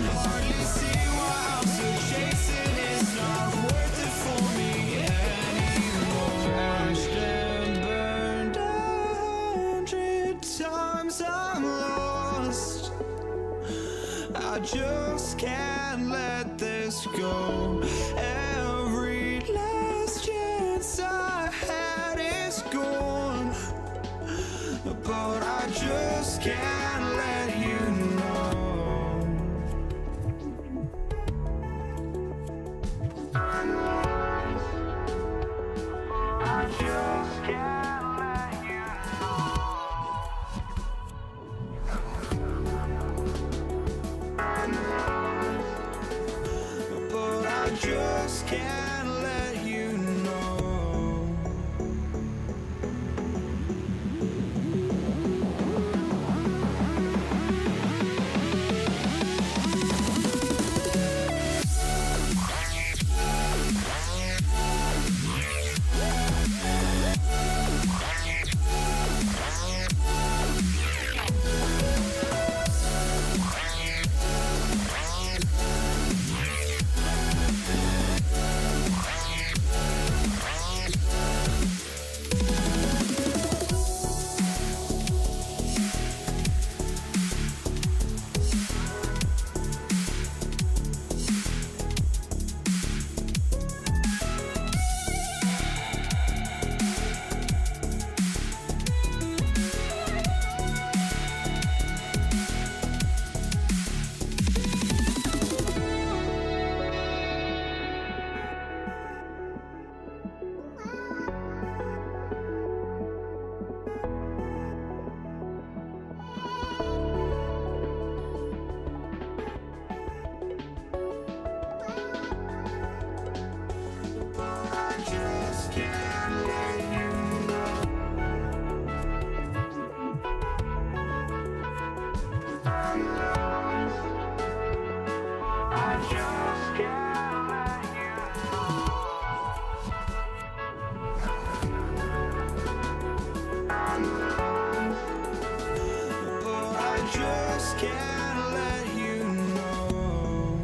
hardly see why I'm still chasing. It's not worth it for me anymore. Crashed and burned 100 times, I'm lost. I just can't let this go. Every last chance I had is gone, but I just can't let you know. I just can't let you know. But I just can't let you know.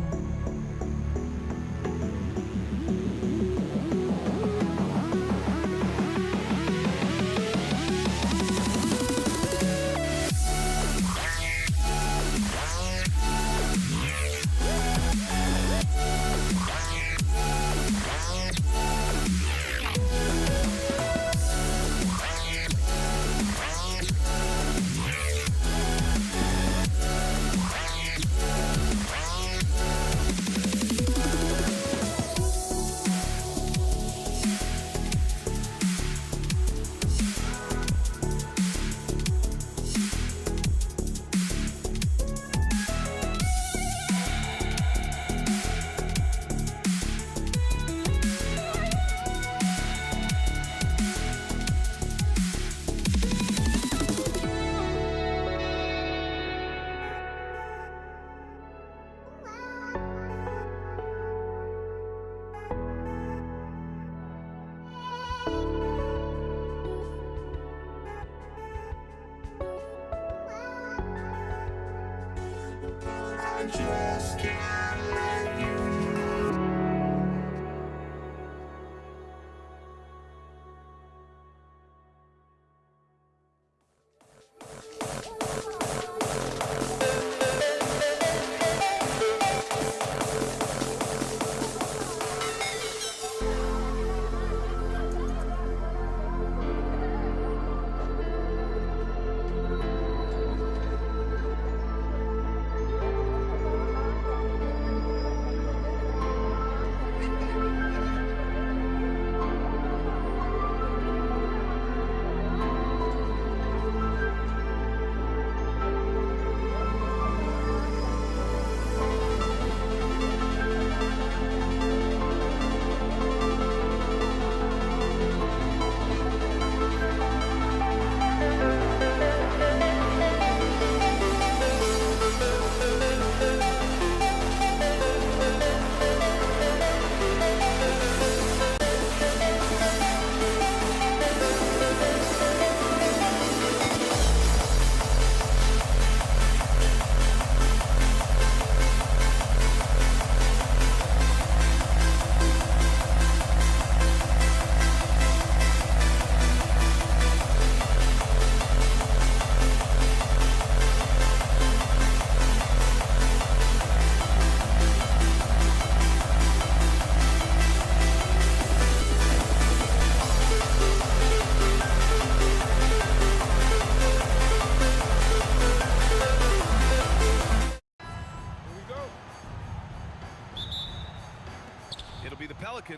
Just can't let you know.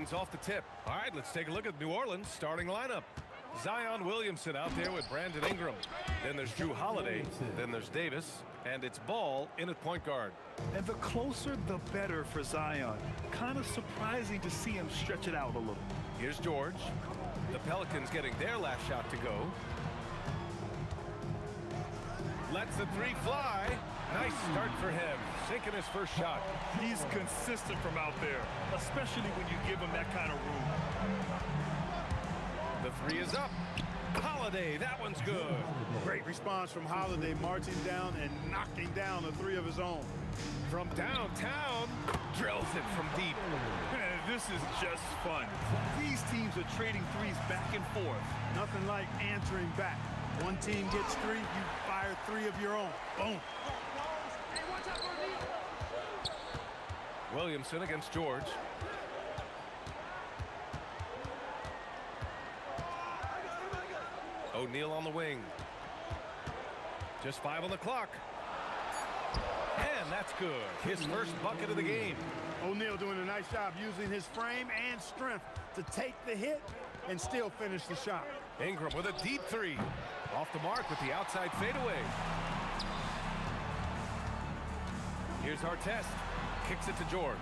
Pelicans off the tip. All right, let's take a look at New Orleans' starting lineup. Zion Williamson out there with Brandon Ingram. Then there's Drew Holiday. Then there's Davis. And it's Ball in at point guard. And the closer, the better for Zion. Kind of surprising to see him stretch it out a little. Here's George. The Pelicans getting their last shot to go. Lets the three fly. Nice start for him. Sinking his first shot. He's consistent from out there, especially when you give him that kind of room. The three is up. Holiday, that one's good. Great response from Holiday, marching down and knocking down a three of his own. From downtown, drills it from deep. Man, this is just fun. These teams are trading threes back and forth. Nothing like answering back. One team gets three, you fire three of your own. Boom. Williamson against George. O'Neal on the wing. Just 5 on the clock. And that's good. His first bucket of the game. O'Neal doing a nice job using his frame and strength to take the hit and still finish the shot. Ingram with a deep three. Off the mark with the outside fadeaway. Here's Artest. Kicks it to George.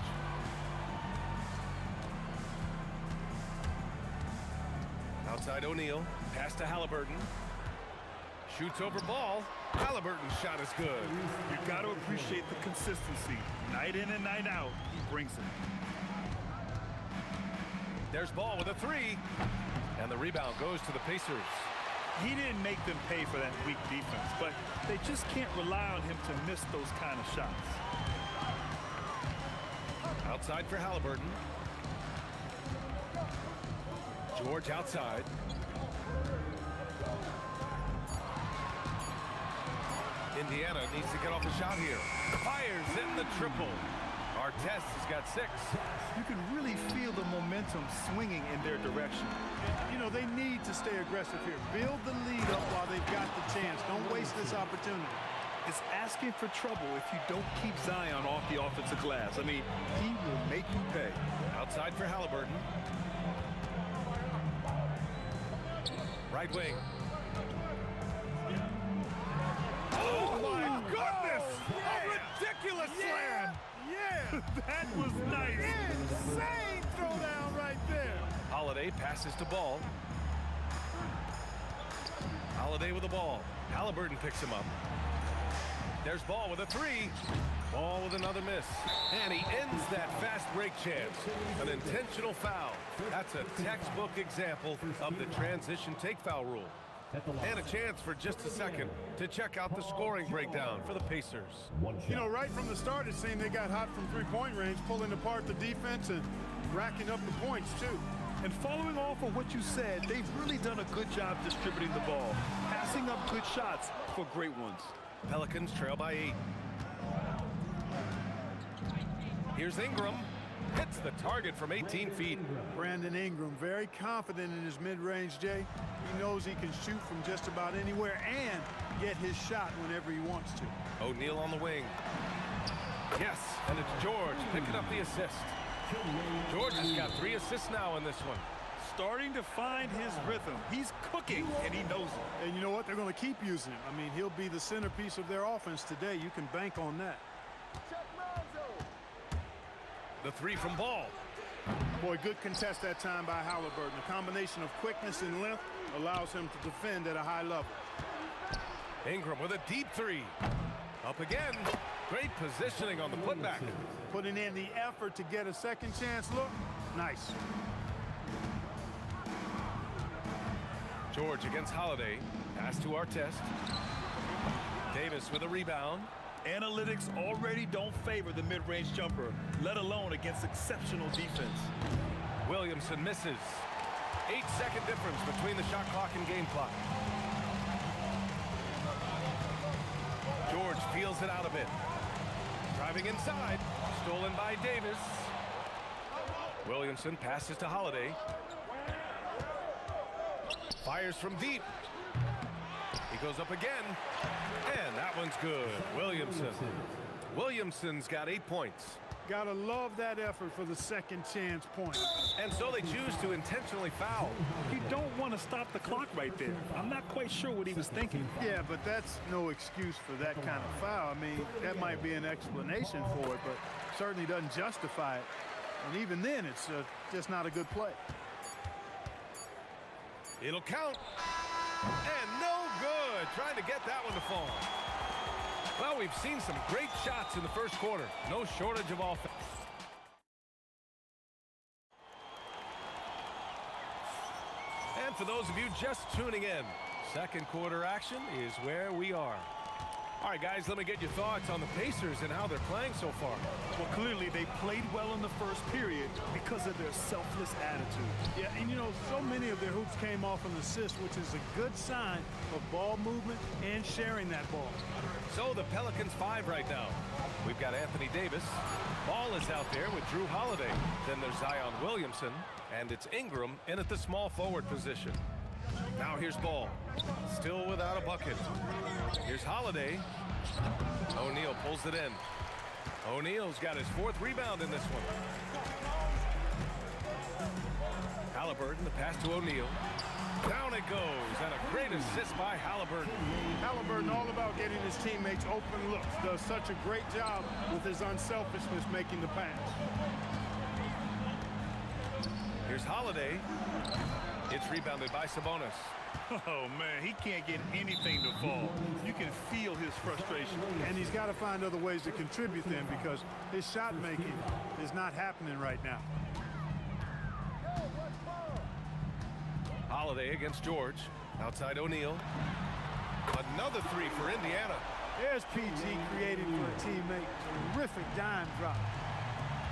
Outside O'Neal. Pass to Halliburton. Shoots over Ball. Halliburton's shot is good. You've got to appreciate the consistency. Night in and night out, he brings it. There's Ball with a three. And the rebound goes to the Pacers. He didn't make them pay for that weak defense, but they just can't rely on him to miss those kind of shots. Outside for Halliburton. George outside. Indiana needs to get off a shot here. Fires in the triple. Artest has got 6. You can really feel the momentum swinging in their direction. You know, they need to stay aggressive here. Build the lead up while they've got the chance. Don't waste this opportunity. It's asking for trouble if you don't keep Zion off the offensive glass. I mean, he will make you pay. Outside for Halliburton. Right wing. Oh my goodness! A ridiculous slam! Yeah! That was nice. Insane throwdown right there. Holiday passes to Ball. Holiday with the ball. Halliburton picks him up. There's Ball with a three. Ball with another miss. And he ends that fast break chance. An intentional foul. That's a textbook example of the transition take foul rule. And a chance for just a second to check out the scoring breakdown for the Pacers. You know, right from the start, it seemed they got hot from three-point range, pulling apart the defense and racking up the points, too. And following off of what you said, they've really done a good job distributing the ball, passing up good shots for great ones. Pelicans trail by 8. Here's Ingram. Hits the target from 18 feet. Brandon Ingram, very confident in his mid-range, Jay. He knows he can shoot from just about anywhere and get his shot whenever he wants to. O'Neal on the wing. Yes, and it's George picking up the assist. George has got 3 assists now in this one. Starting to find his rhythm. He's cooking, and he knows it. And you know what? They're going to keep using him. I mean, he'll be the centerpiece of their offense today. You can bank on that. The three from Ball. Boy, good contest that time by Halliburton. A combination of quickness and length allows him to defend at a high level. Ingram with a deep three. Up again. Great positioning on the putback. Putting in the effort to get a second chance look. Nice. George against Holiday. Pass to Artest. Davis with a rebound. Analytics already don't favor the mid-range jumper, let alone against exceptional defense. Williamson misses. 8-second difference between the shot clock and game clock. George feels it out a bit. Driving inside. Stolen by Davis. Williamson passes to Holiday. Fires from deep. He goes up again. And that one's good. Williamson's got 8 points. Gotta love that effort for the second chance point. And so they choose to intentionally foul. You don't want to stop the clock right there. I'm not quite sure what he was thinking. Yeah, but that's no excuse for that kind of foul. I mean, that might be an explanation for it, but certainly doesn't justify it. And even then, it's just not a good play. It'll count. And no good. Trying to get that one to fall. Well, we've seen some great shots in the first quarter. No shortage of offense. And for those of you just tuning in, second quarter action is where we are. All right, guys, let me get your thoughts on the Pacers and how they're playing so far. Well, clearly they played well in the first period because of their selfless attitude. Yeah, and you know, so many of their hoops came off an assist, which is a good sign of ball movement and sharing that ball. So the Pelicans 5 right now. We've got Anthony Davis. Ball is out there with Drew Holiday. Then there's Zion Williamson, and it's Ingram in at the small forward position. Now here's Ball. Still without a bucket. Here's Holiday. O'Neal pulls it in. O'Neal's got his 4th rebound in this one. Halliburton, the pass to O'Neal. Down it goes, and a great assist by Halliburton. Halliburton all about getting his teammates open looks. Does such a great job with his unselfishness making the pass. Here's Holiday. It's rebounded by Sabonis. Oh, man, he can't get anything to fall. You can feel his frustration. And he's got to find other ways to contribute then, because his shot making is not happening right now. Holiday against George. Outside O'Neal. Another 3 for Indiana. There's PG creating for a teammate. Terrific dime drop.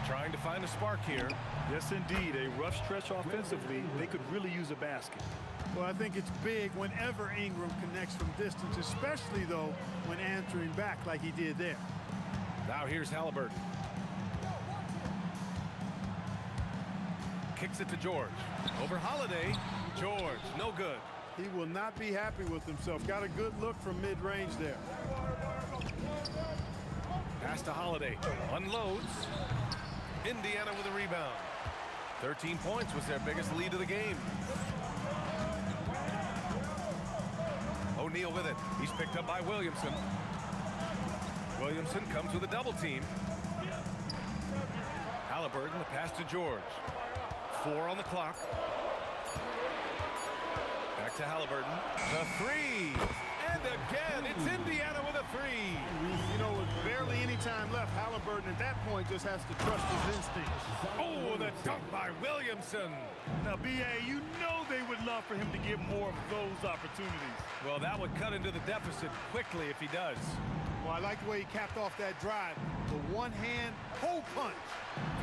Trying to find a spark here. Yes, indeed. A rough stretch offensively. They could really use a basket. Well, I think it's big whenever Ingram connects from distance, especially, though, when answering back like he did there. Now here's Halliburton. Kicks it to George. Over Holiday. George, no good. He will not be happy with himself. Got a good look from mid-range there. Pass to Holiday. Unloads. Indiana with a rebound. 13 points was their biggest lead of the game. O'Neal with it. He's picked up by Williamson. Williamson comes with a double team. Halliburton, the pass to George. 4 on the clock. Back to Halliburton. The 3. And again, it's Indiana with a 3. You know, with barely any time left, Halliburton at that point just has to trust his instincts. Oh, the dunk by Williamson. Now, B.A., you know they would love for him to get more of those opportunities. Well, that would cut into the deficit quickly if he does. Well, I like the way he capped off that drive. The one-hand hole punch.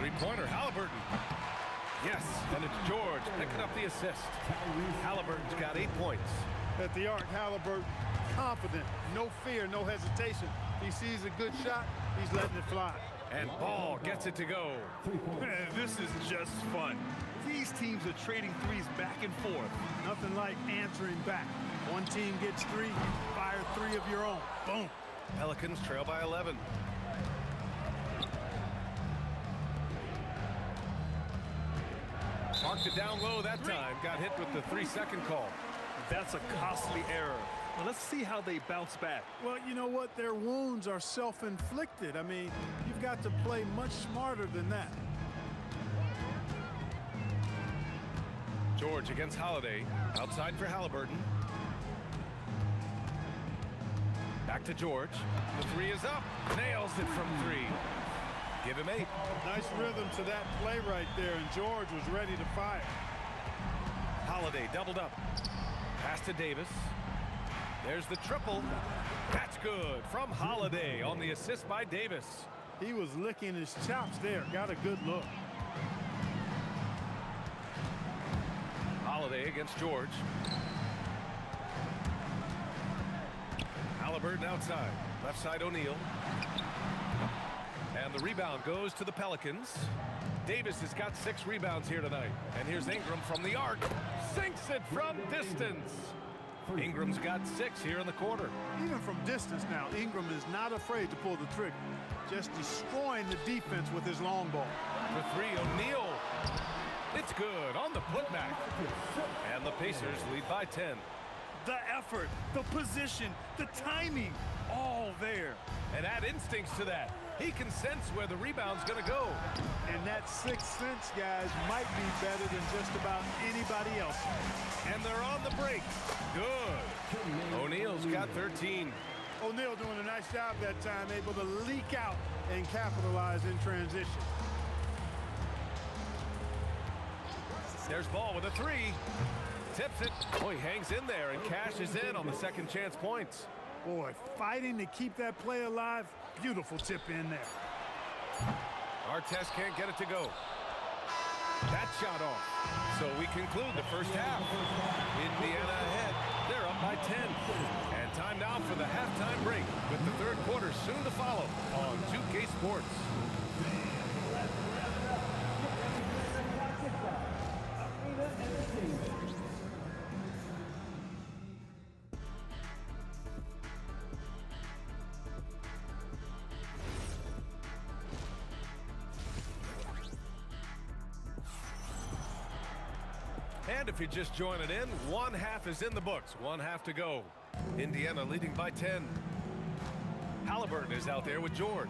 3-pointer, Halliburton. Yes, and it's George picking up the assist. Halliburton's got 8 points. At the arc, Halliburton, confident, no fear, no hesitation. He sees a good shot, he's letting it fly. And Ball gets it to go. Man, this is just fun. These teams are trading threes back and forth. Nothing like answering back. One team gets 3, fire 3 of your own. Boom. Pelicans trail by 11. Marked it down low that time. Got hit with the 3-second call. That's a costly error. Well, let's see how they bounce back. Well, you know what? Their wounds are self-inflicted. I mean, you've got to play much smarter than that. George against Holiday. Outside for Halliburton. Back to George. The 3 is up. Nails it from 3. Give him 8. Nice rhythm to that play right there, and George was ready to fire. Holiday doubled up. Pass to Davis. There's the triple. That's good from Holiday on the assist by Davis. He was licking his chops there. Got a good look. Holiday against George. Halliburton outside. Left side O'Neal. And the rebound goes to the Pelicans. Davis has got 6 rebounds here tonight. And here's Ingram from the arc. Sinks it from distance. Ingram's got 6 here in the quarter. Even from distance now, Ingram is not afraid to pull the trigger. Just destroying the defense with his long ball. For 3, O'Neal. It's good on the putback. And the Pacers lead by 10. The effort, the position, the timing, all there. And add instincts to that. He can sense where the rebound's going to go. And that sixth sense, guys, might be better than just about anybody else. And they're on the break. Good. O'Neal's got 13. O'Neal doing a nice job that time, able to leak out and capitalize in transition. There's Ball with a 3. Tips it. Oh, he hangs in there and cashes in on the second chance points. Boy, fighting to keep that play alive. Beautiful tip in there. Artest can't get it to go. That shot off. So we conclude the first half. Indiana ahead. They're up by 10. And time now for the halftime break, with the third quarter soon to follow on 2K Sports. And if you're just joining in, one half is in the books. One half to go. Indiana leading by 10. Halliburton is out there with George.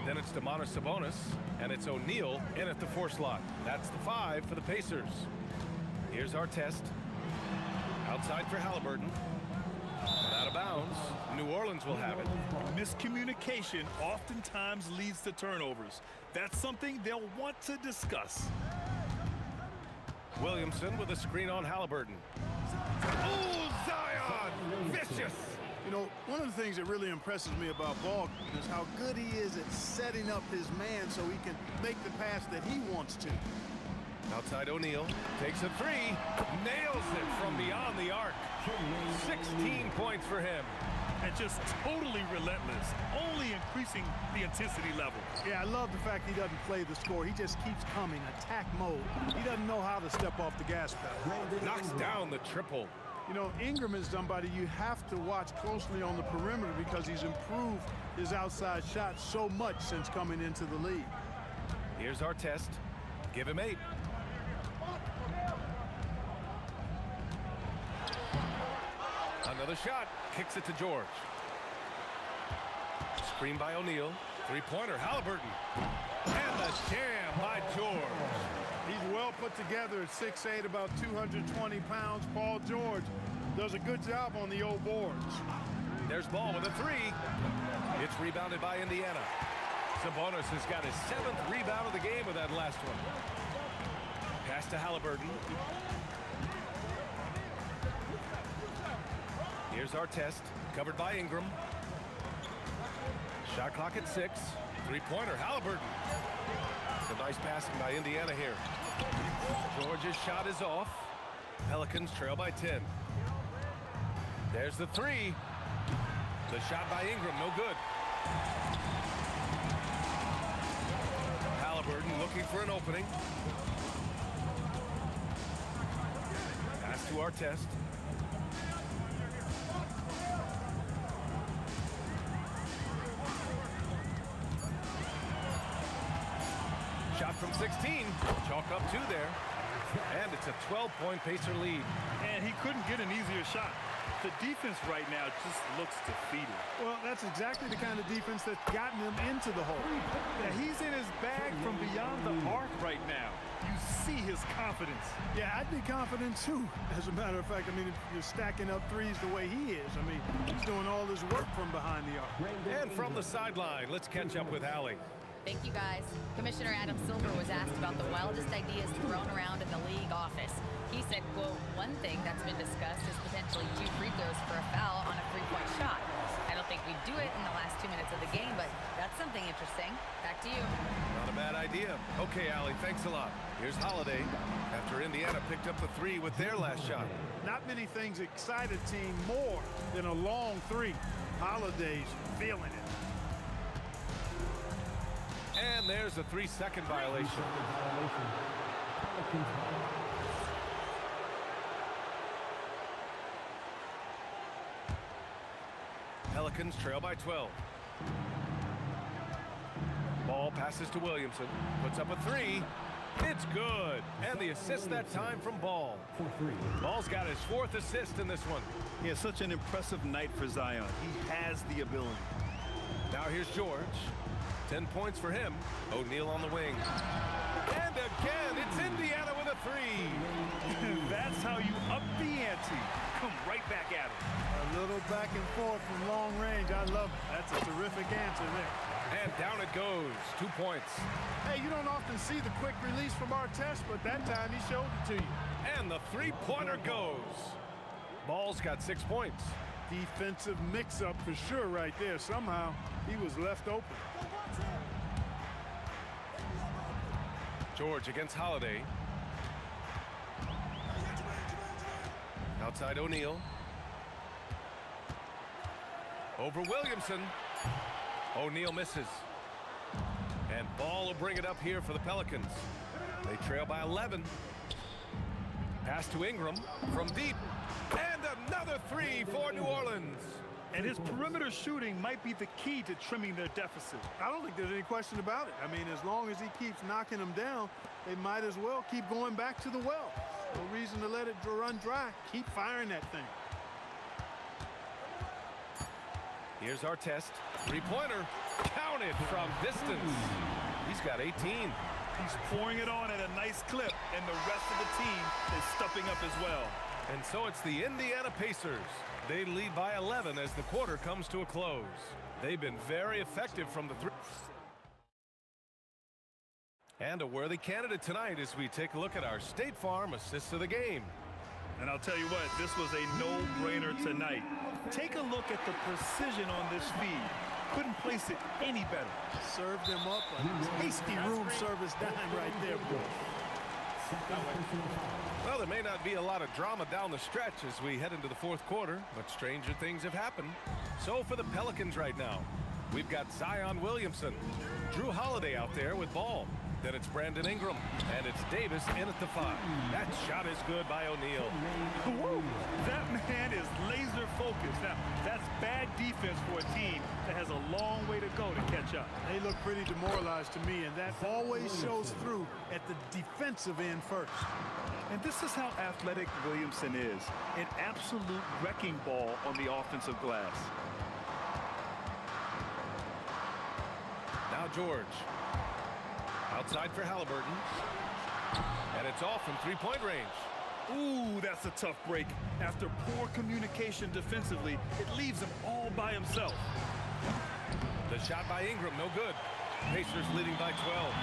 Then it's Domantas Sabonis, and it's O'Neal in at the 4 slot. That's the 5 for the Pacers. Here's our test. Outside for Halliburton. And out of bounds. New Orleans will have it. Miscommunication oftentimes leads to turnovers. That's something they'll want to discuss. Williamson with a screen on Halliburton. Oh, Zion! Vicious! You know, one of the things that really impresses me about Ball is how good he is at setting up his man so he can make the pass that he wants to. Outside O'Neal takes a 3, nails it from beyond the arc. 16 points for him. And just totally relentless, only increasing the intensity level. Yeah, I love the fact he doesn't play the score. He just keeps coming, attack mode. He doesn't know how to step off the gas pedal. Knocks down the triple. You know, Ingram is somebody you have to watch closely on the perimeter because he's improved his outside shot so much since coming into the league. Here's our test. Give him 8. Another shot. Kicks it to George. Screen by O'Neal. 3-pointer, Halliburton. And the jam by George. He's well put together at 6'8", about 220 pounds. Paul George does a good job on the old boards. There's Ball with a 3. It's rebounded by Indiana. Sabonis has got his 7th rebound of the game with that last one. Pass to Halliburton. Here's our test, covered by Ingram. Shot clock at 6. 3-pointer, Halliburton. Some nice passing by Indiana here. George's shot is off. Pelicans trail by 10. There's the 3. The shot by Ingram, no good. Halliburton looking for an opening. Pass to our test. Shot from 16. Chalk up 2 there. And it's a 12-point Pacer lead. And he couldn't get an easier shot. The defense right now just looks defeated. Well, that's exactly the kind of defense that's gotten him into the hole. Yeah, he's in his bag from beyond the arc right now. You see his confidence. Yeah, I'd be confident too. As a matter of fact, I mean, if you're stacking up threes the way he is, I mean, he's doing all his work from behind the arc. And from the sideline, let's catch up with Allie. Thank you, guys. Commissioner Adam Silver was asked about the wildest ideas thrown around in the league office. He said, quote, one thing that's been discussed is potentially 2 free throws for a foul on a 3-point shot. I don't think we'd do it in the last 2 minutes of the game, but that's something interesting. Back to you. Not a bad idea. Okay, Allie, thanks a lot. Here's Holiday after Indiana picked up the 3 with their last shot. Not many things excite a team more than a long 3. Holiday's feeling it. And there's a 3-second violation. Pelicans trail by 12. Ball passes to Williamson. Puts up a three. It's good. And the assist that time from Ball. Ball's got his 4th assist in this one. Yeah, such an impressive night for Zion. He has the ability. Now here's George. 10 points for him. O'Neal on the wing. And again, it's Indiana with a three. That's how you up the ante. Come right back at it. A little back and forth from long range. I love it. That's a terrific answer there. And down it goes. 2 points. Hey, you don't often see the quick release from Artest, but that time he showed it to you. And the three-pointer goes. Ball's got 6 points. Defensive mix-up for sure right there. Somehow he was left open. George against Holiday. Outside O'Neal. Over Williamson. O'Neal misses. And Ball will bring it up here for the Pelicans. They trail by 11. Pass to Ingram from deep. And another three for New Orleans. And his perimeter shooting might be the key to trimming their deficit. I don't think there's any question about it. I mean, as long as he keeps knocking them down, they might as well keep going back to the well. No reason to let it run dry. Keep firing that thing. Here's our test. Three-pointer. Counted from distance. He's got 18. He's pouring it on at a nice clip, and the rest of the team is stepping up as well. And so it's the Indiana Pacers. They lead by 11 as the quarter comes to a close. They've been very effective from the three. And a worthy candidate tonight as we take a look at our State Farm assists of the game. And I'll tell you what, this was a no-brainer tonight. Take a look at the precision on this feed. Couldn't place it any better. Served him up a tasty room service dime right there, boy. Well, there may not be a lot of drama down the stretch as we head into the fourth quarter, but stranger things have happened. So for the Pelicans right now, we've got Zion Williamson, Drew Holiday out there with Ball. Then it's Brandon Ingram, and it's Davis in at the 5. That shot is good by O'Neal. Woo! That man is laser focused. Now, that's bad defense for a team that has a long way to go to catch up. They look pretty demoralized to me, and that always shows through at the defensive end first. And this is how athletic Williamson is, an absolute wrecking ball on the offensive glass. Now George. Outside for Halliburton. And it's off from three-point range. Ooh, that's a tough break. After poor communication defensively, it leaves him all by himself. The shot by Ingram, no good. Pacers leading by 12.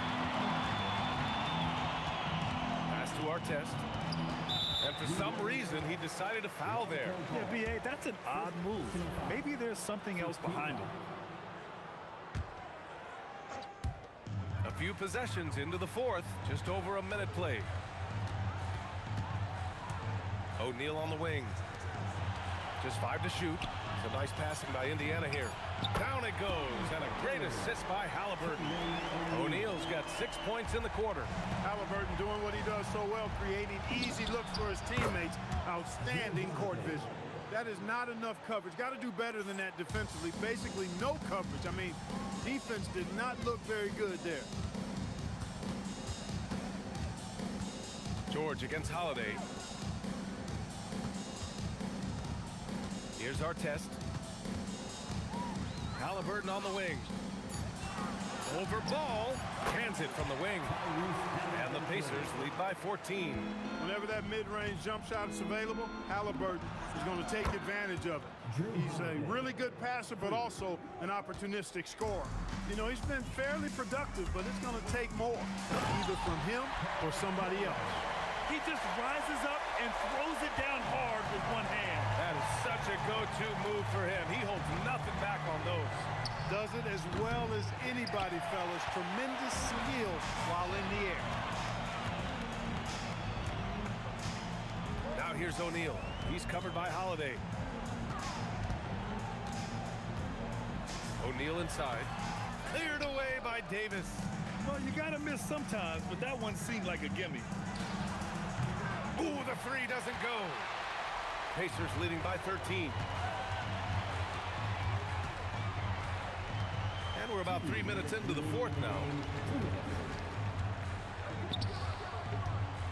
Pass to Artest. And for some reason, he decided to foul there. Yeah, B.A., that's an odd move. Maybe there's something else behind it. A few possessions into the fourth, just over a minute played. O'Neal on the wing. Just 5 to shoot. It's a nice passing by Indiana here. Down it goes, and a great assist by Halliburton. O'Neal's got 6 points in the quarter. Halliburton doing what he does so well, creating easy looks for his teammates. Outstanding court vision. That is not enough coverage. Got to do better than that defensively. Basically no coverage. I mean, defense did not look very good there. George against Holiday. Here's our test. Halliburton on the wing. Over Ball. Hands it from the wing. And the Pacers lead by 14. Whenever that mid-range jump shot is available, Halliburton is going to take advantage of it. He's a really good passer, but also an opportunistic scorer. You know, he's been fairly productive, but it's going to take more, either from him or somebody else. He just rises up and throws it down hard with one hand. That is such a go-to move for him. He holds nothing back on those. Does it as well as anybody, fellas. Tremendous skill while in the air. Now here's O'Neal. He's covered by Holiday. O'Neal inside. Cleared away by Davis. Well, you got to miss sometimes, but that one seemed like a gimme. Ooh, the three doesn't go. Pacers leading by 13. we're about 3 minutes into the fourth now.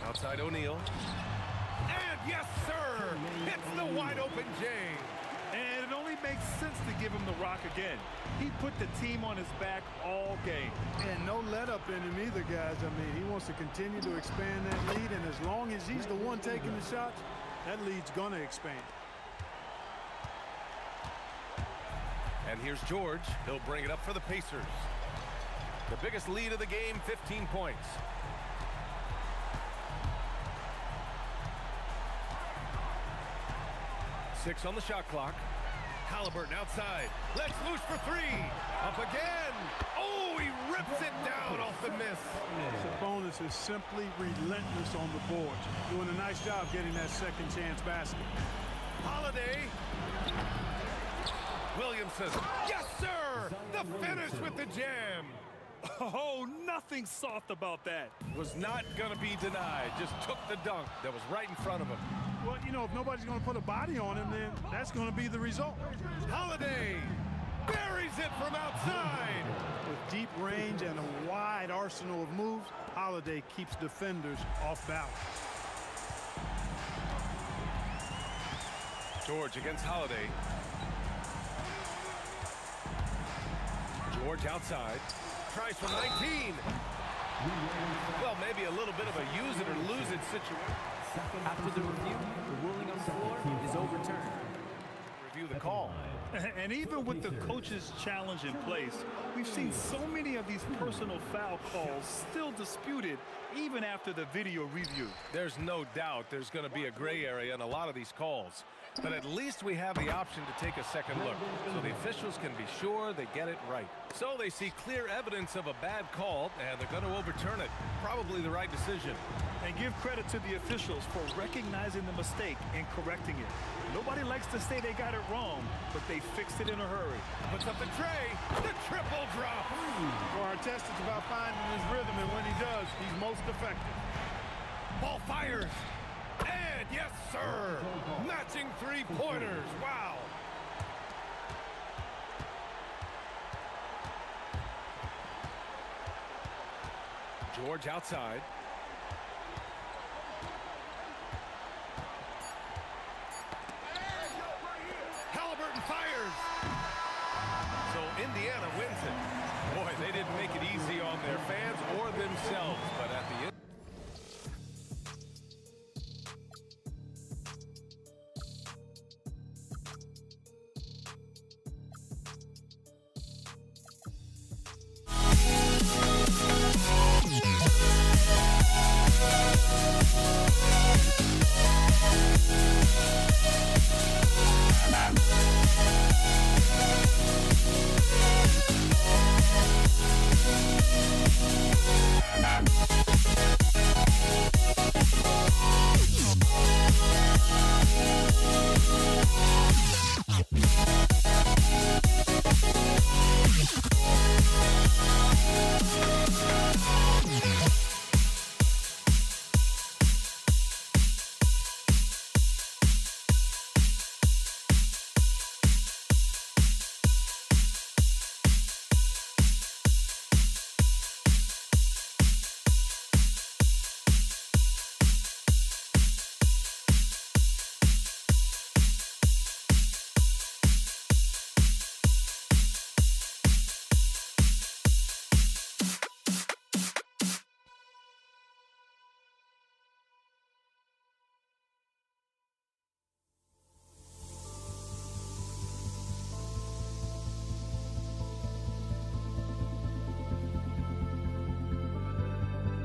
Outside O'Neal. And yes, sir! Hits the wide open James. And it only makes sense to give him the rock again. He put the team on his back all game. And no let up in him either, guys. I mean, he wants to continue to expand that lead, and as long as he's the one taking the shots, that lead's going to expand. And here's George. He'll bring it up for the Pacers. The biggest lead of the game, 15 points. Six on the shot clock. Halliburton outside. Let's loose for three. Up again. Oh, he rips it down off the miss. Sabonis is simply relentless on the boards. Doing a nice job getting that second chance basket. Holiday. Williamson. Yes, sir. The finish with the jam. Oh, nothing soft about that. Was not going to be denied. Just took the dunk that was right in front of him. Well, you know, if nobody's going to put a body on him, then that's going to be the result. Holiday buries it from outside. With deep range and a wide arsenal of moves, Holiday keeps defenders off balance. George against Holiday. George outside. Tries from 19. Well, maybe a little bit of a use it or lose it situation. After the review, the ruling on the floor is overturned. Review the call. And even with the coach's challenge in place, we've seen so many of these personal foul calls still disputed even after the video review. There's no doubt there's going to be a gray area in a lot of these calls. But at least we have the option to take a second look, so the officials can be sure they get it right. So they see clear evidence of a bad call, and they're going to overturn it. Probably the right decision. And give credit to the officials for recognizing the mistake and correcting it. Nobody likes to say they got it wrong, but they fixed it in a hurry. Puts up the tray, the triple drop. For Artest, it's about finding his rhythm, and when he does, he's most effective. Ball fires. And yes, sir. Matching three-pointers. Wow. George outside. Halliburton fires. So Indiana wins it. Boy, they didn't make it easy on their fans or themselves, but at the end.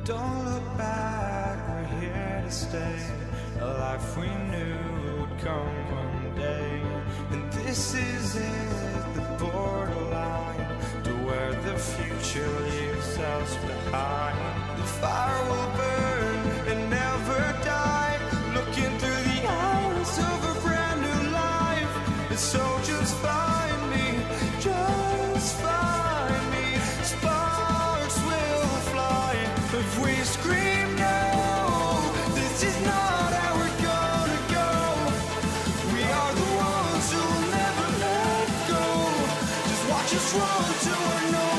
Don't look back, we're here to stay. A life we knew would come one day. And this is it, the borderline to where the future leaves us behind. The fire will burn and never die. Looking through the eyes of a brand new life. And so just find me, just find me. Sparks will fly if we scream no. This is not how we're gonna go. We are the ones who'll never let go. Just watch us run to our no.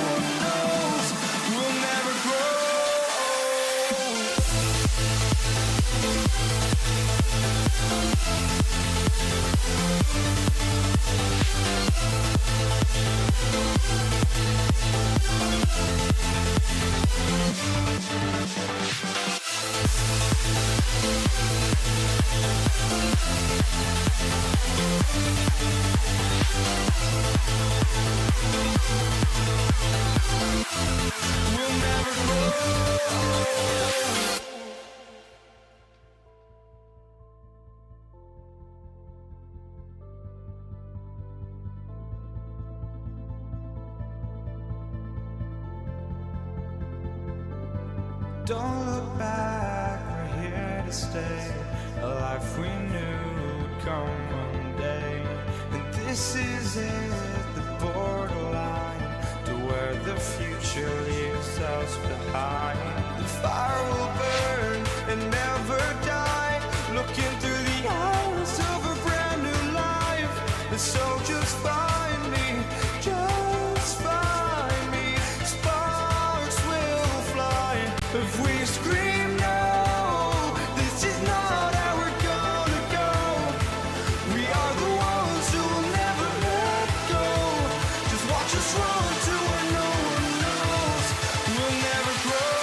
Don't look back, we're here to stay. A life we knew would come one day. And this is it, the borderline to where the future leaves us behind. The fire will burn and never die, looking through the eyes of a brand new life. And so just find me, just find me. Sparks will fly if we scream no. This is not how we're gonna go. We are the ones who will never let go. Just watch us run to where no one knows. We'll never grow.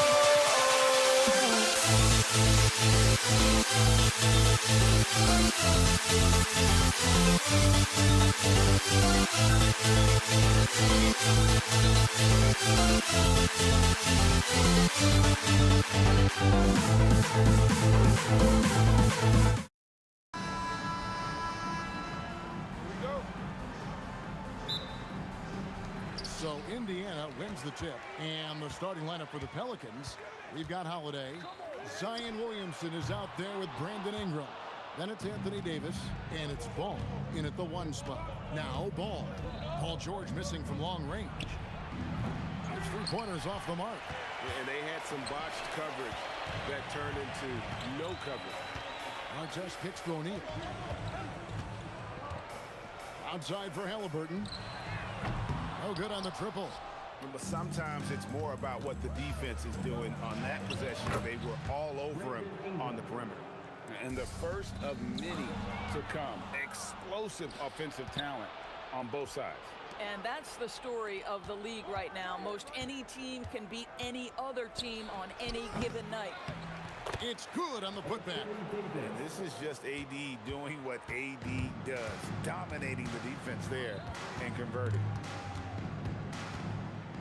So Indiana wins the tip. And the starting lineup for the Pelicans, we've got Holiday. Zion Williamson is out there with Brandon Ingram. Then it's Anthony Davis, and it's Ball in at the 1 spot. Now Ball. Paul George missing from long range. It's 3-pointers off the mark. And they had some botched coverage that turned into no coverage. Artest kicks to O'Neal. Outside for Halliburton. No good on the triple. But sometimes it's more about what the defense is doing on that possession. They were all over him on the perimeter. And the first of many to come. Explosive offensive talent on both sides. And that's the story of the league right now. Most any team can beat any other team on any given night. It's good on the putback. And this is just AD doing what AD does. Dominating the defense there and converting.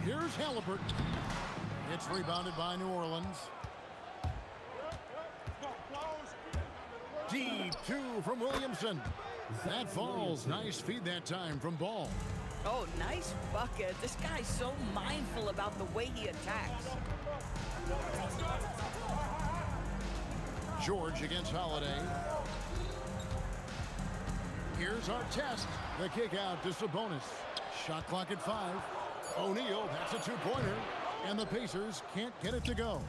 Here's Halliburton. It's rebounded by New Orleans. Deep 2 from Williamson. That falls. Nice feed that time from Ball. Oh, nice bucket. This guy's so mindful about the way he attacks. George against Holiday. Here's Artest. The kick out to Sabonis. Shot clock at 5. O'Neal, that's a 2-pointer. And the Pacers can't get it to go.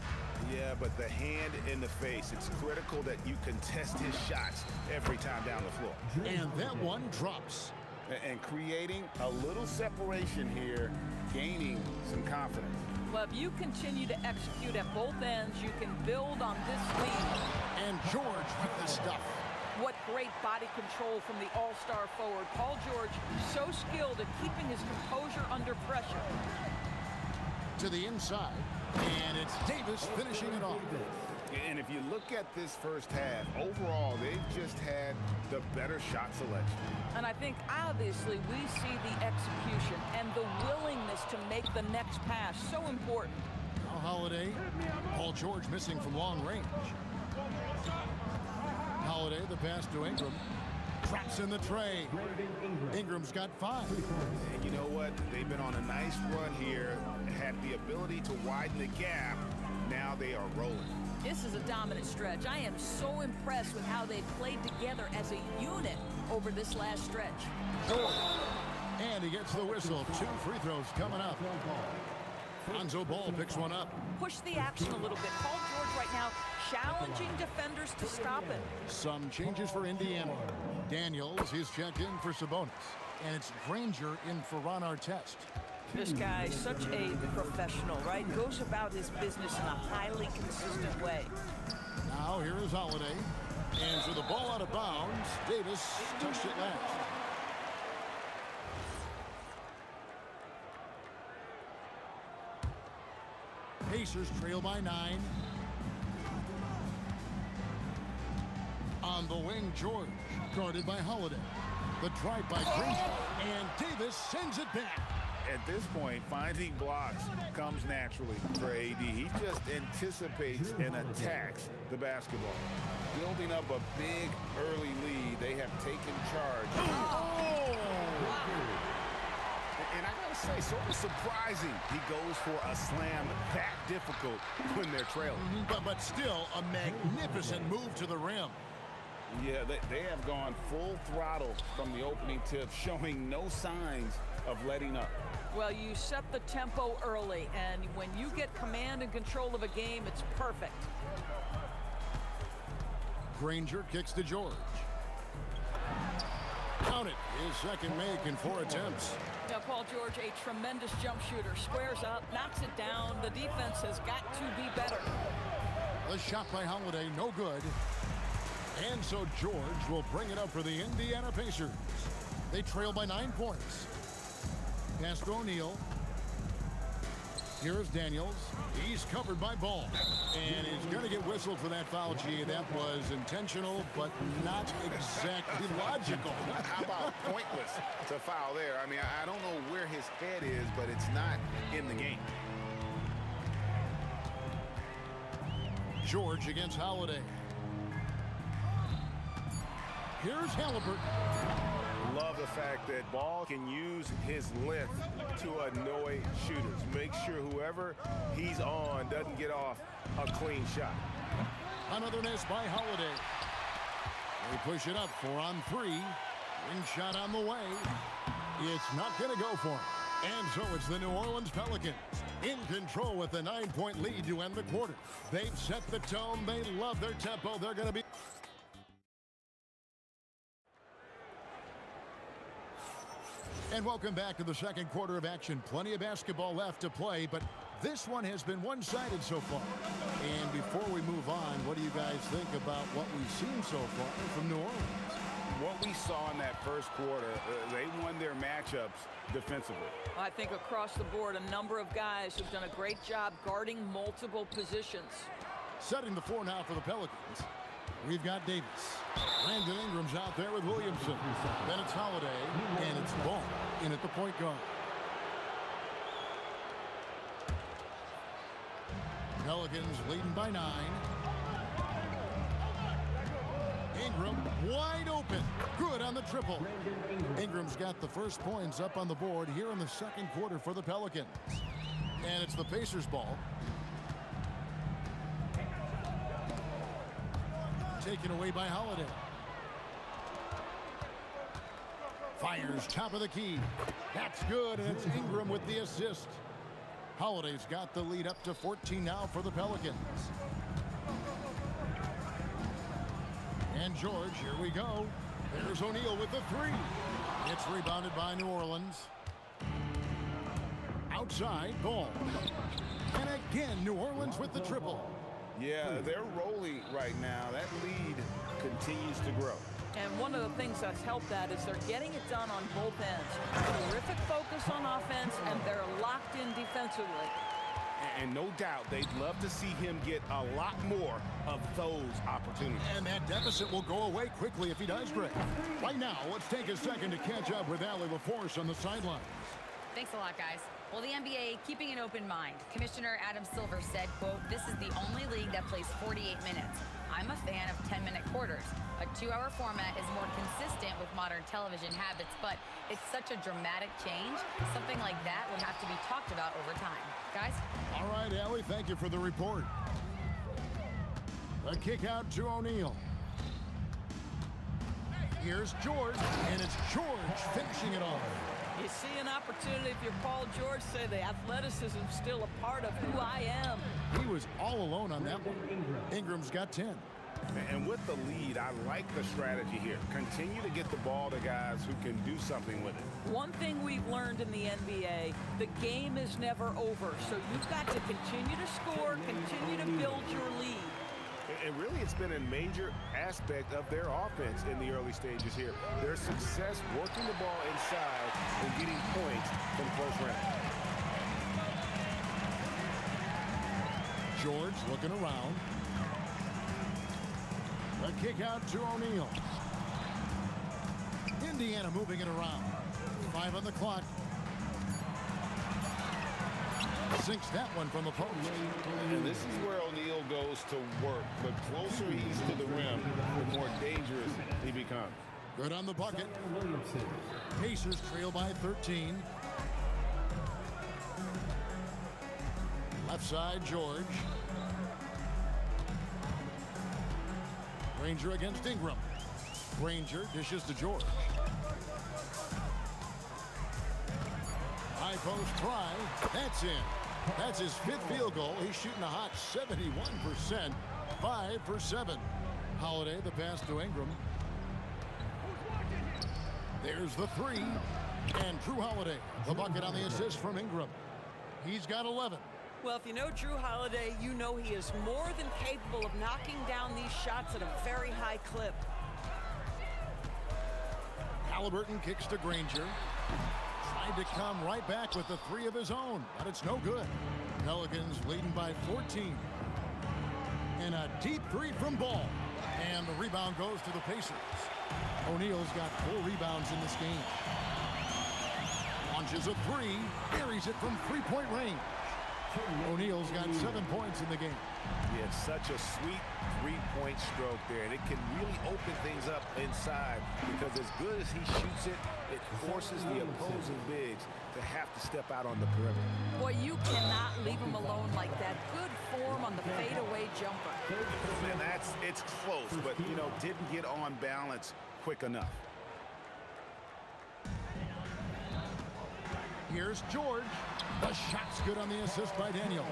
Yeah, but the hand in the face, it's critical that you contest his shots every time down the floor. And that one drops. And creating a little separation here, gaining some confidence. Well, if you continue to execute at both ends, you can build on this lead. And George with the stuff. What great body control from the all-star forward. Paul George, so skilled at keeping his composure under pressure. To the inside. And it's Davis finishing it off. And if you look at this first half, overall, they've just had the better shot selection. And I think, obviously, we see the execution and the willingness to make the next pass so important. Now Holiday. Paul George missing from long range. Holiday, the pass to Ingram. Traps in the tray. Ingram's got 5. And you know what? They've been on a nice run here, had the ability to widen the gap. Now they are rolling. This is a dominant stretch. I am so impressed with how they played together as a unit over this last stretch. And he gets the whistle. 2 free throws coming up. Lonzo Ball picks one up. Push the action a little bit. Paul George right now challenging defenders to stop it. Some changes for Indiana. Daniels is checked in for Sabonis. And it's Granger in for Ron Artest. This guy, such a professional, right? Goes about his business in a highly consistent way. Now here is Holiday. And with the ball out of bounds, Davis touched it last. Pacers trail by 9. On the wing, George, guarded by Holiday. The drive by Granger, and Davis sends it back. At this point, finding blocks comes naturally for AD. He just anticipates and attacks the basketball. Building up a big early lead, they have taken charge. Oh! And I gotta must say, sort of surprising he goes for a slam that difficult when they're trailing. But still a magnificent move to the rim. Yeah, they have gone full throttle from the opening tip, showing no signs of letting up. Well, you set the tempo early, and when you get command and control of a game, it's perfect. Granger kicks to George. Count it. His second make in 4 attempts. Now, Paul George, a tremendous jump shooter, squares up, knocks it down. The defense has got to be better. The shot by Holiday, no good. And so George will bring it up for the Indiana Pacers. They trail by 9 points. Pass to O'Neal. Here's Daniels. He's covered by Ball. And he's going to get whistled for that foul, G. That was intentional, but not exactly logical. How about pointless to foul there? I mean, I don't know where his head is, but it's not in the game. George against Holiday. Here's Halliburton. Love the fact that Ball can use his length to annoy shooters. Make sure whoever he's on doesn't get off a clean shot. Another miss by Holiday. They push it up 4 on 3. Ring shot on the way. It's not going to go for him. And so it's the New Orleans Pelicans in control with a 9-point lead to end the quarter. They've set the tone. They love their tempo. They're going to be... And welcome back to the second quarter of action. Plenty of basketball left to play, but this one has been one-sided so far. And before we move on, what do you guys think about what we've seen so far from New Orleans? What we saw in that first quarter, they won their matchups defensively. I think across the board, a number of guys have done a great job guarding multiple positions. Setting the floor now for the Pelicans. We've got Davis. Brandon Ingram's out there with Williamson. Then it's Holiday, and it's Ball in at the point guard. Pelicans leading by 9. Ingram wide open. Good on the triple. Ingram's got the first points up on the board here in the second quarter for the Pelicans. And it's the Pacers ball. Taken away by Holiday. Fires top of the key. That's good, and it's Ingram with the assist. Holiday's got the lead up to 14 now for the Pelicans. And George, here we go. There's O'Neal with the 3. It's rebounded by New Orleans. Outside, Ball. And again, New Orleans with the triple. Yeah, they're rolling right now. That lead continues to grow. And one of the things that's helped that is they're getting it done on both ends. Terrific focus on offense, and they're locked in defensively. And no doubt they'd love to see him get a lot more of those opportunities. And that deficit will go away quickly if he does, Greg. Right now, let's take a second to catch up with Allie LaForce on the sidelines. Thanks a lot, guys. Well, the NBA keeping an open mind. Commissioner Adam Silver said, quote, "This is the only league that plays 48 minutes. I'm a fan of 10-minute quarters. A 2-hour format is more consistent with modern television habits, but it's such a dramatic change. Something like that would have to be talked about over time." Guys? All right, Allie, thank you for the report. A kick out to O'Neal. Here's George, and it's George finishing it off. You see an opportunity if you're Paul George, say the athleticism's still a part of who I am. He was all alone on that one. Ingram's got 10. And with the lead, I like the strategy here. Continue to get the ball to guys who can do something with it. One thing we've learned in the NBA, the game is never over. So you've got to continue to score, continue to build your lead. And really, it's been a major aspect of their offense in the early stages here. Their success working the ball inside and getting points from close range. George looking around. A kick out to O'Neal. Indiana moving it around. 5 on the clock. Sinks that one from the post. And this is where O'Neal goes to work. The closer he's to the rim, the more dangerous he becomes. Good on the bucket. Pacers trail by 13. Left side, George. Granger against Ingram. Granger dishes to George. High post try. That's in. That's his 5th field goal. He's shooting a hot 71%. 5 for 7. Holiday, the pass to Ingram. There's the 3. And Drew Holiday, the bucket on the assist from Ingram. He's got 11. Well, if you know Drew Holiday, you know he is more than capable of knocking down these shots at a very high clip. Halliburton kicks to Granger. Tried to come right back with the 3 of his own, but it's no good. Pelicans leading by 14. And a deep 3 from Ball. And the rebound goes to the Pacers. O'Neal's got 4 rebounds in this game. Launches a 3, buries it from 3-point range. O'Neal's got 7 points in the game. Yeah, such a sweet 3-point stroke there, and it can really open things up inside because as good as he shoots it, it forces the opposing bigs to have to step out on the perimeter. Boy, you cannot leave him alone like that. Good form on the fadeaway jumper. And it's close, but, you know, didn't get on balance quick enough. Here's George. The shot's good on the assist by Daniel.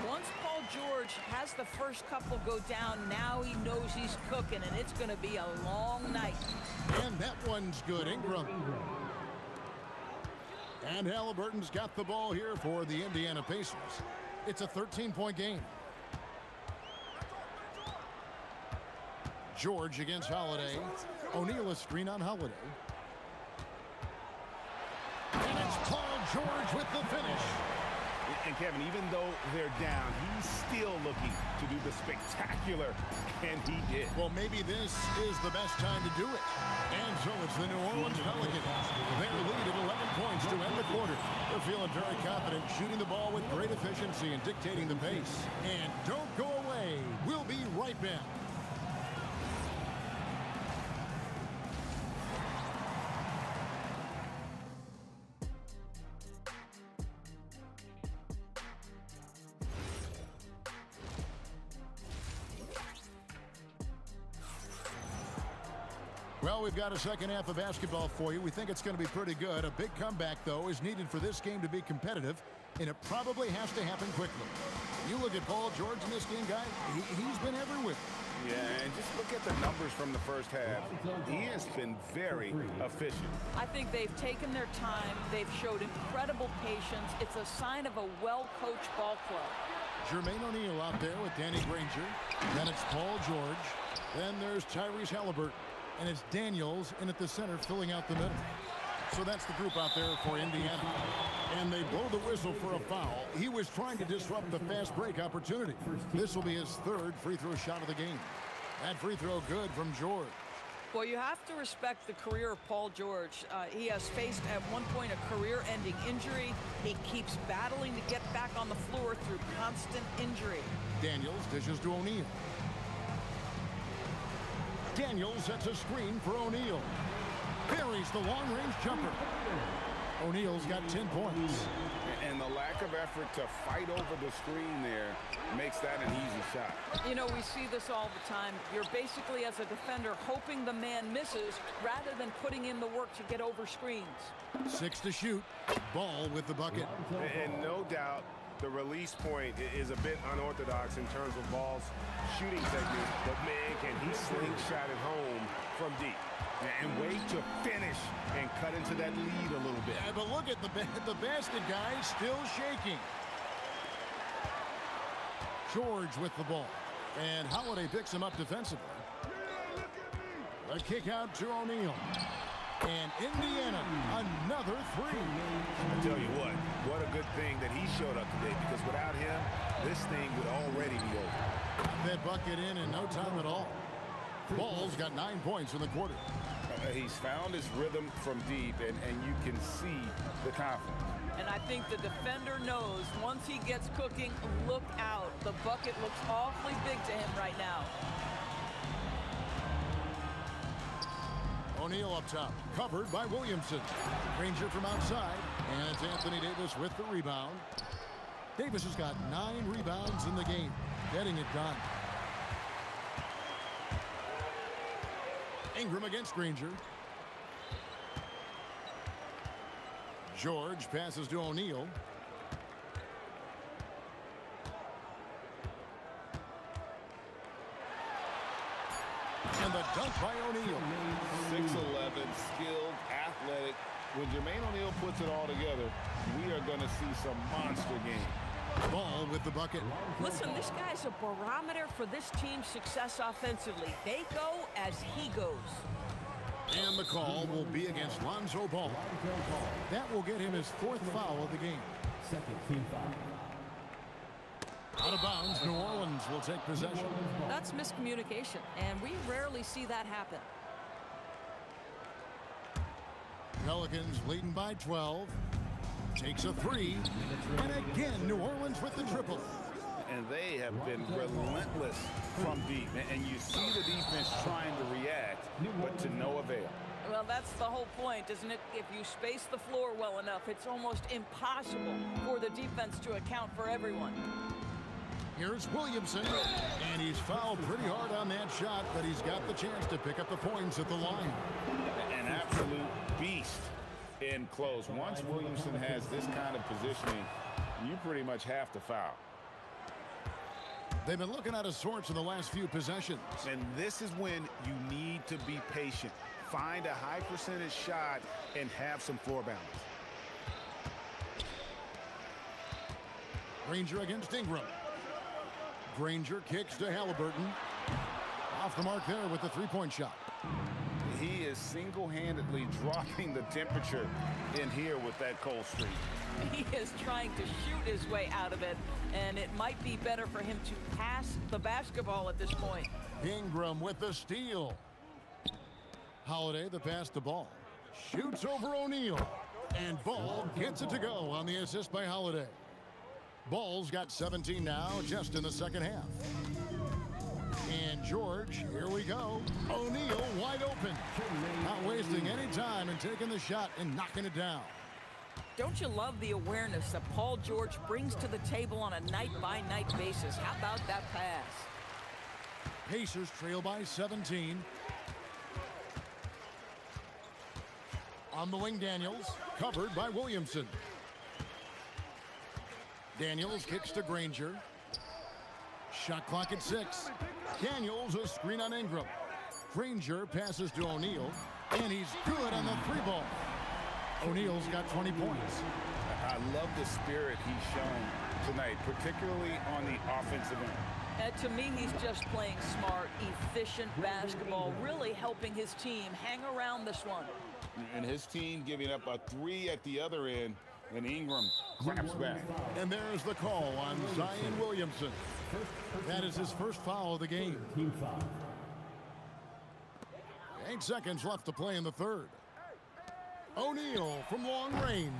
Once Paul George has the first couple go down, now he knows he's cooking, and it's going to be a long night. And that one's good. Ingram. And Halliburton's got the ball here for the Indiana Pacers. It's a 13-point game. George against Holiday. O'Neal a screen on Holiday. And it's Paul George with the finish. And Kevin, even though they're down, he's still looking to do the spectacular, and he did. Well, maybe this is the best time to do it. And so it's the New Orleans Pelicans. Their lead at 11 points to end the quarter. They're feeling very confident, shooting the ball with great efficiency and dictating the pace. And don't go away. We'll be right back. Well, we've got a second half of basketball for you. We think it's going to be pretty good. A big comeback, though, is needed for this game to be competitive, and it probably has to happen quickly. You look at Paul George in this game, guy, he's been everywhere. Yeah, and just look at the numbers from the first half. He has been very efficient. I think they've taken their time. They've showed incredible patience. It's a sign of a well-coached ball club. Jermaine O'Neal out there with Danny Granger. Then it's Paul George. Then there's Tyrese Halliburton. And it's Daniels in at the center filling out the middle. So that's the group out there for Indiana. And they blow the whistle for a foul. He was trying to disrupt the fast break opportunity. This will be his 3rd free throw shot of the game. That free throw good from George. Well, you have to respect the career of Paul George. He has faced at one point a career-ending injury. He keeps battling to get back on the floor through constant injury. Daniels dishes to O'Neal. Daniels sets a screen for O'Neal. Buries the long-range jumper. O'Neal's got 10 points. And the lack of effort to fight over the screen there makes that an easy shot. You know, we see this all the time. You're basically, as a defender, hoping the man misses rather than putting in the work to get over screens. 6 to shoot. Ball with the bucket. And no doubt, the release point is a bit unorthodox in terms of Ball's shooting technique, but man, can he slingshot it home from deep. And wait to finish and cut into that lead a little bit. Yeah, but look at the basket guy still shaking. George with the ball. And Holiday picks him up defensively. A kick out to O'Neal. And Indiana, another 3. I tell you what a good thing that he showed up today, because without him, this thing would already be over. That bucket in no time at all. Ball's got 9 points in the quarter. He's found his rhythm from deep, and you can see the confidence. And I think the defender knows once he gets cooking, look out. The bucket looks awfully big to him right now. O'Neal up top, covered by Williamson. Granger from outside, and it's Anthony Davis with the rebound. Davis has got 9 rebounds in the game, getting it done. Ingram against Granger. George passes to O'Neal. And the dunk by O'Neal. 6'11", skilled, athletic. When Jermaine O'Neal puts it all together, we are going to see some monster game. Ball with the bucket. Listen, this guy's a barometer for this team's success offensively. They go as he goes. And the call will be against Lonzo Ball. That will get him his 4th foul of the game. Second team foul. Out of bounds, New Orleans will take possession. That's miscommunication, and we rarely see that happen. Pelicans leading by 12. Takes a 3. And again, New Orleans with the triple. And they have been relentless from deep. And you see the defense trying to react, but to no avail. Well, that's the whole point, isn't it? If you space the floor well enough, it's almost impossible for the defense to account for everyone. Here's Williamson, and he's fouled pretty hard on that shot, but he's got the chance to pick up the points at the line. An absolute beast in close. Once Williamson has this kind of positioning, you pretty much have to foul. They've been looking out of sorts in the last few possessions. And this is when you need to be patient. Find a high percentage shot and have some floor balance. Granger against Ingram. Granger kicks to Halliburton. Off the mark there with the 3-point shot. He is single-handedly dropping the temperature in here with that cold streak. He is trying to shoot his way out of it, and it might be better for him to pass the basketball at this point. Ingram with the steal. Holiday, the pass to Ball. Shoots over O'Neal. And Ball gets it to go on the assist by Holiday. Ball's got 17 now, just in the second half. And George, here we go. O'Neal wide open. Not wasting any time and taking the shot and knocking it down. Don't you love the awareness that Paul George brings to the table on a night-by-night basis? How about that pass? Pacers trail by 17. On the wing, Daniels, covered by Williamson. Daniels kicks to Granger. Shot clock at 6. Daniels a screen on Ingram. Granger passes to O'Neal, and he's good on the 3-ball. O'Neal's got 20 points. I love the spirit he's shown tonight, particularly on the offensive end. To me, he's just playing smart, efficient basketball, really helping his team hang around this one. And his team giving up a 3 at the other end, and Ingram claps back. And there's the call on Zion Williamson. That is his first foul of the game. 8 seconds left to play in the third. O'Neal from long range,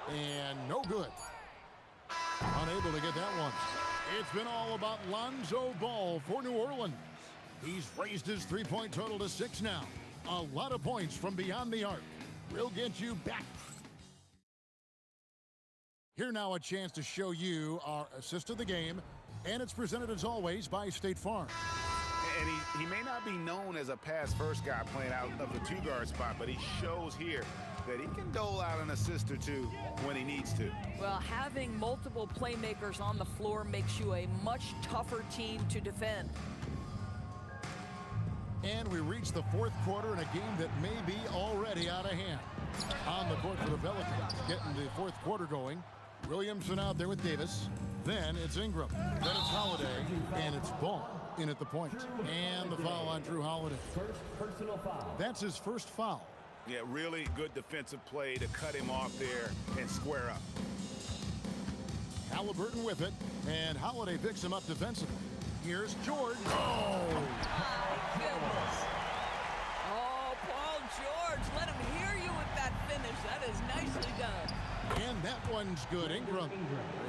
and no good. Unable to get that one. It's been all about Lonzo Ball for New Orleans. He's raised his 3-point total to 6 now. A lot of points from beyond the arc. We'll get you back. Here now a chance to show you our assist of the game, and it's presented as always by State Farm. And he may not be known as a pass-first guy playing out of the 2-guard spot, but he shows here that he can dole out an assist or two when he needs to. Well, having multiple playmakers on the floor makes you a much tougher team to defend. And we reach the 4th quarter in a game that may be already out of hand. On the court for the Pelicans, getting the 4th quarter going. Williamson out there with Davis. Then it's Ingram. Then it's Holiday. And it's Ball in at the point. And the foul on Drew Holiday. First personal foul. That's his first foul. Yeah, really good defensive play to cut him off there and square up. Halliburton with it. And Holiday picks him up defensively. Here's George. Oh! My goodness. Oh, Paul George, let him hear you with that finish. That is nicely done. And that one's good. Ingram.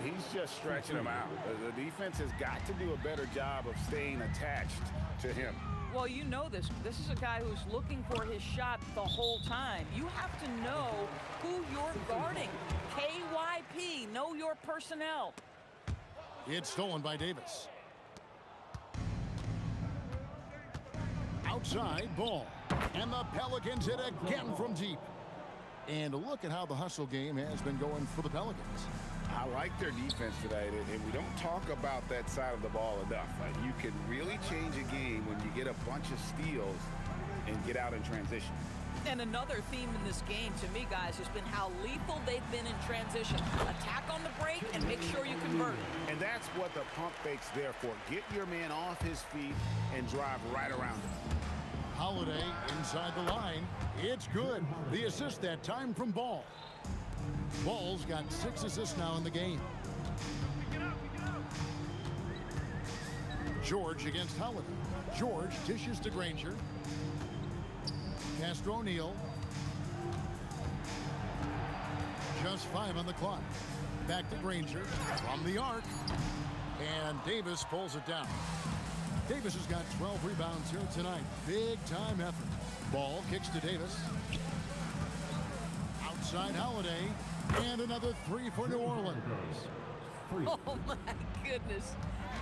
He's just stretching him out. The defense has got to do a better job of staying attached to him. Well, you know this. This is a guy who's looking for his shot the whole time. You have to know who you're guarding. KYP, know your personnel. It's stolen by Davis. Outside ball. And the Pelicans hit again from deep. And look at how the hustle game has been going for the Pelicans. I like their defense today, and we don't talk about that side of the ball enough. You can really change a game when you get a bunch of steals and get out in transition. And another theme in this game, to me, guys, has been how lethal they've been in transition. Attack on the break and make sure you convert. And that's what the pump fake's there for. Get your man off his feet and drive right around him. Holiday inside the line. It's good. The assist that time from Ball. Ball's got 6 assists now in the game. George against Holiday. George dishes to Granger. Castro O'Neal. Just 5 on the clock. Back to Granger from the arc. And Davis pulls it down. Davis has got 12 rebounds here tonight. Big time effort. Ball kicks to Davis. Outside Holiday. And another 3 for New Orleans. Oh, my goodness.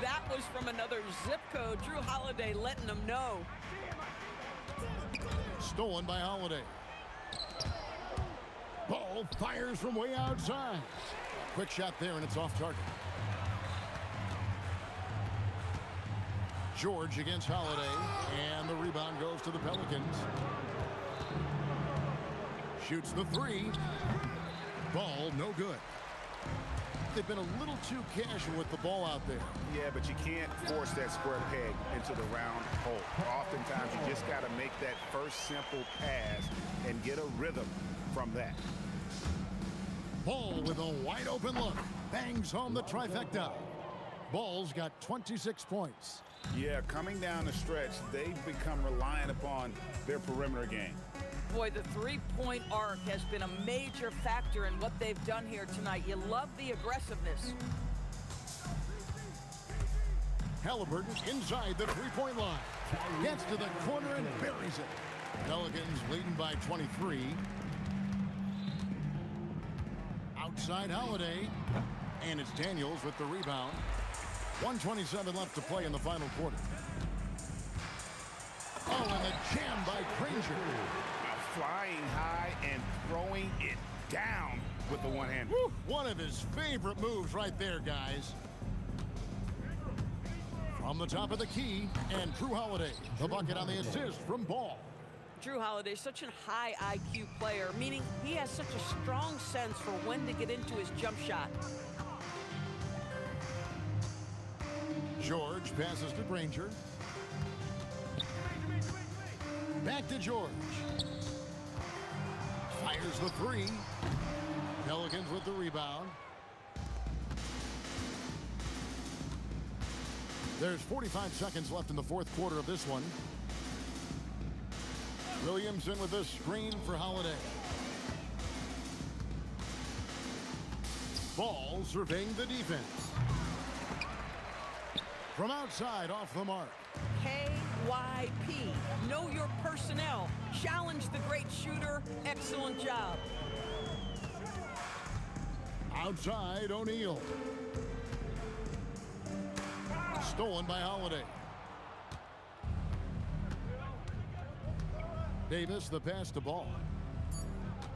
That was from another zip code. Drew Holiday letting them know. Stolen by Holiday. Ball fires from way outside. Quick shot there, and it's off target. George against Holiday, and the rebound goes to the Pelicans. Shoots the 3. Ball no good. They've been a little too casual with the ball out there. Yeah, but you can't force that square peg into the round hole. Oftentimes, you just got to make that first simple pass and get a rhythm from that. Ball with a wide open look. Bangs home the trifecta. Ball's got 26 points. Yeah, coming down the stretch, they've become reliant upon their perimeter game. Boy, the three-point arc has been a major factor in what they've done here tonight. You love the aggressiveness. Halliburton inside the three-point line. Gets to the corner and buries it. Pelicans leading by 23. Outside Holiday. And it's Daniels with the rebound. 1:27 left to play in the final quarter. Oh, and the jam by Granger. Flying high and throwing it down with the one hand. One of his favorite moves right there, guys. From the top of the key, and Drew Holiday, the bucket on the assist from Ball. Drew Holiday, such a high IQ player, meaning he has such a strong sense for when to get into his jump shot. George passes to Granger. Back to George. Fires the 3. Pelicans with the rebound. There's 45 seconds left in the fourth quarter of this one. Williamson with a screen for Holiday. Ball surveying the defense. From outside, off the mark. KYP. Know your personnel. Challenge the great shooter. Excellent job. Outside, O'Neal. Stolen by Holiday. Davis, the pass to Ball.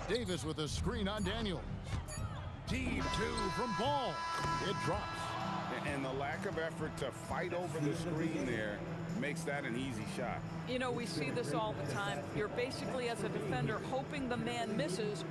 Davis with a screen on Daniels. Deep 2 from Ball. It drops. And the lack of effort to fight over the screen there makes that an easy shot. You know, we see this all the time. You're basically, as a defender, hoping the man misses.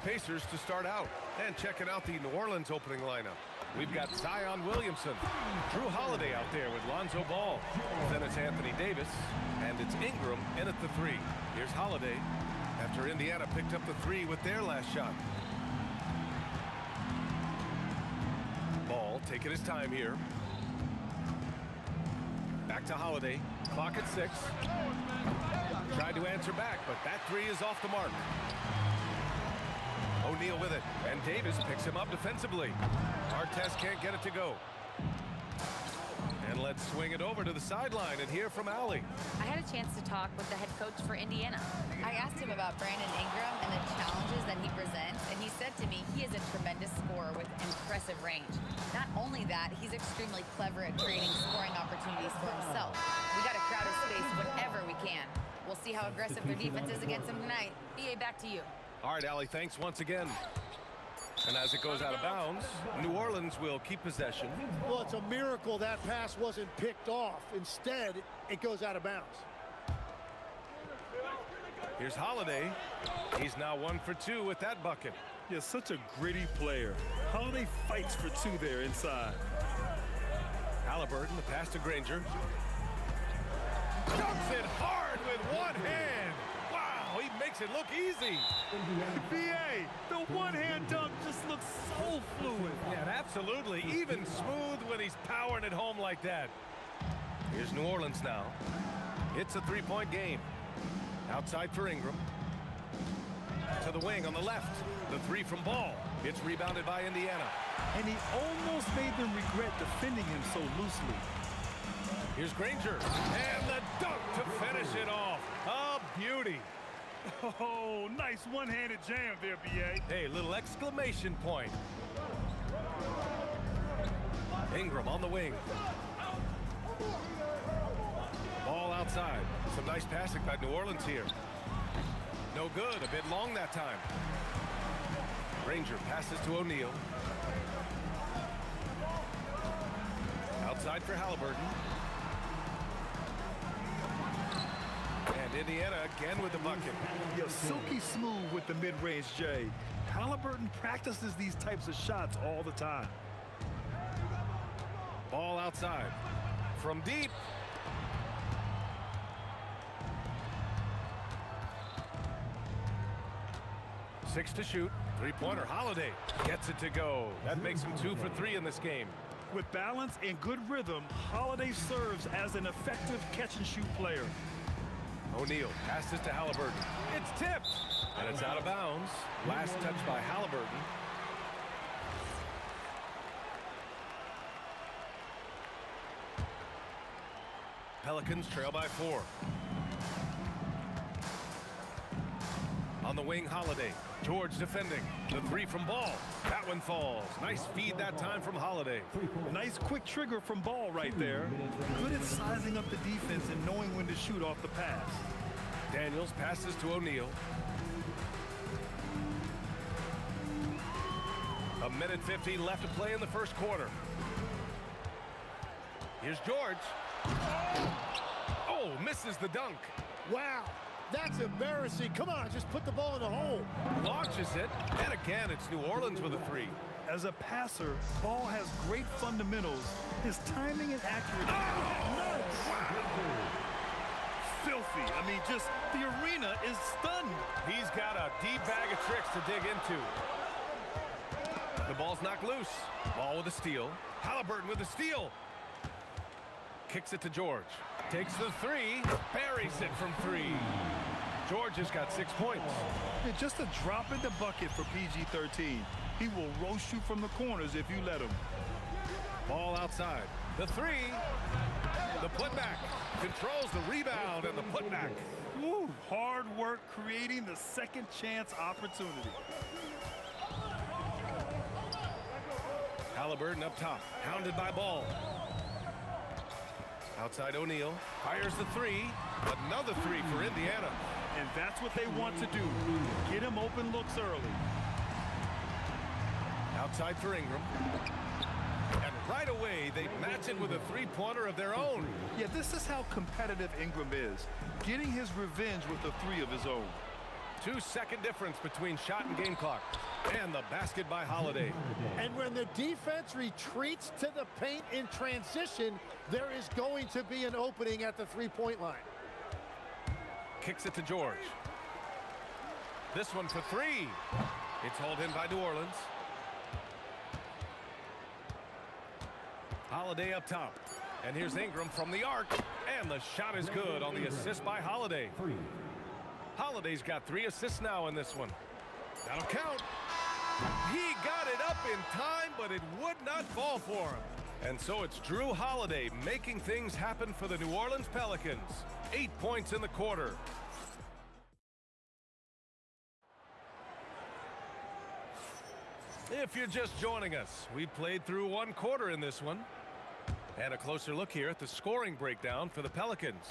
Pacers to start out. And checking out the New Orleans opening lineup. We've got Zion Williamson, Drew Holiday out there with Lonzo Ball. Then it's Anthony Davis, and it's Ingram in at the 3. Here's Holiday after Indiana picked up the 3 with their last shot. Ball taking his time here. Back to Holiday. Clock at 6. Tried to answer back, but that 3 is off the mark. O'Neal with it, and Davis picks him up defensively. Artest can't get it to go. And let's swing it over to the sideline and hear from Allie. I had a chance to talk with the head coach for Indiana. I asked him about Brandon Ingram and the challenges that he presents, and he said to me he is a tremendous scorer with impressive range. Not only that, he's extremely clever at creating scoring opportunities for himself. We got to crowd his space whenever we can. We'll see how aggressive their defense is against him tonight. BA, back to you. All right, Allie, thanks once again. And as it goes out of bounds, New Orleans will keep possession. Well, it's a miracle that pass wasn't picked off. Instead, it goes out of bounds. Here's Holiday. He's now 1 for 2 with that bucket. Yeah, such a gritty player. Holiday fights for 2 there inside. Halliburton, the pass to Granger. Dunks it hard with one hand. Wow, he makes it look easy. BA, the one-hand dunk just looks so fluid. Yeah, absolutely. Even smooth when he's powering it home like that. Here's New Orleans now. It's a three-point game. Outside for Ingram. To the wing on the left. The 3 from Ball. It's rebounded by Indiana. And he almost made them regret defending him so loosely. Here's Granger. And the dunk to finish it off. A beauty. Oh, nice one-handed jam there, BA. Hey, little exclamation point. Ingram on the wing. Ball outside. Some nice passing by New Orleans here. No good. A bit long that time. Granger passes to O'Neal. Outside for Halliburton. And Indiana again with the bucket. Yeah, silky smooth with the mid-range J. Halliburton practices these types of shots all the time. Ball outside. From deep. Six to shoot. Three-pointer. Holiday gets it to go. That makes him 2 for 3 in this game. With balance and good rhythm, Holiday serves as an effective catch-and-shoot player. O'Neal passes to Halliburton. It's tipped. And it's out of bounds. Last touch by Halliburton. Pelicans trail by 4. On the wing, Holiday. George defending. The 3 from Ball. That one falls. Nice feed that time from Holiday. Nice quick trigger from Ball right there. Good at sizing up the defense and knowing when to shoot off the pass. Daniels passes to O'Neal. A minute 15 left to play in the first quarter. Here's George. Oh, misses the dunk. Wow, that's embarrassing. Come on, just put the ball in the hole. Launches it, and again, it's New Orleans with a 3. As a passer, Ball has great fundamentals. His timing and accuracy. Oh, nice. Filthy. I mean, just the arena is stunned. He's got a deep bag of tricks to dig into. The ball's knocked loose. Ball with a steal. Halliburton with a steal. Kicks it to George. Takes the 3. Buries it from 3. George has got 6 points. It's just a drop in the bucket for PG-13. He will roast you from the corners if you let him. Ball outside. The 3. The putback. Controls the rebound and the putback. Woo, hard work creating the second chance opportunity. Halliburton up top. Hounded by Ball. Outside O'Neal. Fires the 3. Another 3 for Indiana. And that's what they want to do. Get him open looks early. Outside for Ingram. And right away, they match it with a three-pointer of their own. Yeah, this is how competitive Ingram is. Getting his revenge with a 3 of his own. 2-second difference between shot and game clock. And the basket by Holiday. And when the defense retreats to the paint in transition, there is going to be an opening at the three-point line. Kicks it to George. This one for 3. It's hauled in by New Orleans. Holiday up top. And here's Ingram from the arc. And the shot is good on the assist by Holiday. Holiday's got 3 assists now in this one. That'll count. He got it up in time, but it would not fall for him. And so it's Drew Holiday making things happen for the New Orleans Pelicans. 8 points in the quarter. If you're just joining us, we played through 1 quarter in this one. And a closer look here at the scoring breakdown for the Pelicans.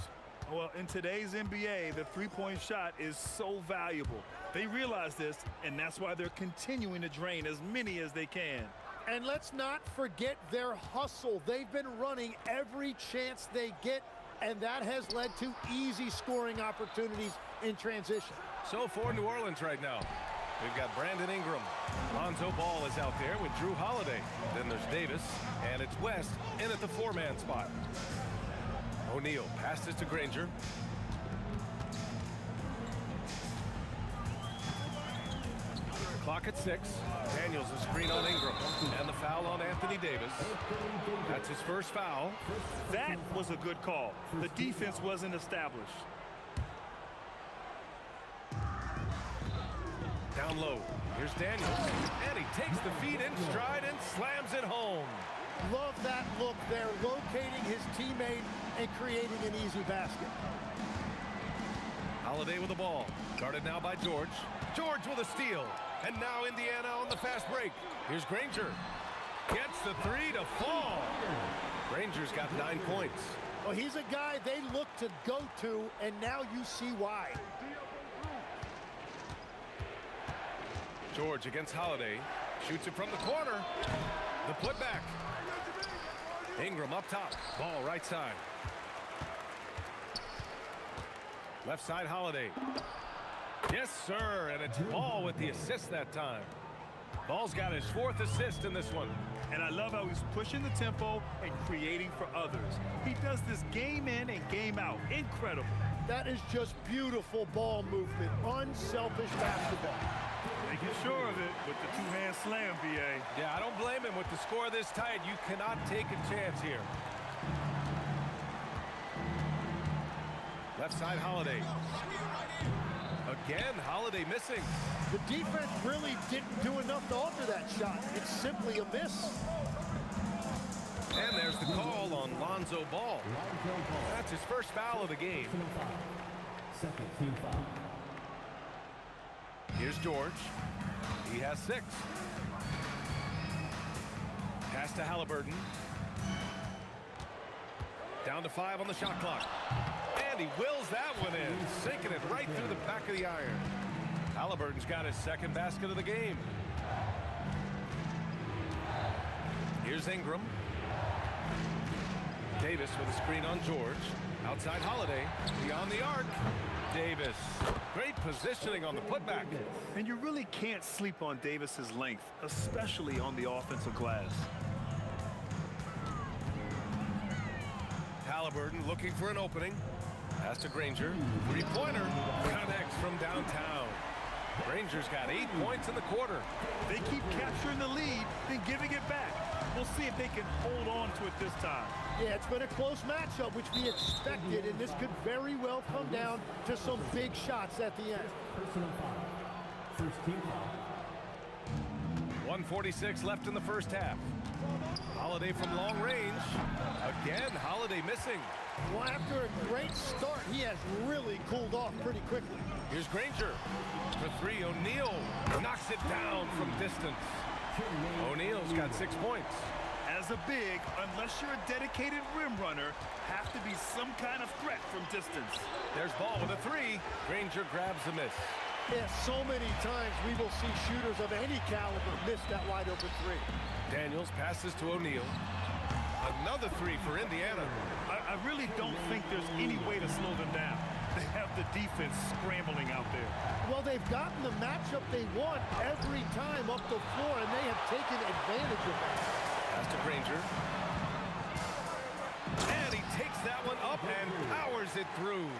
Well, in today's NBA, the three-point shot is so valuable. They realize this, and that's why they're continuing to drain as many as they can. And let's not forget their hustle. They've been running every chance they get, and that has led to easy scoring opportunities in transition. So for New Orleans right now, we've got Brandon Ingram. Lonzo Ball is out there with Drew Holiday. Then there's Davis, and it's West in at the 4-man spot. O'Neal passes to Granger. Clock at 6. Daniels a screen on Ingram. And the foul on Anthony Davis. That's his first foul. That was a good call. The defense wasn't established. Down low. Here's Daniels. And he takes the feed in stride and slams it home. Love that look there, locating his teammate and creating an easy basket. Holiday with the ball. Guarded now by George. George with a steal. And now Indiana on the fast break. Here's Granger. Gets the 3 to fall. Granger's got 9 points. Well, he's a guy they look to go to, and now you see why. George against Holiday. Shoots it from the corner. The putback. Ingram up top. Ball right side. Left side Holiday. Yes, sir, and it's Ball with the assist that time. Ball's got his 4th assist in this one. And I love how he's pushing the tempo and creating for others. He does this game in and game out. Incredible. That is just beautiful ball movement, unselfish basketball. Making sure of it with the 2-hand slam, B.A. Yeah, I don't blame him. With the score this tight, you cannot take a chance here. Left side Holiday. Again, Holiday missing. The defense really didn't do enough to alter that shot. It's simply a miss. And there's the call on Lonzo Ball. That's his first foul of the game. Second team foul. Here's George. He has 6. Pass to Halliburton. Down to 5 on the shot clock. And he wills that one in, sinking it right through the back of the iron. Halliburton's got his 2nd basket of the game. Here's Ingram. Davis with a screen on George. Outside Holiday. Beyond the arc. Davis. Great positioning on the putback. And you really can't sleep on Davis's length, especially on the offensive glass. Halliburton looking for an opening. Pass to Granger. 3-pointer. Connects from downtown. Granger's got 8 points in the quarter. They keep capturing the lead, then giving it back. We'll see if they can hold on to it this time. Yeah, it's been a close matchup, which we expected, and this could very well come down to some big shots at the end. Personal foul. First team foul. 1:46 left in the first half. Holiday from long range. Again, Holiday missing. Well, after a great start, he has really cooled off pretty quickly. Here's Granger. For 3, O'Neal knocks it down from distance. O'Neal's got 6 points. As a big, unless you're a dedicated rim runner, have to be some kind of threat from distance. There's Ball with a 3. Granger grabs the miss. Yeah, so many times we will see shooters of any caliber miss that wide open 3. Daniels passes to O'Neal. Another 3 for Indiana. I really don't think there's any way to slow them down. They have the defense scrambling out there. Well, they've gotten the matchup they want every time up the floor, and they have taken advantage of that. Pass to Granger. And he takes that one up and powers it through.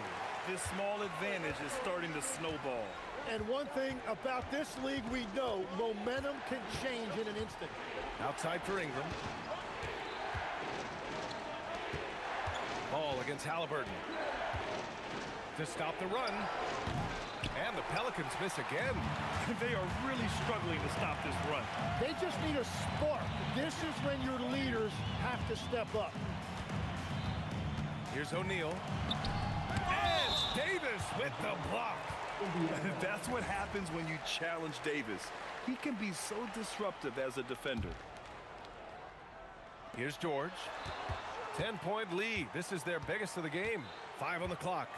This small advantage is starting to snowball. And one thing about this league we know, momentum can change in an instant. Outside for Ingram. Ball against Halliburton. To stop the run. And the Pelicans miss again. They are really struggling to stop this run. They just need a spark. This is when your leaders have to step up. Here's O'Neal. And Davis with the block. That's what happens when you challenge Davis. He can be so disruptive as a defender. Here's George. 10-point lead. This is their biggest of the game. 5 on the clock.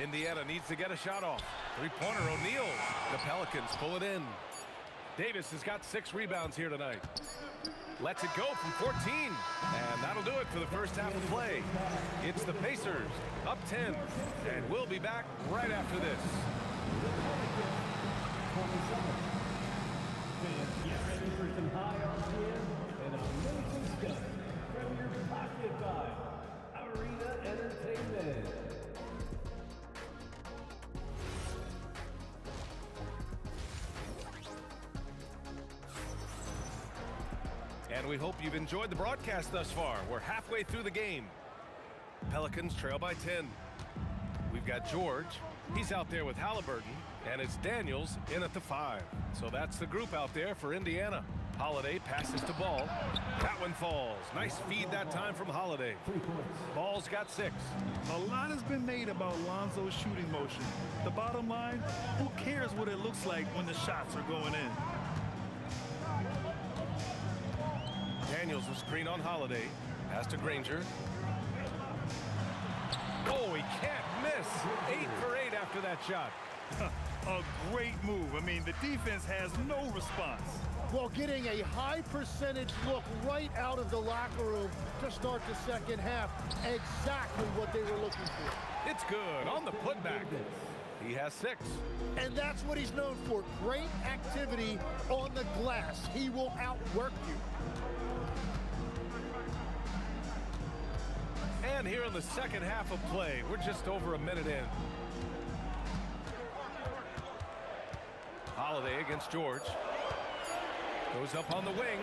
Indiana needs to get a shot off. 3-pointer O'Neal. The Pelicans pull it in. Davis has got 6 rebounds here tonight. Lets it go from 14. And that'll do it for the first half of play. It's the Pacers up 10. And we'll be back right after this. Get ready for some high RPM and amazing stuff from your pocket by Arena Entertainment. And we hope you've enjoyed the broadcast thus far. We're halfway through the game. Pelicans trail by 10. We've got George. He's out there with Halliburton. And it's Daniels in at the 5. So that's the group out there for Indiana. Holiday passes to Ball. That one falls. Nice feed that time from Holiday. Ball's got 6. A lot has been made about Lonzo's shooting motion. The bottom line, who cares what it looks like when the shots are going in? Daniels will screen on Holiday. Pass to Granger. Oh, he can't miss. 8 for 8 after that shot. A great move. I mean, the defense has no response. Well, getting a high percentage look right out of the locker room to start the second half. Exactly what they were looking for. It's good on the putback. He has 6. And that's what he's known for. Great activity on the glass. He will outwork you. And here in the second half of play, we're just over a minute in. Holiday against George. Goes up on the wing,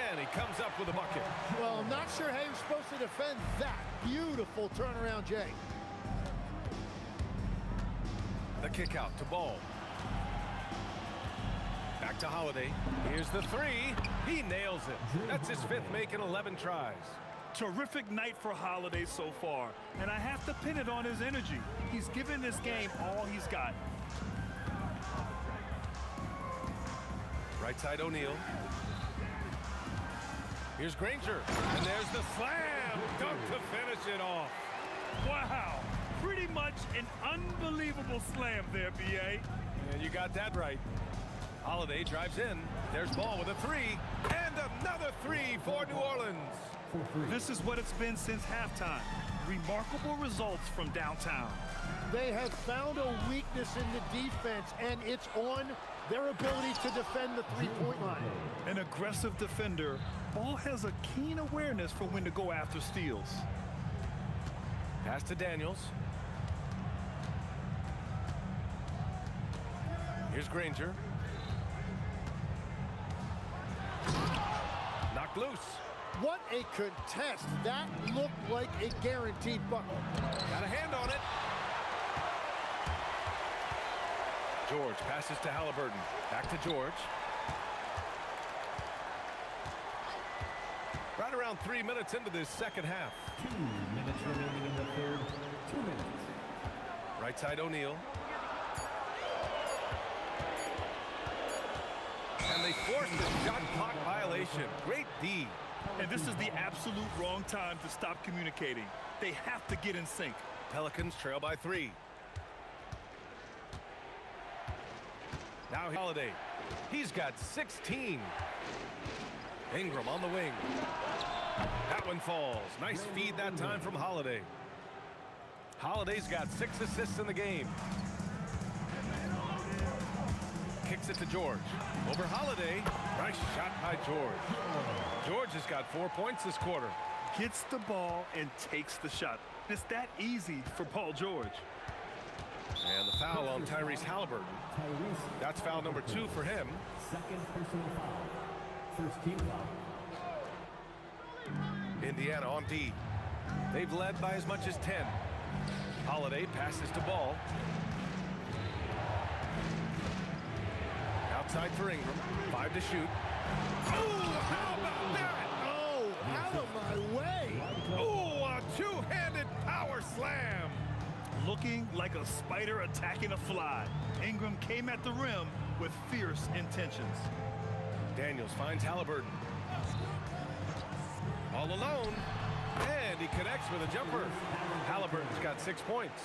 and he comes up with a bucket. Well, I'm not sure how you're supposed to defend that. Beautiful turnaround, Jay. The kick out to Ball. Back to Holiday. Here's the 3. He nails it. That's his 5th make in 11 tries. Terrific night for Holiday so far, and I have to pin it on his energy. He's given this game all he's got. Right side O'Neal. Here's Granger, and there's the slam. Dunk to finish it off. Wow, pretty much an unbelievable slam there, B.A. And you got that right. Holiday drives in. There's Ball with a 3, and another 3 for New Orleans. This is what it's been since halftime. Remarkable results from downtown. They have found a weakness in the defense, and it's on their ability to defend the three-point line. An aggressive defender, Ball has a keen awareness for when to go after steals. Pass to Daniels. Here's Granger. Knocked loose. What a contest. That looked like a guaranteed bucket. Got a hand on it. George passes to Halliburton. Back to George. Right around 3 minutes into this second half. 2 minutes remaining in the third. 2 minutes. Right side O'Neal. And they forced a shot clock violation. Great D. And this is the absolute wrong time to stop communicating. They have to get in sync. Pelicans trail by 3. Now Holiday. He's got 16. Ingram on the wing. That one falls. Nice feed that time from Holiday. Holiday's got 6 assists in the game. Kicks it to George. Over Holiday. Nice shot by George. George has got 4 points this quarter. Gets the ball and takes the shot. It's that easy for Paul George. And the foul on Tyrese Halliburton. That's foul number 2 for him. Second personal foul. First team foul. Indiana on D. They've led by as much as 10. Holiday passes to Ball. Outside for Ingram. 5 to shoot. Oh, how about that? Oh, out of my way. Oh, a two-handed power slam. Looking like a spider attacking a fly. Ingram came at the rim with fierce intentions. Daniels finds Halliburton. All alone. And he connects with a jumper. Halliburton's got 6 points.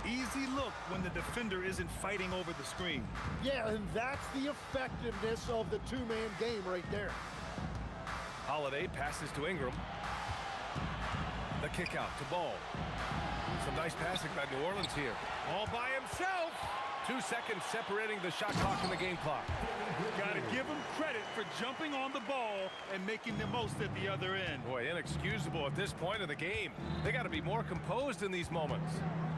Easy look when the defender isn't fighting over the screen. Yeah, and that's the effectiveness of the two-man game right there. Holiday passes to Ingram. The kick out to Ball. Some nice passing by New Orleans here. All by himself. 2 seconds separating the shot clock and the game clock. Got to give him credit for jumping on the ball and making the most at the other end. Boy, inexcusable at this point of the game. They got to be more composed in these moments.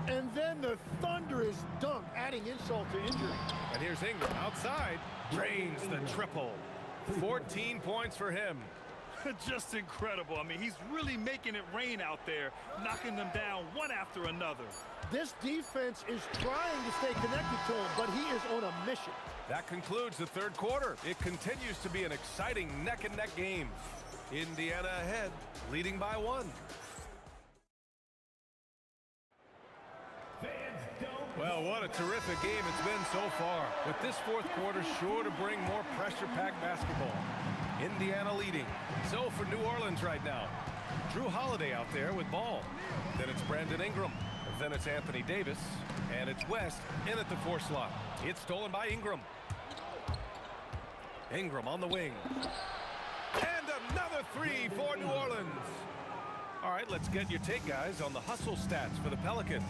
And then the thunderous dunk, adding insult to injury. And here's Ingram outside. Drains the triple. 14 points for him. Just incredible. I mean, he's really making it rain out there, knocking them down one after another. This defense is trying to stay connected to him, but he is on a mission. That concludes the third quarter. It continues to be an exciting neck-and-neck game. Indiana ahead, leading by 1. Well, what a terrific game it's been so far. With this fourth quarter sure to bring more pressure-packed basketball. Indiana leading. So for New Orleans right now, Drew Holiday out there with ball. Then it's Brandon Ingram. Then it's Anthony Davis. And it's West in at the 4 slot. It's stolen by Ingram. Ingram on the wing. And another 3 for New Orleans. All right, let's get your take, guys, on the hustle stats for the Pelicans.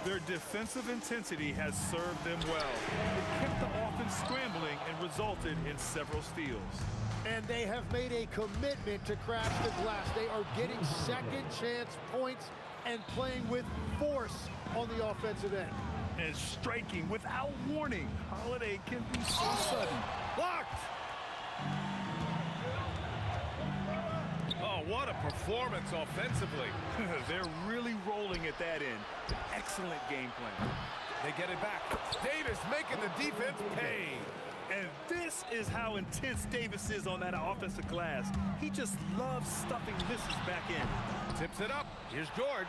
Their defensive intensity has served them well. It kept the offense scrambling and resulted in several steals. And they have made a commitment to crash the glass. They are getting second chance points and playing with force on the offensive end. And striking without warning. Holiday can be so sudden. Blocked! Oh, what a performance offensively. They're really rolling at that end. Excellent game plan. They get it back. Davis making the defense pay. And this is how intense Davis is on that offensive glass. He just loves stuffing misses back in. Tips it up. Here's George.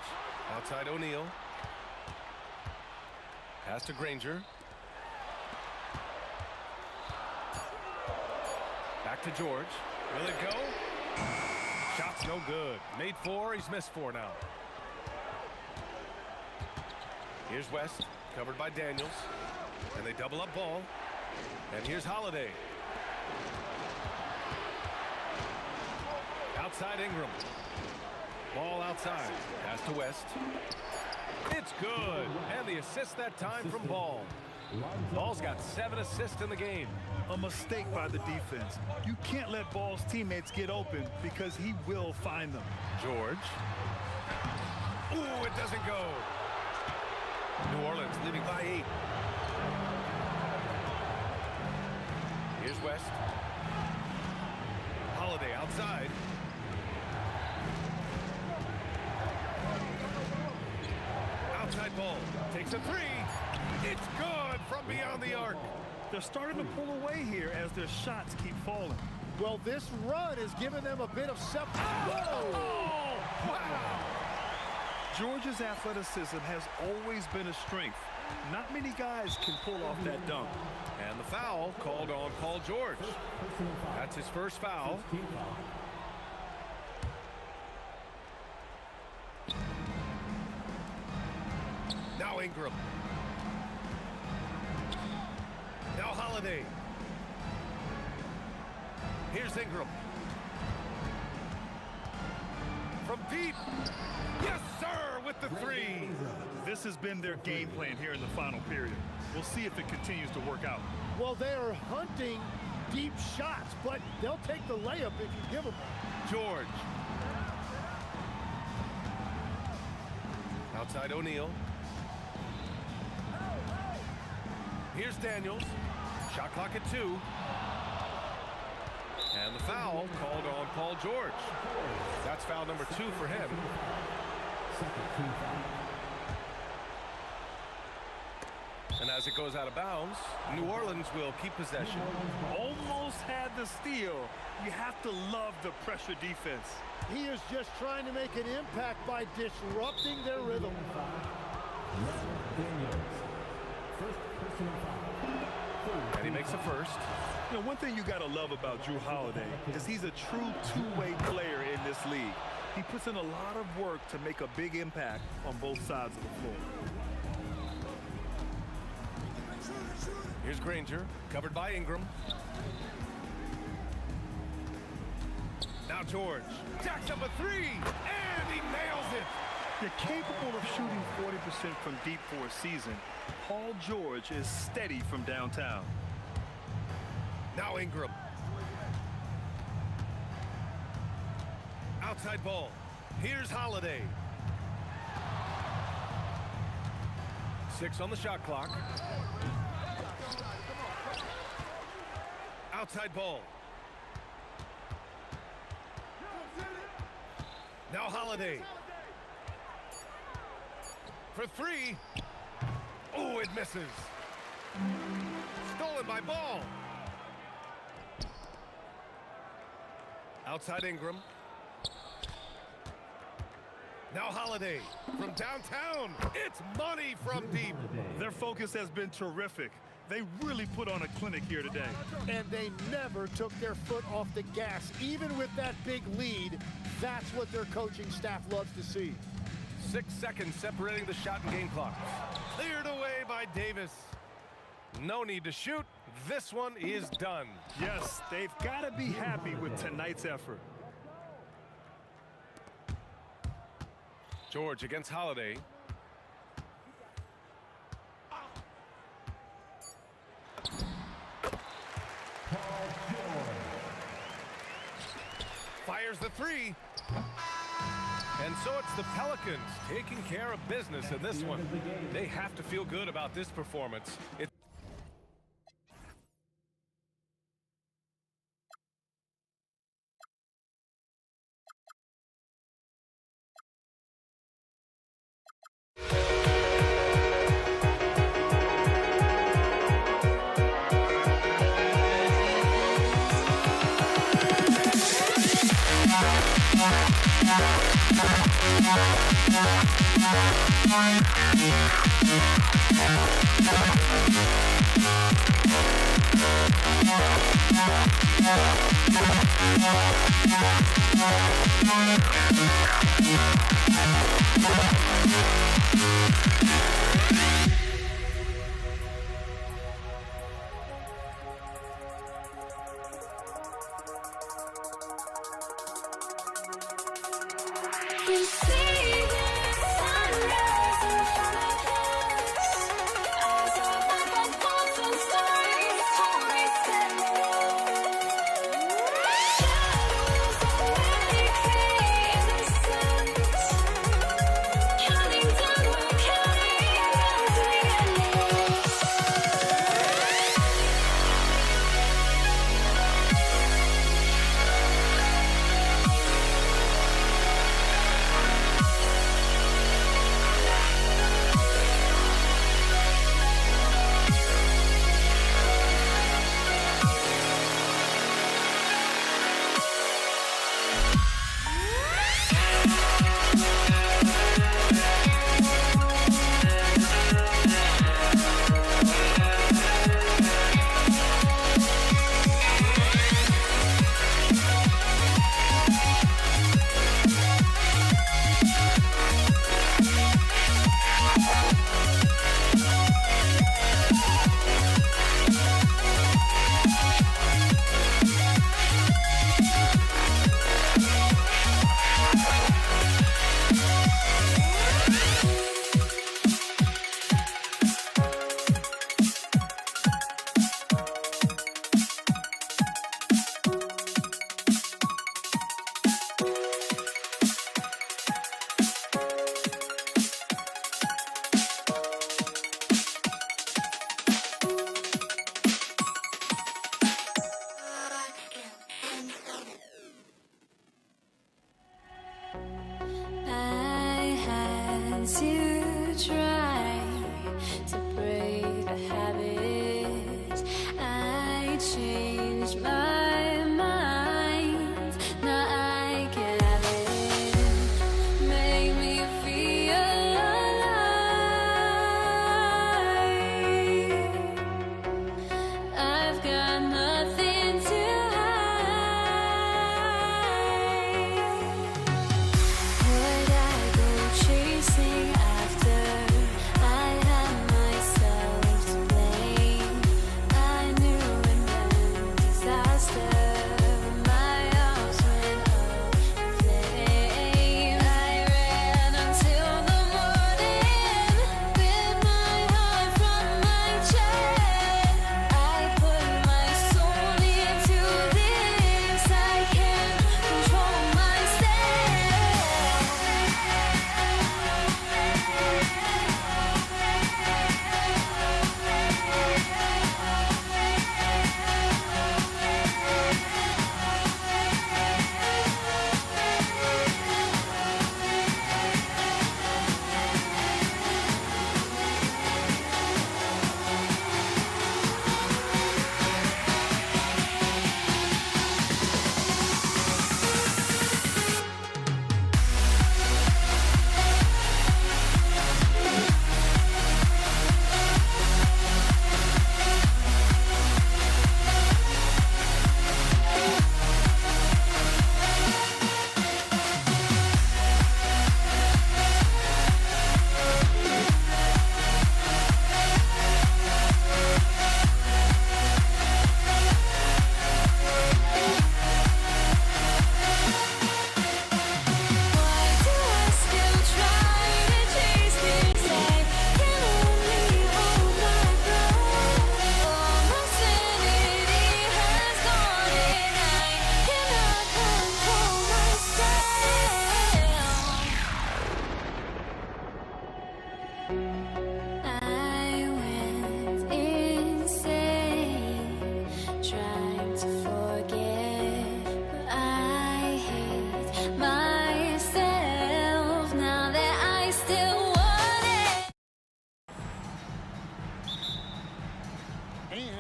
Outside O'Neal. Pass to Granger. Back to George. Will it go? Shot's no good. Made 4. He's missed 4 now. Here's West. Covered by Daniels. And they double up Ball. And here's Holiday. Outside Ingram. Ball outside. Pass to West. It's good. And the assist that time from Ball. Ball's got 7 assists in the game. A mistake by the defense. You can't let Ball's teammates get open because he will find them. George. Ooh, it doesn't go. New Orleans leading by 8. Here's West. Holiday outside. Outside Ball. Takes a 3. It's good from beyond the arc. They're starting to pull away here as their shots keep falling. Well, this run has given them a bit of Oh, wow. George's athleticism has always been a strength. Not many guys can pull off that dunk. And the foul called on Paul George. That's his first foul. Now Ingram. Now Holiday. Here's Ingram. From deep. Yes, sir, with the 3. This has been their game plan here in the final period. We'll see if it continues to work out. Well, they are hunting deep shots, but they'll take the layup if you give them one. George. Outside O'Neal. Here's Daniels. Shot clock at 2. And the foul called on Paul George. That's foul number 2 for him. And as it goes out of bounds, New Orleans will keep possession. Almost had the steal. You have to love the pressure defense. He is just trying to make an impact by disrupting their rhythm. And he makes a first. You know, one thing you got to love about Drew Holiday is he's a true two-way player in this league. He puts in a lot of work to make a big impact on both sides of the floor. Here's Granger, covered by Ingram. Now George jacks up a three, and he nails it. You're capable of shooting 40% from deep for a season. Paul George is steady from downtown. Now Ingram. Outside ball. Here's Holiday. 6 on the shot clock. Outside ball. Now Holiday. For 3. Oh, it misses. Stolen by Ball. Outside Ingram. Now Holiday from downtown. It's money from deep. Their focus has been terrific. They really put on a clinic here today. And they never took their foot off the gas. Even with that big lead, that's what their coaching staff loves to see. 6 seconds separating the shot and game clock. Cleared away by Davis. No need to shoot. This one is done. Yes, they've got to be happy with tonight's effort. George against Holiday. Fires the 3. And so it's the Pelicans taking care of business in this one. They have to feel good about this performance. Counting down, we're counting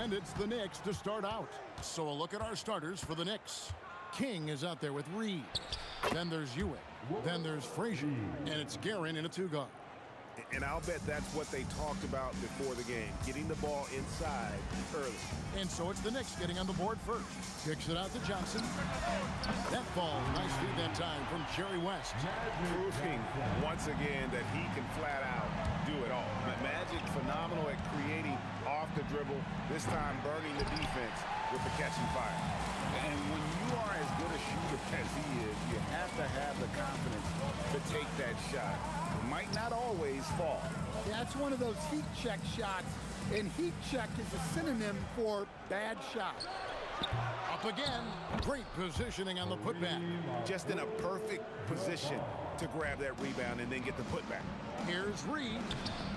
And it's the Knicks to start out. So a look at our starters for the Knicks. King is out there with Reed. Then there's Ewing. Then there's Frazier. And it's Guerin in a 2-guard. And I'll bet that's what they talked about before the game, getting the ball inside early. And so it's the Knicks getting on the board first. Kicks it out to Johnson. That ball, nice feed that time from Jerry West. Proving once again that he can flat out do it all. Magic phenomenal at creating off the dribble, this time burning the defense with the catch and fire. And when you are as good a shooter as he is, you have to have the confidence to take that shot. It might not always fall. Yeah, it's one of those heat check shots, and heat check is a synonym for bad shot. Up again. Great positioning on the putback. Just in a perfect position to grab that rebound and then get the putback. Here's Reed.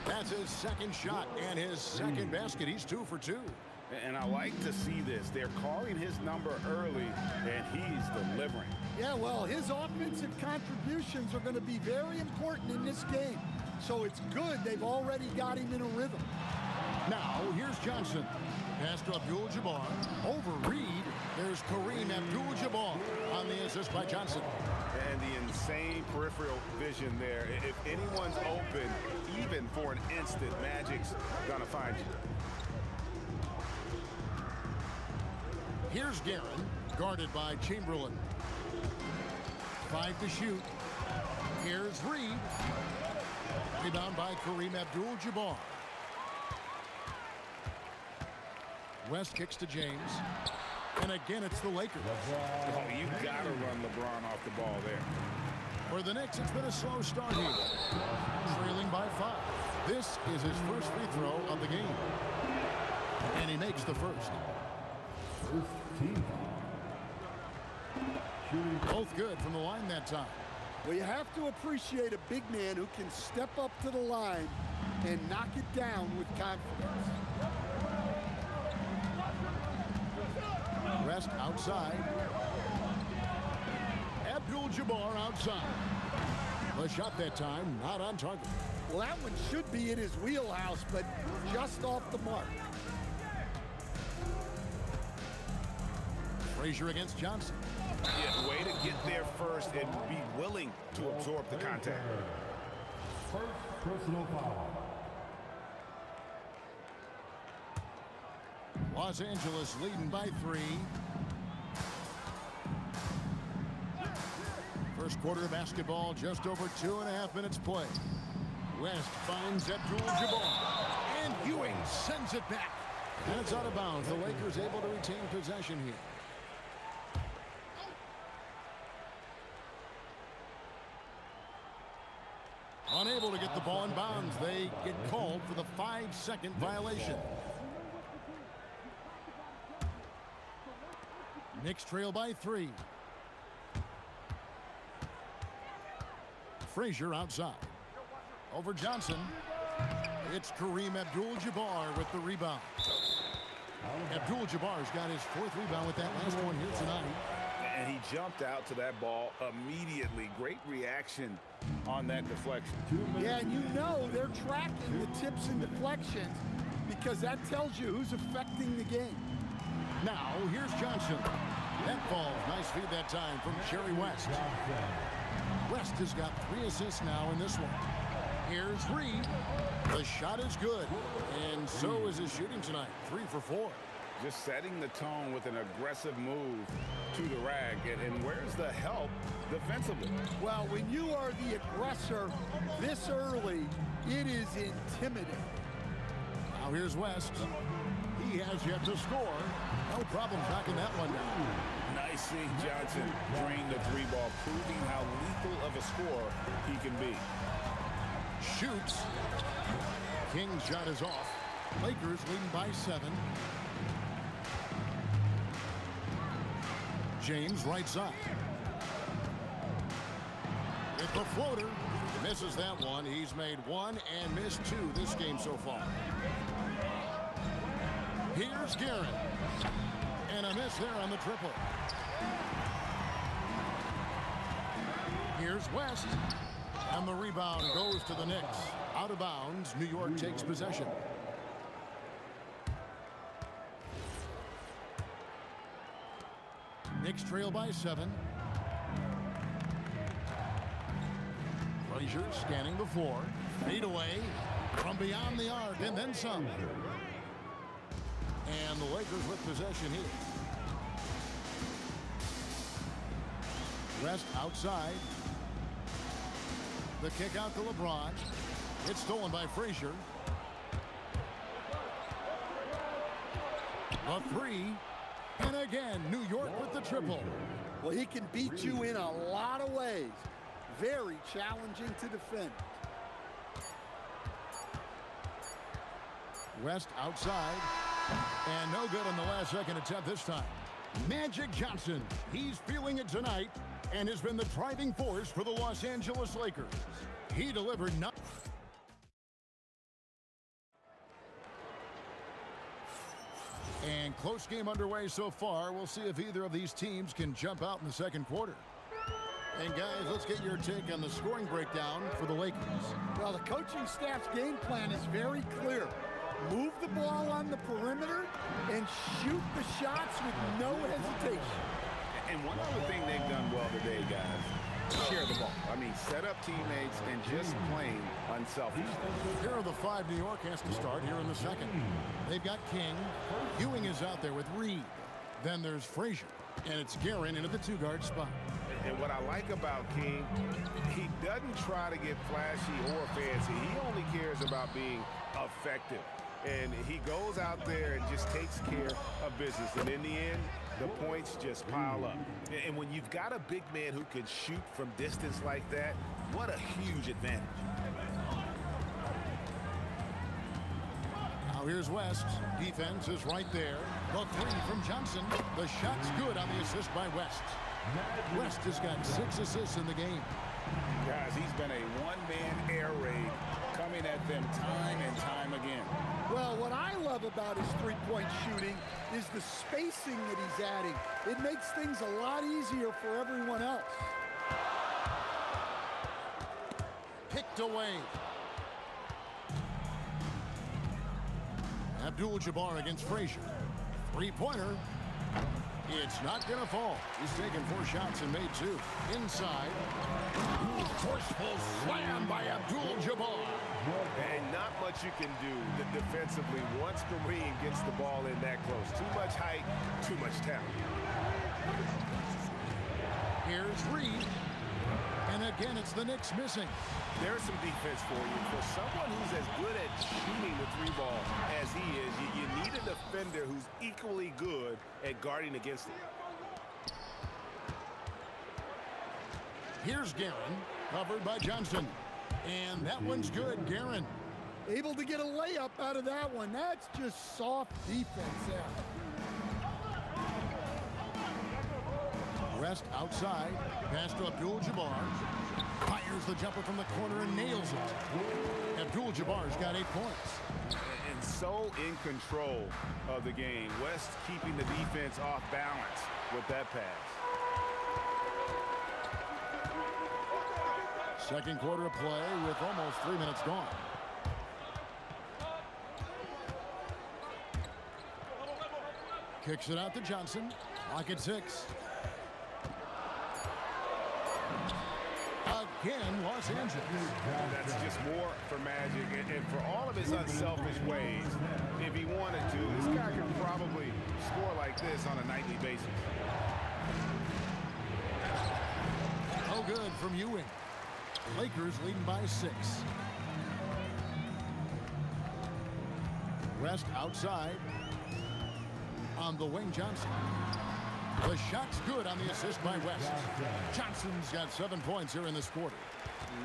That's his second shot and his second basket. He's 2 for 2. And I like to see this. They're calling his number early, and he's delivering. Yeah, well, his offensive contributions are going to be very important in this game. So it's good they've already got him in a rhythm. Now, here's Johnson. Pass to Abdul-Jabbar. Over Reed. There's Kareem Abdul-Jabbar on the assist by Johnson. And the insane peripheral vision there. If anyone's open, even for an instant, Magic's going to find you. Here's Guerin, guarded by Chamberlain. 5 to shoot. Here's Reed. Rebound by Kareem Abdul-Jabbar. West kicks to James. And again, it's the Lakers. Oh, you got to run LeBron off the ball there. For the Knicks, it's been a slow start here. Trailing by 5. This is his first free throw of the game. And he makes the first. Both good from the line that time. Well, you have to appreciate a big man who can step up to the line and knock it down with confidence. West outside. Abdul-Jabbar outside. The shot that time, not on target. Well, that one should be in his wheelhouse, but just off the mark. Frazier against Johnson. Yeah, way to get there first and be willing to absorb the contact. First personal foul. Los Angeles leading by 3. First quarter of basketball, just over 2.5 minutes play. West finds Abdul-Jabbar. And Ewing sends it back. And it's out of bounds. The Lakers able to retain possession here. Unable to get the ball in bounds. They get called for the 5-second violation. Knicks trail by 3. Frazier outside. Over Johnson. It's Kareem Abdul-Jabbar with the rebound. Abdul-Jabbar's got his 4th rebound with that last one here tonight. And he jumped out to that ball immediately. Great reaction on that deflection. Yeah, and you know they're tracking the tips and deflections because that tells you who's affecting the game. Now, here's Johnson. That falls. Nice feed that time from Jerry West. West has got 3 assists now in this one. Here's Reed. The shot is good. And so is his shooting tonight. 3 for 4. Just setting the tone with an aggressive move to the rag. And where's the help defensively? Well, when you are the aggressor this early, it is intimidating. Now here's West. He has yet to score. No problem knocking that one down. Nice seeing Johnson drain the 3-ball, proving how lethal of a scorer he can be. Shoots. King's shot is off. Lakers leading by 7. James right side. With the floater. Misses that one. He's made 1 and missed 2 this game so far. Here's Guerin. And a miss there on the triple. Here's West. And the rebound goes to the Knicks. Out of bounds. New York takes possession. Knicks trail by 7. Frazier scanning the floor. Fade away from beyond the arc and then some. And the Lakers with possession here. West outside. The kick out to LeBron. It's stolen by Frazier. A 3. And again, New York with the triple. Well, he can beat you in a lot of ways. Very challenging to defend. West outside. And no good on the last second attempt this time. Magic Johnson. He's feeling it tonight and has been the driving force for the Los Angeles Lakers. He delivered nothing. And close game underway so far. We'll see if either of these teams can jump out in the second quarter. And guys, let's get your take on the scoring breakdown for the Lakers. Well, the coaching staff's game plan is very clear. Move the ball on the perimeter and shoot the shots with no hesitation. And one other thing they've done well today, guys, share the ball. I mean, set up teammates and just plain unselfish. Here are the 5 New York has to start here in the second. They've got King. Ewing is out there with Reed. Then there's Frazier. And it's Guerin into the 2-guard spot. And what I like about King, he doesn't try to get flashy or fancy. He only cares about being effective. And he goes out there and just takes care of business. And in the end, the points just pile up. And when you've got a big man who can shoot from distance like that, what a huge advantage. Now here's West. Defense is right there. The 3 from Johnson. The shot's good on the assist by West. West has got 6 assists in the game. Guys, he's been a one-man air raid coming at them time and time again. Well, what I love about his three-point shooting is the spacing that he's adding. It makes things a lot easier for everyone else. Picked away. Abdul-Jabbar against Frazier. 3-pointer. It's not going to fall. He's taken 4 shots and made 2. Inside. Forceful slam by Abdul-Jabbar. And not much you can do defensively once Kareem gets the ball in that close. Too much height, too much talent. Here's Reed. And again, it's the Knicks missing. There's some defense for you. For someone who's as good at shooting the 3-ball as he is, you need a defender who's equally good at guarding against it. Here's Guerin, covered by Johnson. And that one's good, Guerin. Able to get a layup out of that one. That's just soft defense there. West outside. Pass to Abdul-Jabbar. Fires the jumper from the corner and nails it. Abdul-Jabbar's got 8 points. And so in control of the game. West keeping the defense off balance with that pass. Second quarter of play with almost 3 minutes gone. Kicks it out to Johnson. Clock at 6. Again, Los Angeles. That's just more for Magic. And for all of his unselfish ways, if he wanted to, this guy could probably score like this on a nightly basis. Oh, good from Ewing. Lakers leading by 6. West outside. On the wing, Johnson. The shot's good on the assist by West. Johnson's got 7 points here in this quarter.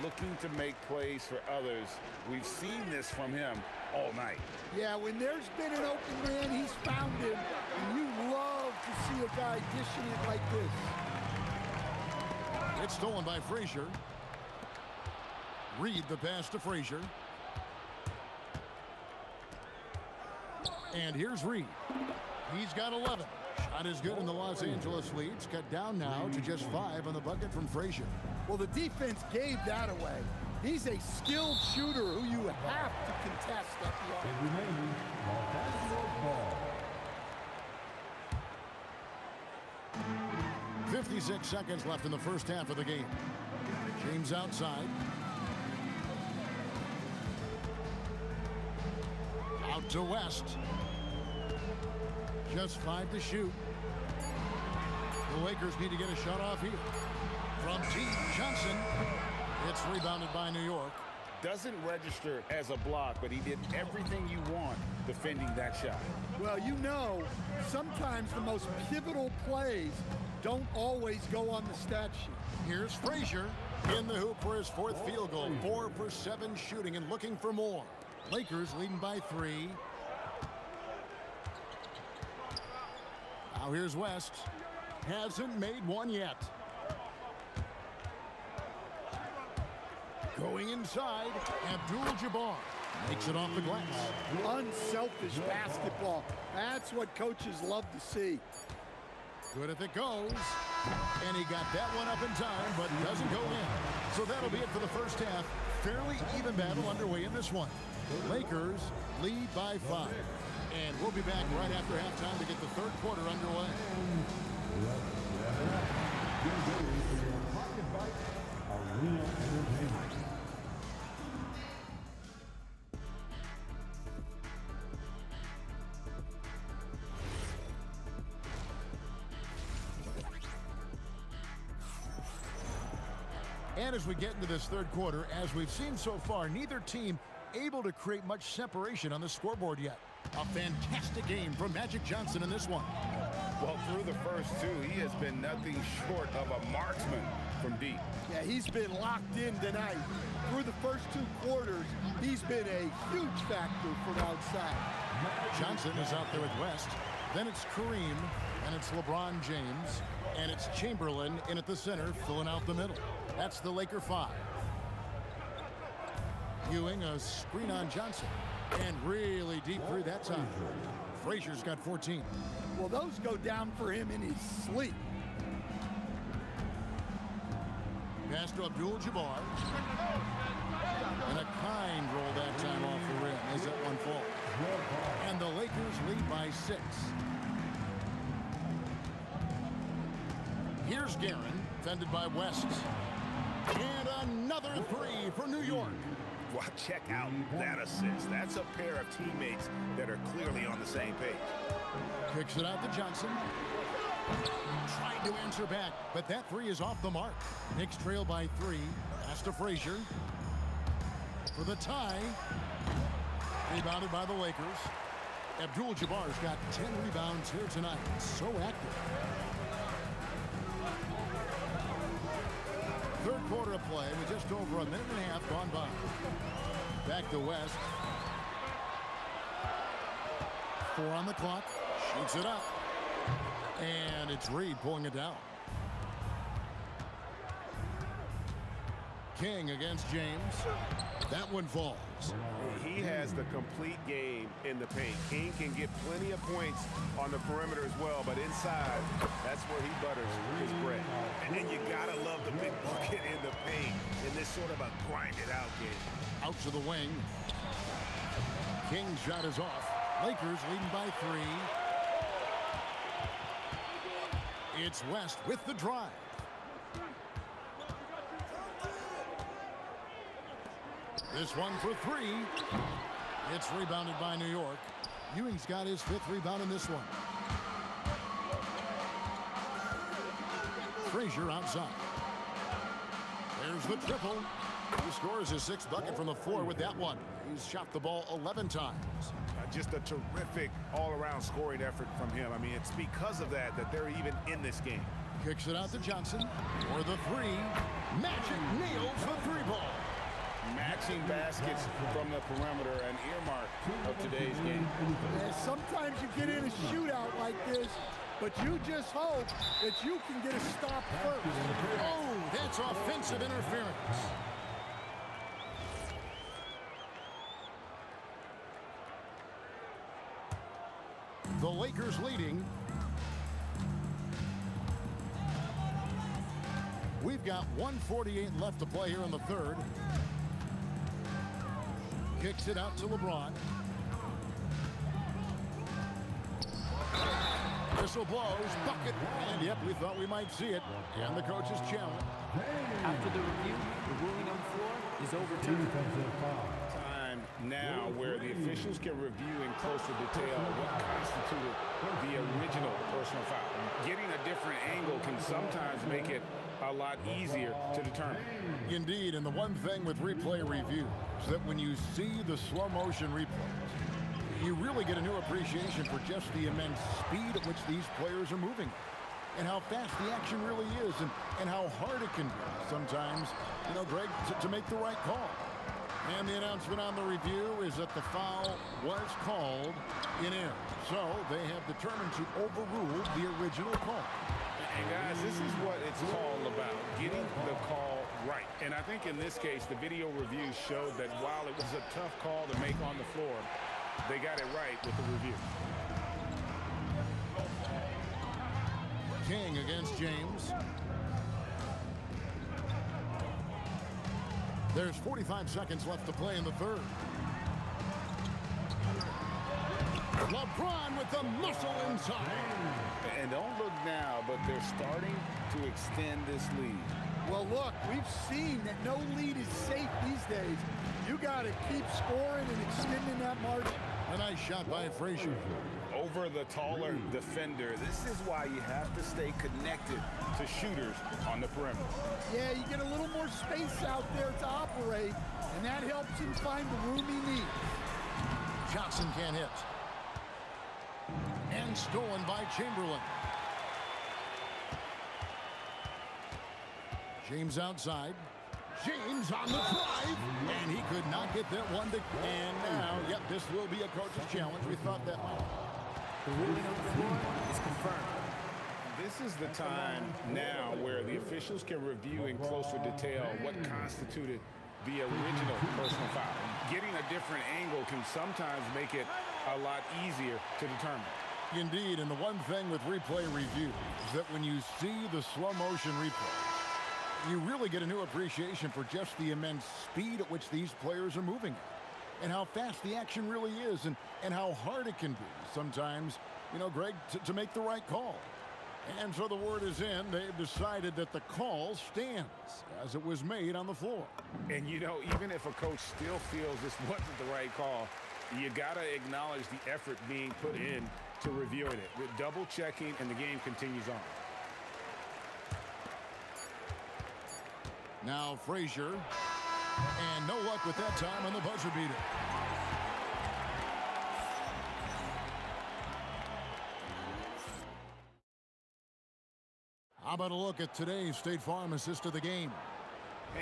Looking to make plays for others. We've seen this from him all night. Yeah, when there's been an open man, he's found him. And you love to see a guy dishing it like this. It's stolen by Frazier. Reed the pass to Frazier. And here's Reed. He's got 11. Shot is good in the Los Angeles leads. Cut down now to just 5 on the bucket from Frazier. Well, the defense gave that away. He's a skilled shooter who you have to contest at the arc. 56 seconds left in the first half of the game. James outside. Out to West. Just 5 to shoot. The Lakers need to get a shot off here. From T. Johnson. It's rebounded by New York. Doesn't register as a block, but he did everything you want defending that shot. Well, you know, sometimes the most pivotal plays don't always go on the stat sheet. Here's Frazier in the hoop for his 4th field goal. 4 for 7 shooting and looking for more. Lakers leading by 3. Now here's West. Hasn't made one yet. Going inside, Abdul-Jabbar makes it off the glass. Unselfish basketball. That's what coaches love to see. Good if it goes. And he got that one up in time, but doesn't go in. So that'll be it for the first half. Fairly even battle underway in this one. Lakers lead by 5. And we'll be back right after halftime to get the third quarter underway. And as we get into this third quarter, as we've seen so far, neither team able to create much separation on the scoreboard yet. A fantastic game from Magic Johnson in this one. Well, through the first 2, he has been nothing short of a marksman from deep. Yeah, he's been locked in tonight. Through the first 2 quarters, he's been a huge factor from outside. Johnson is out there with West. Then it's Kareem, and it's LeBron James, and it's Chamberlain in at the center, filling out the middle. That's the Laker 5. Ewing, a screen on Johnson, and really deep through that time. Frazier's got 14. Well, those go down for him in his sleep. Pass to Abdul-Jabbar. And a kind roll that time off the rim as that one falls. And the Lakers lead by 6. Here's Guerin, defended by West. And another 3 for New York. Well, check out that assist. That's a pair of teammates that are clearly on the same page. Kicks it out to Johnson. Trying to answer back, but that 3 is off the mark. Knicks trail by 3. Pass to Frazier. For the tie. Rebounded by the Lakers. Abdul-Jabbar's got 10 rebounds here tonight. So active. Third quarter of play with just over a minute and a half gone by. Back to West. 4 on the clock. Shoots it up. And it's Reed pulling it down. King against James. That one falls. He has the complete game in the paint. King can get plenty of points on the perimeter as well, but inside, that's where he butters his bread. And then you gotta love the big bucket in the paint in this sort of a grind-it-out game. Out to the wing. King's shot is off. Lakers leading by 3. It's West with the drive. This one for 3. It's rebounded by New York. Ewing's got his 5th rebound in this one. Frazier outside. There's the triple. He scores his 6th bucket from the floor with that one. He's shot the ball 11 times. Just a terrific all-around scoring effort from him. I mean, it's because of that they're even in this game. Kicks it out to Johnson for the 3. Magic nails the 3-ball. Matching baskets from the perimeter, an earmark of today's game. Yeah, sometimes you get in a shootout like this, but you just hope that you can get a stop first. Oh, that's offensive interference. The Lakers leading. We've got 1:48 left to play here in the third. Kicks it out to LeBron. Whistle blows, bucket, and yep, we thought we might see it. And the coach's challenge. After the review, the ruling on the floor is overturned. Time now where the officials can review in closer detail what constituted the original personal foul. Getting a different angle can sometimes make it a lot easier to determine. Indeed, and the one thing with replay review is that when you see the slow motion replays, you really get a new appreciation for just the immense speed at which these players are moving and how fast the action really is and how hard it can be sometimes, you know, Greg, to make the right call. And the announcement on the review is that the foul was called in air. So they have determined to overrule the original call. And guys, this is what it's all about, getting the call right. And I think in this case, the video review showed that while it was a tough call to make on the floor, they got it right with the review. King against James. There's 45 seconds left to play in the third. LeBron with the muscle inside. And don't look now, but they're starting to extend this lead. Well, look, we've seen that no lead is safe these days. You got to keep scoring and extending that margin. A nice shot by Frazier. Over the taller defender. This is why you have to stay connected to shooters on the perimeter. Yeah, you get a little more space out there to operate, and that helps him find the room he needs. Johnson can't hit. And stolen by Chamberlain. James outside. James on the drive. And he could not get that one to... And now, yep, this will be a coach's challenge. We thought that might. The ruling on the floor is confirmed. This is the time now where the officials can review in closer detail what constituted the original personal foul. Getting a different angle can sometimes make it a lot easier to determine. Indeed, and the one thing with replay review is that when you see the slow motion replay, you really get a new appreciation for just the immense speed at which these players are moving at and how fast the action really is and how hard it can be sometimes, you know, Greg, to make the right call. And so the word is in. They've decided that the call stands as it was made on the floor. And, you know, even if a coach still feels this wasn't the right call, you got to acknowledge the effort being put in to reviewing it. With double checking, and the game continues on. Now Frazier. And no luck with that time on the buzzer beater. How about a look at today's State Farm assist of the game?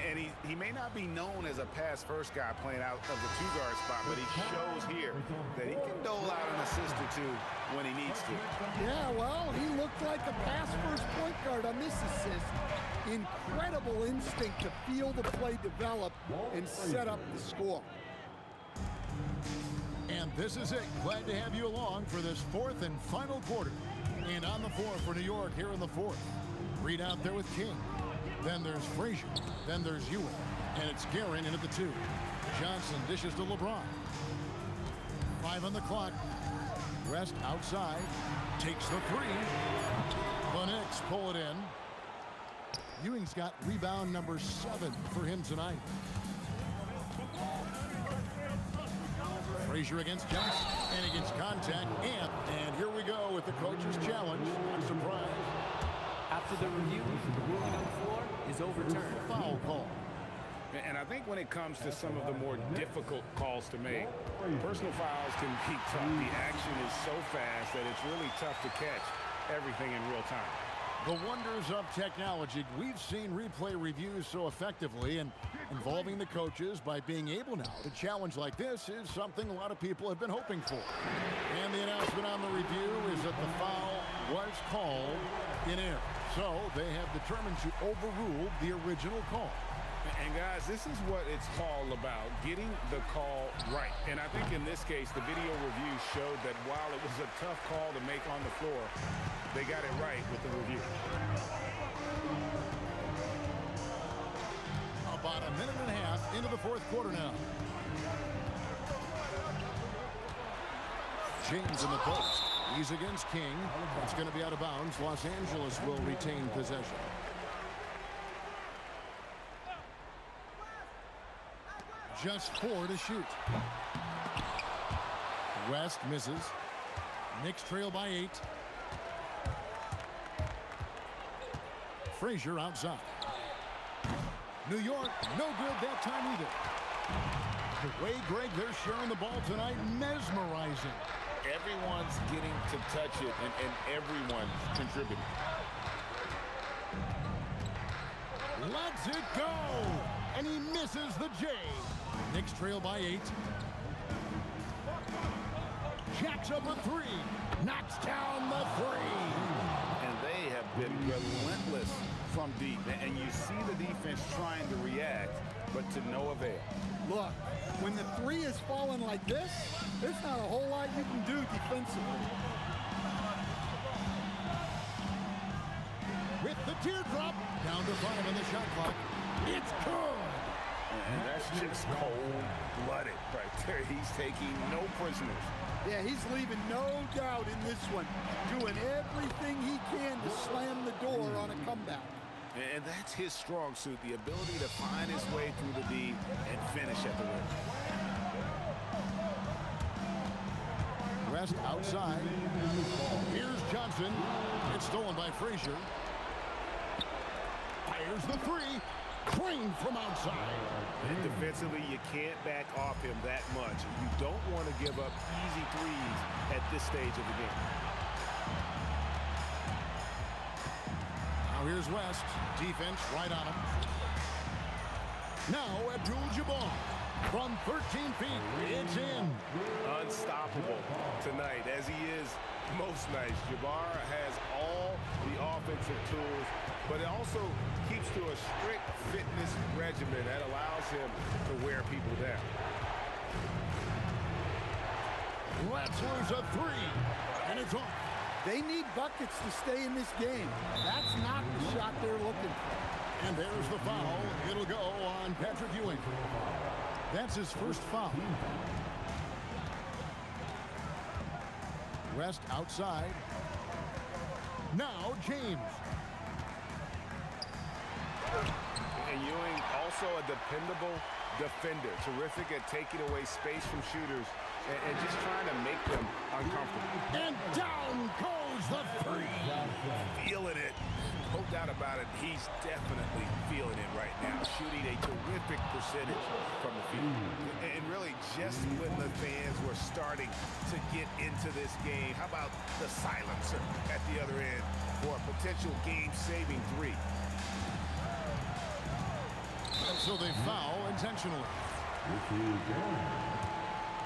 And he may not be known as a pass-first guy playing out of the two-guard spot, but he shows here that he can dole out an assist or two when he needs to. Yeah, well, he looked like a pass-first point guard on this assist. Incredible instinct to feel the play develop and set up the score. And this is it. Glad to have you along for this fourth and final quarter. And on the floor for New York here in the fourth. Reed out there with King. Then there's Frazier. Then there's Ewing. And it's Guerin in at the 2. Johnson dishes to LeBron. 5 on the clock. West outside. Takes the 3. The Knicks pull it in. Ewing's got rebound number 7 for him tonight. Frazier against Johnson. And he gets contact. And here we go with the coach's challenge. I'm surprised. After the review, the ruling on the floor is overturned. Foul call. And I think when it comes to some of the more difficult calls to make, personal fouls can be tough. The action is so fast that it's really tough to catch everything in real time. The wonders of technology. We've seen replay reviews so effectively, and involving the coaches by being able now to challenge like this is something a lot of people have been hoping for. And the announcement on the review is that the foul was called in air. So they have determined to overrule the original call. And guys, this is what it's all about, getting the call right. And I think in this case, the video review showed that while it was a tough call to make on the floor, they got it right with the review. About a minute and a half into the fourth quarter now. James in the post. He's against King. It's going to be out of bounds. Los Angeles will retain possession. Just 4 to shoot. West misses. Knicks trail by 8. Frazier outside. New York, no good that time either. The way, Greg, they're sharing the ball tonight, mesmerizing. Everyone's getting to touch it, and everyone's contributing. Lets it go! And he misses the J. Knicks trail by 8. Jacks up a 3. Knocks down the 3. And they have been relentless from deep. And you see the defense trying to react, but to no avail. Look, when the 3 is falling like this, there's not a whole lot you can do defensively. With the teardrop, down to 5 in the shot clock. It's good! And that's just cold-blooded right there. He's taking no prisoners. Yeah, he's leaving no doubt in this one. Doing everything he can to slam the door on a comeback. And that's his strong suit, the ability to find his way through the D and finish at the rim. Rest outside. Here's Johnson. It's stolen by Frazier. Fires the 3. Crane from outside. And defensively, you can't back off him that much. You don't want to give up easy threes at this stage of the game. Now here's West. Defense right on him. Now Abdul-Jabbar from 13 feet. It's in. Unstoppable tonight, as he is most nights. Jabbar has all the offensive tools, but it also keeps to a strict fitness regimen that allows him to wear people down. Let's lose a 3. And it's off. They need buckets to stay in this game. That's not the shot they're looking for. And there's the foul. It'll go on Patrick Ewing. That's his first foul. West outside. Now James. And Ewing also a dependable defender. Terrific at taking away space from shooters and just trying to make them uncomfortable. And down goes the 3. Feeling it. No doubt about it. He's definitely feeling it right now. Shooting a terrific percentage from the field. And really, just when the fans were starting to get into this game, how about the silencer at the other end for a potential game-saving 3? And so they foul intentionally.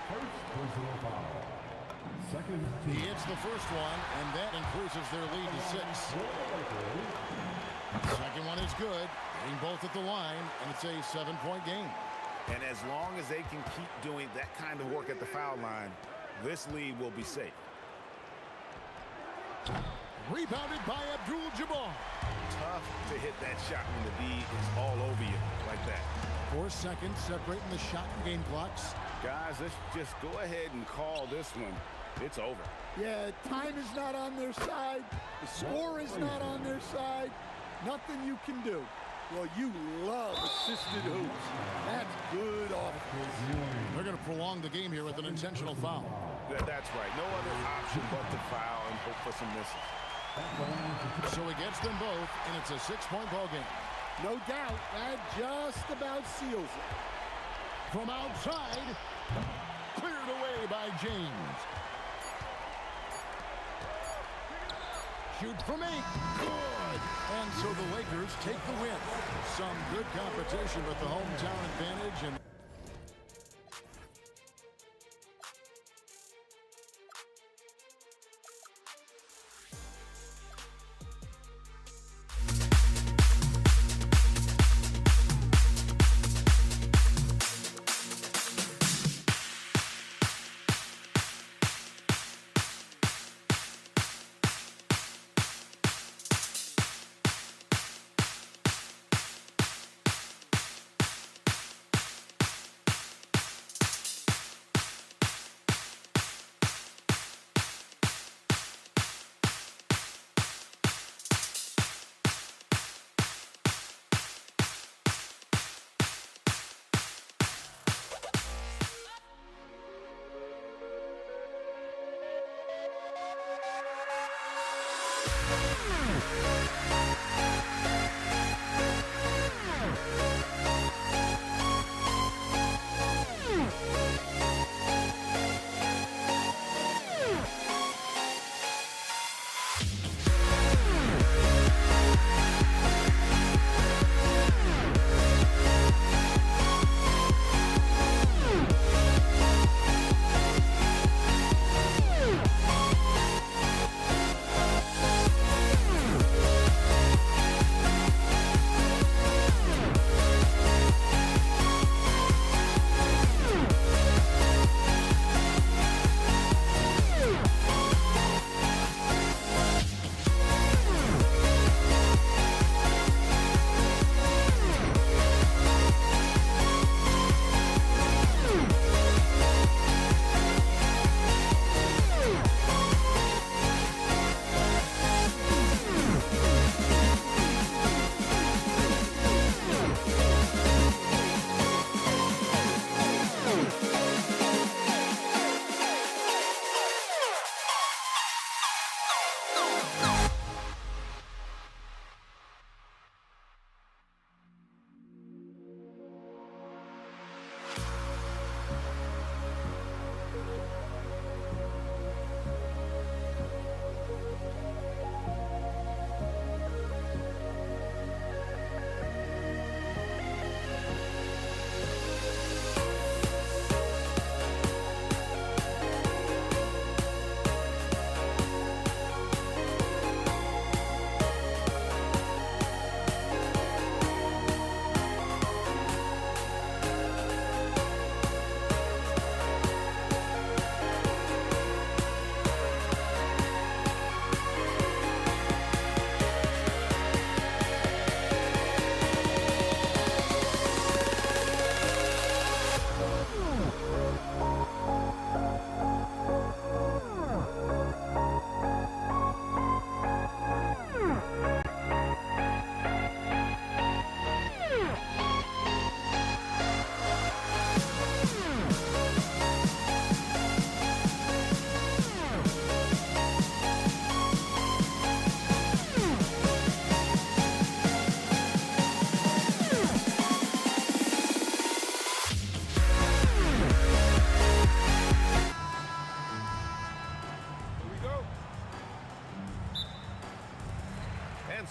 First personal foul. Second He hits the first one, and that increases their lead to 6. Second one is good. Hitting both at the line, and it's a 7-point game. And as long as they can keep doing that kind of work at the foul line, this lead will be safe. Rebounded by Abdul-Jabbar. Tough to hit that shot when the D is all over you like that. 4 seconds separating the shot and game clocks. Guys, let's just go ahead and call this one. It's over. Yeah, time is not on their side. The score is not on their side. Nothing you can do. Well, you love assisted hoops. That's good offense. They're going to prolong the game here with an intentional foul. That's right. No other option but to foul and hope for some misses. So he gets them both, and it's a 6-point ball game. No doubt, that just about seals it. From outside, cleared away by James. Shoot from 8. Good. And so the Lakers take the win. Some good competition with the hometown advantage. And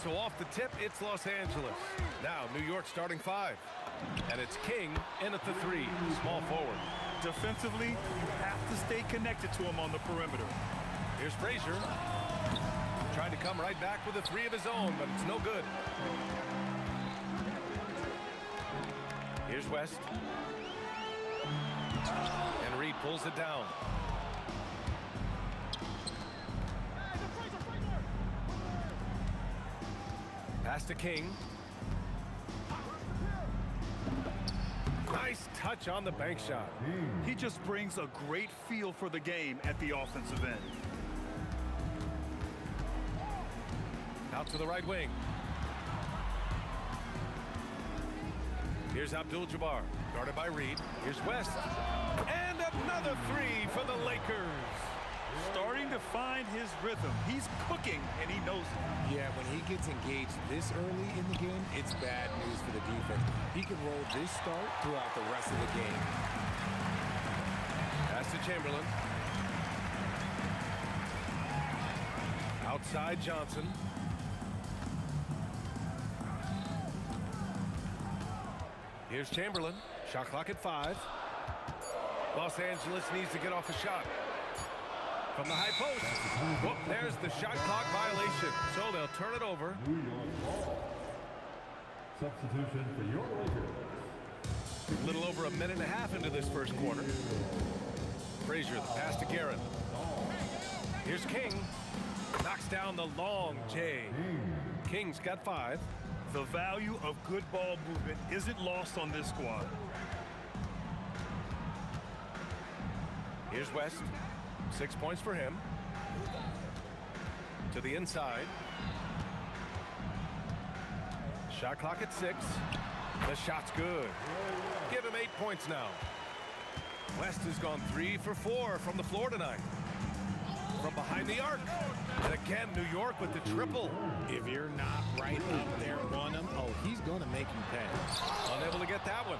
So off the tip, it's Los Angeles. Now, New York starting 5. And it's King in at the 3, small forward. Defensively, you have to stay connected to him on the perimeter. Here's Frazier. Trying to come right back with a 3 of his own, but it's no good. Here's West. And Reed pulls it down. Pass to King. Nice touch on the bank shot. He just brings a great feel for the game at the offensive end. Out to the right wing. Here's Abdul-Jabbar, guarded by Reed. Here's West. And another 3 for the Lakers. Starting to find his rhythm. He's cooking, and he knows it. Yeah, when he gets engaged this early in the game, it's bad news for the defense. He can roll this start throughout the rest of the game. Pass to Chamberlain. Outside Johnson. Here's Chamberlain. Shot clock at 5. Los Angeles needs to get off a shot. From the high post. Whoop, there's the shot clock violation. So they'll turn it over. Substitution for your Lakers. A little over a minute and a half into this first quarter. Frazier, the pass to Garrett. Here's King. Knocks down the long J. King's got 5. The value of good ball movement isn't lost on this squad. Here's West. 6 points for him. To the inside. Shot clock at 6. The shot's good. Give him 8 points now. West has gone 3 for 4 from the floor tonight. From behind. behind the arc. And again, New York with the triple. If you're not right up there on him, oh, he's going to make him pay. Unable to get that one.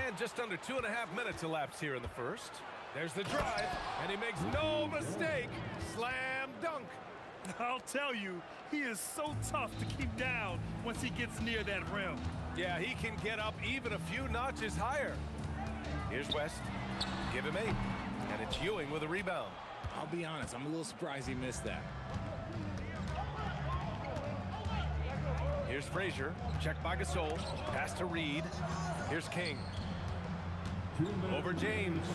And just under 2.5 minutes elapsed here in the first. There's the drive, and he makes no mistake. Slam dunk. I'll tell you, he is so tough to keep down once he gets near that rim. Yeah, he can get up even a few notches higher. Here's West. Give him 8. And it's Ewing with a rebound. I'll be honest, I'm a little surprised he missed that. Here's Frazier. Checked by Gasol. Pass to Reed. Here's King. Over James.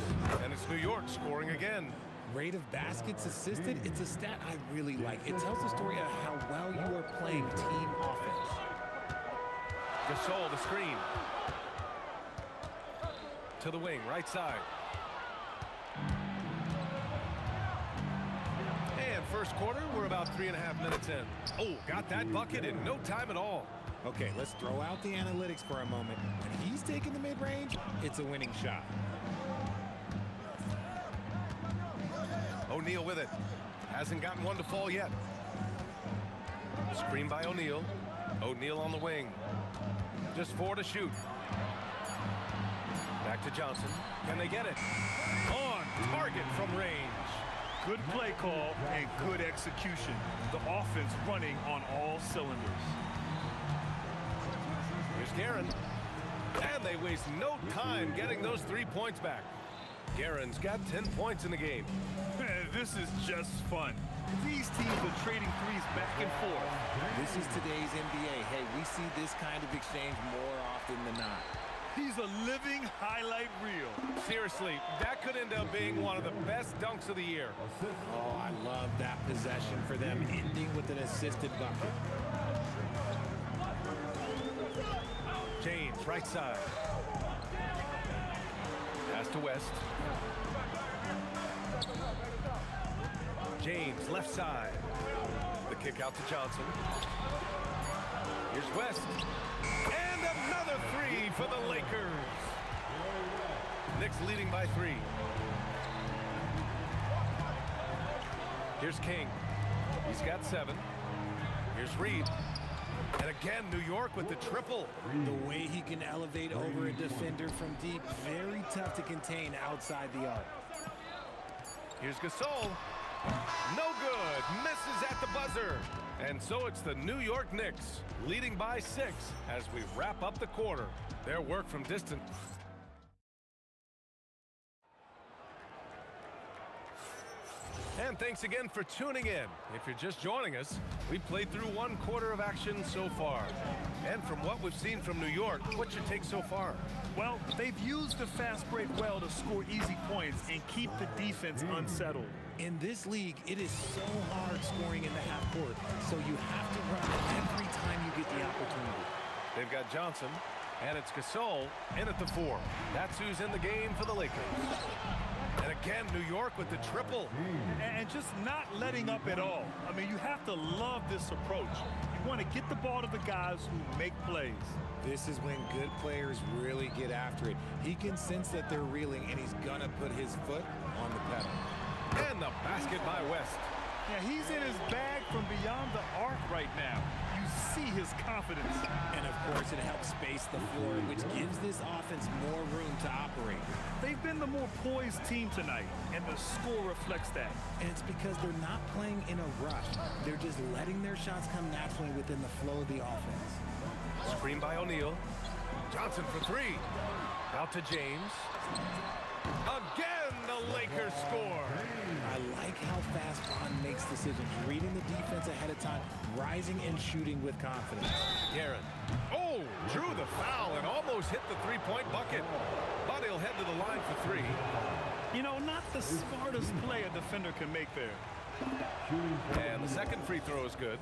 And it's New York scoring again. Rate of baskets assisted, it's a stat I really like. It tells the story of how well you are playing team offense. Gasol, the screen. To the wing, right side. And first quarter, we're about 3.5 minutes in. Oh, got that bucket in no time at all. Okay, let's throw out the analytics for a moment. When he's taking the mid-range, it's a winning shot. O'Neal with it. Hasn't gotten one to fall yet. Screen by O'Neal. O'Neal on the wing. Just 4 to shoot. Back to Johnson. Can they get it? On target from range. Good play call and good execution. The offense running on all cylinders. Here's Guerin. And they waste no time getting those 3 points back. Guerin's got 10 points in the game. This is just fun. These teams are trading threes back and forth. This is today's NBA. Hey, we see this kind of exchange more often than not. He's a living highlight reel. Seriously, that could end up being one of the best dunks of the year. Oh, I love that possession for them, ending with an assisted bucket. James, right side. Pass to West. James, left side. The kick out to Johnson. Here's West. And another 3 for the Lakers. Knicks leading by 3. Here's King. He's got 7. Here's Reed. And again, New York with the triple. The way he can elevate over a defender from deep, very tough to contain outside the arc. Here's Gasol. No good. Misses at the buzzer. And so it's the New York Knicks leading by 6 as we wrap up the quarter. Their work from distance. And thanks again for tuning in. If you're just joining us, we've played through 1 quarter of action so far. And from what we've seen from New York, what's your take so far? Well, they've used the fast break well to score easy points and keep the defense unsettled. In this league, it is so hard scoring in the half court, so you have to run every time you get the opportunity. They've got Johnson, and it's Gasol in at the 4. That's who's in the game for the Lakers. And again, New York with the triple. And just not letting up at all. I mean, you have to love this approach. You want to get the ball to the guys who make plays. This is when good players really get after it. He can sense that they're reeling, and he's going to put his foot on the pedal. And the basket by West. Yeah, he's in his bag from beyond the arc right now. You see his confidence. And, of course, it helps space the floor, which gives this offense more room to operate. They've been the more poised team tonight, and the score reflects that. And it's because they're not playing in a rush. They're just letting their shots come naturally within the flow of the offense. Screen by O'Neal. Johnson for 3. Out to James. Again, the Lakers score. I like how fast Bond makes decisions, reading the defense ahead of time, rising and shooting with confidence. Guerin. Oh, drew the foul and almost hit the 3-point bucket. But he'll head to the line for 3. You know, not the smartest play a defender can make there. And the second free throw is good.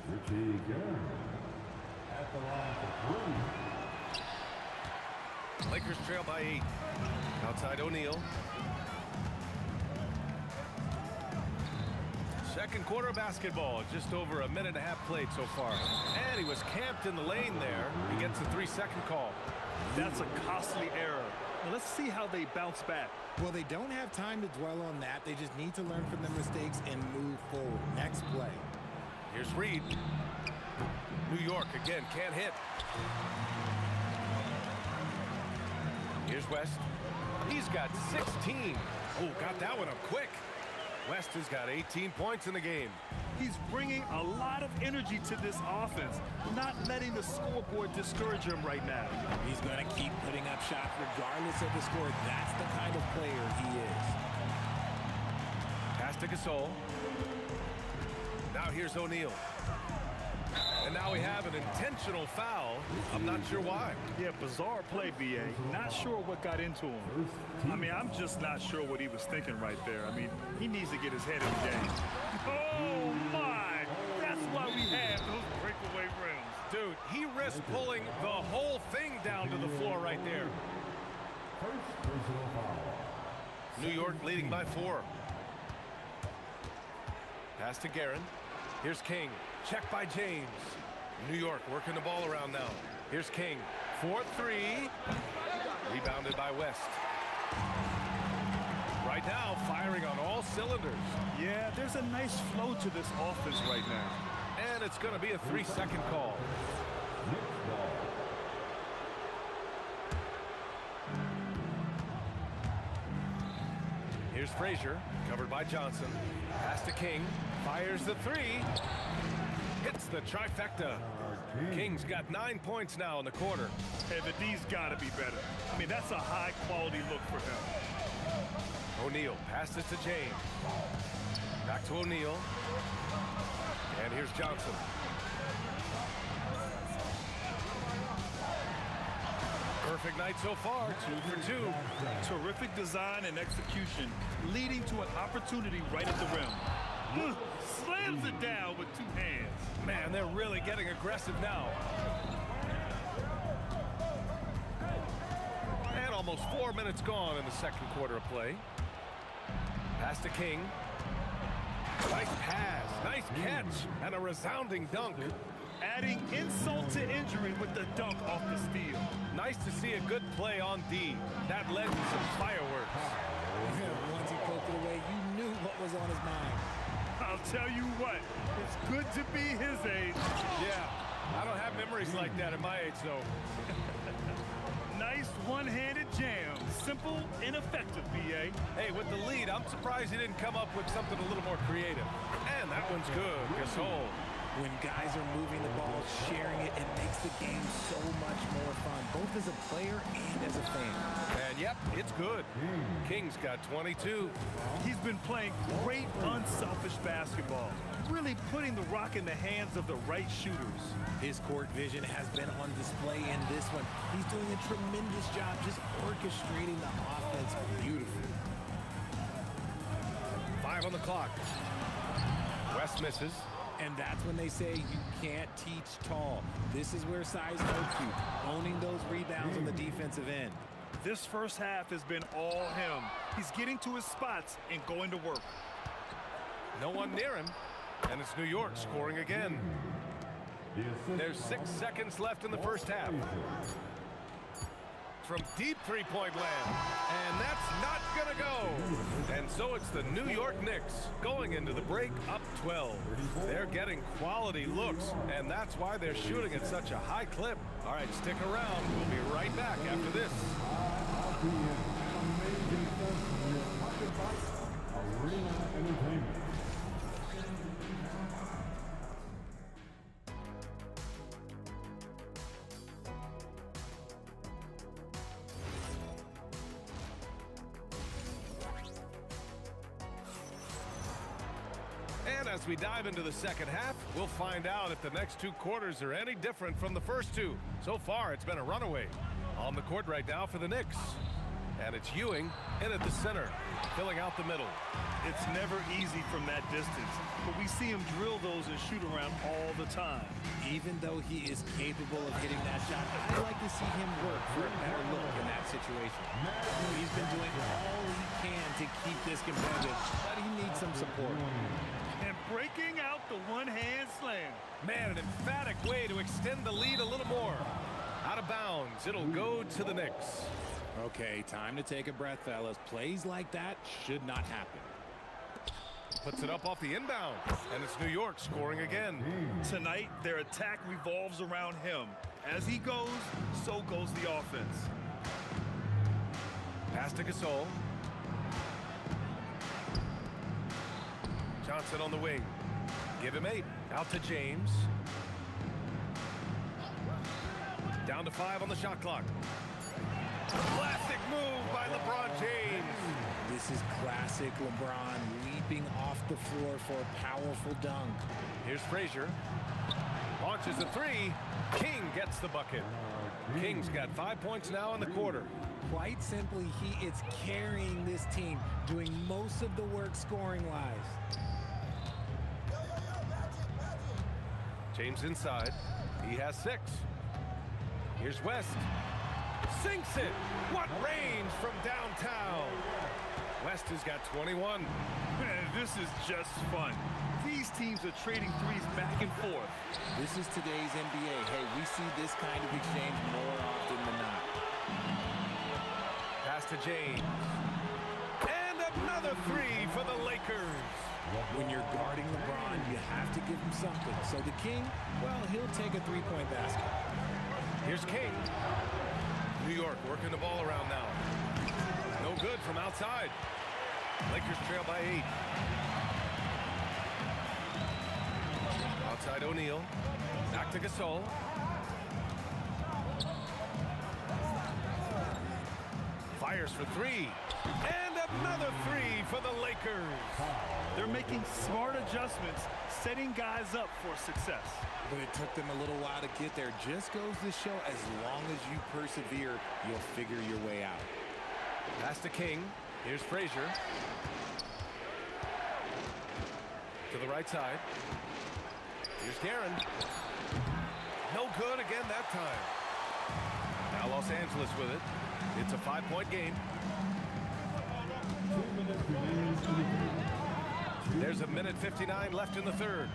At the line for 3. Lakers trail by 8. Outside O'Neal. Second quarter basketball, just over a minute and a half played so far. And he was camped in the lane there. He gets a 3-second call. That's a costly error. Now let's see how they bounce back. Well, they don't have time to dwell on that. They just need to learn from their mistakes and move forward. Here's Reed. New York again, can't hit. Here's West. He's got 16. Oh, got that one up quick. West has got 18 points in the game. He's bringing a lot of energy to this offense, not letting the scoreboard discourage him right now. He's going to keep putting up shots regardless of the score. That's the kind of player he is. Pass to Gasol. Now here's O'Neal. And now we have an intentional foul. I'm not sure why. Yeah, bizarre play, B.A. Not sure what got into him. I mean, I'm just not sure what he was thinking right there. I mean, he needs to get his head in the game. Oh, my! That's why we have those breakaway rims. Dude, he risked pulling the whole thing down to the floor right there. New York leading by 4. Pass to Guerin. Here's King. Check by James. New York working the ball around now. Here's King. 4-3. Rebounded by West. Right now, firing on all cylinders. Yeah, there's a nice flow to this offense right now. And it's going to be a 3-second call. Here's Frazier, covered by Johnson. Pass to King. Fires the 3. Hits the trifecta. King's got 9 points now in the quarter. Hey, the D's got to be better. I mean, that's a high-quality look for him. O'Neal passes to James. Back to O'Neal. And here's Johnson. Perfect night so far, 2 for 2. Terrific design and execution, leading to an opportunity right at the rim. Slams it down with 2 hands. Man, they're really getting aggressive now. And almost 4 minutes gone in the second quarter of play. Pass to King. Nice pass, nice catch, and a resounding dunk. Adding insult to injury with the dunk off the steal. Nice to see a good play on D. That led to some fireworks. Once he poked it away, you knew what was on his mind. I'll tell you what, it's good to be his age. Yeah, I don't have memories like that at my age, though. Nice one-handed jam. Simple and effective, B.A. Hey, with the lead, I'm surprised he didn't come up with something a little more creative. And that one's good. Gasol. When guys are moving the ball, sharing it, it makes the game so much more fun, both as a player and as a fan. And yep, it's good. King's got 22. He's been playing great, unselfish basketball, really putting the rock in the hands of the right shooters. His court vision has been on display in this one. He's doing a tremendous job just orchestrating the offense beautifully. 5 on the clock. West misses. And that's when they say you can't teach tall. This is where size helps you, owning those rebounds on the defensive end. This first half has been all him. He's getting to his spots and going to work. No one near him, and it's New York scoring again. There's 6 seconds left in the first half. From deep three-point land, and that's not gonna go. And so it's the New York Knicks going into the break up 12. They're getting quality looks, and that's why they're shooting at such a high clip. All right, stick around. We'll be right back after this. And as we dive into the second half, we'll find out if the next 2 quarters are any different from the first 2. So far, it's been a runaway. On the court right now for the Knicks. And it's Ewing in at the center, filling out the middle. It's never easy from that distance, but we see him drill those and shoot around all the time. Even though he is capable of hitting that shot, I like to see him work for a better look in that situation. He's been doing all he can to keep this competitive, but he needs some support. And breaking out the one-hand slam. Man, an emphatic way to extend the lead a little more. Out of bounds, it'll go to the Knicks. Okay, time to take a breath, fellas. Plays like that should not happen. Puts it up off the inbound, and it's New York scoring again. Tonight, their attack revolves around him. As he goes, so goes the offense. Pass to Gasol. Johnson on the wing. Give him 8. Out to James. Down to 5 on the shot clock. Classic move by LeBron James. This is classic LeBron leaping off the floor for a powerful dunk. Here's Frazier. Launches a 3. King gets the bucket. King's got 5 points now in the quarter. Quite simply, he is carrying this team, doing most of the work scoring-wise. James inside. He has 6. Here's West. Sinks it. What range from downtown. West has got 21. This is just fun. These teams are trading threes back and forth. This is today's NBA. Hey, we see this kind of exchange more often than not. Pass to James. And another 3 for the Lakers. When you're guarding LeBron, you have to give him something. So the King, well, he'll take a 3-point basket. Here's King. New York working the ball around now. No good from outside. Lakers trail by 8. Outside O'Neal. Back to Gasol. Fires for 3. And another 3 for the Lakers. They're making smart adjustments, setting guys up for success. But it took them a little while to get there. Just goes to show, as long as you persevere, you'll figure your way out. Pass to King. Here's Frazier. To the right side. Here's Guerin. No good again that time. Now Los Angeles with it. It's a 5-point game. There's a minute 59 left in the third.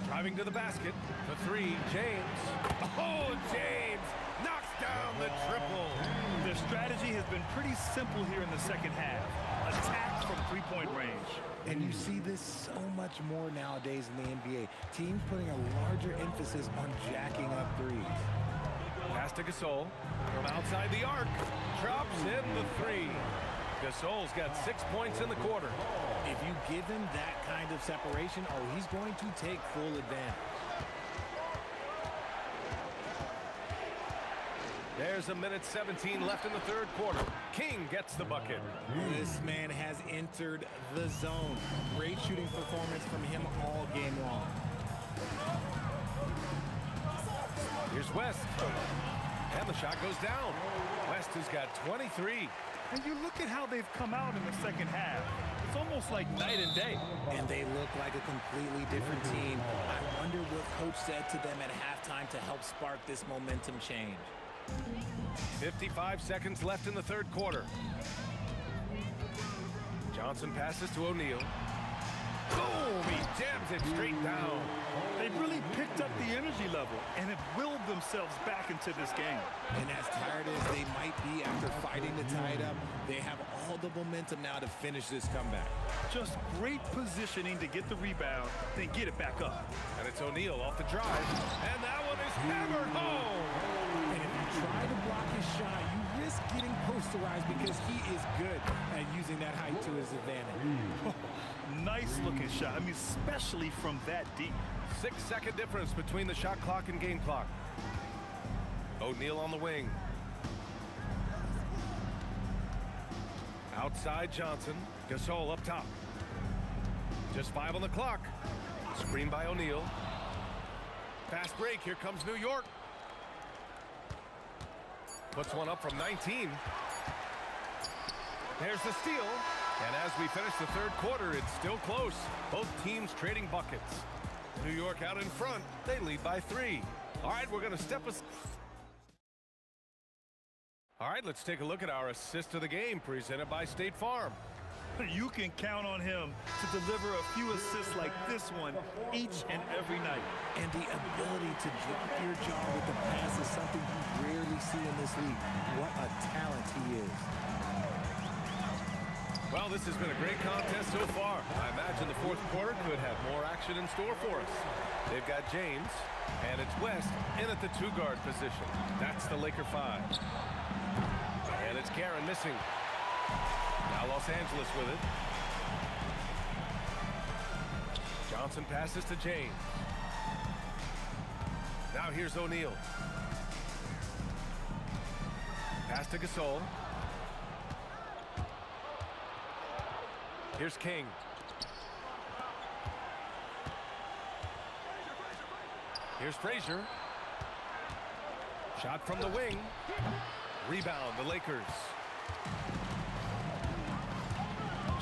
Driving to the basket for 3, James. Oh, James knocks down the triple. Their strategy has been pretty simple here in the second half. Attack from 3-point range. And you see this so much more nowadays in the NBA. Teams putting a larger emphasis on jacking up threes. Pass to Gasol from outside the arc. Drops in the 3. Gasol's got 6 points in the quarter. If you give him that kind of separation, oh, he's going to take full advantage. There's a minute 17 left in the third quarter. King gets the bucket. This man has entered the zone. Great shooting performance from him all game long. Here's West. And the shot goes down. West has got 23. And you look at how they've come out in the second half. It's almost like night and day. And they look like a completely different team. I wonder what coach said to them at halftime to help spark this momentum change. 55 seconds left in the third quarter. Johnson passes to O'Neal. Boom! He jams it straight down. They've really picked up the energy level and have willed themselves back into this game. And as tired as they might be after fighting to tie it up, they have all the momentum now to finish this comeback. Just great positioning to get the rebound, then get it back up. And it's O'Neal off the drive. And that one is hammered home. And if you try to block his shot, you risk getting posterized because he is good at using that height to his advantage. Nice looking shot. I mean, especially from that deep. 6-second difference between the shot clock and game clock. O'Neal on the wing. Outside Johnson. Gasol up top. Just 5 on the clock. Screen by O'Neal. Fast break. Here comes New York. Puts one up from 19. There's the steal. And as we finish the third quarter, it's still close. Both teams trading buckets. New York out in front. They lead by 3. All right, we're going to step us. All right, let's take a look at our assist of the game presented by State Farm. You can count on him to deliver a few assists like this one each and every night. And the ability to drop your jaw with the pass is something you rarely see in this league. What a talent he is. Well, this has been a great contest so far. I imagine the fourth quarter could have more action in store for us. They've got James, and it's West in at the two-guard position. That's the Laker 5. And it's Guerin missing. Now Los Angeles with it. Johnson passes to James. Now here's O'Neal. Pass to Gasol. Here's King. Here's Frazier. Shot from the wing. Rebound, the Lakers.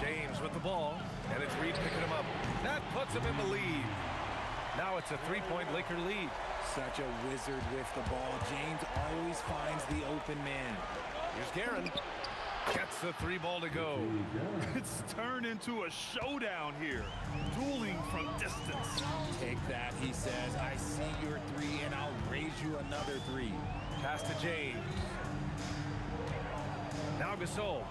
James with the ball, and it's Reed picking him up. That puts him in the lead. Now it's a three-point Laker lead. Such a wizard with the ball. James always finds the open man. Here's Guerin. Gets the three ball to go. It's turned into a showdown here. Dueling from distance. Take that, he says. I see your three, and I'll raise you another three. Pass to James. Now Gasol.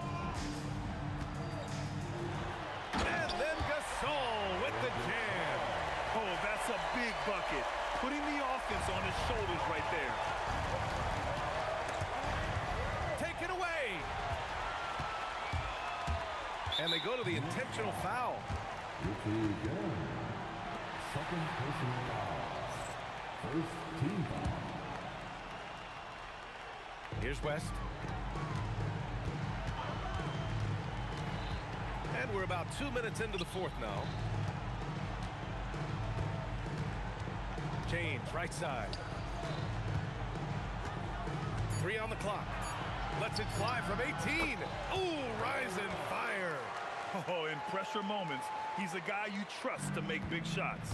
And then Gasol with the jam. Oh, that's a big bucket. Putting the offense on his shoulders right there. Take it away. And they go to the intentional foul. Second personal foul. First team foul. Here's West. And we're about 2 minutes into the fourth now. James, right side. 3 on the clock. Lets it fly from 18. Ooh, rising fire. Oh, in pressure moments, he's a guy you trust to make big shots.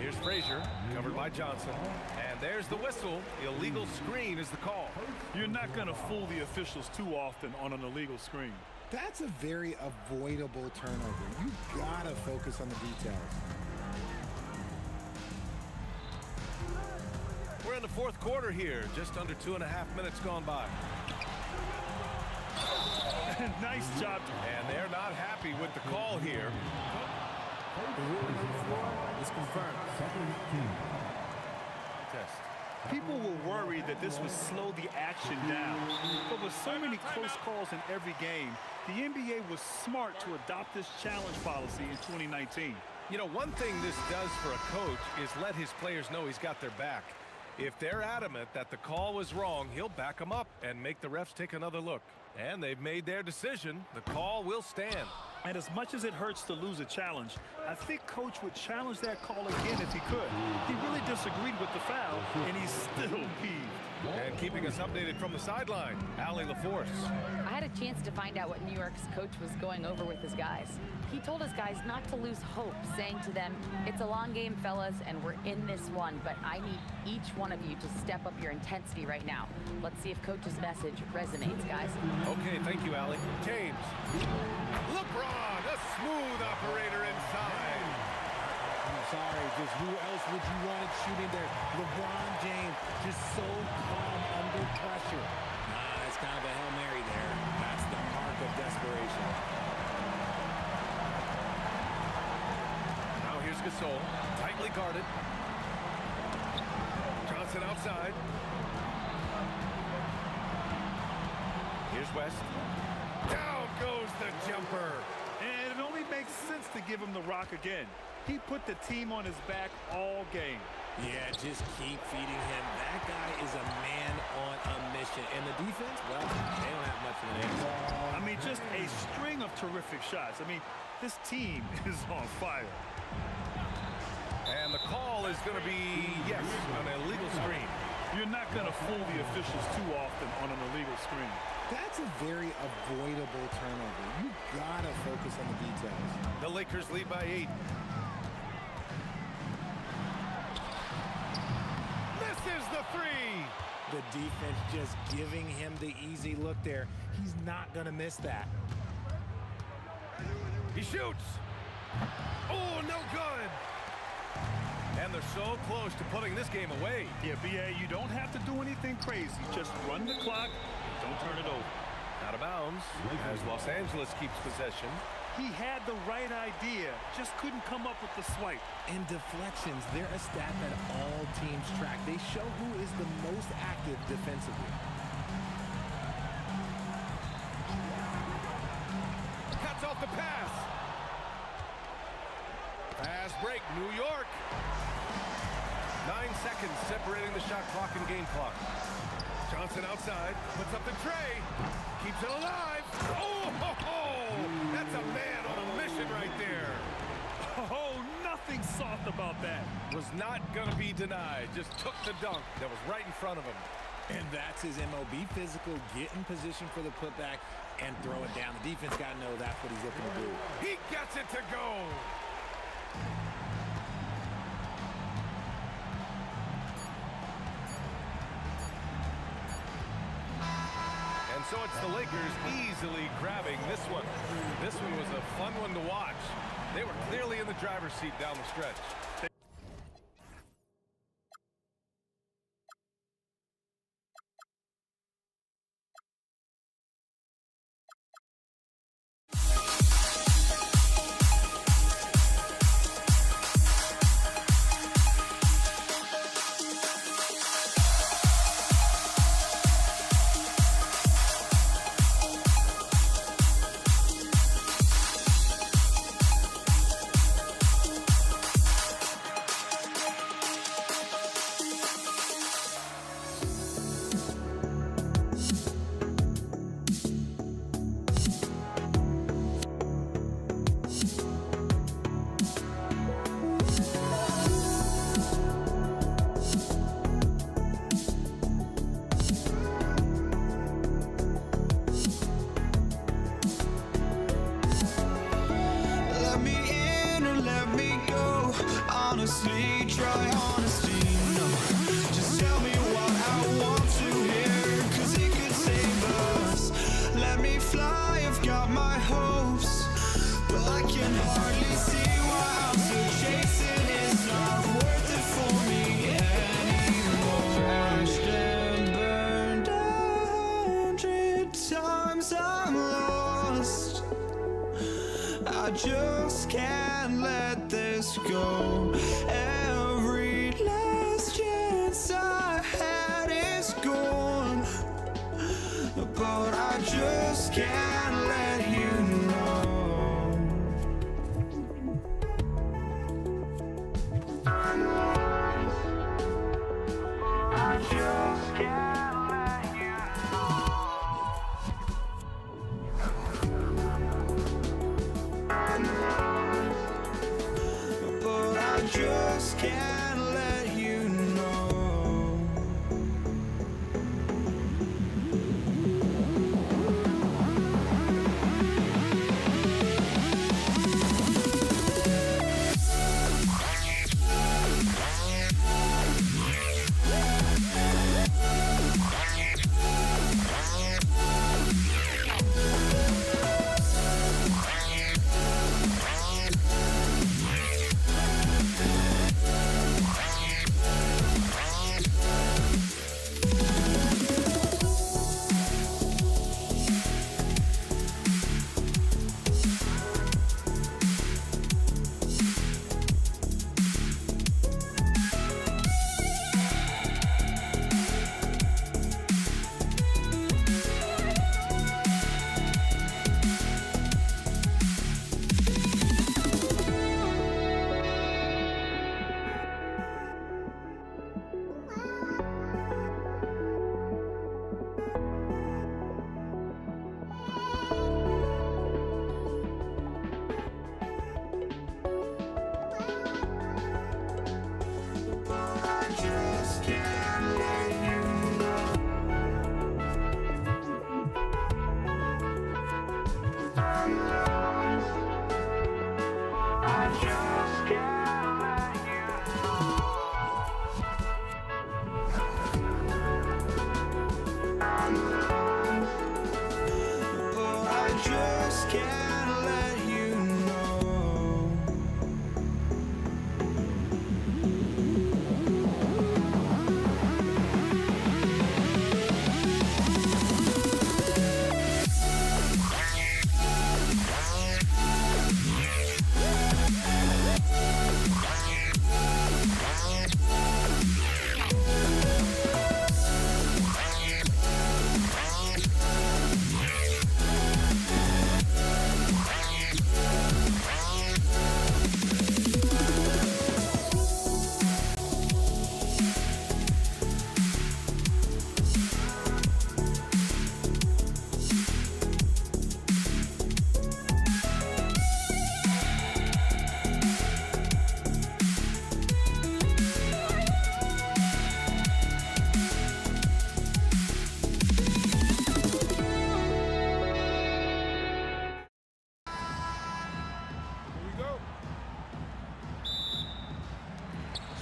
Here's Frazier, covered by Johnson. And there's the whistle. Illegal screen is the call. You're not going to fool the officials too often on an illegal screen. That's a very avoidable turnover. You gotta focus on the details. We're in the fourth quarter here. Just under 2.5 minutes gone by. Nice job. And they're not happy with the call here. The ruling on the floor is confirmed. Test. People were worried that this would slow the action down. But with so many close calls in every game, the NBA was smart to adopt this challenge policy in 2019. You know, one thing this does for a coach is let his players know he's got their back. If they're adamant that the call was wrong, he'll back them up and make the refs take another look. And they've made their decision. The call will stand. And as much as it hurts to lose a challenge, I think Coach would challenge that call again if he could. He really disagreed with the foul, and he's still peeved. And keeping us updated from the sideline, Allie LaForce. I had a chance to find out what New York's coach was going over with his guys. He told his guys not to lose hope, saying to them, "It's a long game, fellas, and we're in this one, but I need each one of you to step up your intensity right now." Let's see if Coach's message resonates, guys. Okay, thank you, Allie. James. LeBron, a smooth operator inside. I'm sorry, just who else would you want it shooting there? LeBron James, just so calm under pressure. It's kind of a Hail Mary there. That's the mark of desperation. Now here's Gasol, tightly guarded. Johnson outside. Here's West. Down goes the jumper. And it only makes sense to give him the rock again. He put the team on his back all game. Yeah, just keep feeding him. That guy is a man on a mission. And the defense, well, they don't have much of an answer. I mean, just a string of terrific shots. I mean, this team is on fire. And the call is going to be, yes, an illegal screen. You're not going to fool the officials too often on an illegal screen. That's a very avoidable turnover. You gotta focus on the details. The Lakers lead by 8. Misses the three. The defense just giving him the easy look there. He's not gonna miss that. He shoots. Oh, no good. And they're so close to putting this game away. Yeah, BA, you don't have to do anything crazy. Just run the clock, Don't turn it over. Out of bounds as Los Angeles keeps possession. He had the right idea, just couldn't come up with the swipe. And deflections, they're a stat that all teams track. They show who is the most active defensively. Cuts off the pass. Fast break, New York. 9 seconds separating the shot clock and game clock. Johnson outside, puts up the tray, keeps it alive. Oh, ho, ho! That's a man on a mission right there. Oh, nothing soft about that. Was not going to be denied, just took the dunk that was right in front of him. And that's his MO. Be physical, get in position for the putback, and throw it down. The defense got to know that's what he's looking to do. He gets it to go. So it's the Lakers easily grabbing this one. This one was a fun one to watch. They were clearly in the driver's seat down the stretch. Honestly, try honesty, no. Just tell me what I want to hear, 'cause it could save us. Let me fly, I've got my hopes, but I can hardly see why I'm still chasing. It's not worth it for me anymore. Crashed and burned 100 times, I'm lost. I just can't let this go. Every last chance I had is gone, but I just can't let you know. I just can't let you but I just can't let you know.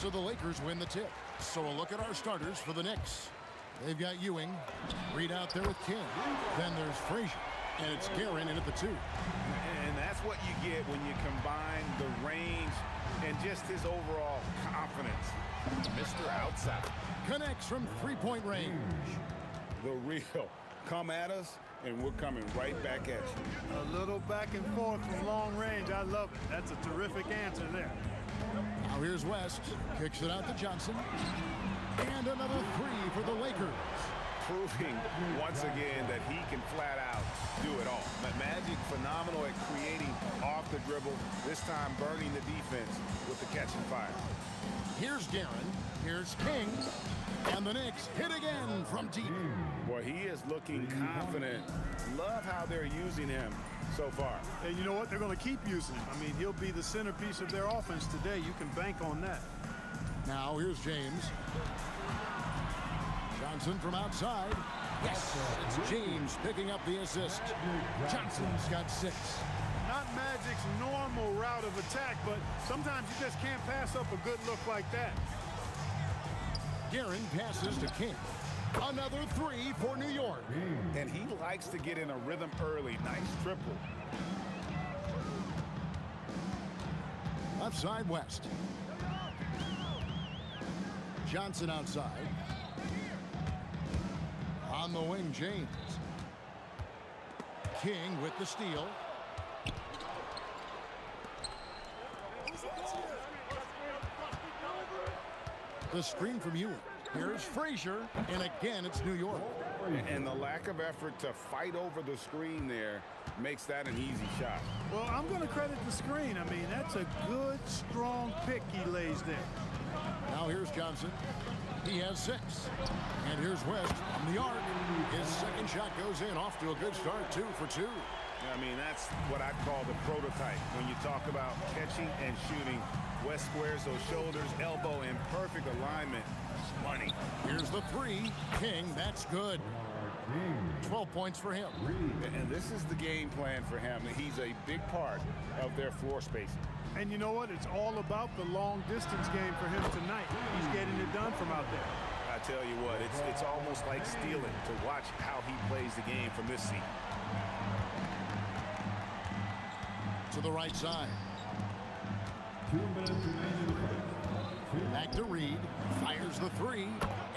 So the Lakers win the tip. So a look at our starters for the Knicks. They've got Ewing. Reed out there with King. Then there's Frazier. And it's Guerin in at the 2. And that's what you get when you combine the range and just his overall confidence. Mr. Outside. Connects from three-point range. The real. Come at us, and we're coming right back at you. A little back and forth from long range. I love it. That's a terrific answer there. Now here's West. Kicks it out to Johnson. And another 3 for the Lakers. Proving once again that he can flat out do it all. Magic phenomenal at creating off the dribble, this time burning the defense with the catch and fire. Here's Guerin. Here's King. And the Knicks hit again from deep. Boy, he is looking confident. Love how they're using him so far. And you know what? They're going to keep using him. I mean, he'll be the centerpiece of their offense today. You can bank on that. Now here's James. Johnson from outside. Yes, it's James picking up the assist. Johnson's got 6. Not Magic's normal route of attack, but sometimes you just can't pass up a good look like that. Guerin passes to King. Another 3 for New York. And he likes to get in a rhythm early. Nice triple. Left side, West. Johnson outside. On the wing, James. King with the steal. The screen from Ewing. Here's Frazier, and again it's New York. And the lack of effort to fight over the screen there makes that an easy shot. Well, I'm going to credit the screen. I mean, that's a good, strong pick he lays there. Now here's Johnson. He has 6. And here's West from the arc. His second shot goes in, off to a good start, 2 for 2. I mean, that's what I call the prototype. When you talk about catching and shooting, West squares those shoulders, elbow in perfect alignment. Money. Here's the 3. King, that's good. 12 points for him. And this is the game plan for him. He's a big part of their floor spacing. And you know what? It's all about the long distance game for him tonight. He's getting it done from out there. I tell you what, it's almost like stealing to watch how he plays the game from this seat. To the right side. Back to Reed. Fires the 3.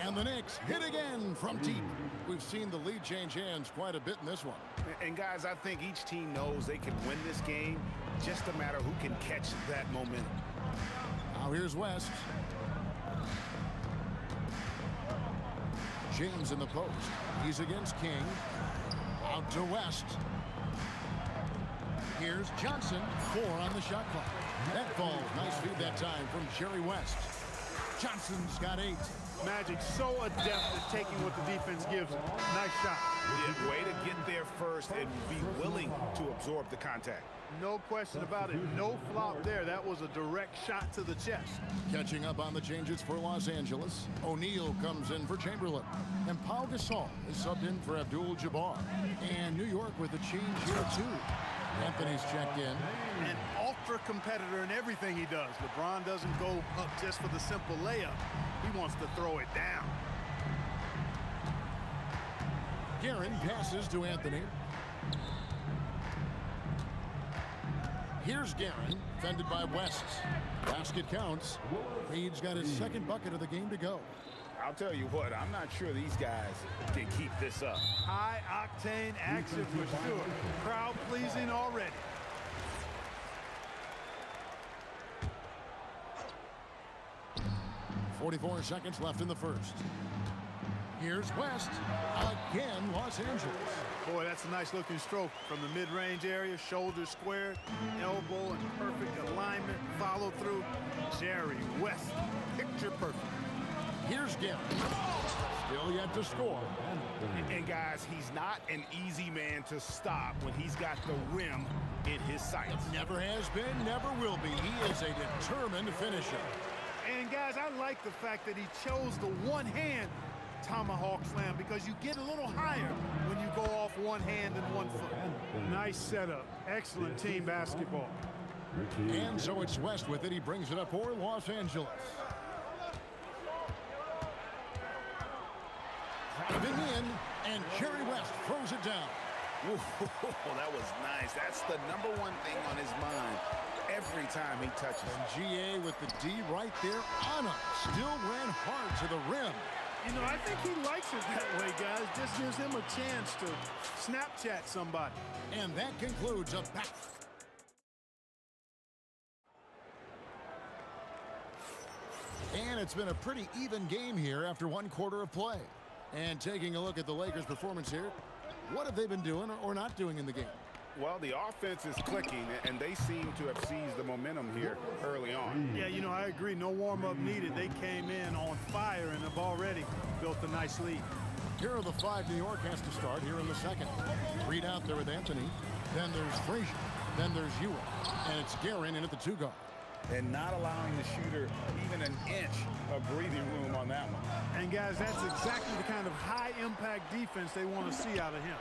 And the Knicks hit again from deep. We've seen the lead change hands quite a bit in this one. And guys, I think each team knows they can win this game. Just a matter who can catch that momentum. Now here's West. James in the post. He's against King. Out to West. Here's Johnson. 4 on the shot clock. That falls. Nice feed that time from Jerry West. Johnson's got 8. Magic so adept at taking what the defense gives him. Nice shot. Yeah, way to get there first and be willing to absorb the contact. No question about it. No flop there. That was a direct shot to the chest. Catching up on the changes for Los Angeles. O'Neal comes in for Chamberlain. And Pau Gasol is subbed in for Abdul-Jabbar. And New York with a change here too. Anthony's checked in. An ultra competitor in everything he does. LeBron doesn't go up just for the simple layup. He wants to throw it down. Guerin passes to Anthony. Here's Guerin, fended by West. Basket counts. Reed's got his second bucket of the game to go. I'll tell you what, I'm not sure these guys can keep this up. High-octane action for sure. Crowd-pleasing already. .44 seconds left in the first. Here's West. Again, Los Angeles. Boy, that's a nice-looking stroke from the mid-range area. Shoulders squared, elbow in perfect alignment, follow through. Jerry West, picture perfect. Here's Guerin. Still yet to score. And guys, he's not an easy man to stop when he's got the rim in his sights. Never has been, never will be. He is a determined finisher. And guys, I like the fact that he chose the one-hand tomahawk slam because you get a little higher when you go off one hand and 1 foot. Nice setup. Excellent team basketball. And so it's West with it. He brings it up for Los Angeles. And Jerry West throws it down. Ooh, that was nice. That's the number one thing on his mind every time he touches. And GA with the D right there on him. Still ran hard to the rim. You know, I think he likes it that way, guys. Just gives him a chance to Snapchat somebody. And that concludes a back. And it's been a pretty even game here after one quarter of play. And taking a look at the Lakers' performance here, what have they been doing or not doing in the game? Well, the offense is clicking, and they seem to have seized the momentum here early on. Yeah, you know, I agree. No warm-up needed. They came in on fire and have already built a nice lead. Here are the five New York has to start here in the second. Reed out there with Anthony. Then there's Frazier. Then there's Ewing. And it's Guerin in at the 2 guard. And not allowing the shooter even an inch of breathing room on that one. And, guys, that's exactly the kind of high-impact defense they want to see out of him.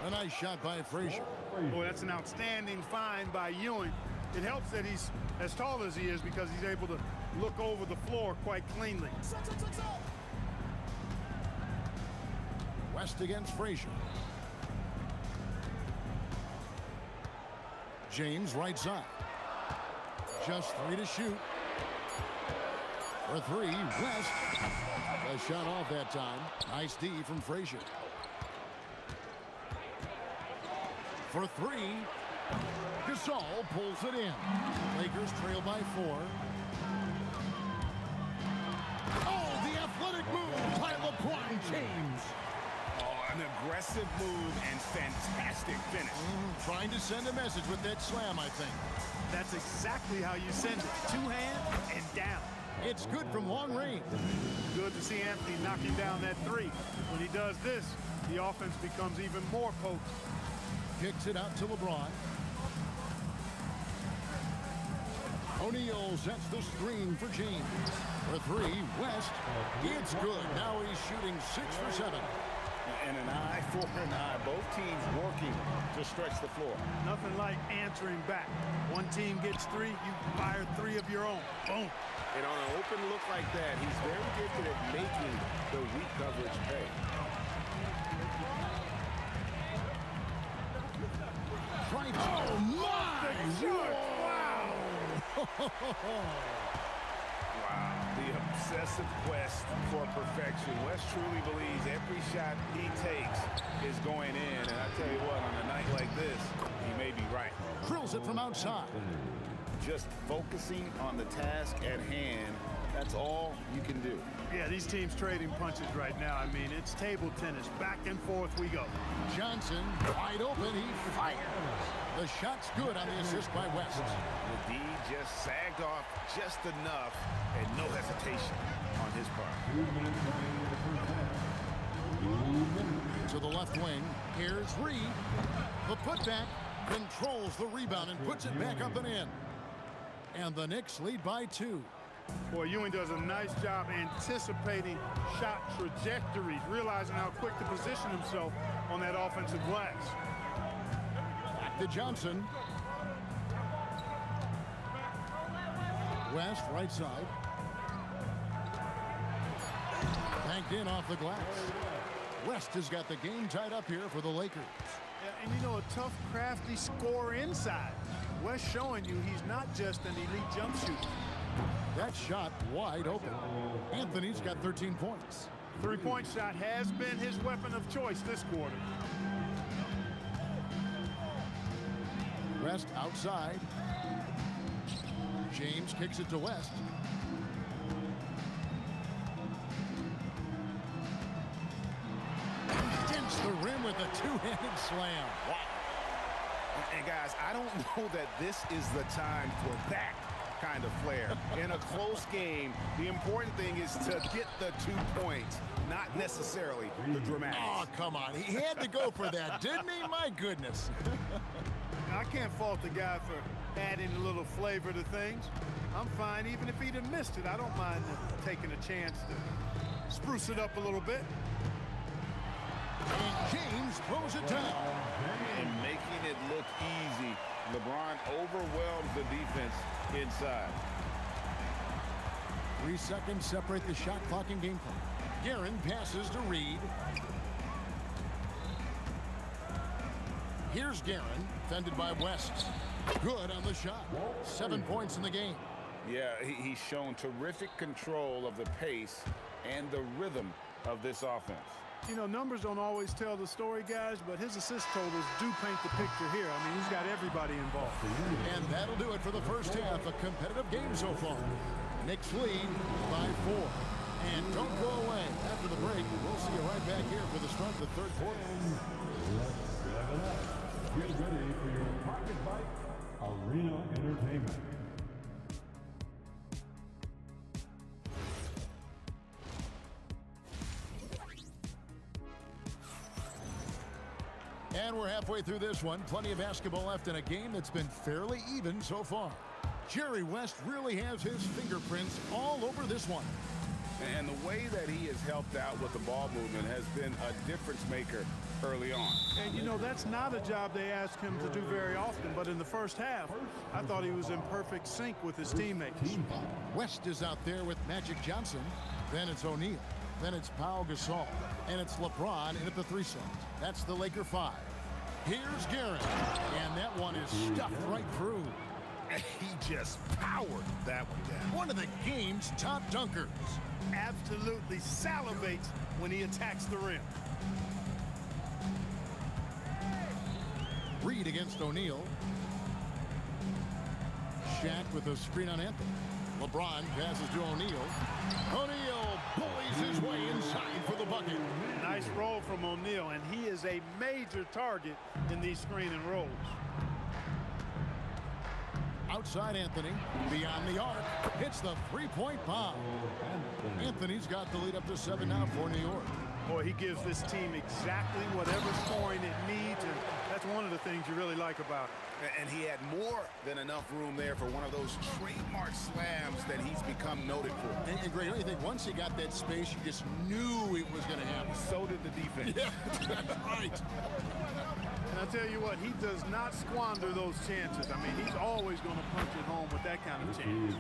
A nice shot by Frazier. Boy, that's an outstanding find by Ewing. It helps that he's as tall as he is because he's able to look over the floor quite cleanly. West against Frazier. James right side. Just 3 to shoot. For 3, West. A shot off that time. Nice D from Frazier. For 3, Gasol pulls it in. Lakers trail by 4. Oh, the athletic move by LeBron James. Oh, an aggressive move and fantastic finish. Trying to send a message with that slam, I think. That's exactly how you send it. 2-hand and down. It's good from long range. Good to see Anthony knocking down that 3. When he does this, the offense becomes even more potent. Kicks it out to LeBron. O'Neal sets the screen for James. For 3, West. It's good. Now he's shooting 6 for 7. And an eye for an eye. Both teams working to stretch the floor. Nothing like answering back. One team gets 3, you fire 3 of your own. Boom. And on an open look like that, he's very gifted at making the weak coverage pay. Oh, my! Wow! Wow, the obsessive quest for perfection. West truly believes every shot he takes is going in. And I tell you what, on a night like this, he may be right. Drills it from outside. Just focusing on the task at hand, that's all you can do. Yeah, these teams trading punches right now. I mean, it's table tennis. Back and forth we go. Johnson, wide open, he fires. The shot's good on the assist by West. The D just sagged off just enough and no hesitation on his part. To the left wing, here's Reed. The putback controls the rebound and puts it back up and in. And the Knicks lead by 2. Boy, Ewing does a nice job anticipating shot trajectories, realizing how quick to position himself on that offensive glass. Back to Johnson. West, right side. Banked in off the glass. West has got the game tied up here for the Lakers. Yeah, and you know, a tough, crafty scorer inside. West showing you he's not just an elite jump shooter. That shot wide open. Anthony's got 13 points. 3-point shot has been his weapon of choice this quarter. West outside. James kicks it to West. Against the rim with a 2-handed slam. Wow. And guys, I don't know that this is the time for that kind of flair. In a close game, the important thing is to get the 2 points, not necessarily the dramatics. Oh, come on. He had to go for that, didn't he? My goodness. I can't fault the guy for adding a little flavor to things. I'm fine. Even if he'd have missed it, I don't mind taking a chance to spruce it up a little bit. And James throws it down. And making it look easy. LeBron overwhelms the defense inside. 3 seconds separate the shot clock and game clock. Guerin passes to Reed. Here's Guerin, defended by West. Good on the shot. 7 points in the game. Yeah, he's shown terrific control of the pace and the rhythm of this offense. You know, numbers don't always tell the story, guys, but his assist totals do paint the picture here. I mean, he's got everybody involved. And that'll do it for the first half. A competitive game so far. Knicks lead by 4. And don't go away. After the break, we'll see you right back here for the start of the third quarter. Get ready for your Pocket Bite Arena Entertainment. And we're halfway through this one. Plenty of basketball left in a game that's been fairly even so far. Jerry West really has his fingerprints all over this one. And the way that he has helped out with the ball movement has been a difference maker early on. And, you know, that's not a job they ask him to do very often, but in the first half, I thought he was in perfect sync with his teammates. West is out there with Magic Johnson. Then it's O'Neal. Then it's Pau Gasol. And it's LeBron in at the 3 slot. That's the Laker 5. Here's Guerin. And that one is stuffed right through. He just powered that one down. One of the game's top dunkers. Absolutely salivates when he attacks the rim. Reed against O'Neal. Shaq with a screen on Anthony. LeBron passes to O'Neal. O'Neal bullies his way inside for the bucket. Nice roll from O'Neal, and he is a major target in these screen and rolls. Outside Anthony, beyond the arc, hits the three-point bomb. Anthony's got the lead up to 7 now for New York. Boy, he gives this team exactly whatever scoring it needs, and that's one of the things you really like about it. And he had more than enough room there for one of those trademark slams that he's become noted for. And Greg, I think once he got that space, you just knew it was going to happen. So did the defense. Yeah, that's right. And I'll tell you what, he does not squander those chances. I mean, he's always going to punch it home with that kind of chance.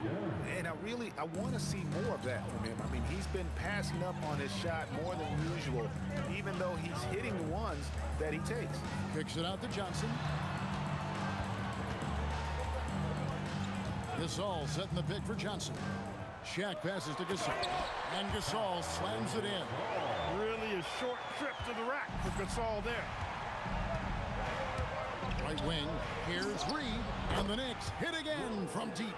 And I want to see more of that from him. I mean, he's been passing up on his shot more than usual, even though he's hitting the ones that he takes. Kicks it out to Johnson. Gasol setting the pick for Johnson. Shaq passes to Gasol. And Gasol slams it in. Really a short trip to the rack for Gasol there. Right wing, here's Reed, and the Knicks hit again from deep.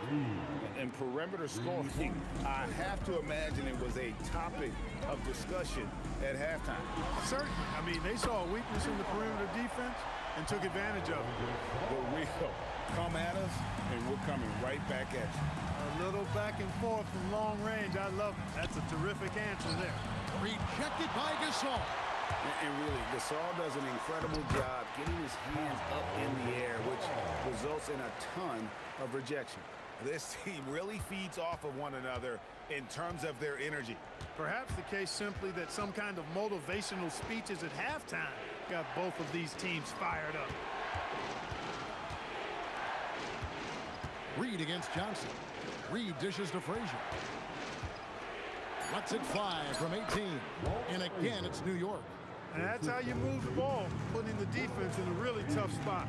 And perimeter scoring, I have to imagine it was a topic of discussion at halftime. Certainly. I mean, they saw a weakness in the perimeter defense and took advantage of it. But we'll come at us, and we're coming right back at you. A little back and forth from long range. I love it. That's a terrific answer there. Rejected by Gasol. And really, Gasol does an incredible job getting his hands up in the air, which results in a ton of rejection. This team really feeds off of one another in terms of their energy. Perhaps the case simply that some kind of motivational speeches at halftime got both of these teams fired up. Reed against Johnson. Reed dishes to Frazier. Lets it fly from 18. And again, it's New York. And that's how you move the ball, putting the defense in a really tough spot.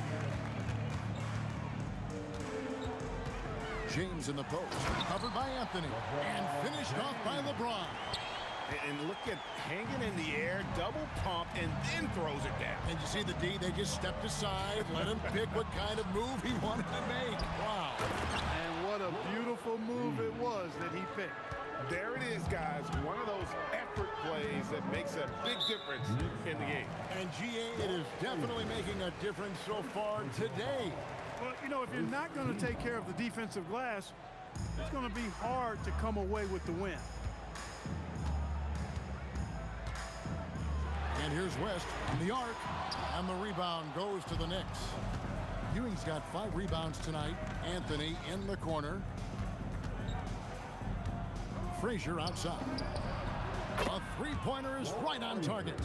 James in the post, covered by Anthony, and finished off by LeBron. And look at hanging in the air, double pump, and then throws it down. And you see the D, they just stepped aside, let him pick what kind of move he wanted to make. Wow. And what a beautiful move it was that he picked. There it is, guys. One of those effort plays that makes a big difference in the game. And GA, it is definitely making a difference so far today. Well, you know, if you're not going to take care of the defensive glass, it's going to be hard to come away with the win. And here's West in the arc, and the rebound goes to the Knicks. Ewing's got 5 rebounds tonight. Anthony in the corner. Frazier outside. A three-pointer is right on target.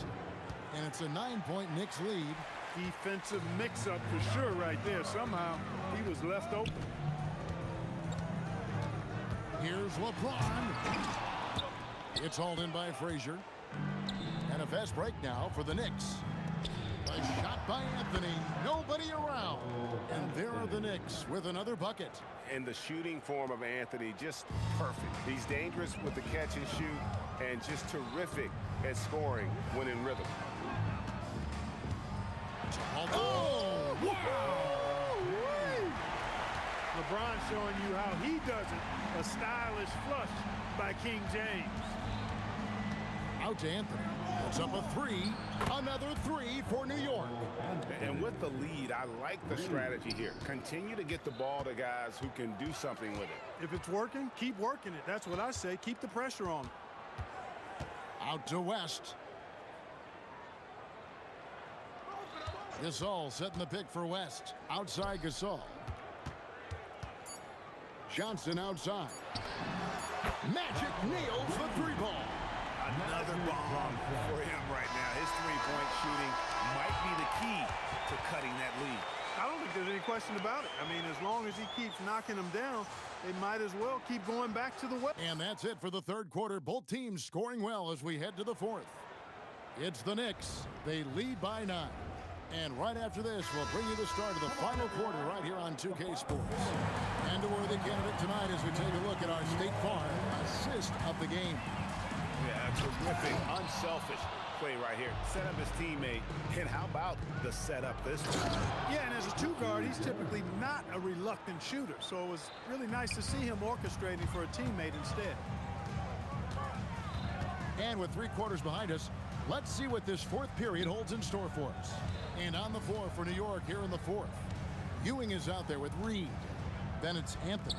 And it's a 9-point Knicks lead. Defensive mix-up for sure right there. Somehow he was left open. Here's LeBron. It's hauled in by Frazier. And a fast break now for the Knicks. By shot by Anthony. Nobody around. And there are the Knicks with another bucket. And the shooting form of Anthony, just perfect. He's dangerous with the catch and shoot and just terrific at scoring when in rhythm. Oh, wow! LeBron showing you how he does it. A stylish flush by King James. Out to Anthony. Puts up a three. Another three for New York. And with the lead, I like the strategy here. Continue to get the ball to guys who can do something with it. If it's working, keep working it. That's what I say. Keep the pressure on. Out to West. Gasol setting the pick for West. Outside Gasol. Johnson outside. Magic nails the three ball. Another bomb for him right now. His three-point shooting might be the key to cutting that lead. I don't think there's any question about it. I mean, as long as he keeps knocking them down, they might as well keep going back to the well. And that's it for the third quarter. Both teams scoring well as we head to the fourth. It's the Knicks. They lead by 9. And right after this, we'll bring you the start of the final quarter right here on 2K Sports. And a worthy candidate tonight as we take a look at our State Farm assist of the game. Yeah, terrific, unselfish play right here. Set up his teammate. And how about the setup this time? Yeah, and as a two guard, he's typically not a reluctant shooter. So it was really nice to see him orchestrating for a teammate instead. And with 3 quarters behind us, let's see what this fourth period holds in store for us. And on the floor for New York here in the fourth. Ewing is out there with Reed. Then it's Anthony.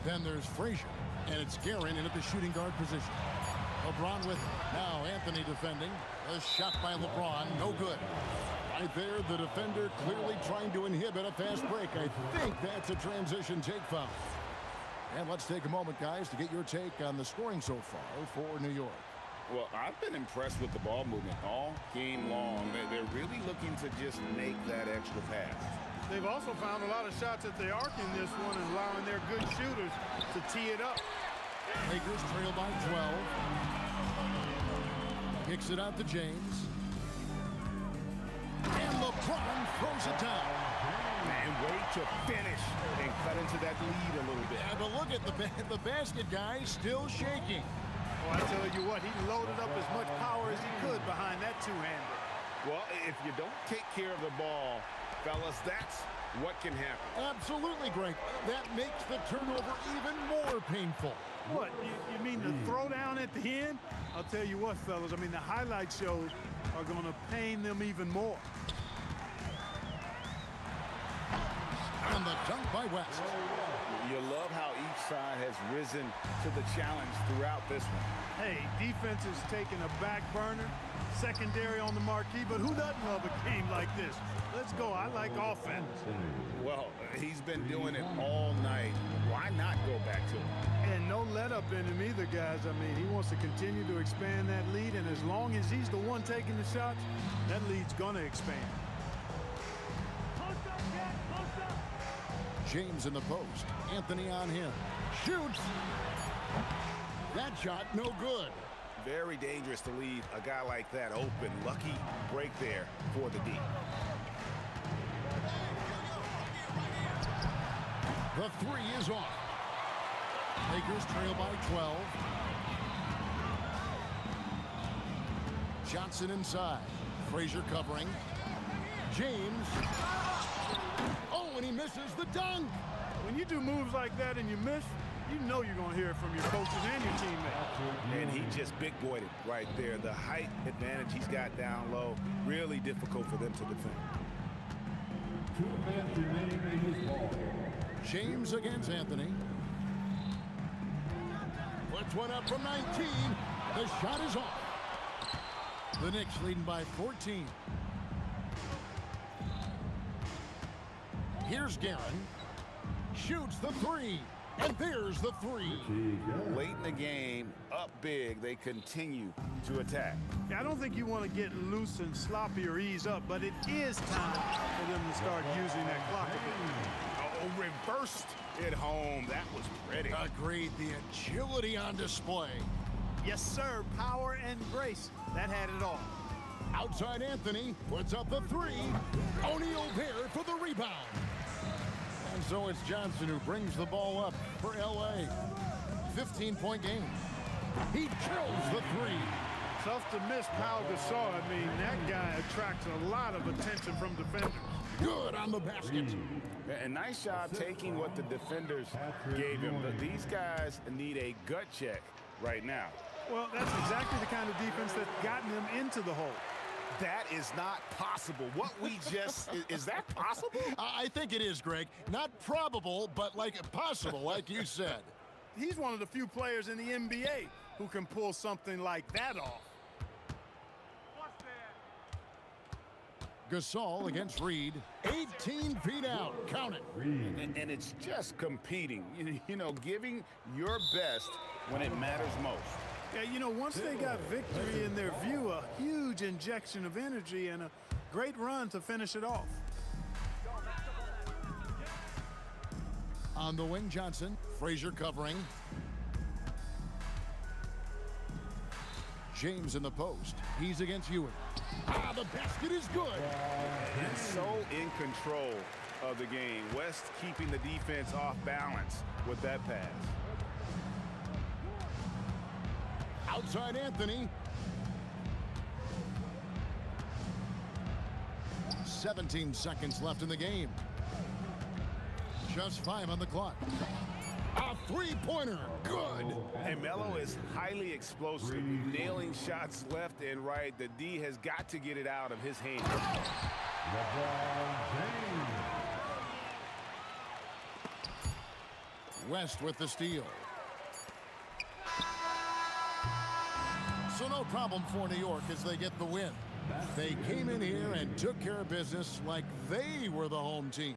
Then there's Frazier. And it's Guerin in at the shooting guard position. LeBron with it. Now Anthony defending. A shot by LeBron. No good. Right there, the defender clearly trying to inhibit a fast break. I think that's a transition take foul. And let's take a moment, guys, to get your take on the scoring so far for New York. Well, I've been impressed with the ball movement all game long. They're really looking to just make that extra pass. They've also found a lot of shots at the arc in this one and allowing their good shooters to tee it up. Lakers trail by 12. Kicks it out to James. And LeBron throws it down. And wait to finish and cut into that lead a little bit. Yeah, but look at the basket guy still shaking. Well, I tell you what, he loaded up as much power as he could behind that two-hander. Well, if you don't take care of the ball, fellas, that's what can happen. Absolutely, Greg. That makes the turnover even more painful. What, you mean the throwdown at the end? I'll tell you what, fellas, I mean, the highlight shows are going to pain them even more. And the dunk by West. You love how each side has risen to the challenge throughout this one. Hey, defense is taking a back burner, secondary on the marquee, but who doesn't love a game like this? Let's go. I like offense. Well, he's been doing it all night. Why not go back to it? And no let-up in him either, guys. I mean, he wants to continue to expand that lead, and as long as he's the one taking the shots, that lead's going to expand. James in the post. Anthony on him. Shoots. That shot no good. Very dangerous to leave a guy like that open. Lucky break there for the D. The three is off. Lakers trail by 12. Johnson inside. Frazier covering. James. Oh, and he misses the dunk. When you do moves like that and you miss, you know you're going to hear it from your coaches and your teammates. And he just big-boyed it right there. The height advantage he's got down low, really difficult for them to defend. James against Anthony. Puts one up from 19. The shot is off. The Knicks leading by 14. Here's Guerin. Shoots the three. And there's the three. Late in the game, up big, they continue to attack. Yeah, I don't think you want to get loose and sloppy or ease up, but it is time for them to start using that clock again. Oh, reversed it home. That was pretty. Agreed. The agility on display. Yes, sir. Power and grace. That had it all. Outside Anthony puts up the three. O'Neal there for the rebound. And so it's Johnson who brings the ball up for L.A. 15-point game. He drills the three. Tough to miss Pau Gasol. I mean, that guy attracts a lot of attention from defenders. Good on the basket. And nice job taking what the defenders gave him. But these guys need a gut check right now. Well, that's exactly the kind of defense that's gotten them into the hole. That is not possible. What we just, is that possible? I think it is, Greg. Not probable, but like possible, like you said. He's one of the few players in the NBA who can pull something like that off. Gasol against Reed. 18 feet out. Count it. And it's just competing. You know, giving your best when it matters most. Yeah, you know, once they got victory in their view, a huge injection of energy and a great run to finish it off. On the wing, Johnson. Frazier covering. James in the post. He's against Ewing. The basket is good. And so in control of the game. West keeping the defense off balance with that pass. Outside Anthony. 17 seconds left in the game. Just 5 on the clock. A three-pointer. Good. And Melo is highly explosive, nailing shots left and right. The D has got to get it out of his hands. West with the steal. So no problem for New York as they get the win. They came in here and took care of business like they were the home team.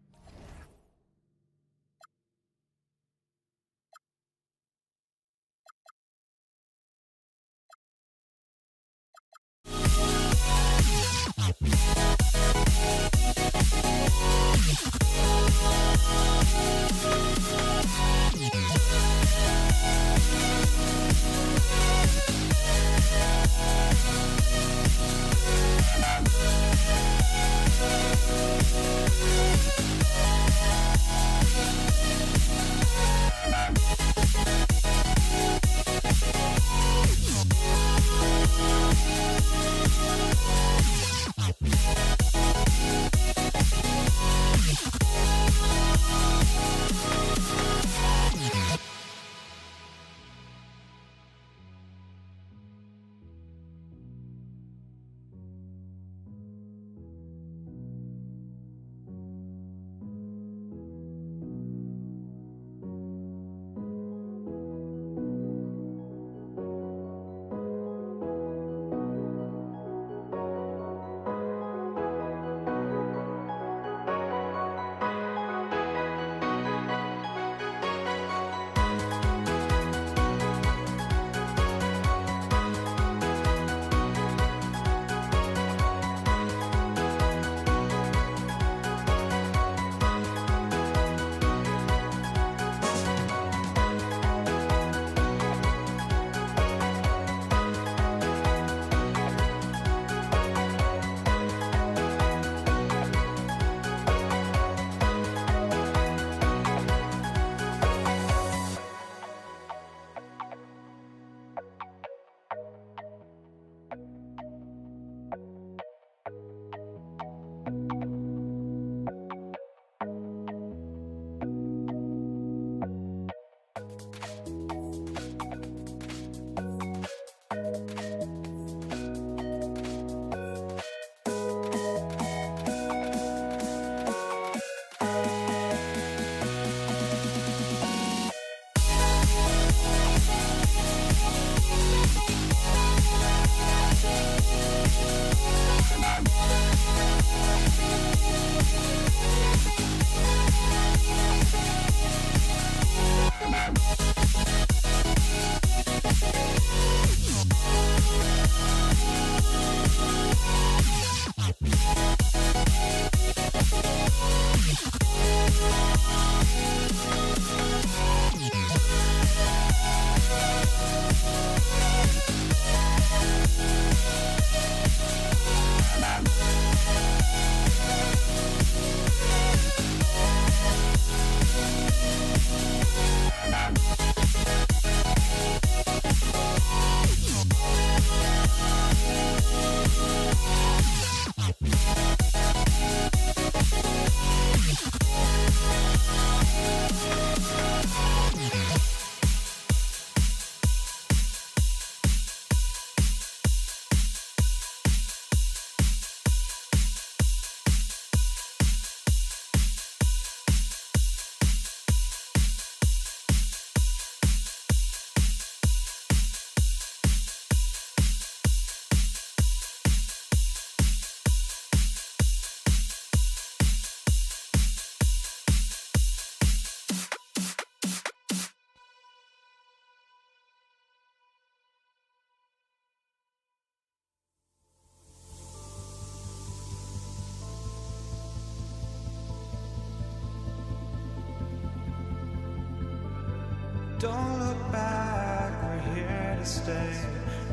Don't look back, we're here to stay.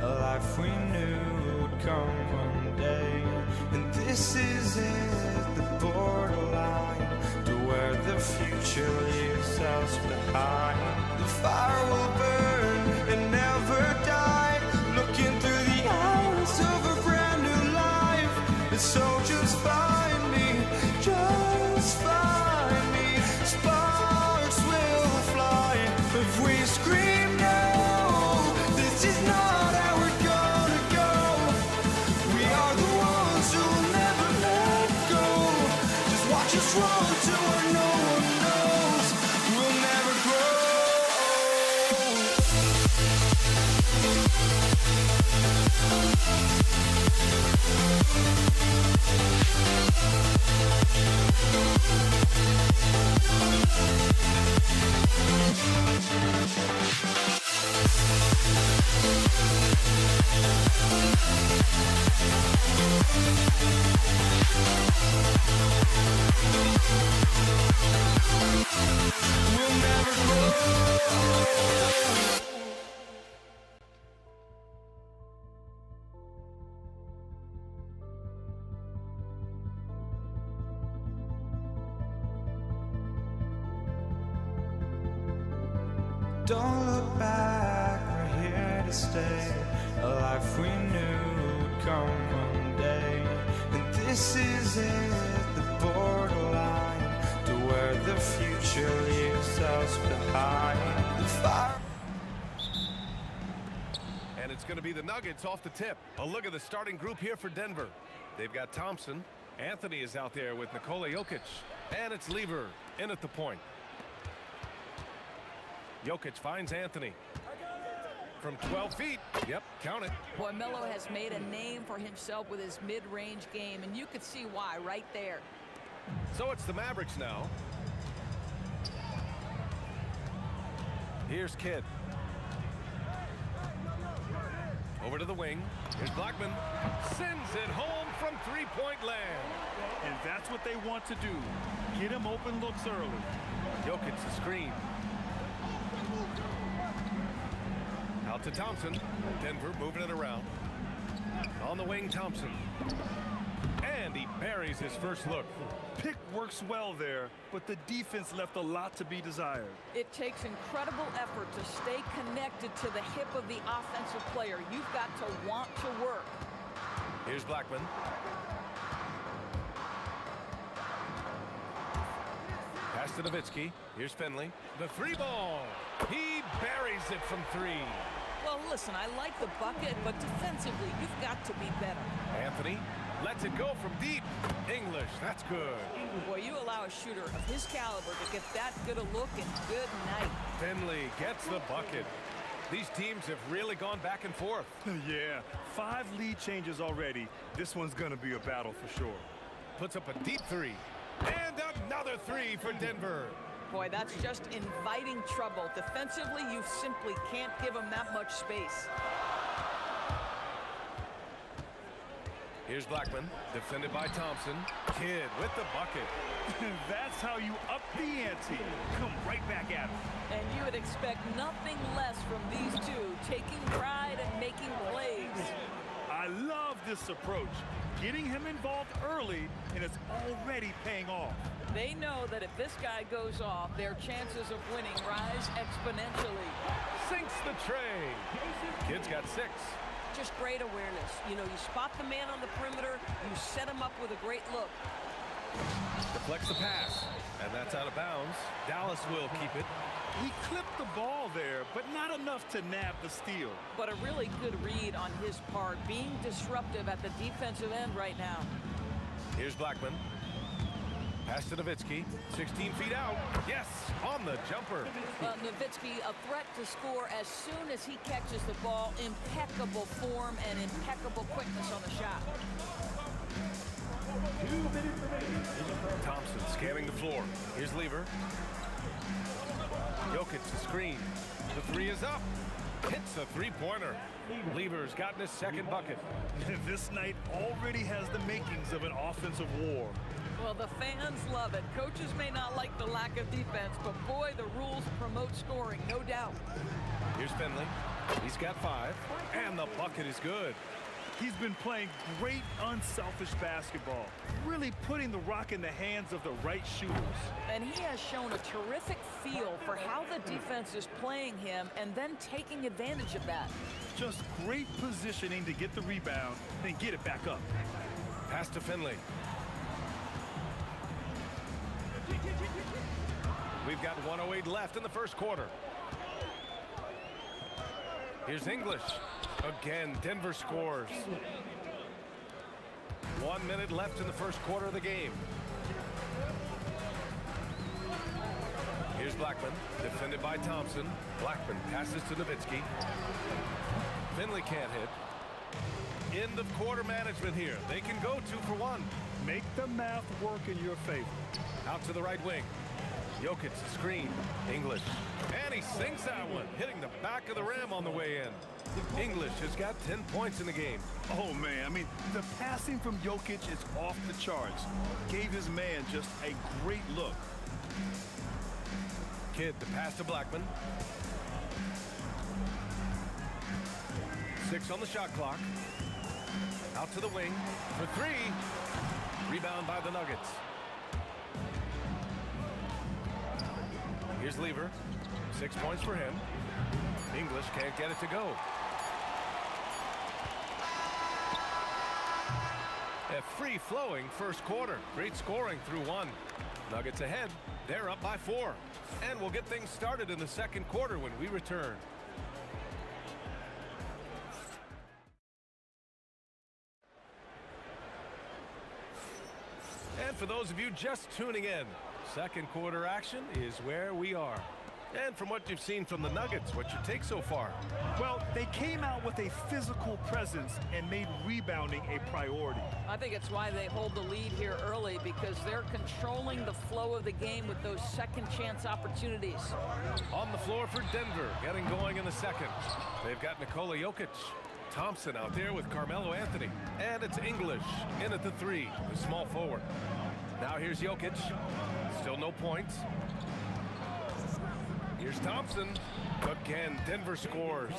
A life we knew would come one day. And this is it, the borderline to where the future leaves us behind. The fire will burn and never die. Looking through the eyes of a brand new life. And so just find me, just find me. Sparks will fly if we scream no. This is not how we're gonna go. We are the ones who will never let go. Just watch us run to where no one knows. We'll never grow. We'll never grow. Don't look back, we're here to stay. A life we knew would come one day. And this is it, the borderline to where the future leaves us behind. The fire. And it's going to be the Nuggets off the tip. A look at the starting group here for Denver. They've got Thompson. Anthony is out there with Nikola Jokic. And it's Lever in at the point. Jokic finds Anthony. From 12 feet. Yep, count it. Boy, Melo has made a name for himself with his mid-range game, and you could see why right there. So it's the Mavericks now. Here's Kidd. Over to the wing. Here's Blackman. Sends it home from three-point land. And that's what they want to do. Get him open looks early. Jokic the screen. Out to Thompson. Denver moving it around. On the wing, Thompson. And he buries his first look. Pick works well there, but the defense left a lot to be desired. It takes incredible effort to stay connected to the hip of the offensive player. You've got to want to work. Here's Blackman. Pass to Nowitzki. Here's Finley. The three ball. He buries it from three. Well, listen, I like the bucket, but defensively, you've got to be better. Anthony lets it go from deep. English, that's good. Boy, you allow a shooter of his caliber to get that good a look, and good night. Finley gets the bucket. These teams have really gone back and forth. Yeah, 5 lead changes already. This one's going to be a battle for sure. Puts up a deep three. And another three for Denver. Boy, that's just inviting trouble. Defensively, you simply can't give him that much space. Here's Blackman, defended by Thompson. Kidd with the bucket. That's how you up the ante. Come right back at him. And you would expect nothing less from these two, taking pride and making plays. I love this approach. Getting him involved early, and it's already paying off. They know that if this guy goes off, their chances of winning rise exponentially. Sinks the tray. Kidd's got 6. Just great awareness. You know, you spot the man on the perimeter, you set him up with a great look. Deflects the pass, and that's out of bounds. Dallas will keep it. He clipped the ball there, but not enough to nab the steal. But a really good read on his part, being disruptive at the defensive end right now. Here's Blackman. Pass to Nowitzki, 16 feet out. Yes, on the jumper. Nowitzki, a threat to score as soon as he catches the ball. Impeccable form and impeccable quickness on the shot. Thompson scanning the floor. Here's Lever. Jokic the screen. The three is up. Hits a three-pointer. Lever's gotten his second bucket. This night already has the makings of an offensive war. Well, the fans love it. Coaches may not like the lack of defense, but boy, the rules promote scoring, no doubt. Here's Finley. He's got 5, and the bucket is good. He's been playing great, unselfish basketball, really putting the rock in the hands of the right shooters. And he has shown a terrific feel for how the defense is playing him and then taking advantage of that. Just great positioning to get the rebound, then get it back up. Pass to Finley. We've got 1:08 left in the first quarter. Here's English. Again, Denver scores. 1 minute left in the first quarter of the game. Here's Blackman, defended by Thompson. Blackman passes to Nowitzki. Finley can't hit. End of quarter management here. They can go 2 for 1. Make the math work in your favor. Out to the right wing. Jokic, screen. English. And he sinks that one, hitting the back of the rim on the way in. English has got 10 points in the game. Oh, man, I mean, the passing from Jokic is off the charts. Gave his man just a great look. Kidd, the pass to Blackman. 6 on the shot clock. Out to the wing for 3. Rebound by the Nuggets. Here's Lever. 6 points for him. English can't get it to go. A free-flowing first quarter. Great scoring through 1. Nuggets ahead. They're up by 4. And we'll get things started in the second quarter when we return. And for those of you just tuning in, second quarter action is where we are. And from what you've seen from the Nuggets, what's your take so far? Well, they came out with a physical presence and made rebounding a priority. I think it's why they hold the lead here early, because they're controlling the flow of the game with those second chance opportunities. On the floor for Denver, getting going in the second. They've got Nikola Jokic. Thompson out there with Carmelo Anthony. And it's English in at the 3, the small forward. Now here's Jokic. Still no points. Here's Thompson. Again, Denver scores.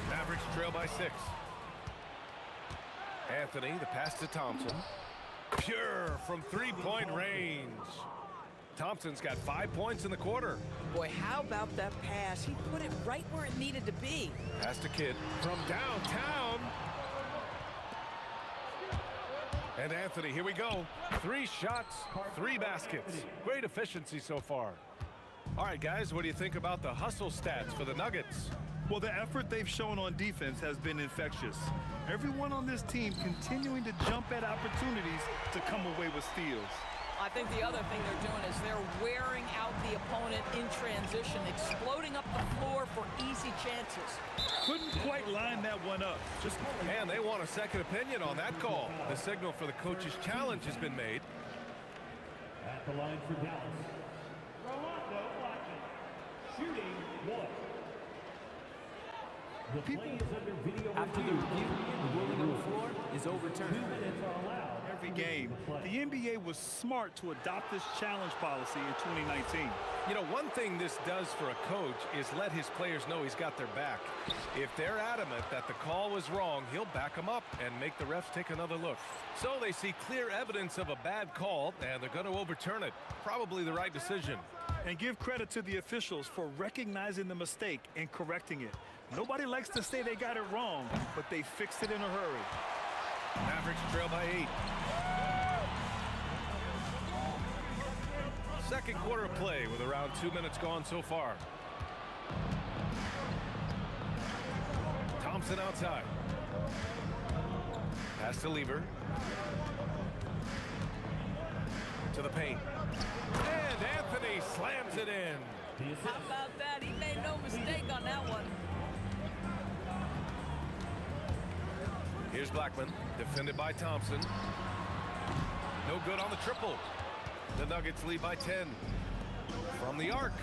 Mavericks trail by 6. Anthony, the pass to Thompson. Pure from 3-point range. Thompson's got 5 points in the quarter. Boy, how about that pass? He put it right where it needed to be. Pass to Kidd from downtown. And Anthony, here we go. 3 shots, 3 baskets. Great efficiency so far. All right, guys, what do you think about the hustle stats for the Nuggets? Well, the effort they've shown on defense has been infectious. Everyone on this team continuing to jump at opportunities to come away with steals. I think the other thing they're doing is they're wearing out the opponent in transition, exploding up the floor for easy chances. Couldn't quite line that one up. And they want a second opinion on that call. The signal for the coach's challenge has been made. At the line for Dallas, Rolando Blackman, shooting 1. The play is under video After the review, the ruling on the floor is overturned. 2 minutes are allowed. Every game, the NBA was smart to adopt this challenge policy in 2019. You know, one thing this does for a coach is let his players know he's got their back. If they're adamant that the call was wrong, he'll back them up and make the refs take another look. So they see clear evidence of a bad call, and they're going to overturn it. Probably the right decision. And give credit to the officials for recognizing the mistake and correcting it. Nobody likes to say they got it wrong, but they fixed it in a hurry. Mavericks trail by 8. Second quarter of play with around 2 minutes gone so far. Thompson outside. Pass to Lever. To the paint. And Anthony slams it in. How about that? He made no mistake on that one. Here's Blackman, defended by Thompson. No good on the triple. The Nuggets lead by 10. From the arc.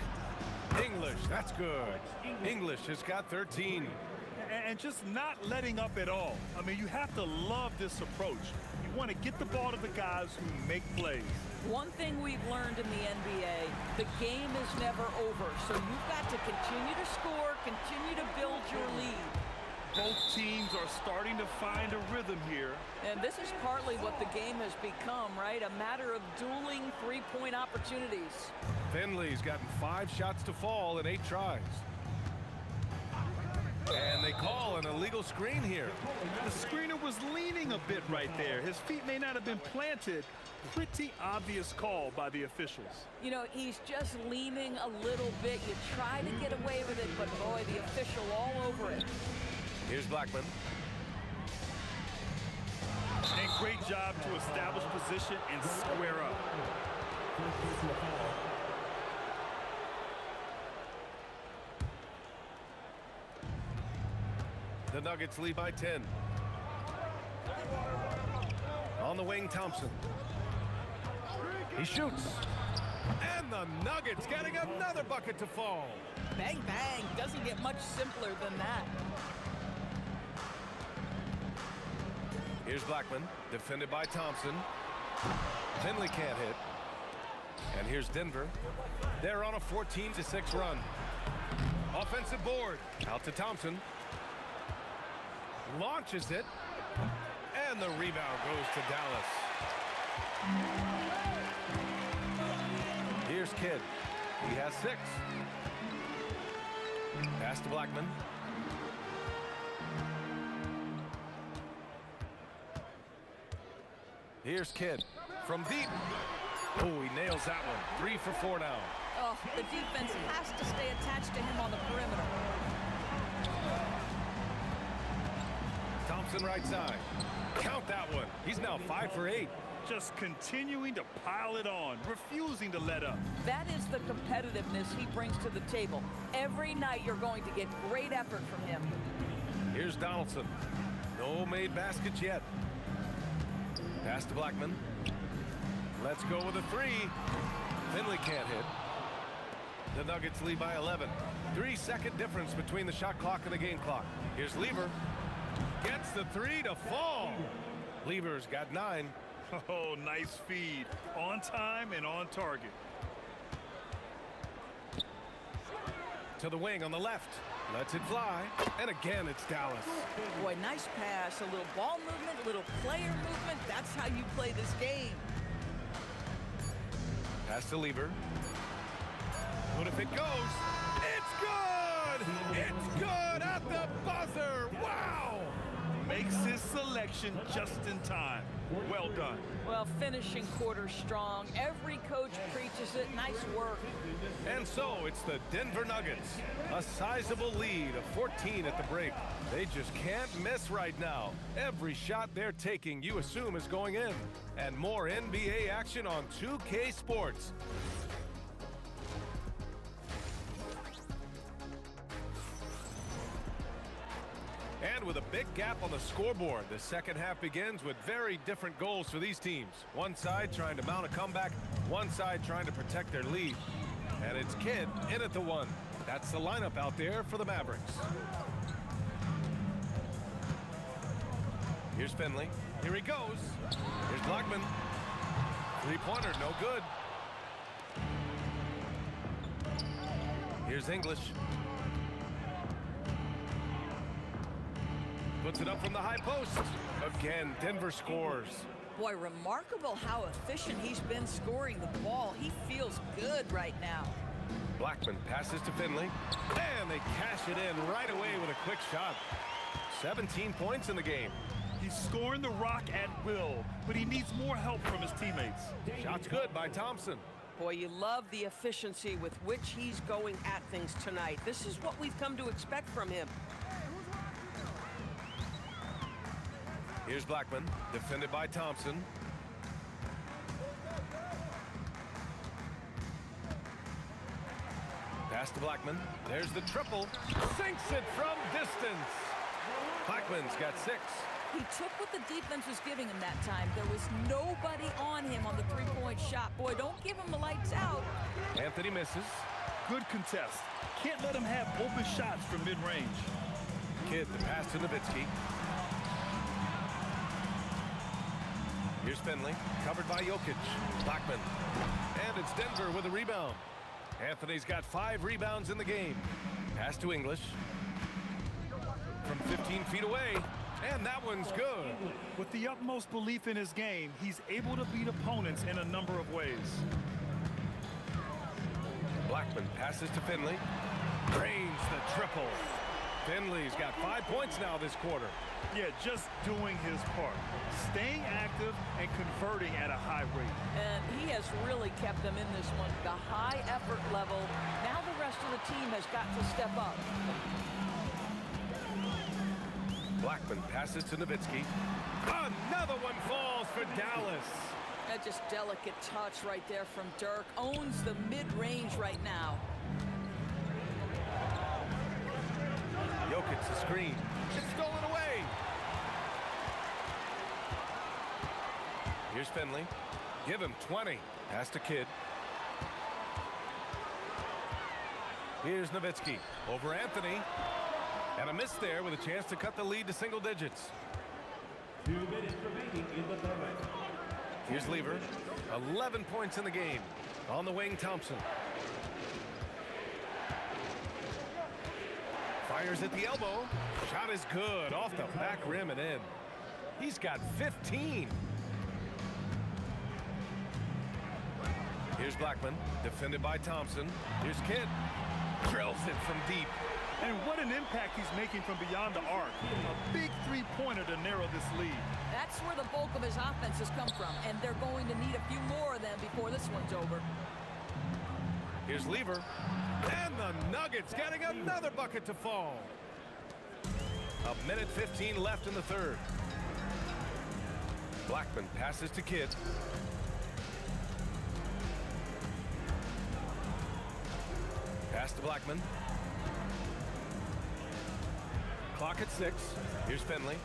English, that's good. English has got 13. and just not letting up at all. I mean, you have to love this approach. You want to get the ball to the guys who make plays. One thing we've learned in the NBA, the game is never over. So you've got to continue to score, continue to build your lead. Both teams are starting to find a rhythm here. And this is partly what the game has become, right? A matter of dueling three-point opportunities. Finley's gotten 5 shots to fall in 8 tries. And they call an illegal screen here. The screener was leaning a bit right there. His feet may not have been planted. Pretty obvious call by the officials. You know, he's just leaning a little bit. You try to get away with it, but boy, the official all over it. Here's Blackman. And great job to establish position and square up. The Nuggets lead by 10. On the wing, Thompson. He shoots. And the Nuggets getting another bucket to fall. Bang, bang. Doesn't get much simpler than that. Here's Blackman, defended by Thompson. Finley can't hit. And here's Denver. They're on a 14-6 run. Offensive board. Out to Thompson. Launches it. And the rebound goes to Dallas. Here's Kidd. He has 6. Pass to Blackman. Here's Kidd from deep. Oh, he nails that one. 3 for 4 now. Oh, the defense has to stay attached to him on the perimeter. Thompson right side. Count that one. He's now 5 for 8. Just continuing to pile it on, refusing to let up. That is the competitiveness he brings to the table. Every night you're going to get great effort from him. Here's Donaldson. No made baskets yet. Pass to Blackman. Let's go with a 3. Finley can't hit. The Nuggets lead by 11. 3-second difference between the shot clock and the game clock. Here's Lever. Gets the 3 to fall. Lever's got 9. Oh, nice feed. On time and on target. To the wing on the left. Lets it fly. And again, it's Dallas. Boy, nice pass. A little ball movement, a little player movement. That's how you play this game. Pass to Lever. But if it goes, it's good! It's good at the buzzer! Wow! Makes his selection just in time. Well done. Well, finishing quarter strong. Every coach preaches it. Nice work. And so it's the Denver Nuggets. A sizable lead of 14 at the break. They just can't miss right now. Every shot they're taking, you assume, is going in. And more NBA action on 2K Sports. And with a big gap on the scoreboard, the second half begins with very different goals for these teams. One side trying to mount a comeback, one side trying to protect their lead. And it's Kidd in at the 1. That's the lineup out there for the Mavericks. Here's Finley. Here he goes. Here's Blackman. 3-pointer, no good. Here's English. Puts it up from the high post. Again, Denver scores. Boy, remarkable how efficient he's been scoring the ball. He feels good right now. Blackman passes to Finley. And they cash it in right away with a quick shot. 17 points in the game. He's scoring the rock at will, but he needs more help from his teammates. Shot's good by Thompson. Boy, you love the efficiency with which he's going at things tonight. This is what we've come to expect from him. Here's Blackman, defended by Thompson. Pass to Blackman. There's the triple. Sinks it from distance. Blackman's got 6. He took what the defense was giving him that time. There was nobody on him on the three-point shot. Boy, don't give him the lights out. Anthony misses. Good contest. Can't let him have open shots from mid-range. Kidd, the pass to Nowitzki. Here's Finley, covered by Jokic. Blackman. And it's Denver with a rebound. Anthony's got 5 rebounds in the game. Pass to English. From 15 feet away. And that one's good. With the utmost belief in his game, he's able to beat opponents in a number of ways. Blackman passes to Finley. Drains the triple. Finley's got 5 points now this quarter. Yeah, just doing his part. Staying active and converting at a high rate. And he has really kept them in this one. The high effort level. Now the rest of the team has got to step up. Blackman passes to Nowitzki. Another one falls for Dallas. That just delicate touch right there from Dirk. Owns the mid-range right now. Jokic the screen. It's stolen away. Here's Finley. Give him 20. Pass to Kidd. Here's Nowitzki. Over Anthony. And a miss there with a chance to cut the lead to single digits. 2 minutes remaining in the third. Here's Lever. 11 points in the game. On the wing, Thompson. Fires at the elbow. Shot is good. Off the back rim and in. He's got 15. Here's Blackman. Defended by Thompson. Here's Kidd. Drills it from deep. And what an impact he's making from beyond the arc. A big three-pointer to narrow this lead. That's where the bulk of his offense has come from, and they're going to need a few more of them before this one's over. Here's Lever. And the Nuggets getting another bucket to fall. 1:15 left in the third. Blackman passes to Kidd. Pass to Blackman. Clock at 6. Here's Finley.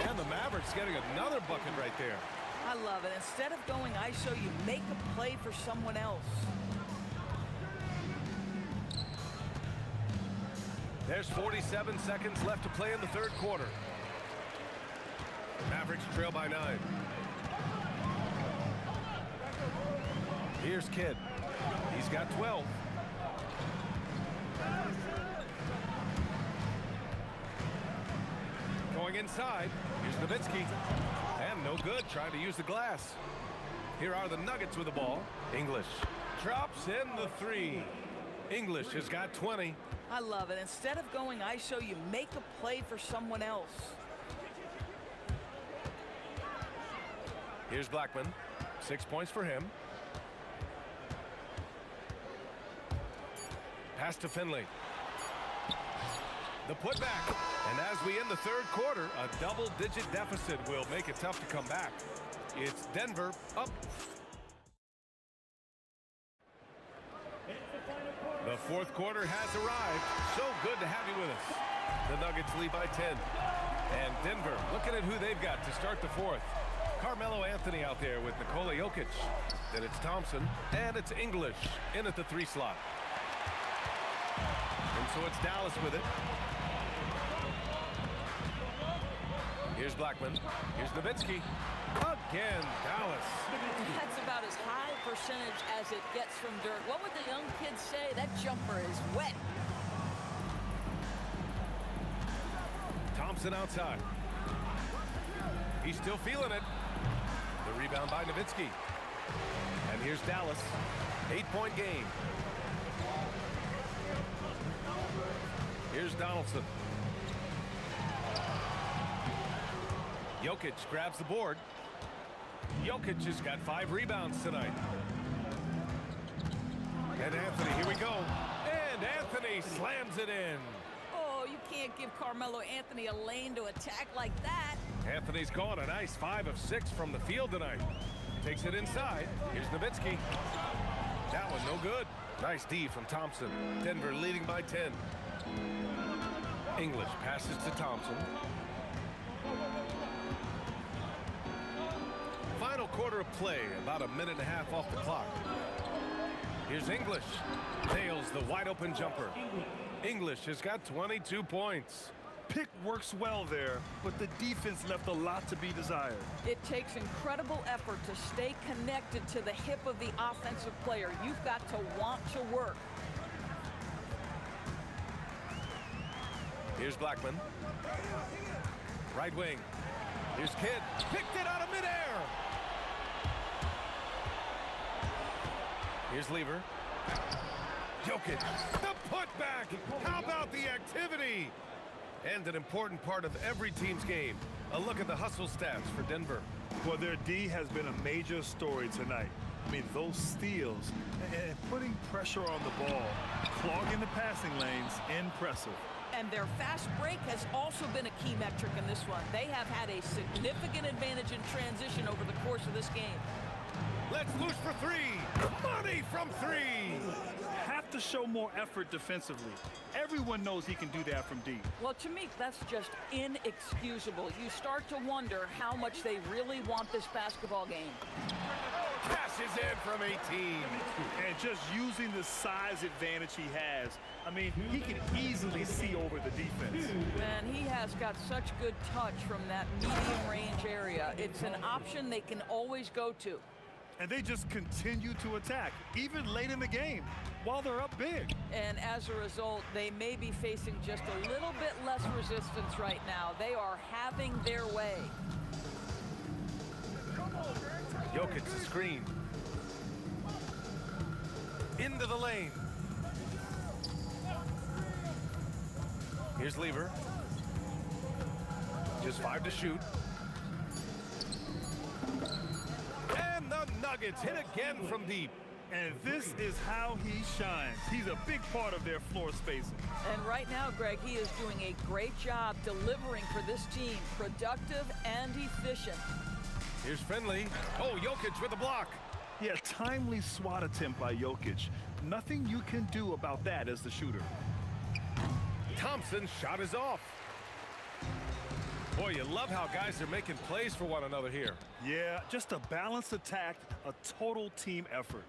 And the Mavericks getting another bucket right there. I love it. Instead of going ISO, you make a play for someone else. There's 47 seconds left to play in the third quarter. Mavericks trail by 9. Here's Kidd. He's got 12. Going inside. Here's Nowitzki. And no good, trying to use the glass. Here are the Nuggets with the ball. English drops in the 3. English has got 20. I love it. Instead of going ISO, you make a play for someone else. Here's Blackman. 6 points for him. Pass to Finley. The putback. And as we end the third quarter, a double-digit deficit will make it tough to come back. It's Denver up. The fourth quarter has arrived. So good to have you with us. The Nuggets lead by 10. And Denver looking at who they've got to start the fourth. Carmelo Anthony out there with Nikola Jokic. Then it's Thompson. And it's English in at the 3 slot. And so it's Dallas with it. Here's Blackman. Here's Nowitzki. Again, Dallas. That's about as high percentage as it gets from Dirk. What would the young kids say? That jumper is wet. Thompson outside. He's still feeling it. The rebound by Nowitzki. And here's Dallas. 8-point game. Here's Donaldson. Jokic grabs the board. Jokic has got 5 rebounds tonight. And Anthony, here we go. And Anthony slams it in. Oh, you can't give Carmelo Anthony a lane to attack like that. Anthony's gone a nice 5 of 6 from the field tonight. Takes it inside. Here's Nowitzki. That one no good. Nice D from Thompson. Denver leading by 10. English passes to Thompson. Final quarter of play, about a minute and a half off the clock. Here's English. Nails the wide-open jumper. English has got 22 points. Pick works well there, but the defense left a lot to be desired. It takes incredible effort to stay connected to the hip of the offensive player. You've got to want to work. Here's Blackman. Right wing. Here's Kidd. Picked it out of midair. Here's Lever. Jokic. The putback. How about the activity? And an important part of every team's game. A look at the hustle stats for Denver. Well, their D has been a major story tonight. I mean, those steals and putting pressure on the ball, clogging the passing lanes, impressive. And their fast break has also been a key metric in this one. They have had a significant advantage in transition over the course of this game. Let's loose for three. Money from three. Have to show more effort defensively. Everyone knows he can do that from deep. Well, to me, that's just inexcusable. You start to wonder how much they really want this basketball game. Cashes in from 18. And just using the size advantage he has, I mean, he can easily see over the defense. And he has got such good touch from that medium range area. It's an option they can always go to. And they just continue to attack, even late in the game, while they're up big. And as a result, they may be facing just a little bit less resistance right now. They are having their way. Jokic screen. Into the lane. Here's Lever. Just 5 to shoot. And the Nuggets hit again from deep. And this is how he shines. He's a big part of their floor spacing. And right now, Greg, he is doing a great job delivering for this team. Productive and efficient. Here's Finley. Oh, Jokic with a block. Yeah, timely swat attempt by Jokic. Nothing you can do about that as the shooter. Thompson's shot is off. Boy, you love how guys are making plays for one another here. Yeah, just a balanced attack, a total team effort.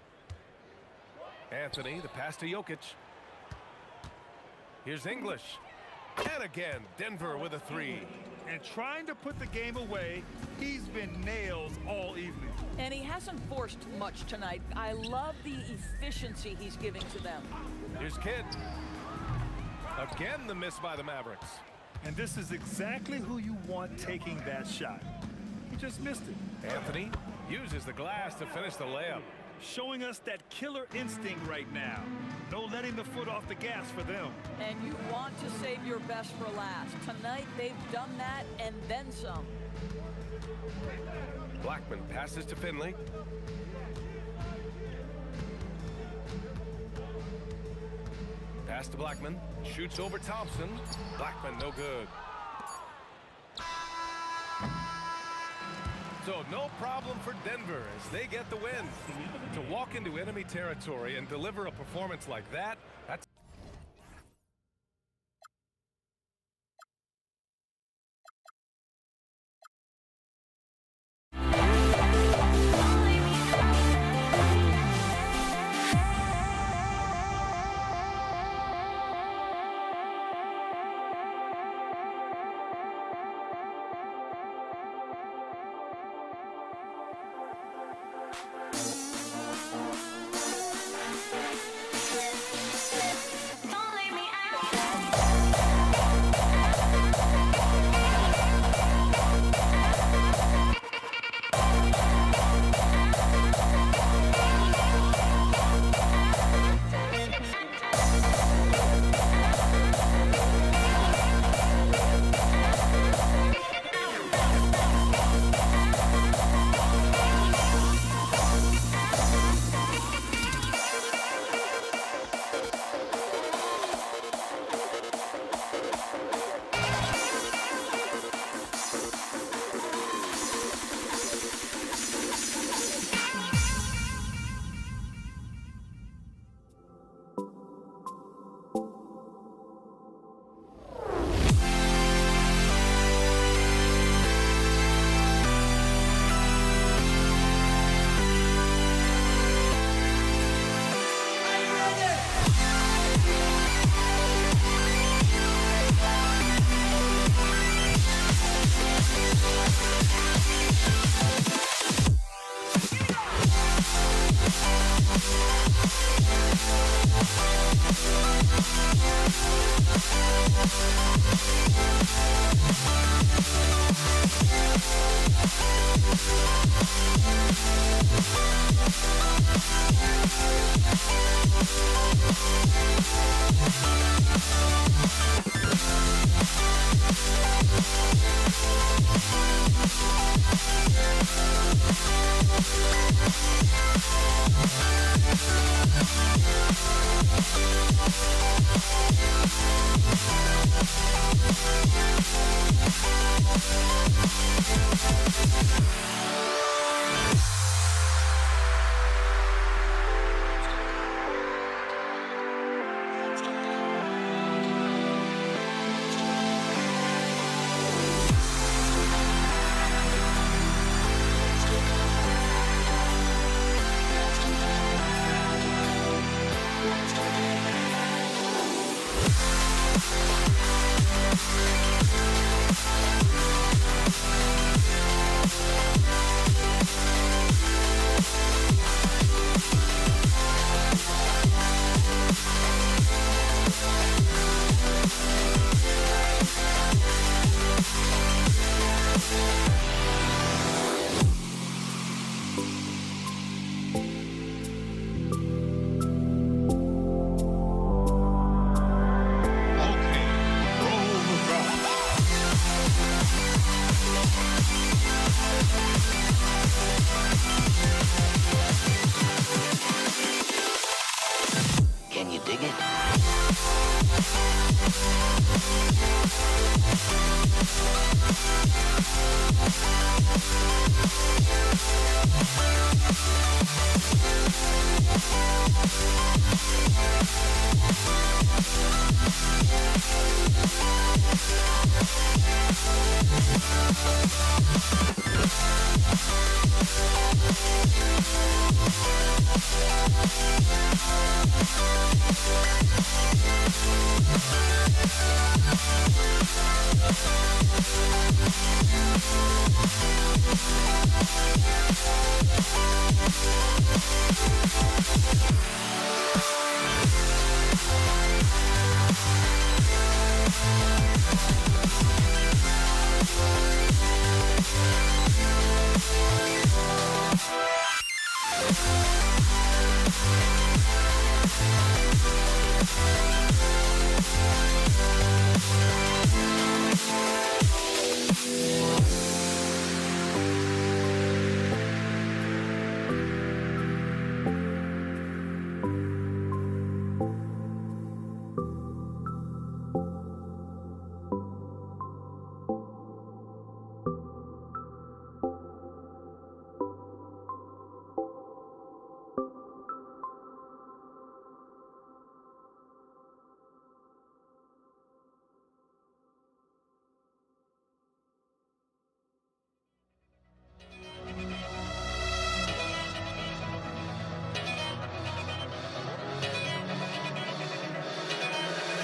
Anthony, the pass to Jokic. Here's English. And again, Denver with a three. And trying to put the game away, he's been nails all evening. And he hasn't forced much tonight. I love the efficiency he's giving to them. Here's Kidd. Again, the miss by the Mavericks. And this is exactly who you want taking that shot. He just missed it. Anthony uses the glass to finish the layup. Showing us that killer instinct right now. No letting the foot off the gas for them. And you want to save your best for last. Tonight, they've done that and then some. Blackman passes to Finley. Pass to Blackman. Shoots over Thompson. Blackman, no good. So no problem for Denver as they get the win. To walk into enemy territory and deliver a performance like that, that's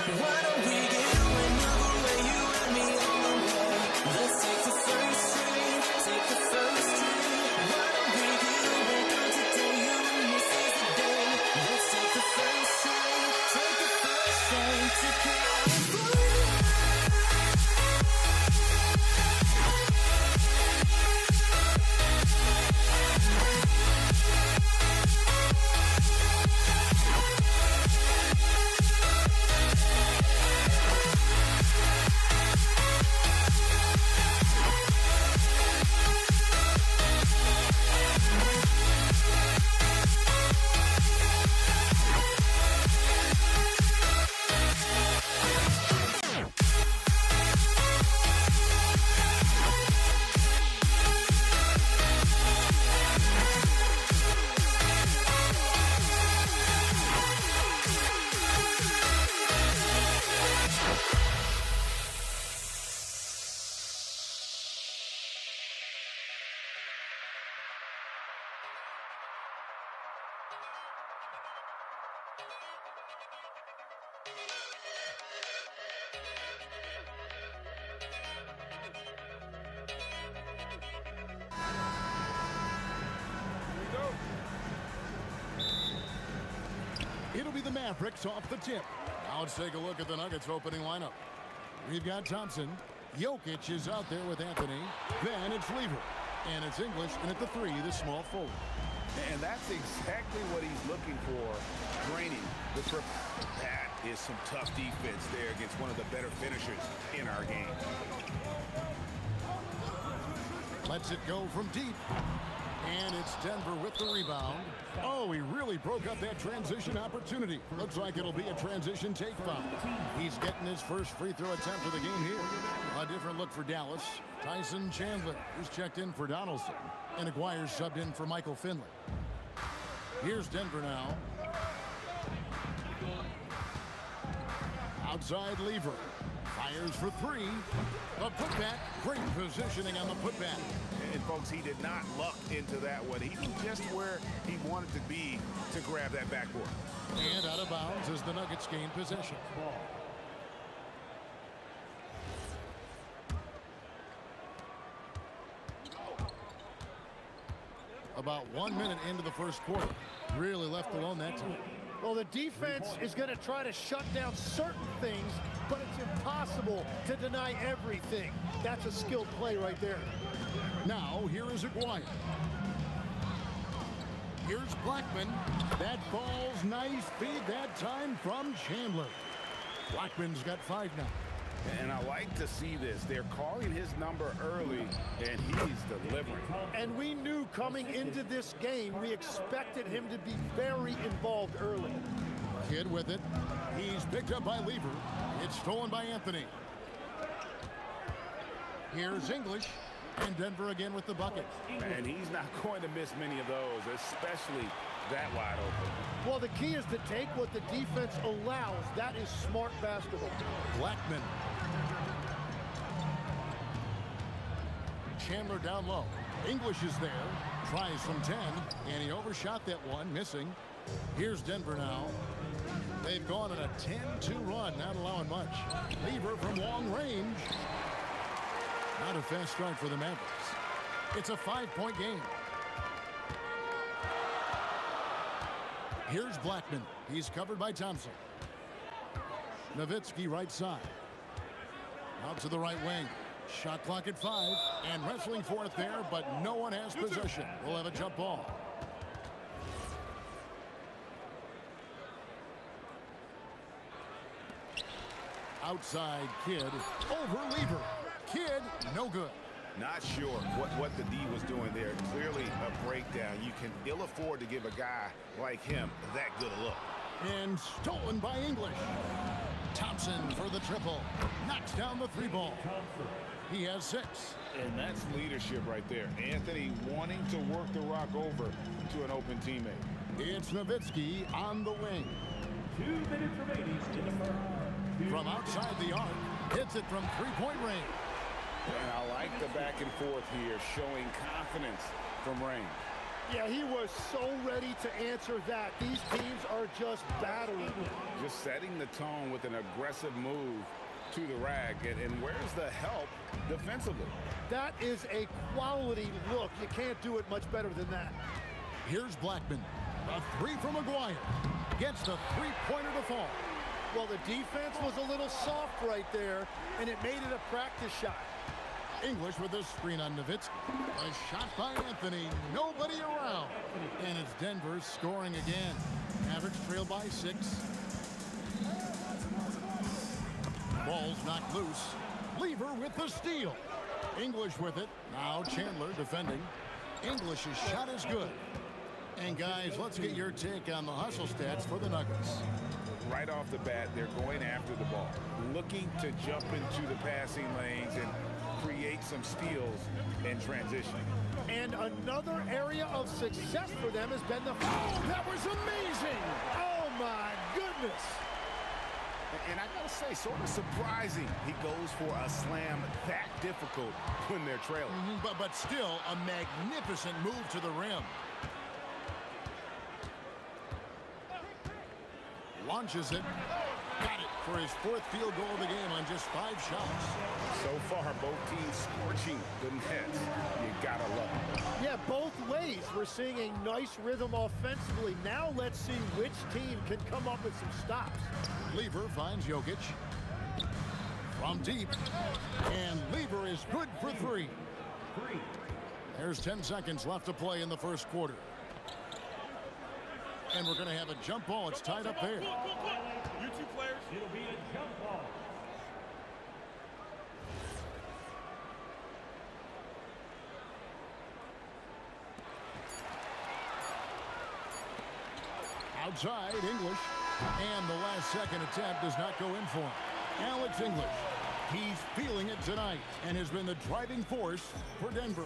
Why don't we get another way you and me on the way? Let's take the first train, take the first train. Why don't we get away from today? You and me is the day. Let's take the first train, take the first train to California. It'll be the Mavericks off the tip. Now let's take a look at the Nuggets opening lineup. We've got Thompson. Jokic is out there with Anthony. Then it's Lever. And it's English. And at the 3, the small forward. And that's exactly what he's looking for. Draining the triple. That is some tough defense there against one of the better finishers in our game. Lets it go from deep. And it's Denver with the rebound. Oh, he really broke up that transition opportunity. Looks like it'll be a transition take foul. He's getting his first free throw attempt of the game here. A different look for Dallas. Tyson Chandler is checked in for Donaldson. And Aguirre's subbed in for Michael Finley. Here's Denver now. Outside Lever. Fires for 3. The putback. Great positioning on the putback. And folks, he did not luck into that one. He was just where he wanted to be to grab that backboard. And out of bounds as the Nuggets gain possession. About 1 minute into the first quarter. Really left alone that time. Well, the defense is going to try to shut down certain things, but it's impossible to deny everything. That's a skilled play right there. Now, here is Aguirre. Here's Blackman. That ball's nice feed that time from Chandler. Blackman's got 5 now. And I like to see this. They're calling his number early, and he's delivering. And we knew coming into this game, we expected him to be very involved early. Kid with it. He's picked up by Lever. It's stolen by Anthony. Here's English. And Denver again with the bucket. And he's not going to miss many of those, especially that wide open. Well, the key is to take what the defense allows. That is smart basketball. Blackman. Chandler down low. English is there. Tries from 10. And he overshot that one, missing. Here's Denver now. They've gone on a 10-2 run, not allowing much. Lever from long range. Not a fast start for the Mavericks. It's a 5-point game. Here's Blackman. He's covered by Thompson. Nowitzki right side. Out to the right wing. Shot clock at 5. And wrestling for it there, but no one has possession. We'll have a jump ball. Outside Kid. Over Lever. Kid, no good. Not sure what the D was doing there. Clearly a breakdown. You can ill afford to give a guy like him that good a look. And stolen by English. Thompson for the triple. Knocks down the 3 ball. He has 6. And that's leadership right there. Anthony wanting to work the rock over to an open teammate. It's Nowitzki on the wing. 2 minutes remaining in the first. From outside the arc. Hits it from 3-point range. And I like the back and forth here, showing confidence from Rain. Yeah, he was so ready to answer that. These teams are just battling. Just setting the tone with an aggressive move to the rag. And where's the help defensively? That is a quality look. You can't do it much better than that. Here's Blackman. A three from McGuire. Gets the three-pointer to fall. Well, the defense was a little soft right there, and it made it a practice shot. English with a screen on Nowitzki. A shot by Anthony. Nobody around. And it's Denver scoring again. Mavericks trail by 6. Ball's knocked loose. Lever with the steal. English with it. Now Chandler defending. English's shot is good. And guys, let's get your take on the hustle stats for the Nuggets. Right off the bat, they're going after the ball, looking to jump into the passing lanes and create some steals in transition. And another area of success for them has been the foul. That was amazing. Oh, my goodness. And I gotta say, sort of surprising he goes for a slam that difficult when they're trailing. But still a magnificent move to the rim. Launches it. Got it for his 4th field goal of the game on just 5 shots. So far, both teams scorching the nets. You gotta love it. Yeah, both ways. We're seeing a nice rhythm offensively. Now let's see which team can come up with some stops. Lever finds Jokic. From deep. And Lever is good for 3. There's 10 seconds left to play in the first quarter. And we're going to have a jump ball. It's tied up there. You two players. It'll be a jump ball. Outside, English. And the last second attempt does not go in for him. Alex English. He's feeling it tonight and has been the driving force for Denver.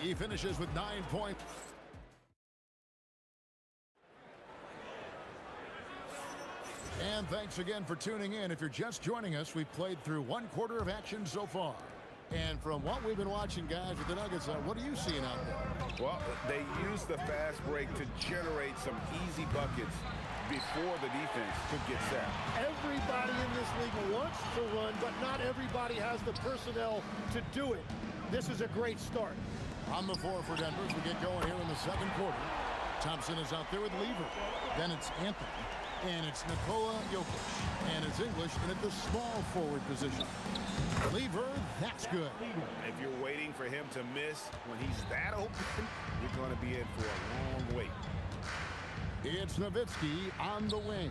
He finishes with 9 points. And thanks again for tuning in. If you're just joining us, we've played through 1 quarter of action so far. And from what we've been watching, guys, with the Nuggets, what are you seeing out there? Well, they use the fast break to generate some easy buckets before the defense could get set. Everybody in this league wants to run, but not everybody has the personnel to do it. This is a great start. On the floor for Denver as we get going here in the second quarter. Thompson is out there with Lever. Then it's Anthony. And it's Nikola Jokic. And it's English in at the small forward position. Lever, that's good. If you're waiting for him to miss when he's that open, you're going to be in for a long wait. It's Nowitzki on the wing.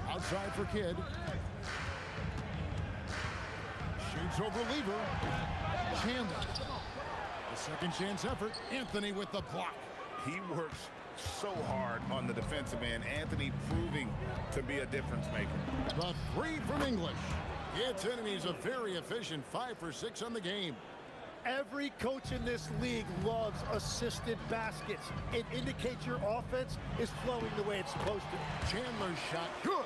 Outside for Kidd. Shoots over Lever. Chandler. The second chance effort. Anthony with the block. He works so hard on the defensive end. Anthony proving to be a difference maker. The 3 from English. It's in, and he's a very efficient 5 for 6 on the game. Every coach in this league loves assisted baskets. It indicates your offense is flowing the way it's supposed to. Chandler's shot, good.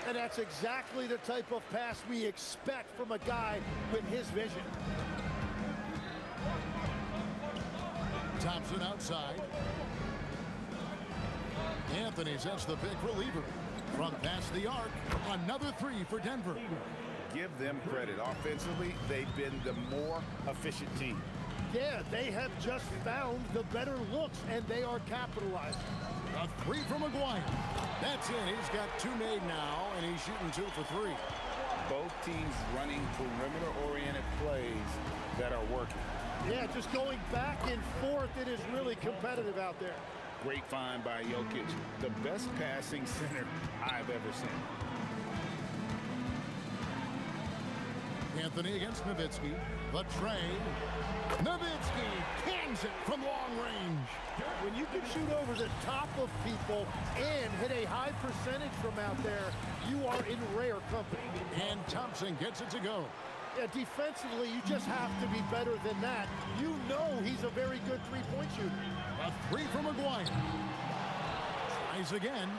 And that's exactly the type of pass we expect from a guy with his vision. Thompson outside. Anthony sets the pick for Lever. From past the arc, another 3 for Denver. Give them credit. Offensively, they've been the more efficient team. Yeah, they have just found the better looks, and they are capitalizing. A 3 from McGuire. That's it. He's got 2 made now, and he's shooting 2 for 3. Both teams running perimeter-oriented plays that are working. Yeah, just going back and forth, it is really competitive out there. Great find by Jokic. The best passing center I've ever seen. Anthony against Nowitzki. The tray. Nowitzki cans it from long range. When you can shoot over the top of people and hit a high percentage from out there, you are in rare company. And Thompson gets it to go. Yeah, defensively, you just have to be better than that. You know he's a very good three-point shooter. A 3 from McGuire. Tries again.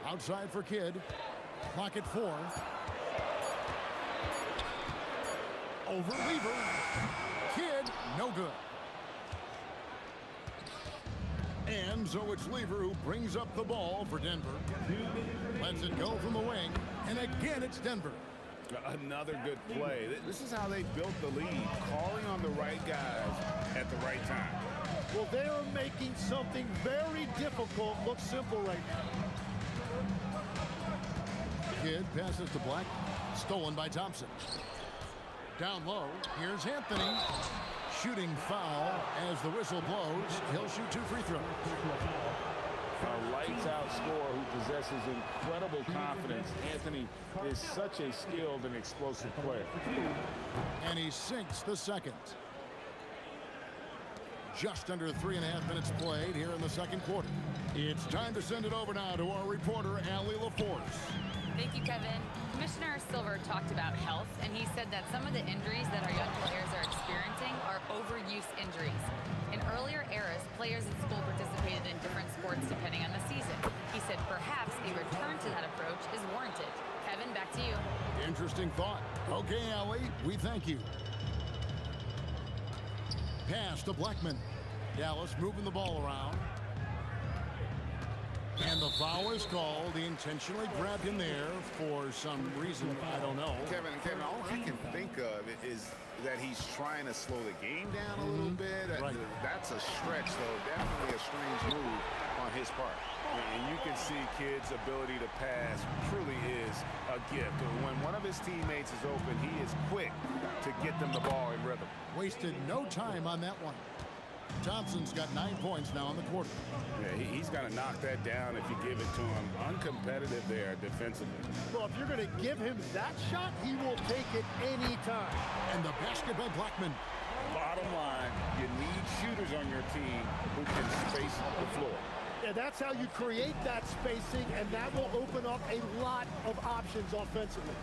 Outside for Kidd. Clock at 4. Over Lever. Kidd, no good. And so it's Lever who brings up the ball for Denver. Lets it go from the wing. And again, it's Denver. Another good play. This is how they built the lead, calling on the right guys at the right time. Well, they are making something very difficult look simple right now. Kidd passes to Black. Stolen by Thompson. Down low, here's Anthony. Shooting foul as the whistle blows. He'll shoot 2 free throws. A lights-out scorer who possesses incredible confidence. Anthony is such a skilled and explosive player. And he sinks the second. Just under 3.5 minutes played here in the second quarter. It's time to send it over now to our reporter, Allie LaForce. Thank you, Kevin. Commissioner Silver talked about health, and he said that some of the injuries that our young players are experiencing are overuse injuries. In earlier eras, players in school participated in different sports depending on the season. He said perhaps a return to that approach is warranted. Kevin, back to you. Interesting thought. Okay, Allie, we thank you. Pass to Blackman. Dallas moving the ball around. And the foul is called. He intentionally grabbed him there for some reason, I don't know. Kevin, all I can think of is that he's trying to slow the game down a little bit. Right. That's a stretch, though. Definitely a strange move on his part. And you can see Kidd's ability to pass truly is a gift. When one of his teammates is open, he is quick to get them the ball in rhythm. Wasted no time on that one. Thompson's got 9 points now in the quarter. Yeah, he's got to knock that down if you give it to him. Uncompetitive there defensively. Well, if you're going to give him that shot, he will take it any time. And the basket by Blackman. Bottom line, you need shooters on your team who can space the floor. Yeah, that's how you create that spacing, and that will open up a lot of options offensively.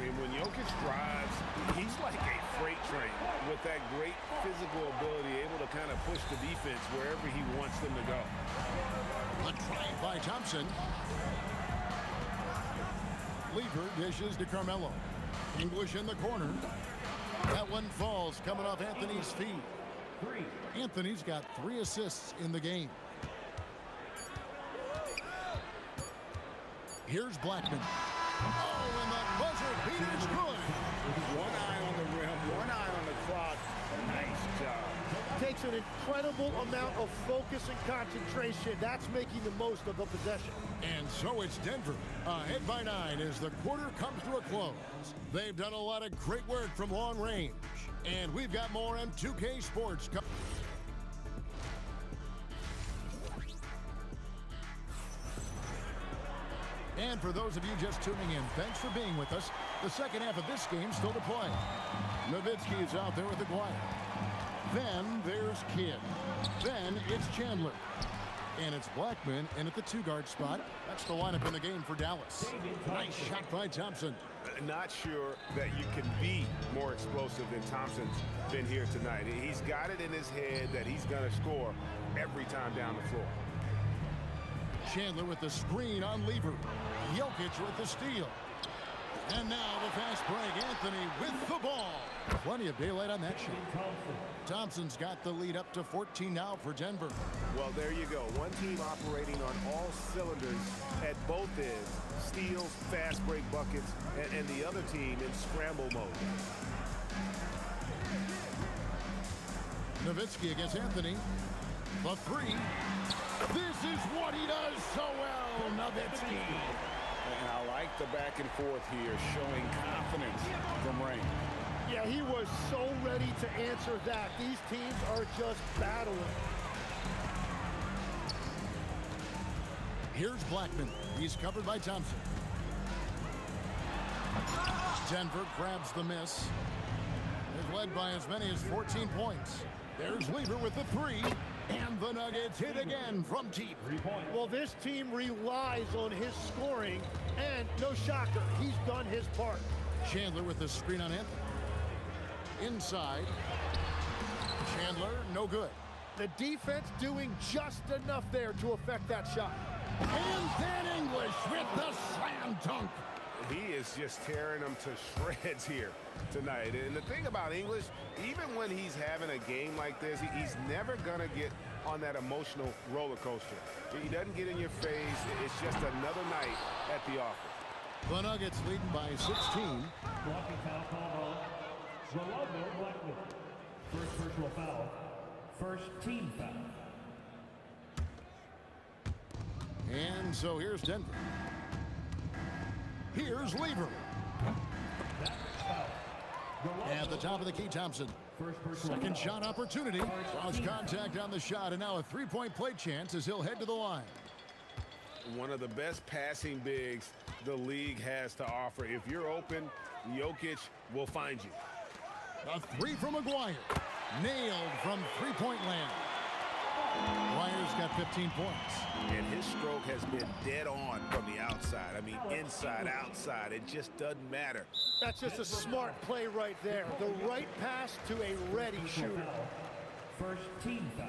And when Jokic drives, he's like a freight train with that great physical ability, able to kind of push the defense wherever he wants them to go. A drive by Thompson. Lever dishes to Carmelo. English in the corner. That one falls coming off Anthony's feet. Anthony's got 3 assists in the game. Here's Blackman. Oh, and the buzzer beater's good. One eye on the rim, one eye on the clock. Nice job. Takes an incredible amount of focus and concentration. That's making the most of the possession. And so it's Denver, ahead by 9 as the quarter comes to a close. They've done a lot of great work from long range. And we've got more M2K Sports coming. And for those of you just tuning in, thanks for being with us. The second half of this game still to play. Nowitzki is out there with Aguirre. Then there's Kidd. Then it's Chandler. And it's Blackman in at the 2-guard spot. That's the lineup in the game for Dallas. Nice shot by Thompson. Not sure that you can be more explosive than Thompson's been here tonight. He's got it in his head that he's going to score every time down the floor. Chandler with the screen on Lever. Jokic with the steal. And now the fast break. Anthony with the ball. Plenty of daylight on that shot. Thompson's got the lead up to 14 now for Denver. Well, there you go. One team operating on all cylinders at both ends. Steals, fast break buckets, and the other team in scramble mode. Nowitzki against Anthony. The 3. This is what he does so well, Nowitzki. And I like the back and forth here, showing confidence from Rain. Yeah, he was so ready to answer that. These teams are just battling. Here's Blackman. He's covered by Thompson. Denver grabs the miss. They've led by as many as 14 points. There's Lever with the 3. And the Nuggets hit again from deep. Well, this team relies on his scoring. And no shocker, he's done his part. Chandler with the screen on Anthony. Inside. Chandler, no good. The defense doing just enough there to affect that shot. And then English with the slam dunk. He is just tearing them to shreds here tonight. And the thing about English, even when he's having a game like this, he's never going to get on that emotional roller coaster. He doesn't get in your face. It's just another night at the office. The Nuggets leading by 16. Blocking foul called on Rolando Blackman. First personal foul. First team foul. And so here's Denver. Here's Lever. At the top of the key, Thompson. Second shot opportunity. Lost contact on the shot, and now a three-point play chance as he'll head to the line. One of the best passing bigs the league has to offer. If you're open, Jokic will find you. A three from Maguire. Nailed from three-point land. Maguire's got 15 points. And his stroke has been dead on from the outside. I mean, inside, outside. It just doesn't matter. That's just a smart play right there. The right pass to a ready shooter. First team foul.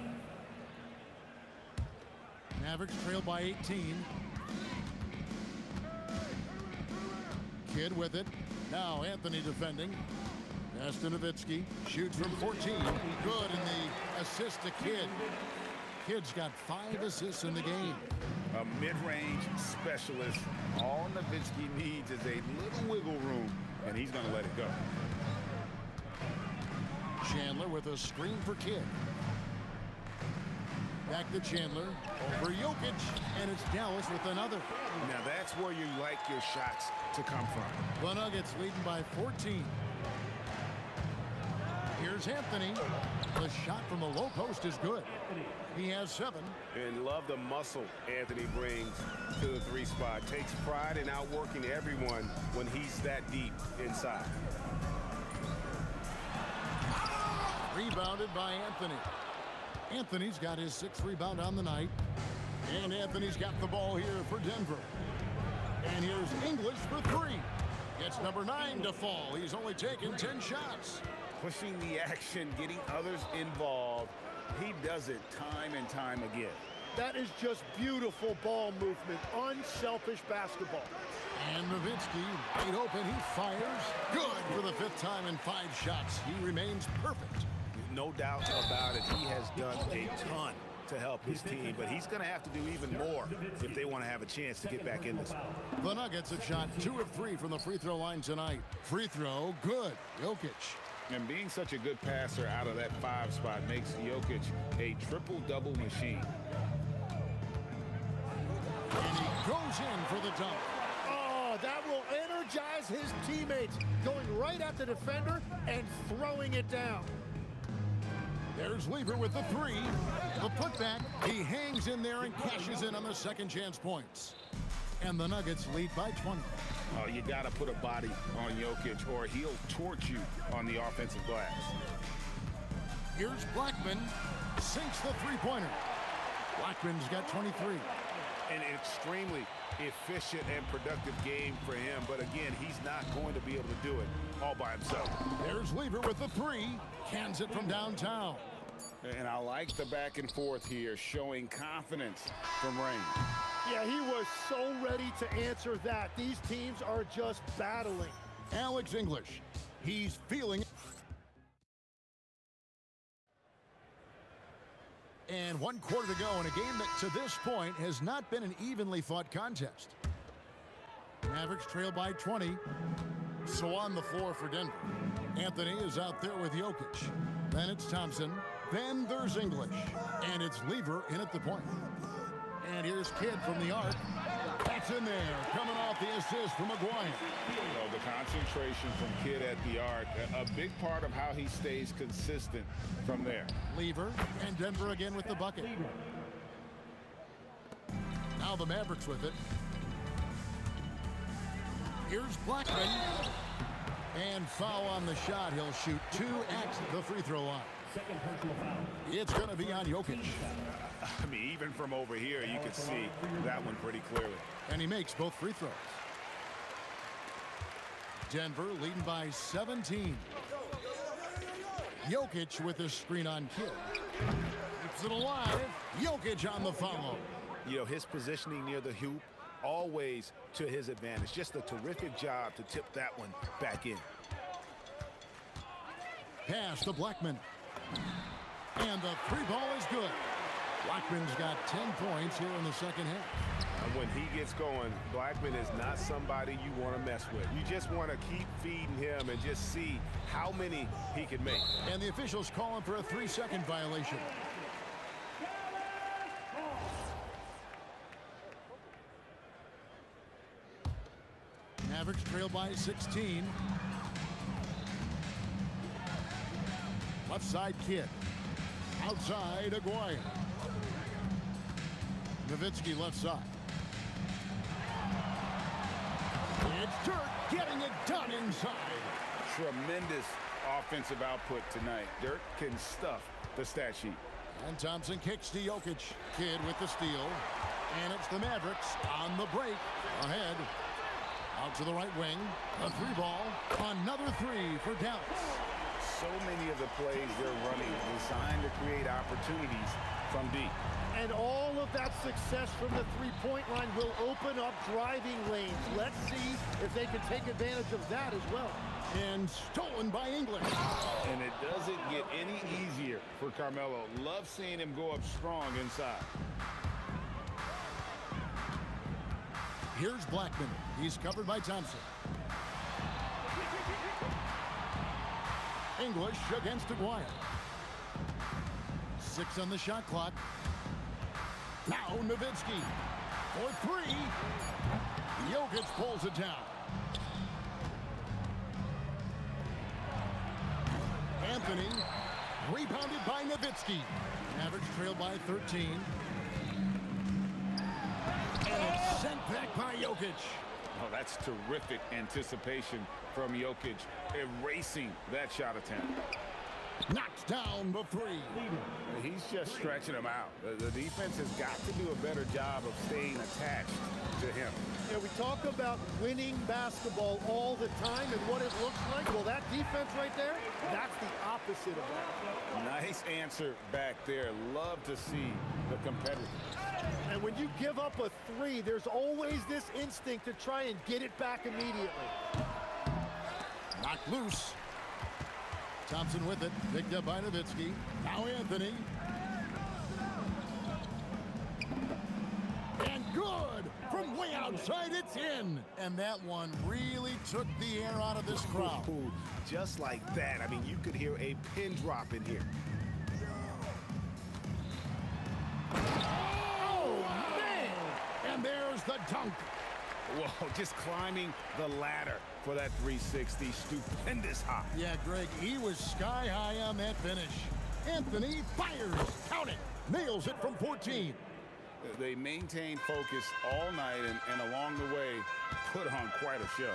Mavericks trail by 18. Kidd with it. Now Anthony defending. Pass to Nowitzki. Shoots from 14. Good in the assist to Kidd. Kidd's got 5 assists in the game. A mid-range specialist. All Nowitzki needs is a little wiggle room, and he's going to let it go. Chandler with a screen for Kidd. Back to Chandler. Over Jokic, and it's Dallas with another. Now that's where you like your shots to come from. The Nuggets leading by 14. Here's Anthony. The shot from the low post is good. He has 7. And love the muscle Anthony brings to the 3 spot. Takes pride in outworking everyone when he's that deep inside. Rebounded by Anthony. Anthony's got his 6th rebound on the night. And Anthony's got the ball here for Denver. And here's English for 3. Gets number 9 to fall. He's only taken 10 shots. Pushing the action, getting others involved. He does it time and time again. That is just beautiful ball movement. Unselfish basketball. And Nowitzki, wide open, he fires. Good for the 5th time in 5 shots. He remains perfect. No doubt about it. He has done a ton to help his team, but he's going to have to do even more if they want to have a chance to get back in this one. The Nuggets have shot 2 of 3 from the free throw line tonight. Free throw, good. Jokic. And being such a good passer out of that 5 spot makes Jokic a triple-double machine. And he goes in for the dunk. Oh, that will energize his teammates. Going right at the defender and throwing it down. There's Lever with the 3. The putback, he hangs in there and cashes in on the second chance points. And the Nuggets lead by 20. Oh, you got to put a body on Jokic or he'll torch you on the offensive glass. Here's Blackman. Sinks the three-pointer. Blackman's got 23. An extremely efficient and productive game for him. But again, he's not going to be able to do it all by himself. There's Lever with the 3. Cans it from downtown. And I like the back and forth here, showing confidence from Rain. Yeah, he was so ready to answer that. These teams are just battling. Alex English, he's feeling it. And 1 quarter to go in a game that to this point has not been an evenly fought contest. Mavericks trail by 20. So on the floor for Denver. Anthony is out there with Jokic. Then it's Thompson. Then there's English. And it's Lever in at the point. And here's Kidd from the arc. That's in there, coming off the assist from Maguire. So the concentration from Kidd at the arc, a big part of how he stays consistent from there. Lever and Denver again with the bucket. Now the Mavericks with it. Here's Blackman. And foul on the shot. He'll shoot 2 at the free throw line. Second personal foul. It's going to be on Jokic. I mean, even from over here, you can see that one pretty clearly. And he makes both free throws. Denver leading by 17. Jokic with a screen on Kidd. Keeps it alive. Jokic on the follow. You know, his positioning near the hoop always to his advantage. Just a terrific job to tip that one back in. Pass to Blackman. And the three ball is good. Blackman's got 10 points here in the second half. When he gets going, Blackman is not somebody you want to mess with. You just want to keep feeding him and just see how many he can make. And the officials call him for a 3-second violation. Mavericks trail by 16. Left side Kidd. Outside Aguirre. Nowitzki left side. It's Dirk getting it done inside. Tremendous offensive output tonight. Dirk can stuff the stat sheet. And Thompson kicks to Jokic. Kidd with the steal. And it's the Mavericks on the break. Ahead. Out to the right wing. A three ball. Another three for Dallas. So many of the plays they're running designed to create opportunities from deep. And all of that success from the three-point line will open up driving lanes. Let's see if they can take advantage of that as well. And stolen by English. And it doesn't get any easier for Carmelo. Love seeing him go up strong inside. Here's Blackman. He's covered by Thompson. English against Aguirre. 6 on the shot clock. Now Nowitzki for 3. Jokic pulls it down. Anthony rebounded by Nowitzki. Mavericks trail by 13. And it's sent back by Jokic. Oh, that's terrific anticipation from Jokic, erasing that shot attempt. Knocks down the 3. He's just stretching him out. The defense has got to do a better job of staying attached to him. Yeah, we talk about winning basketball all the time and what it looks like. Well, that defense right there, that's the opposite of that. Nice answer back there. Love to see the competitor. And when you give up a 3, there's always this instinct to try and get it back immediately. Knocked loose. Thompson with it, picked up by Nowitzki. Now Anthony. And good! From way outside, it's in! And that one really took the air out of this crowd. Ooh, just like that. I mean, you could hear a pin drop in here. Oh, man! And there's the dunk. Whoa, just climbing the ladder for that 360. Stupendous high. Yeah, Greg, he was sky high on that finish. Anthony fires. Count it. Nails it from 14. They maintained focus all night and along the way put on quite a show.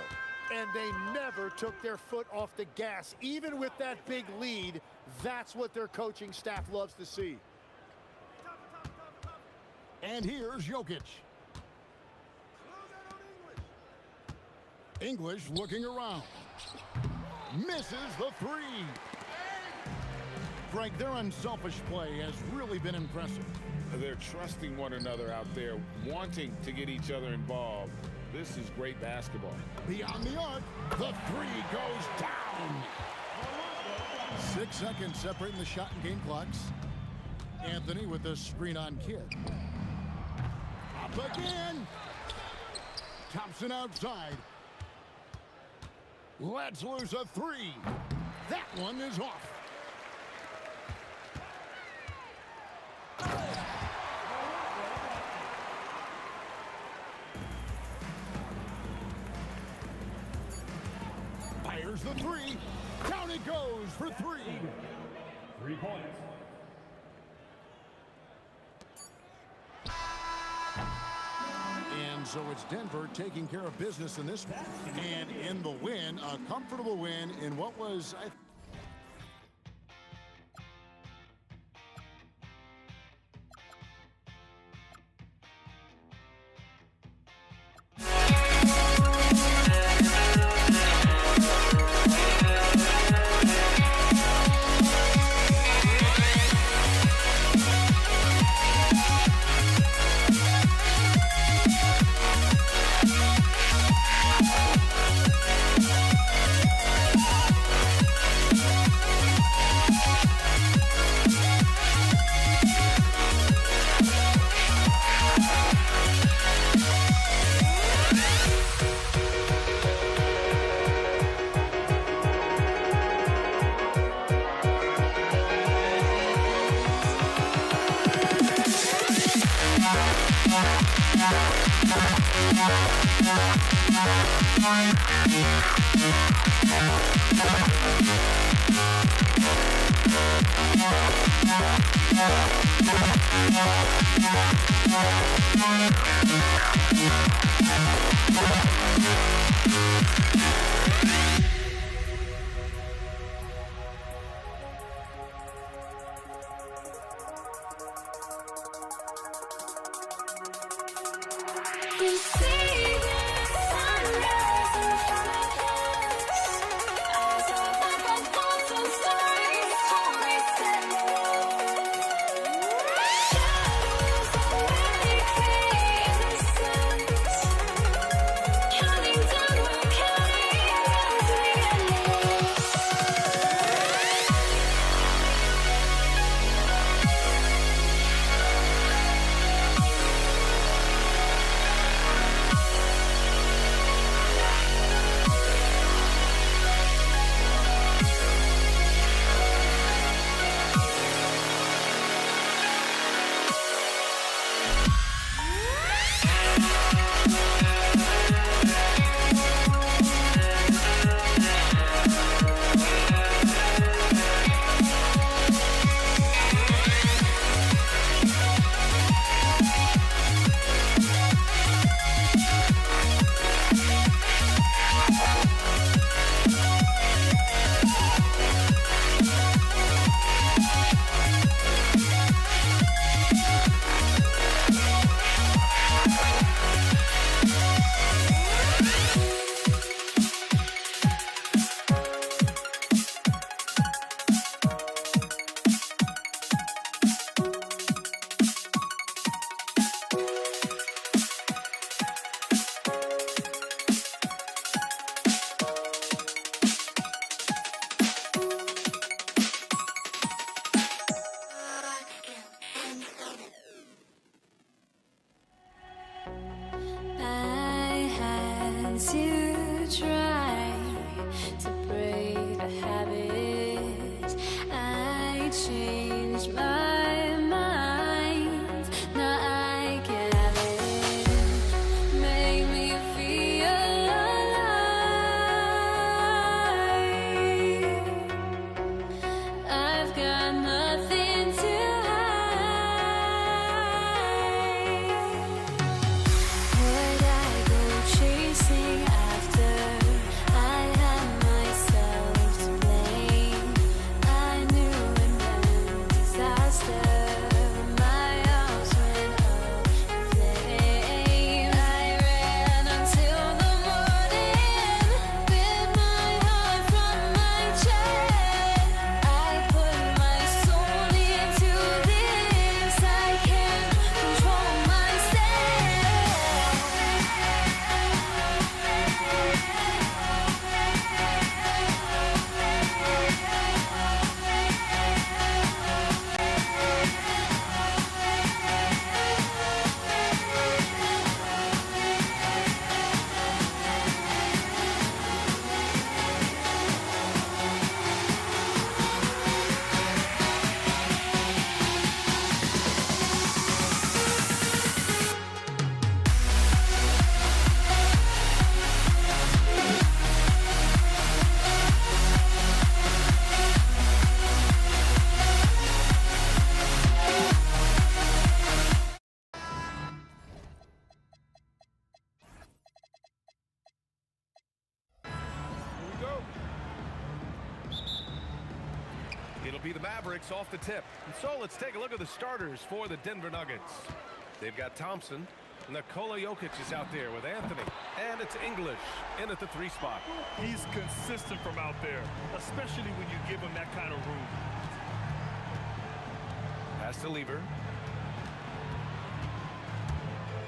And they never took their foot off the gas. Even with that big lead, that's what their coaching staff loves to see. And here's Jokic. English looking around. Misses the 3. Frank, their unselfish play has really been impressive. They're trusting one another out there, wanting to get each other involved. This is great basketball. Beyond the arc, the 3 goes down. 6 seconds separating the shot and game clocks. Anthony with the screen on Kidd. Up again. Thompson outside. Let's lose a 3. That one is off. Fires the 3. Down it goes for 3. 3 points. And so it's Denver taking care of business in this one. And in the win, a comfortable win in what was, Be the Mavericks off the tip. And so let's take a look at the starters for the Denver Nuggets. They've got Thompson. Nikola Jokic is out there with Anthony. And it's English in at the 3 spot. He's consistent from out there, especially when you give him that kind of room. Pass to Lever.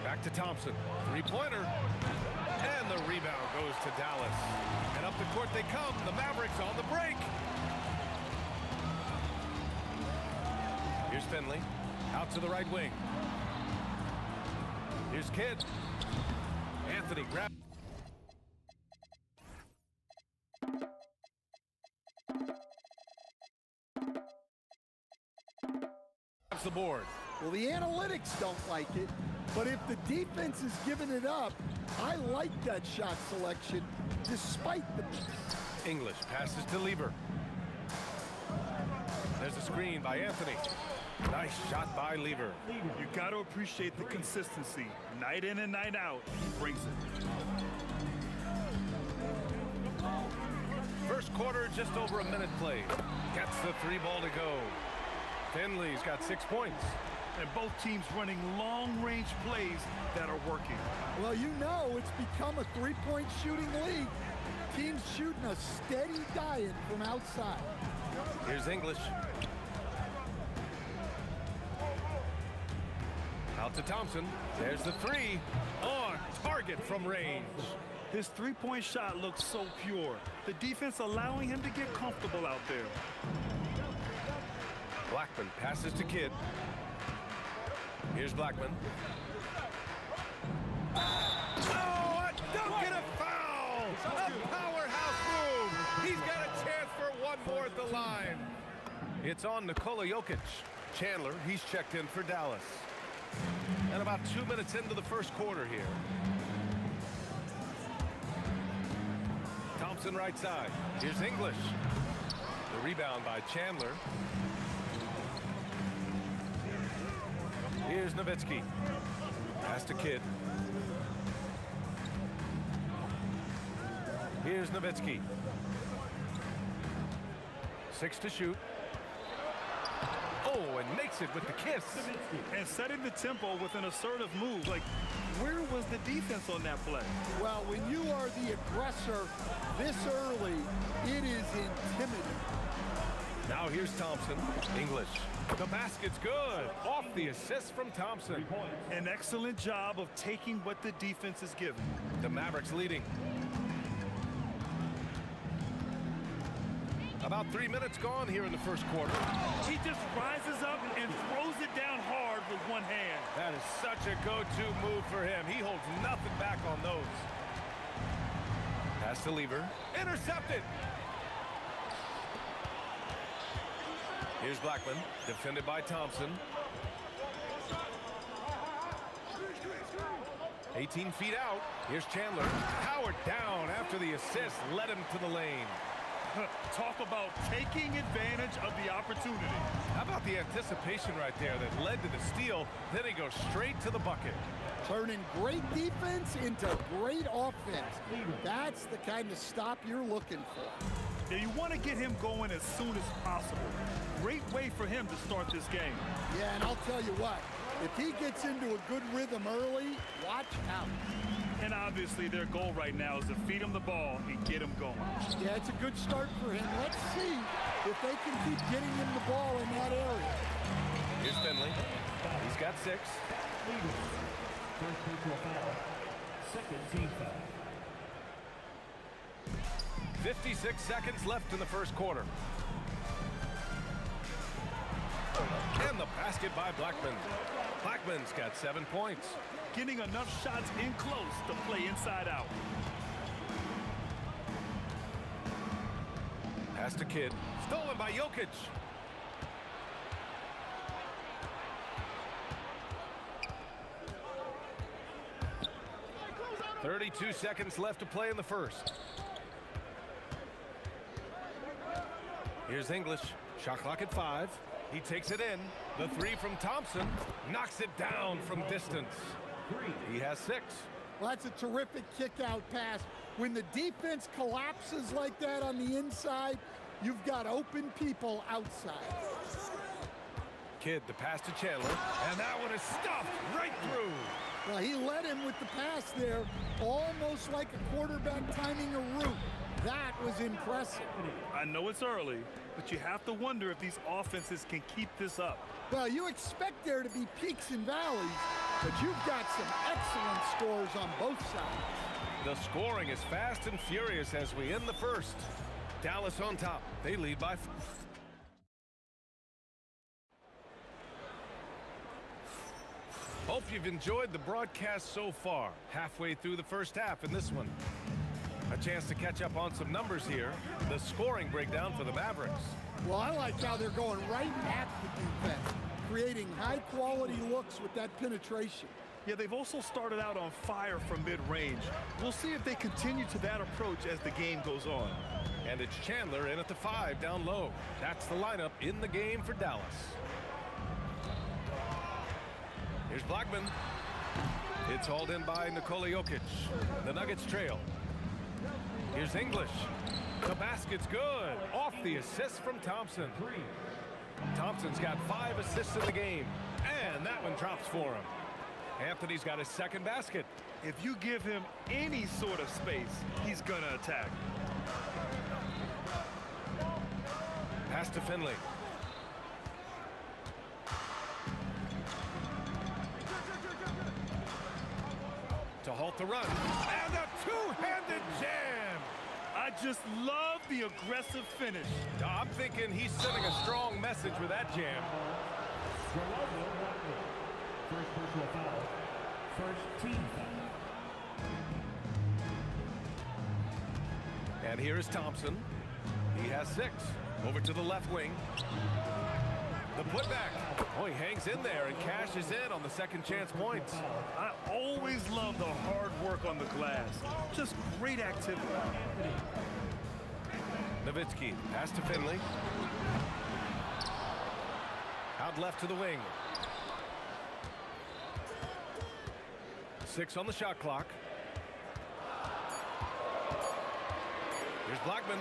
Back to Thompson. 3-pointer. And the rebound goes to Dallas. And up the court they come. The Mavericks on the break. Here's Finley, out to the right wing. Here's Kidd. Anthony grabs the board. Well, the analytics don't like it. But if the defense is giving it up, I like that shot selection despite the miss. English passes to Lever. There's a screen by Anthony. Nice shot by Lever. You got to appreciate the consistency. Night in and night out, he brings it. First quarter, just over a minute played. Gets the 3 ball to go. Finley's got 6 points. And both teams running long-range plays that are working. Well, you know it's become a three-point shooting league. Teams shooting a steady diet from outside. Here's English. Out to Thompson. There's the 3. On target from range. His three-point shot looks so pure. The defense allowing him to get comfortable out there. Blackman passes to Kidd. Here's Blackman. Oh, a dunk and a foul! A powerhouse move! He's got a chance for one more at the line. It's on Nikola Jokic. Chandler, he's checked in for Dallas. And about 2 minutes into the first quarter here. Thompson right side. Here's English. The rebound by Chandler. Here's Nowitzki. Pass to Kidd. Here's Nowitzki. 6 to shoot. Oh, and makes it with the kiss. And setting the tempo with an assertive move. Like, where was the defense on that play? Well, when you are the aggressor this early, it is intimidating. Now here's Thompson. English. The basket's good. Off the assist from Thompson. An excellent job of taking what the defense is giving. The Mavericks leading. About 3 minutes gone here in the first quarter. He just rises up and throws it down hard with one hand. That is such a go-to move for him. He holds nothing back on those. Pass to Lever. Intercepted. Here's Blackman, defended by Thompson. 18 feet out. Here's Chandler. Powered down after the assist led him to the lane. Talk about taking advantage of the opportunity. How about the anticipation right there that led to the steal? Then he goes straight to the bucket. Turning great defense into great offense. That's the kind of stop you're looking for. Now you want to get him going as soon as possible. Great way for him to start this game. Yeah, and I'll tell you what, if he gets into a good rhythm early, watch out. And obviously their goal right now is to feed him the ball and get him going. Yeah, it's a good start for him. Let's see if they can keep getting him the ball in that area. Here's Finley. He's got 6. First personal foul. Second team foul. 56 seconds left in the first quarter. And the basket by Blackman. Blackman's got 7 points. Getting enough shots in close to play inside out. Pass to Kidd. Stolen by Jokic. .32 seconds left to play in the first. Here's English. Shot clock at 5. He takes it in. The 3 from Thompson. Knocks it down from distance. He has 6. Well, that's a terrific kick-out pass. When the defense collapses like that on the inside, you've got open people outside. Kidd, the pass to Chandler. And that one is stuffed right through. Well, he led him with the pass there, almost like a quarterback timing a route. That was impressive. I know it's early, but you have to wonder if these offenses can keep this up. Well, you expect there to be peaks and valleys, but you've got some excellent scores on both sides. The scoring is fast and furious as we end the first. Dallas on top. They lead by 4. Hope you've enjoyed the broadcast so far. Halfway through the first half in this one. A chance to catch up on some numbers here. The scoring breakdown for the Mavericks. Well, I like how they're going right at the defense, creating high-quality looks with that penetration. Yeah, they've also started out on fire from mid-range. We'll see if they continue to that approach as the game goes on. And it's Chandler in at the 5 down low. That's the lineup in the game for Dallas. Here's Blackman. It's hauled in by Nikola Jokic. The Nuggets trail. Here's English. The basket's good. Off the assist from Thompson. Thompson's got 5 assists in the game. And that one drops for him. Anthony's got his second basket. If you give him any sort of space, he's going to attack. Pass to Finley. To halt the run. And a two-handed jam. I just love the aggressive finish. I'm thinking he's sending a strong message with that jam. First personal foul. First team foul. And here is Thompson. He has 6. Over to the left wing. The putback. Oh, he hangs in there and cashes in on the second chance points. I always love the hard work on the glass. Just great activity. Nowitzki, pass to Finley. Out left to the wing. 6 on the shot clock. Here's Blackman.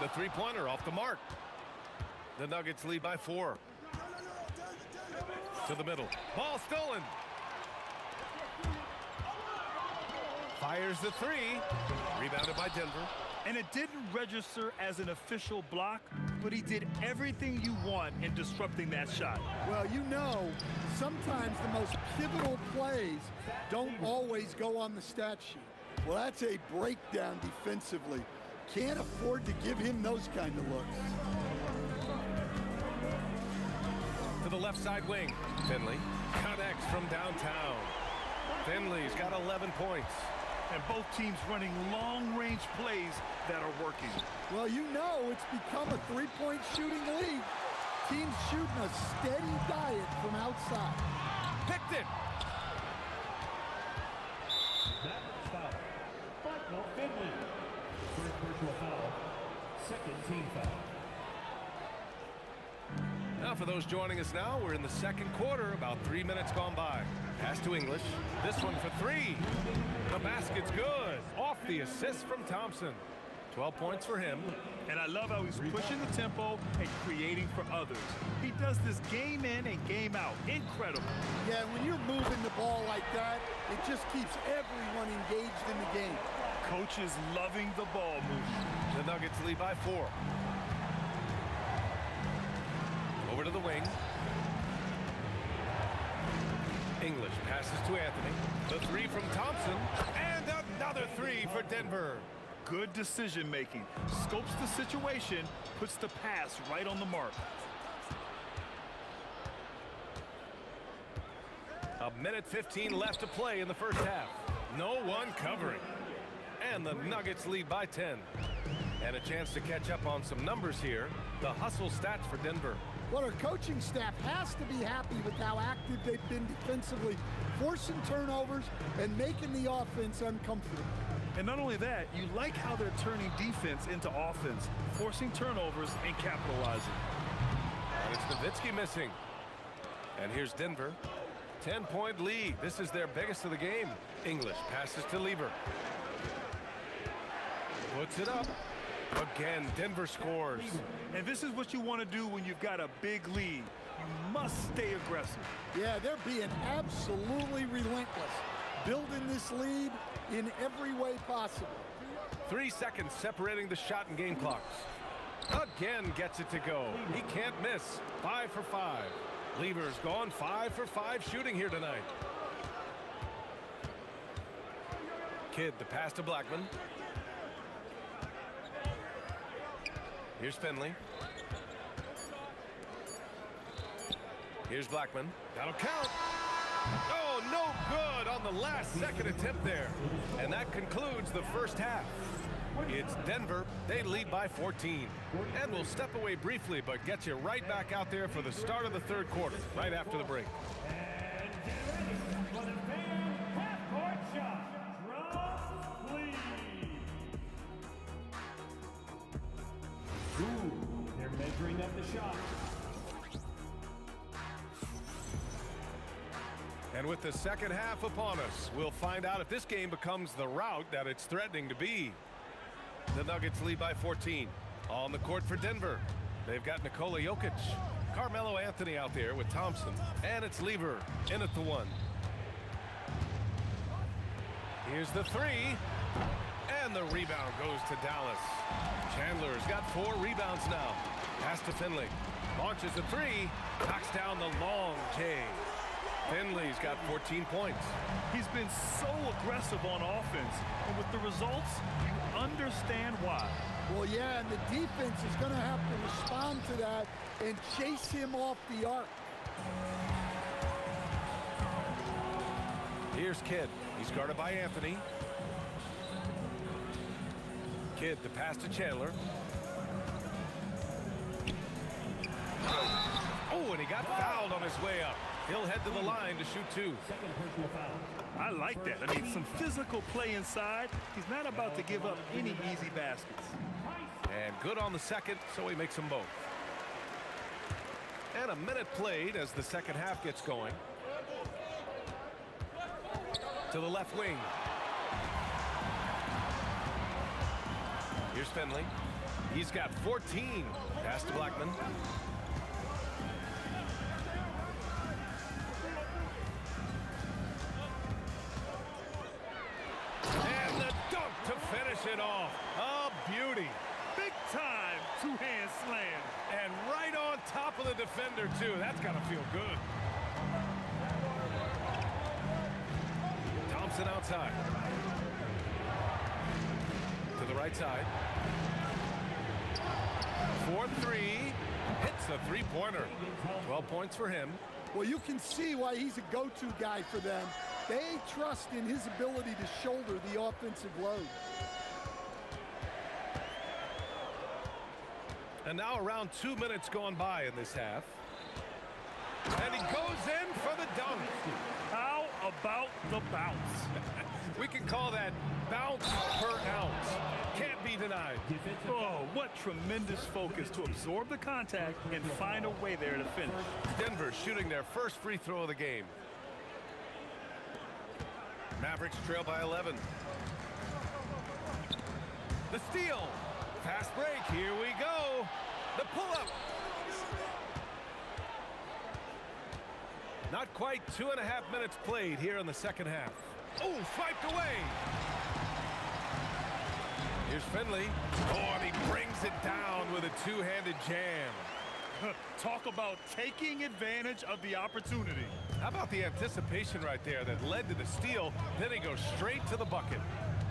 The three-pointer off the mark. The Nuggets lead by 4. To the middle. Ball stolen. Fires the 3. Rebounded by Denver. And it didn't register as an official block, but he did everything you want in disrupting that shot. Well, you know, sometimes the most pivotal plays don't always go on the stat sheet. Well, that's a breakdown defensively. Can't afford to give him those kind of looks. To the left side wing. Finley connects from downtown. Finley's got 11 points. And both teams running long-range plays that are working. Well, you know it's become a three-point shooting league. Teams shooting a steady diet from outside. Picked it. That was foul. But no Finley. First personal foul. Second team foul. Now for those joining us now, we're in the second quarter, about 3 minutes gone by. Pass to English. This one for 3. The basket's good. Off the assist from Thompson. 12 points for him. And I love how he's pushing the tempo and creating for others. He does this game in and game out. Incredible. Yeah, when you're moving the ball like that, it just keeps everyone engaged in the game. Coach is loving the ball movement. The Nuggets lead by 4. Over to the wing. English passes to Anthony. The 3 from Thompson. And another 3 for Denver. Good decision making. Scopes the situation, puts the pass right on the mark. A minute 15 left to play in the first half. No one covering. And the Nuggets lead by 10. And a chance to catch up on some numbers here. The hustle stats for Denver. Well, our coaching staff has to be happy with how active they've been defensively, forcing turnovers and making the offense uncomfortable. And not only that, you like how they're turning defense into offense, forcing turnovers and capitalizing. And it's Nowitzki missing. And here's Denver. 10-point lead. This is their biggest of the game. English passes to Lieber. Puts it up. Again, Denver scores. And this is what you want to do when you've got a big lead. You must stay aggressive. Yeah, they're being absolutely relentless, building this lead in every way possible. 3 seconds separating the shot and game clocks. Again gets it to go. He can't miss. 5 for 5. Lieber's gone 5 for 5 shooting here tonight. Kidd, the pass to Blackman. Here's Finley. Here's Blackman. That'll count. Oh, no good on the last second attempt there. And that concludes the first half. It's Denver. They lead by 14. And we'll step away briefly, but get you right back out there for the start of the third quarter, right after the break. And get ready. for the fan half-court shot. Drop, please. Ooh, they're measuring up the shot. And with the second half upon us, we'll find out if this game becomes the rout that it's threatening to be. The Nuggets lead by 14. On the court for Denver, they've got Nikola Jokic, Carmelo Anthony out there with Thompson, and it's Lever in at the one. Here's the three, and the rebound goes to Dallas. Chandler's got 4 rebounds now. Pass to Finley. Launches a three, knocks down the long J. Finley's got 14 points. He's been so aggressive on offense, and with the results, you understand why. Well, yeah, and the defense is going to have to respond to that and chase him off the arc. Here's Kidd. He's guarded by Anthony. Kidd, the pass to Chandler. Oh, and he got fouled on his way up. He'll head to the line to shoot 2. Second personal foul. I like that. I mean, some physical play inside. He's not about to give up any easy baskets. And good on the second, so he makes them both. And a minute played as the second half gets going. To the left wing. Here's Finley. He's got 14. Pass to Blackman. And the dunk to finish it off. A beauty. Big time two-hand slam. And right on top of the defender, too. That's got to feel good. Thompson outside. To the right side. 4-3. Hits a three-pointer. 12 points for him. Well, you can see why he's a go-to guy for them. They trust in his ability to shoulder the offensive load. And now around 2 minutes gone by in this half. And he goes in for the dunk. How about the bounce? We can call that bounce per ounce. Can't be denied. Oh, what tremendous focus to absorb the contact and find a way there to finish. Denver shooting their first free throw of the game. Mavericks trail by 11. The steal. Fast break. Here we go. The pull-up. Not quite 2.5 minutes played here in the second half. Oh, swiped away. Here's Finley. Oh, and he brings it down with a two-handed jam. Talk about taking advantage of the opportunity. How about the anticipation right there that led to the steal? Then he goes straight to the bucket.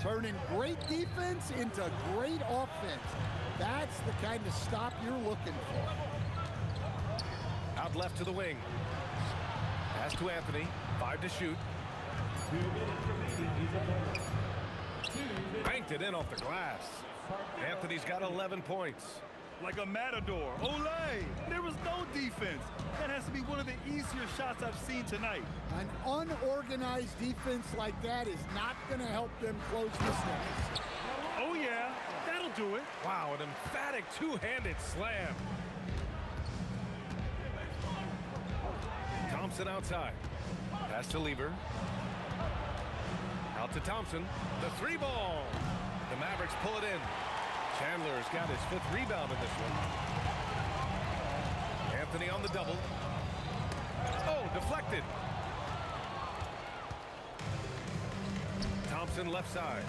Turning great defense into great offense. That's the kind of stop you're looking for. Out left to the wing. Pass to Anthony. 5 to shoot. 2 minutes remaining. He's up. Banked it in off the glass. Anthony's got 11 points. Like a matador. Olay! There was no defense. That has to be one of the easier shots I've seen tonight. An unorganized defense like that is not going to help them close this game. Oh, yeah. That'll do it. Wow, an emphatic two-handed slam. Thompson outside. Pass to Lever. Out to Thompson. The 3 ball. The Mavericks pull it in. Chandler's got his 5th rebound in this one. Anthony on the double. Oh, deflected. Thompson left side.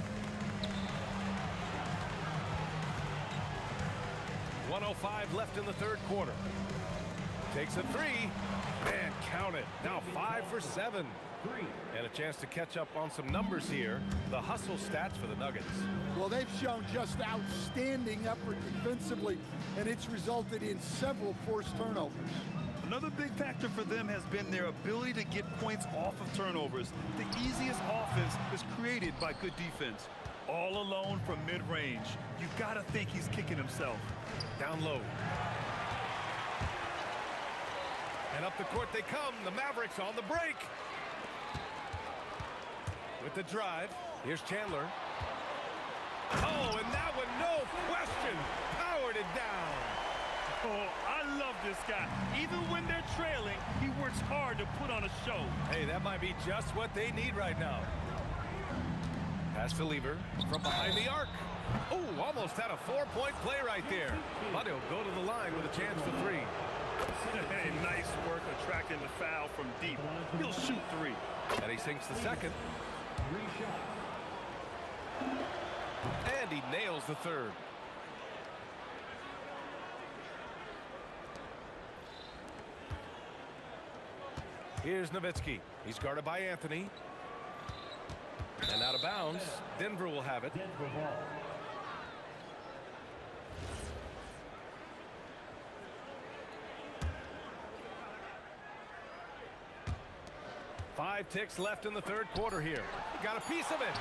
1:05 left in the third quarter. Takes a 3. Man, count it. Now 5 for 7. And a chance to catch up on some numbers here. The hustle stats for the Nuggets. Well, they've shown just outstanding effort defensively, and it's resulted in several forced turnovers. Another big factor for them has been their ability to get points off of turnovers. The easiest offense is created by good defense. All alone from mid-range. You gotta think he's kicking himself. Down low. And up the court they come. The Mavericks on the break. with the drive. Here's Chandler. Oh, and that one, no question, powered it down. Oh, I love this guy. Even when they're trailing, he works hard to put on a show. Hey, that might be just what they need right now. Pass to Lever from behind the arc. Oh, almost had a 4-point play right there. But he'll go to the line with a chance for 3. Hey, nice work attracting the foul from deep. He'll shoot 3. And he sinks the second. And he nails the third. Here's Nowitzki. He's guarded by Anthony. And out of bounds. Denver will have it. 5 ticks left in the third quarter here. Got a piece of it.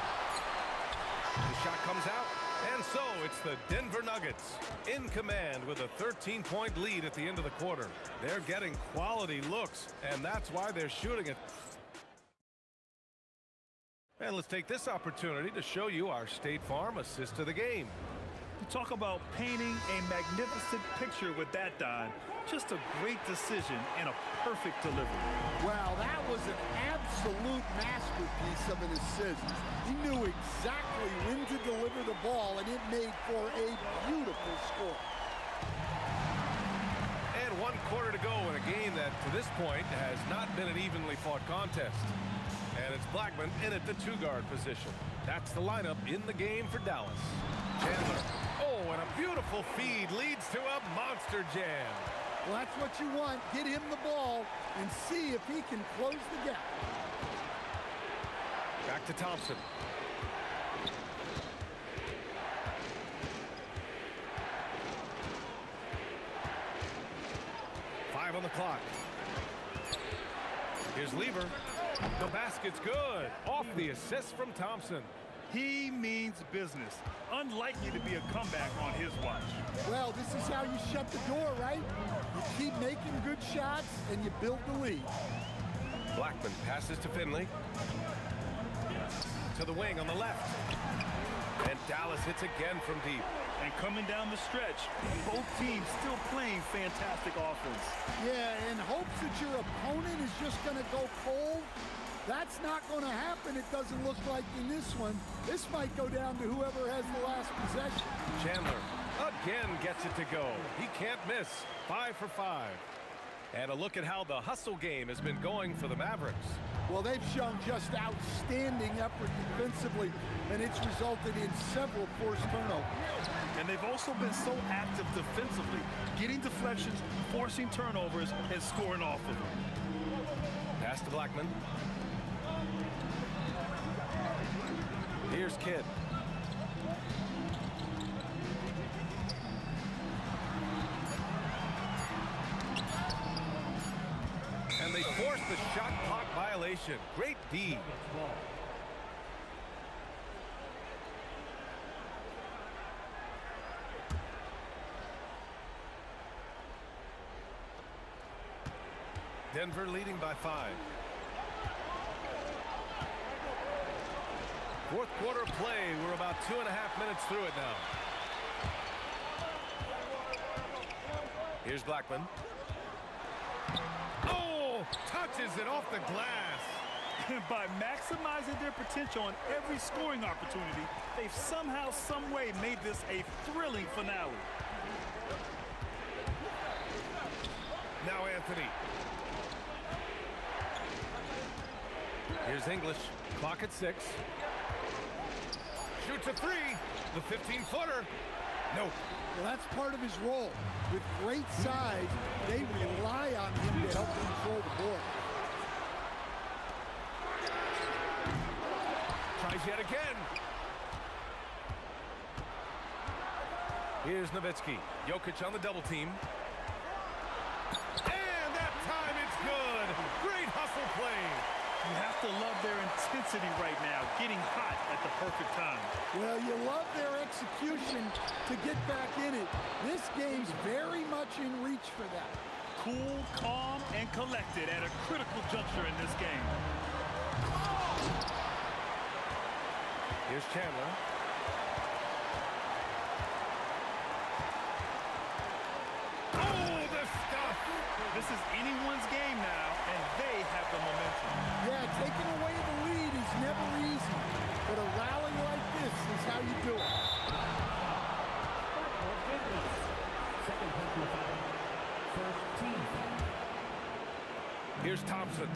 The shot comes out. And so it's the Denver Nuggets in command with a 13-point lead at the end of the quarter. They're getting quality looks, and that's why they're shooting it. And let's take this opportunity to show you our State Farm assist of the game. You talk about painting a magnificent picture with that, Don. Just a great decision and a perfect delivery. Wow, that was an absolute masterpiece of an assist. He knew exactly when to deliver the ball, and it made for a beautiful score. And 1 quarter to go in a game that, to this point, has not been an evenly fought contest. And it's Blackman in at the 2-guard position. That's the lineup in the game for Dallas. Chandler. Oh, and a beautiful feed leads to a monster jam. Well, that's what you want. Get him the ball and see if he can close the gap. Back to Thompson. Five on the clock. Here's Lever. The basket's good. Off the assist from Thompson. He means business. Unlikely to be a comeback on his watch. Well, this is how you shut the door, right? You keep making good shots and you build the lead. Blackman passes to Finley. To the wing on the left. And Dallas hits again from deep. And coming down the stretch, both teams still playing fantastic offense. Yeah, in hopes that your opponent is just going to go cold. That's not going to happen, it doesn't look like in this one. This might go down to whoever has the last possession. Chandler again gets it to go. He can't miss. 5 for 5. And a look at how the hustle game has been going for the Mavericks. Well, they've shown just outstanding effort defensively, and it's resulted in several forced turnovers. And they've also been so active defensively, getting deflections, forcing turnovers, and scoring off of them. Pass to Blackman. Here's Kidd. And they force the shot clock violation. Great D. Denver leading by 5. Fourth quarter play. We're about 2.5 minutes through it now. Here's Blackman. Oh, touches it off the glass. By maximizing their potential on every scoring opportunity, they've somehow, some way made this a thrilling finale. Now Anthony. Here's English. Clock at 6. Shoots a 3. The 15-footer. Nope. Well, that's part of his role. With great size, they rely on him to help control the board. Tries yet again. Here's Nowitzki. Jokic on the double team. And that time it's good. Great hustle play. You have to love their intensity right now, getting hot at the perfect time. Well, you love their execution to get back in it. This game's very much in reach for them. Cool, calm, and collected at a critical juncture in this game. Here's Chandler. Oh, the stuff! This is anyone's game now, and they have the momentum. Yeah, taking away the lead is never easy, but a rally like this is how you do it. Second personal foul. First team foul. Here's Thompson.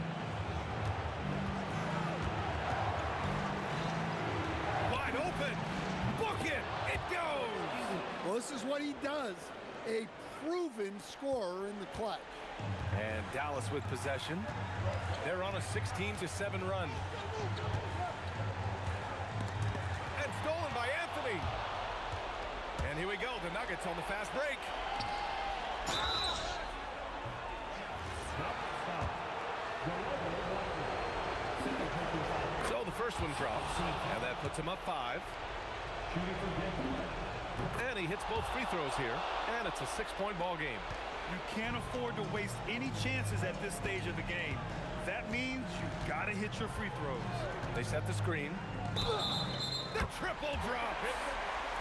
Wide open. Book it. It goes. Well, this is what he does. A proven scorer in the clutch. And Dallas with possession. They're on a 16-7 run. And stolen by Anthony. And here we go. The Nuggets on the fast break. So the first one drops, and that puts him up 5. And he hits both free throws here, and it's a 6-point ball game. You can't afford to waste any chances at this stage of the game. That means you gotta hit your free throws. They set the screen. The triple drop.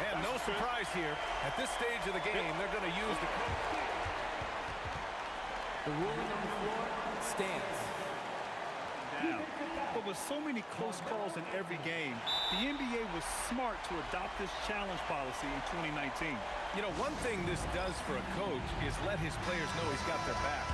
And no surprise here. At this stage of the game, they're going to use the ruling on the floor stands. Down. But with so many close calls in every game, the NBA was smart to adopt this challenge policy in 2019. You know, one thing this does for a coach is let his players know he's got their back.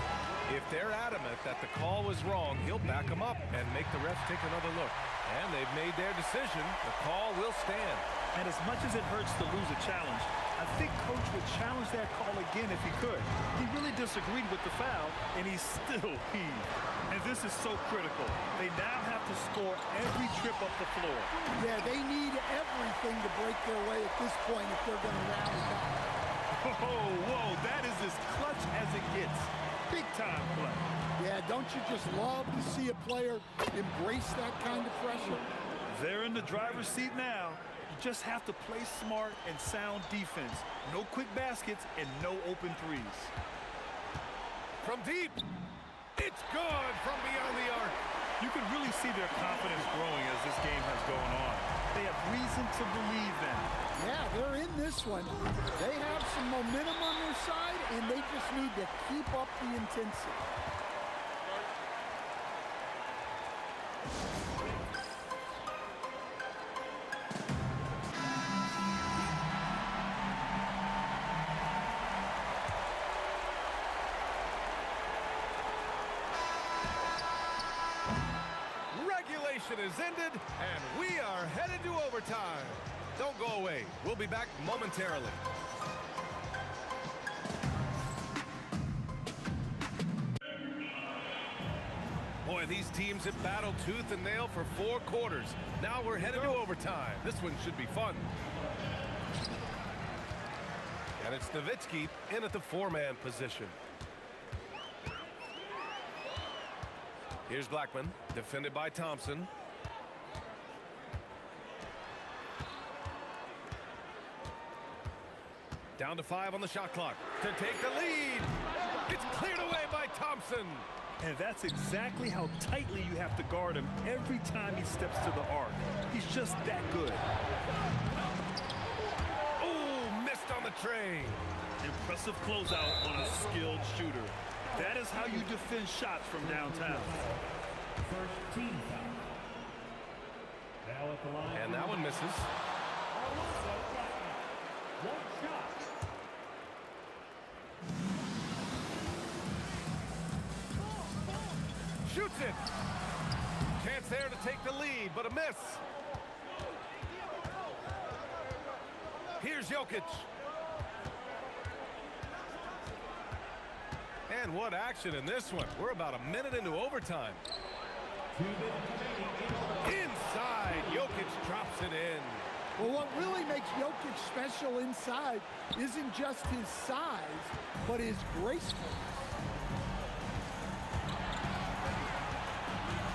If they're adamant that the call was wrong, he'll back them up and make the refs take another look. And they've made their decision. The call will stand. And as much as it hurts to lose a challenge, I think Coach would challenge that call again if he could. He really disagreed with the foul, and he's still peeved. And this is so critical. They now have to score every trip up the floor. Yeah, they need everything to break their way at this point if they're going to rally back. Oh, whoa, that is as clutch as it gets. Big time play. Yeah, don't you just love to see a player embrace that kind of pressure? They're in the driver's seat now. You just have to play smart and sound defense. No quick baskets and no open threes. From deep. It's good from beyond the arc. You can really see their confidence growing as this game has gone on. They have reason to believe that. Yeah, they're in this one. They have some momentum on their side, and they just need to keep up the intensity. Is ended, and we are headed to overtime. Don't go away. We'll be back momentarily. Boy, these teams have battled tooth and nail for 4 quarters. Now we're headed to overtime. This one should be fun. And it's Nowitzki in at the 4-man position. Here's Blackman, defended by Thompson. Down to 5 on the shot clock to take the lead. It's cleared away by Thompson. And that's exactly how tightly you have to guard him every time he steps to the arc. He's just that good. Oh, missed on the tray. Impressive closeout on a skilled shooter. That is how you defend shots from downtown. First team foul. Now at the line. And that one misses. One shot. Shoots it. Chance there to take the lead, but a miss. Here's Jokic. And what action in this one. We're about a minute into overtime. Inside, Jokic drops it in. Well, what really makes Jokic special inside isn't just his size, but his gracefulness.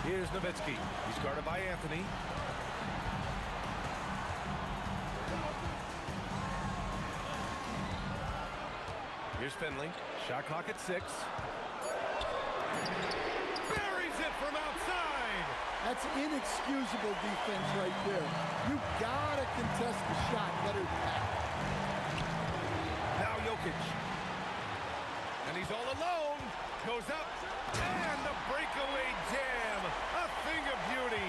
Here's Nowitzki. He's guarded by Anthony. Here's Finley. Shot clock at 6. Buries it from outside. That's inexcusable defense right there. You gotta contest the shot better than that. Now Jokic. And he's all alone. Goes up. And the breakaway jam. A thing of beauty.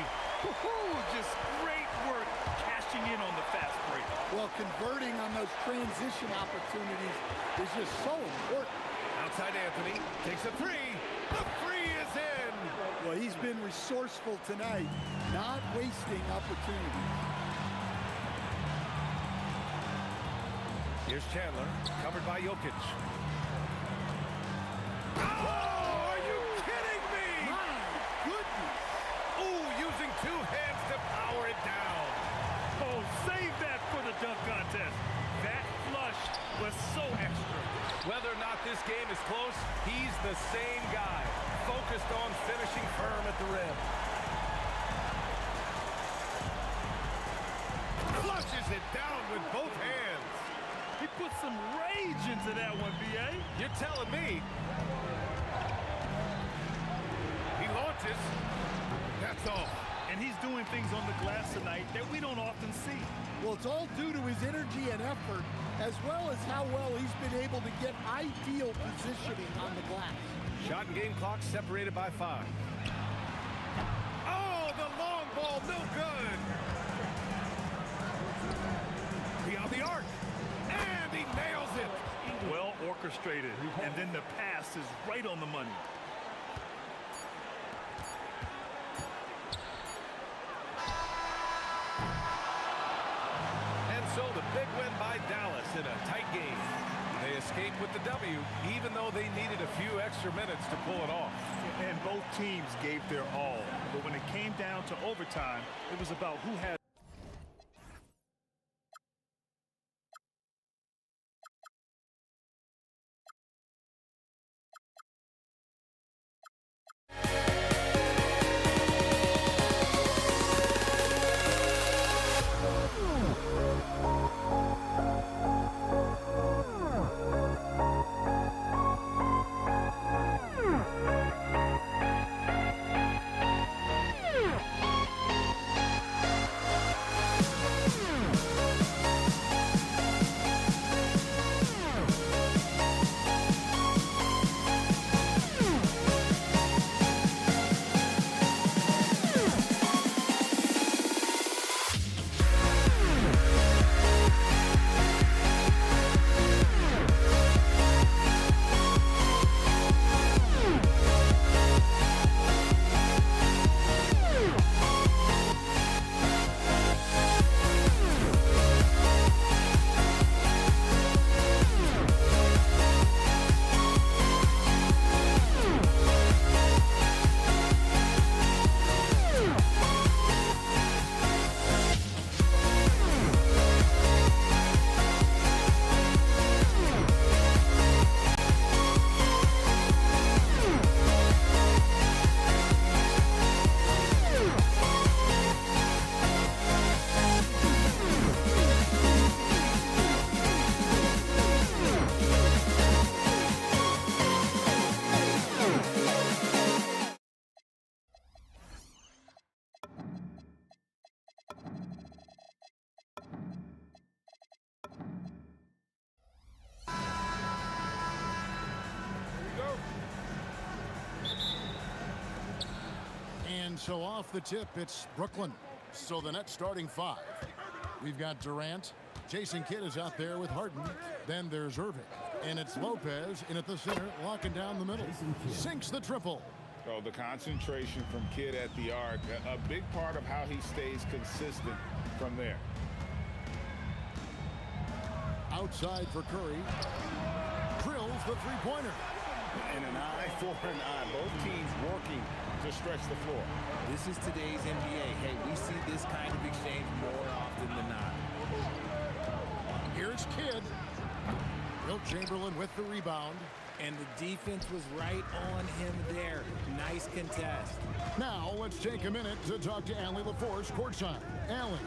Just great work cashing in on the fast break. Well, converting on those transition opportunities is just so important. Outside Anthony. Takes a three. The three is in. Well, he's been resourceful tonight, not wasting opportunities. Here's Chandler, covered by Jokic. Oh, are you kidding me? My goodness. Ooh, using two hands to power it down. Oh, save that for the dunk contest. That flush was so extra. Whether or not this game is close, he's the same guy, focused on finishing firm at the rim. Flushes it down with both hands. He put some rage into that one, B.A. You're telling me. He launches. That's all. And he's doing things on the glass tonight that we don't often see. Well, it's all due to his energy and effort, as well as how well he's been able to get ideal positioning on the glass. Shot and game clock separated by 5. Oh, the long ball, no good. Beyond the arc. And he nails it. Well orchestrated. And then the pass is right on the money. So the big win by Dallas in a tight game. They escaped with the W, even though they needed a few extra minutes to pull it off. And both teams gave their all. But when it came down to overtime, it was about who had And so off the tip, it's Brooklyn. So the net starting 5. We've got Durant. Jason Kidd is out there with Harden. Then there's Irving. And it's Lopez in at the center, locking down the middle. Sinks the triple. Oh, the concentration from Kidd at the arc, a big part of how he stays consistent from there. Outside for Curry. Drills the three-pointer. And an eye for an eye. Both teams working to stretch the floor. This is today's NBA. Hey, we see this kind of exchange more often than not. Here's Kidd. Wilt Chamberlain with the rebound. And the defense was right on him there. Nice contest. Now let's take a minute to talk to Allie LaForce courtside. Allie.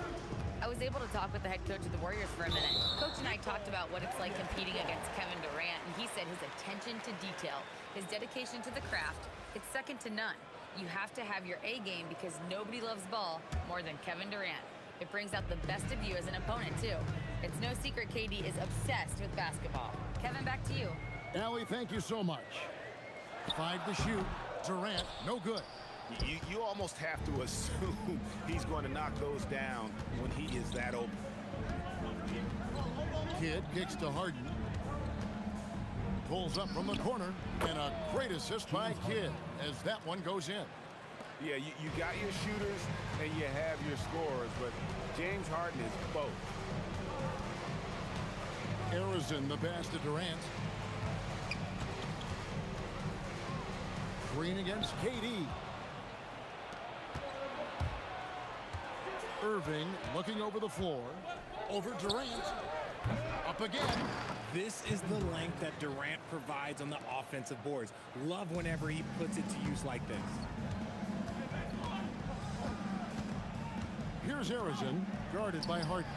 I was able to talk with the head coach of the Warriors for a minute. Coach and I talked about what it's like competing against Kevin Durant, and he said his attention to detail, his dedication to the craft, it's second to none. You have to have your A game because nobody loves ball more than Kevin Durant. It brings out the best of you as an opponent, too. It's no secret KD is obsessed with basketball. Kevin, back to you. Allie, thank you so much. 5 to shoot. Durant, no good. You almost have to assume he's going to knock those down when he is that open. Kidd kicks to Harden. Pulls up from the corner, and a great assist by Kidd as that one goes in. Yeah, you got your shooters and you have your scorers, but James Harden is both. Arizon, the pass to Durant. Green against KD. Irving looking over the floor. Over Durant. Up again. This is the length that Durant provides on the offensive boards. Love whenever he puts it to use like this. Here's Arizon, guarded by Harden.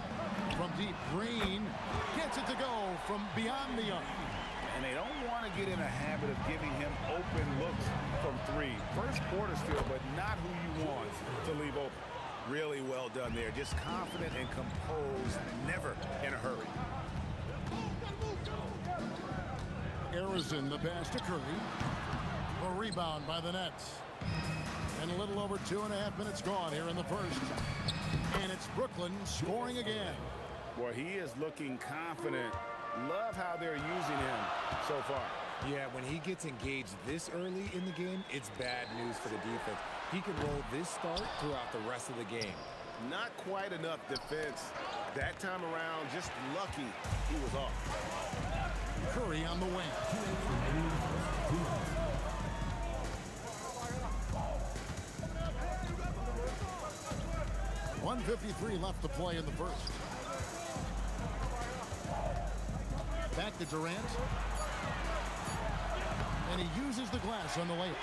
From deep, Green gets it to go from beyond the arc. And they don't want to get in a habit of giving him open looks from 3. First quarter still, but not who you want to leave open. Really well done there. Just confident and composed, never in a hurry. Arizon, the pass to Curry. A rebound by the Nets. And a little over 2.5 minutes gone here in the first. And it's Brooklyn scoring again. Well, he is looking confident. Love how they're using him so far. Yeah, when he gets engaged this early in the game, it's bad news for the defense. He can roll this start throughout the rest of the game. Not quite enough defense. That time around, just lucky he was off. Curry on the wing. 1:53 left to play in the first. Back to Durant. And he uses the glass on the layup.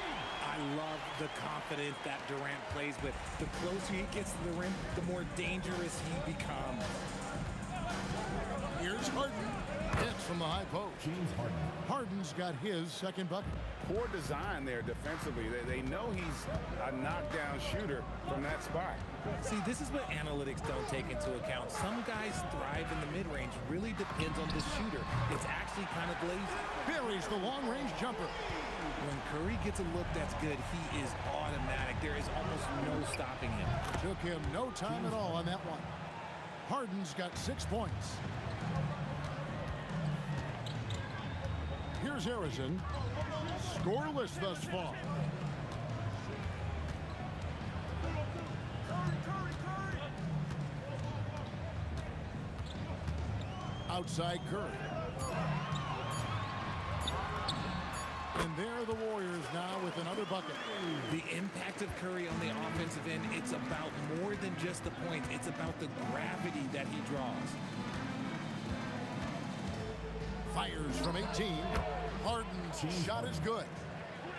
I love the confidence that Durant plays with. The closer he gets to the rim, the more dangerous he becomes. Here's Harden. Hits from the high post. James Harden. Harden's got his second bucket. Poor design there defensively. They know he's a knockdown shooter from that spot. See, this is what analytics don't take into account. Some guys thrive in the mid-range. Really depends on the shooter. It's actually kind of lazy. Buries the long-range jumper. When Curry gets a look that's good, he is automatic. There is almost no stopping him. Took him no time at all on that one. Harden's got 6 points. Here's Arizon. Scoreless thus far. Outside Curry. And there are the Warriors now with another bucket. The impact of Curry on the offensive end, it's about more than just the points. It's about the gravity that he draws. Fires from 18. Harden's shot is good.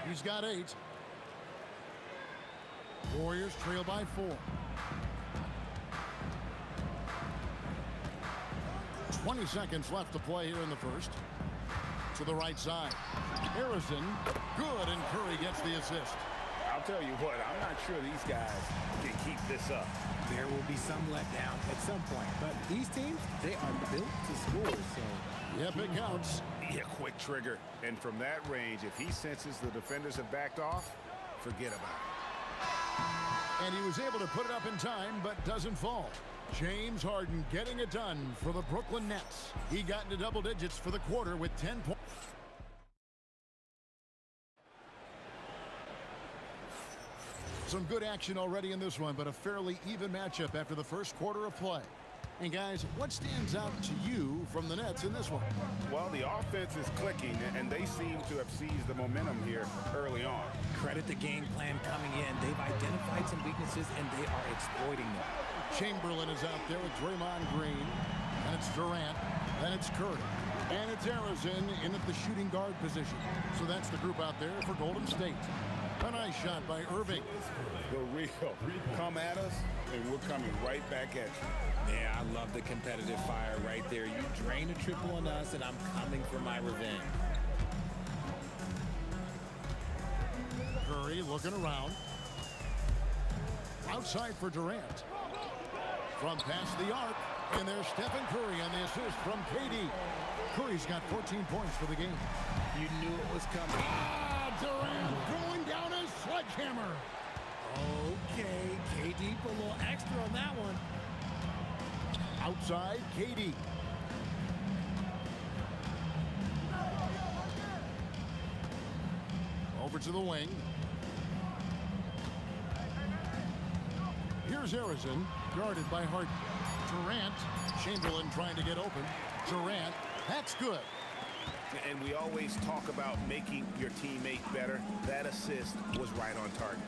He's got 8. Warriors trail by 4. 20 seconds left to play here in the first. To the right side. Arizon, good, and Curry gets the assist. I'll tell you what, I'm not sure these guys can keep this up. There will be some letdown at some point, but these teams, they are built to score, so... Yep, it counts. Yeah, quick trigger. And from that range, if he senses the defenders have backed off, forget about it. And he was able to put it up in time, but doesn't fall. James Harden getting it done for the Brooklyn Nets. He got into double digits for the quarter with 10 points. Some good action already in this one, but a fairly even matchup after the first quarter of play. And guys, what stands out to you from the Nets in this one? Well, the offense is clicking, and they seem to have seized the momentum here early on. Credit the game plan coming in. They've identified some weaknesses, and they are exploiting them. Chamberlain is out there with Draymond Green, and it's Durant, then it's Curry, and it's Arizon in at the shooting guard position. So that's the group out there for Golden State. A nice shot by Irving. The real come at us, and we're coming right back at you. Yeah, I love the competitive fire right there. You drain a triple on us, and I'm coming for my revenge. Curry looking around. Outside for Durant. from past the arc. And there's Stephen Curry on the assist from KD. Curry's got 14 points for the game. You knew it was coming. Durant throwing down a sledgehammer. Okay, KD put a little extra on that one. Outside, KD. Over to the wing. Here's Harrison, guarded by Harden. Durant, Chamberlain trying to get open. Durant, that's good. And we always talk about making your teammate better. That assist was right on target.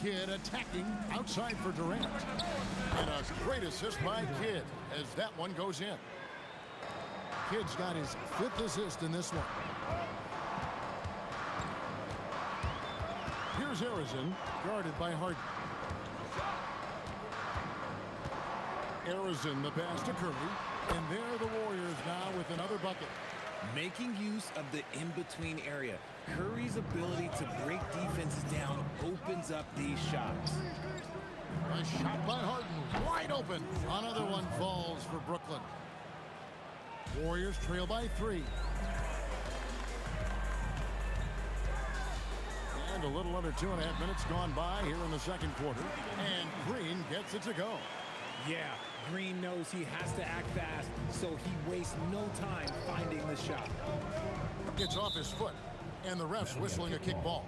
Kidd attacking outside for Durant. And a great assist by Kidd as that one goes in. Kidd's got his 5th assist in this one. Here's Harrison, guarded by Harden. Harrison, the pass to Curry. And there the Warriors now with another bucket. Making use of the in-between area. Curry's ability to break defenses down opens up these shots. A shot by Harden, wide open. Another one falls for Brooklyn. Warriors trail by 3. And a little under 2.5 minutes gone by here in the second quarter. And Green gets it to go. Yeah, Green knows he has to act fast, so he wastes no time finding the shot. It's off his foot, and the ref's whistling a kick ball.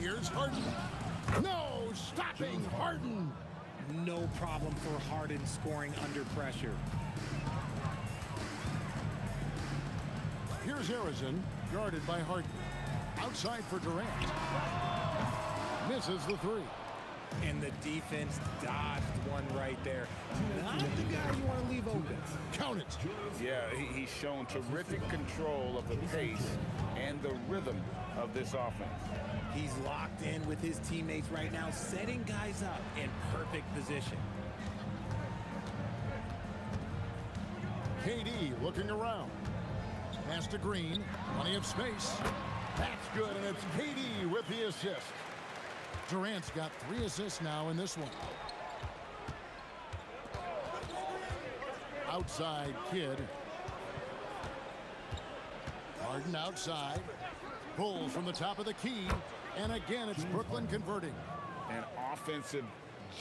Here's Harden. No, stopping Harden. No problem for Harden scoring under pressure. Here's Harrison, guarded by Harden. Outside for Durant. Misses the 3. And the defense dodged one right there. Not the guy you want to leave open. Count it. Yeah, he's shown terrific control of the pace and the rhythm of this offense. He's locked in with his teammates right now, setting guys up in perfect position. KD looking around. Pass to Green. Plenty of space. That's good, and it's KD with the assist. Durant's got 3 assists now in this one. Outside, Kidd. Harden outside. Pulls from the top of the key. And again, it's Brooklyn converting. An offensive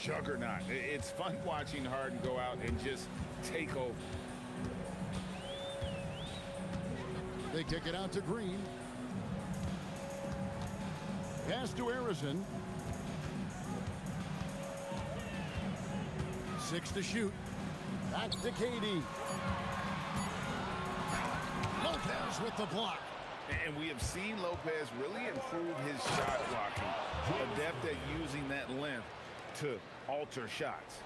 juggernaut. It's fun watching Harden go out and just take over. They kick it out to Green. Pass to Harrison. 6 to shoot. Back to KD. Lopez with the block. And we have seen Lopez really improve his shot blocking. Adept at using that length to alter shots.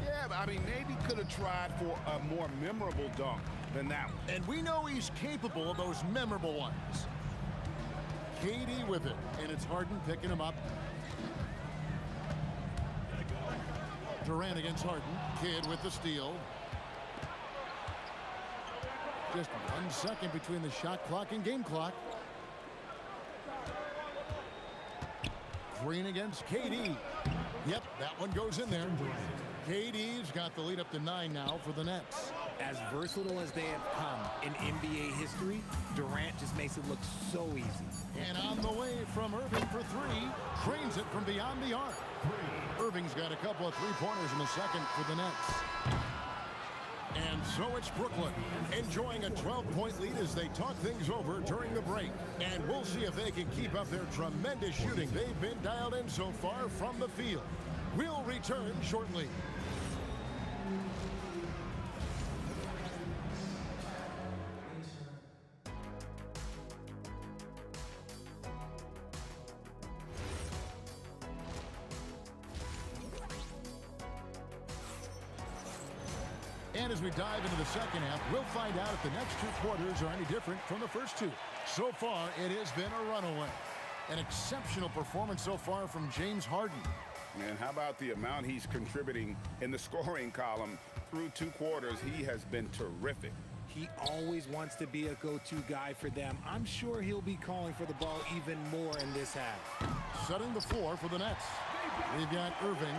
Yeah, but I mean, maybe could have tried for a more memorable dunk than that one. And we know he's capable of those memorable ones. KD with it, and it's Harden picking him up. Durant against Harden. Kidd with the steal. Just 1 second between the shot clock and game clock. Green against KD. Yep, that one goes in there. KD's got the lead up to 9 now for the Nets. As versatile as they have come in NBA history, Durant just makes it look so easy. And on the way from Irving for 3, trains it from beyond the arc. Irving's got a couple of 3-pointers in the second for the Nets. And so it's Brooklyn enjoying a 12-point lead as they talk things over during the break. And we'll see if they can keep up their tremendous shooting they've been dialed in so far from the field. We'll return shortly. And as we dive into the second half, we'll find out if the next 2 quarters are any different from the first 2. So far, it has been a runaway. An exceptional performance so far from James Harden. And how about the amount he's contributing in the scoring column through 2 quarters? He has been terrific. He always wants to be a go-to guy for them. I'm sure he'll be calling for the ball even more in this half. Setting the floor for the Nets. We've got Irving.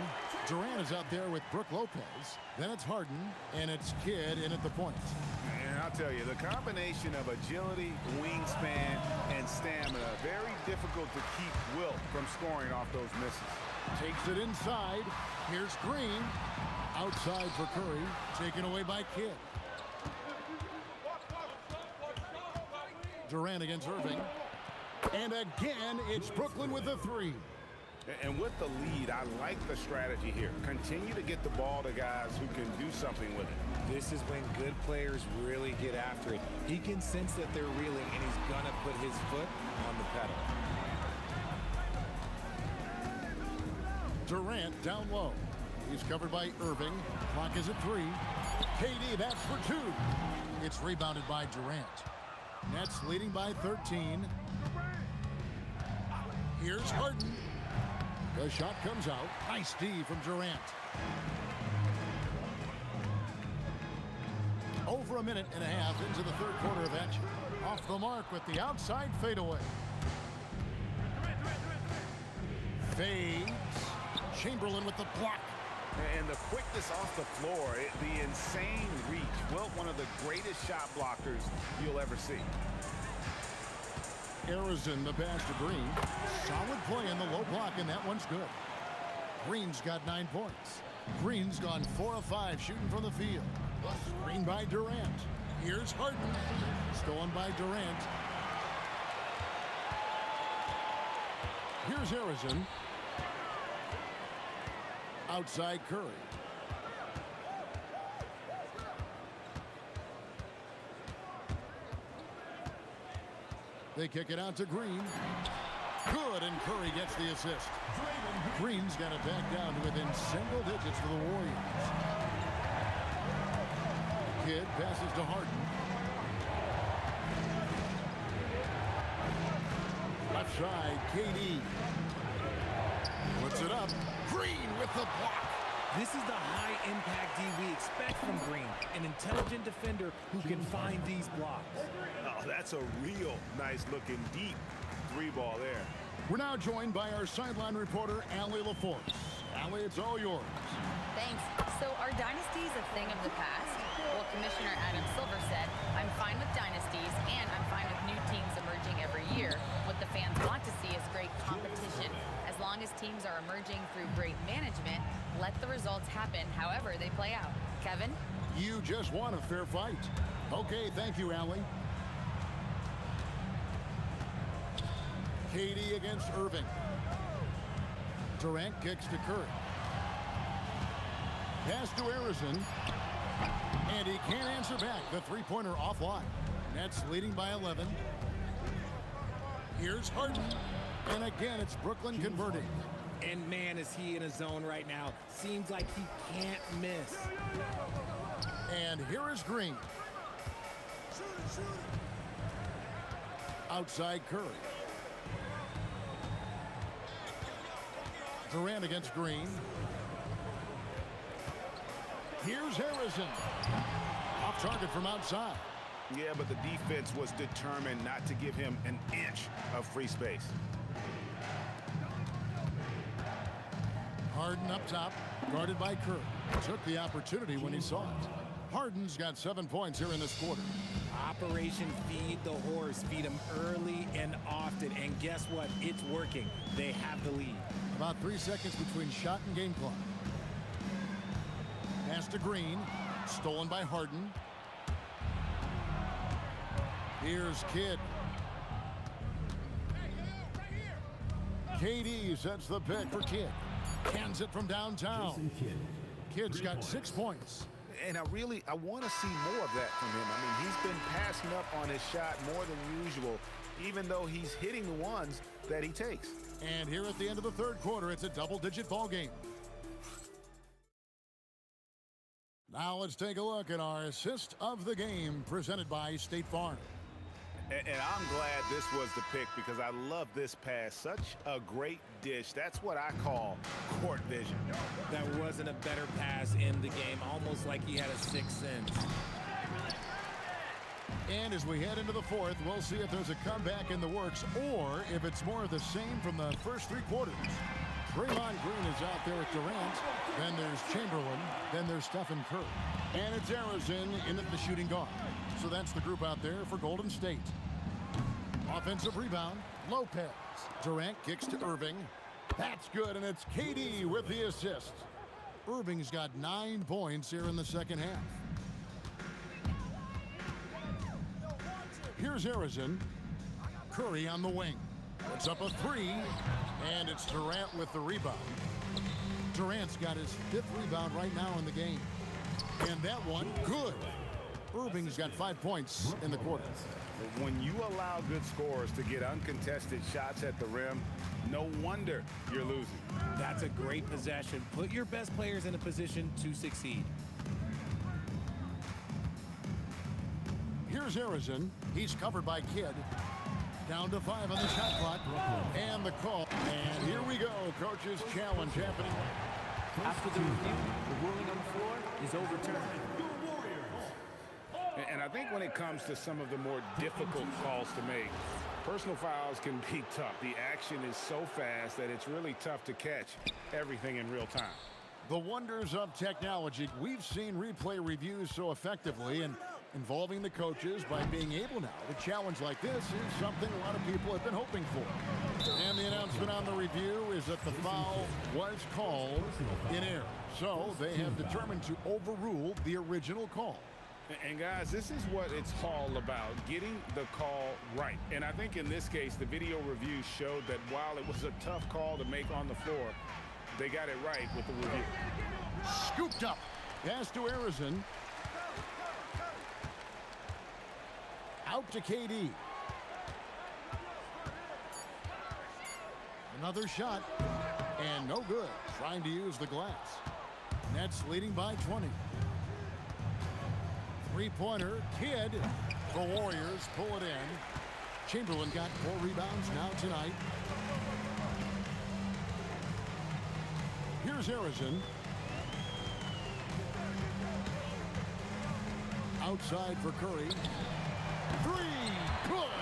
Durant is out there with Brook Lopez. Then it's Harden, and it's Kidd in at the point. And I'll tell you, the combination of agility, wingspan, and stamina, very difficult to keep Wilt from scoring off those misses. Takes it inside. Here's Green. Outside for Curry. Taken away by Kidd. Durant against Irving. And again, it's Brooklyn with the three. And with the lead, I like the strategy here. Continue to get the ball to guys who can do something with it. This is when good players really get after it. He can sense that they're reeling, and he's going to put his foot on the pedal. Durant down low. He's covered by Irving. Clock is at 3. KD, that's for 2. It's rebounded by Durant. Nets leading by 13. Here's Harden. The shot comes out. Nice D from Durant. Over a minute and a half into the third quarter of action. Off the mark with the outside fadeaway. Fades. Chamberlain with the block. And the quickness off the floor, the insane reach. Wilt, one of the greatest shot blockers you'll ever see. Arizona, the pass to Green. Solid play in the low block, and that one's good. Green's got 9 points. Green's gone 4 of 5 shooting from the field. Screen by Durant. Here's Harden. Stolen by Durant. Here's Arizona. Outside Curry. They kick it out to Green. Good, and Curry gets the assist. Green's got it back down to within single digits for the Warriors. Kidd passes to Harden. Left side, KD. Puts it up. Green with the block. This is the high-impact D we expect from Green, an intelligent defender who can find these blocks. Oh, that's a real nice-looking deep 3-ball there. We're now joined by our sideline reporter, Allie LaForce. Allie, it's all yours. Thanks. So are dynasties a thing of the past? Well, Commissioner Adam Silver said, I'm fine with dynasties, and I'm fine with new teams emerging every year. What the fans want to see is great competition. As long as teams are emerging through great management, let the results happen however they play out. Kevin? You just want a fair fight. Okay, thank you, Allie. KD against Irving. Durant kicks to Curry. Pass to Arizona. And he can't answer back. The three-pointer offline. Nets leading by 11. Here's Harden. And again, it's Brooklyn converting. And man, is he in a zone right now. Seems like he can't miss. And here is Green. Outside Curry. Durant against Green. Here's Harrison. Off target from outside. Yeah, but the defense was determined not to give him an inch of free space. Harden up top, guarded by Curry. Took the opportunity when he saw it. Harden's got 7 points here in this quarter. Operation Feed the Horse. Feed him early and often. And guess what? It's working. They have the lead. About 3 seconds between shot and game clock. Pass to Green. Stolen by Harden. Here's Kidd. KD sets the pick for Kidd. Cans it from downtown. Kidd's got 6 points. And I want to see more of that from him. I mean, he's been passing up on his shot more than usual, even though he's hitting the ones that he takes. And here at the end of the third quarter, it's a double-digit ball game. Now let's take a look at our assist of the game presented by State Farm. And I'm glad this was the pick because I love this pass. Such a great dish. That's what I call court vision. That wasn't a better pass in the game, almost like he had a sixth sense. And as we head into the fourth, we'll see if there's a comeback in the works or if it's more of the same from the first three quarters. Draymond Green is out there with Durant. Then there's Chamberlain. Then there's Stephen Curry. And it's Arizona in at the shooting guard. So that's the group out there for Golden State. Offensive rebound, Lopez. Durant kicks to Irving. That's good, and it's KD with the assist. Irving's got 9 points here in the second half. Here's Arizona. Curry on the wing. Puts up a 3, and it's Durant with the rebound. Durant's got his 5th rebound right now in the game. And that one, good. Irving's got 5 points in the quarter. When you allow good scorers to get uncontested shots at the rim, no wonder you're losing. That's a great possession. Put your best players in a position to succeed. Here's Arizona. He's covered by Kidd. Down to 5 on the shot clock. And the call. And here we go. Coach's challenge happening. After the review, the ruling on the floor is overturned. And I think when it comes to some of the more difficult calls to make, personal fouls can be tough. The action is so fast that it's really tough to catch everything in real time. The wonders of technology. We've seen replay reviews so effectively, and involving the coaches by being able now to challenge like this is something a lot of people have been hoping for. And the announcement on the review is that the foul was called in error. So they have determined to overrule the original call. And guys, this is what it's all about, getting the call right. And I think in this case, the video review showed that while it was a tough call to make on the floor, they got it right with the review. Scooped up. Pass to Arizona. Out to KD. Another shot. And no good. Trying to use the glass. Nets leading by 20. Three-pointer, Kidd. The Warriors pull it in. Chamberlain got 4 rebounds now tonight. Here's Arizona. Outside for Curry. 3, good.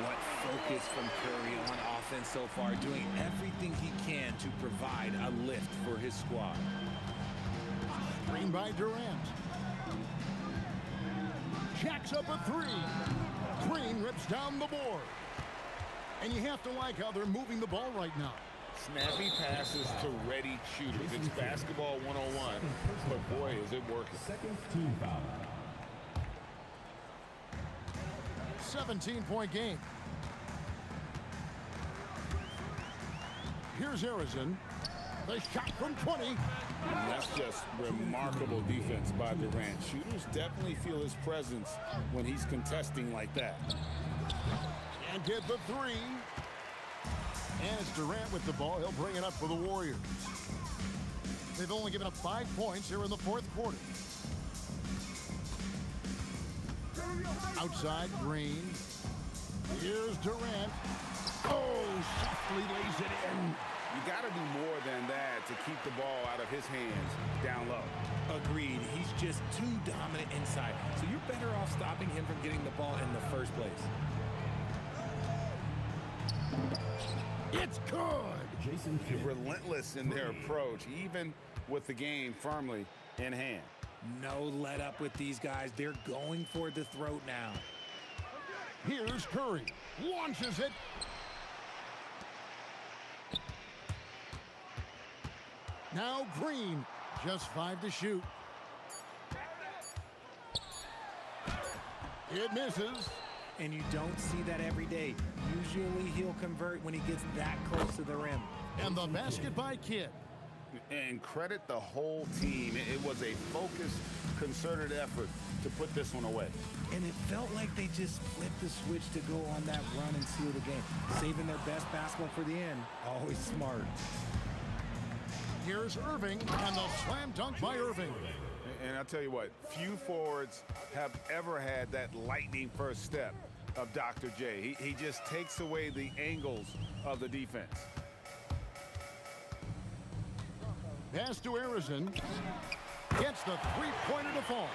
What focus from Curry on offense so far, doing everything he can to provide a lift for his squad. Screen by Durant. Jacks up a 3. Green rips down the board. And you have to like how they're moving the ball right now. Snappy passes to ready shooters. It's basketball 101, but boy, is it working. Second team foul. 17-point game. Here's Arizona. The shot from 20. That's just remarkable defense by Durant. Shooters definitely feel his presence when he's contesting like that. And get the 3. And it's Durant with the ball. He'll bring it up for the Warriors. They've only given up 5 points here in the fourth quarter. Outside, Green. Here's Durant. Oh, softly lays it in. You got to do more than that to keep the ball out of his hands down low. Agreed. He's just too dominant inside. So you're better off stopping him from getting the ball in the first place. It's good. Jason Kidd. Relentless in their approach, even with the game firmly in hand. No let up with these guys. They're going for the throat now. Here's Curry. Launches it. Now Green. Just 5 to shoot. It misses. And you don't see that every day. Usually he'll convert when he gets that close to the rim. And the basket by Kidd. And credit the whole team. It was a focused, concerted effort to put this one away. And it felt like they just flipped the switch to go on that run and seal the game. Saving their best basketball for the end. Always smart. Here's Irving, and the slam dunk by Irving. And I'll tell you what, few forwards have ever had that lightning first step of Dr. J. He just takes away the angles of the defense. Pass to Arizona. Gets the three-pointer to fall.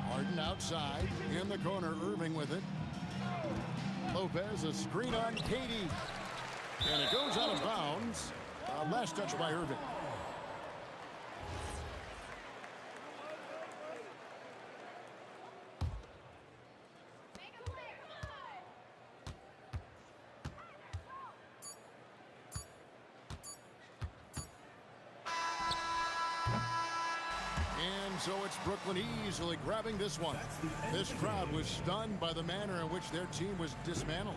Harden outside. In the corner, Irving with it. Lopez, a screen on Katie. And it goes out of bounds. Last touch by Irving. And so it's Brooklyn easily grabbing this one. This crowd was stunned by the manner in which their team was dismantled.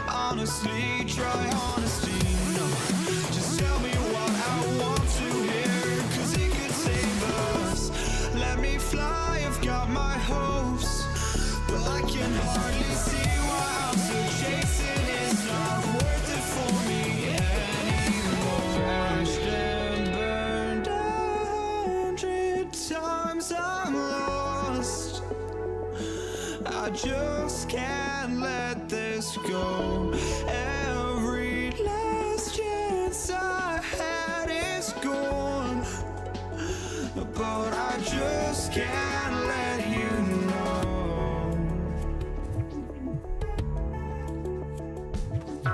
Honestly, try honesty, no. Just tell me what I want to hear, 'cause it could save us. Let me fly, I've got my hopes, but I can hardly see why I'm still chasing. It's not worth it for me anymore. Crashed and burned 100 times, I'm lost. I just can't let this go. Every last chance I had is gone, but I just can't let you know. I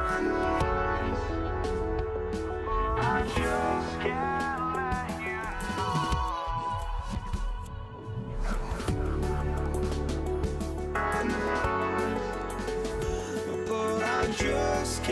just can't let you but I just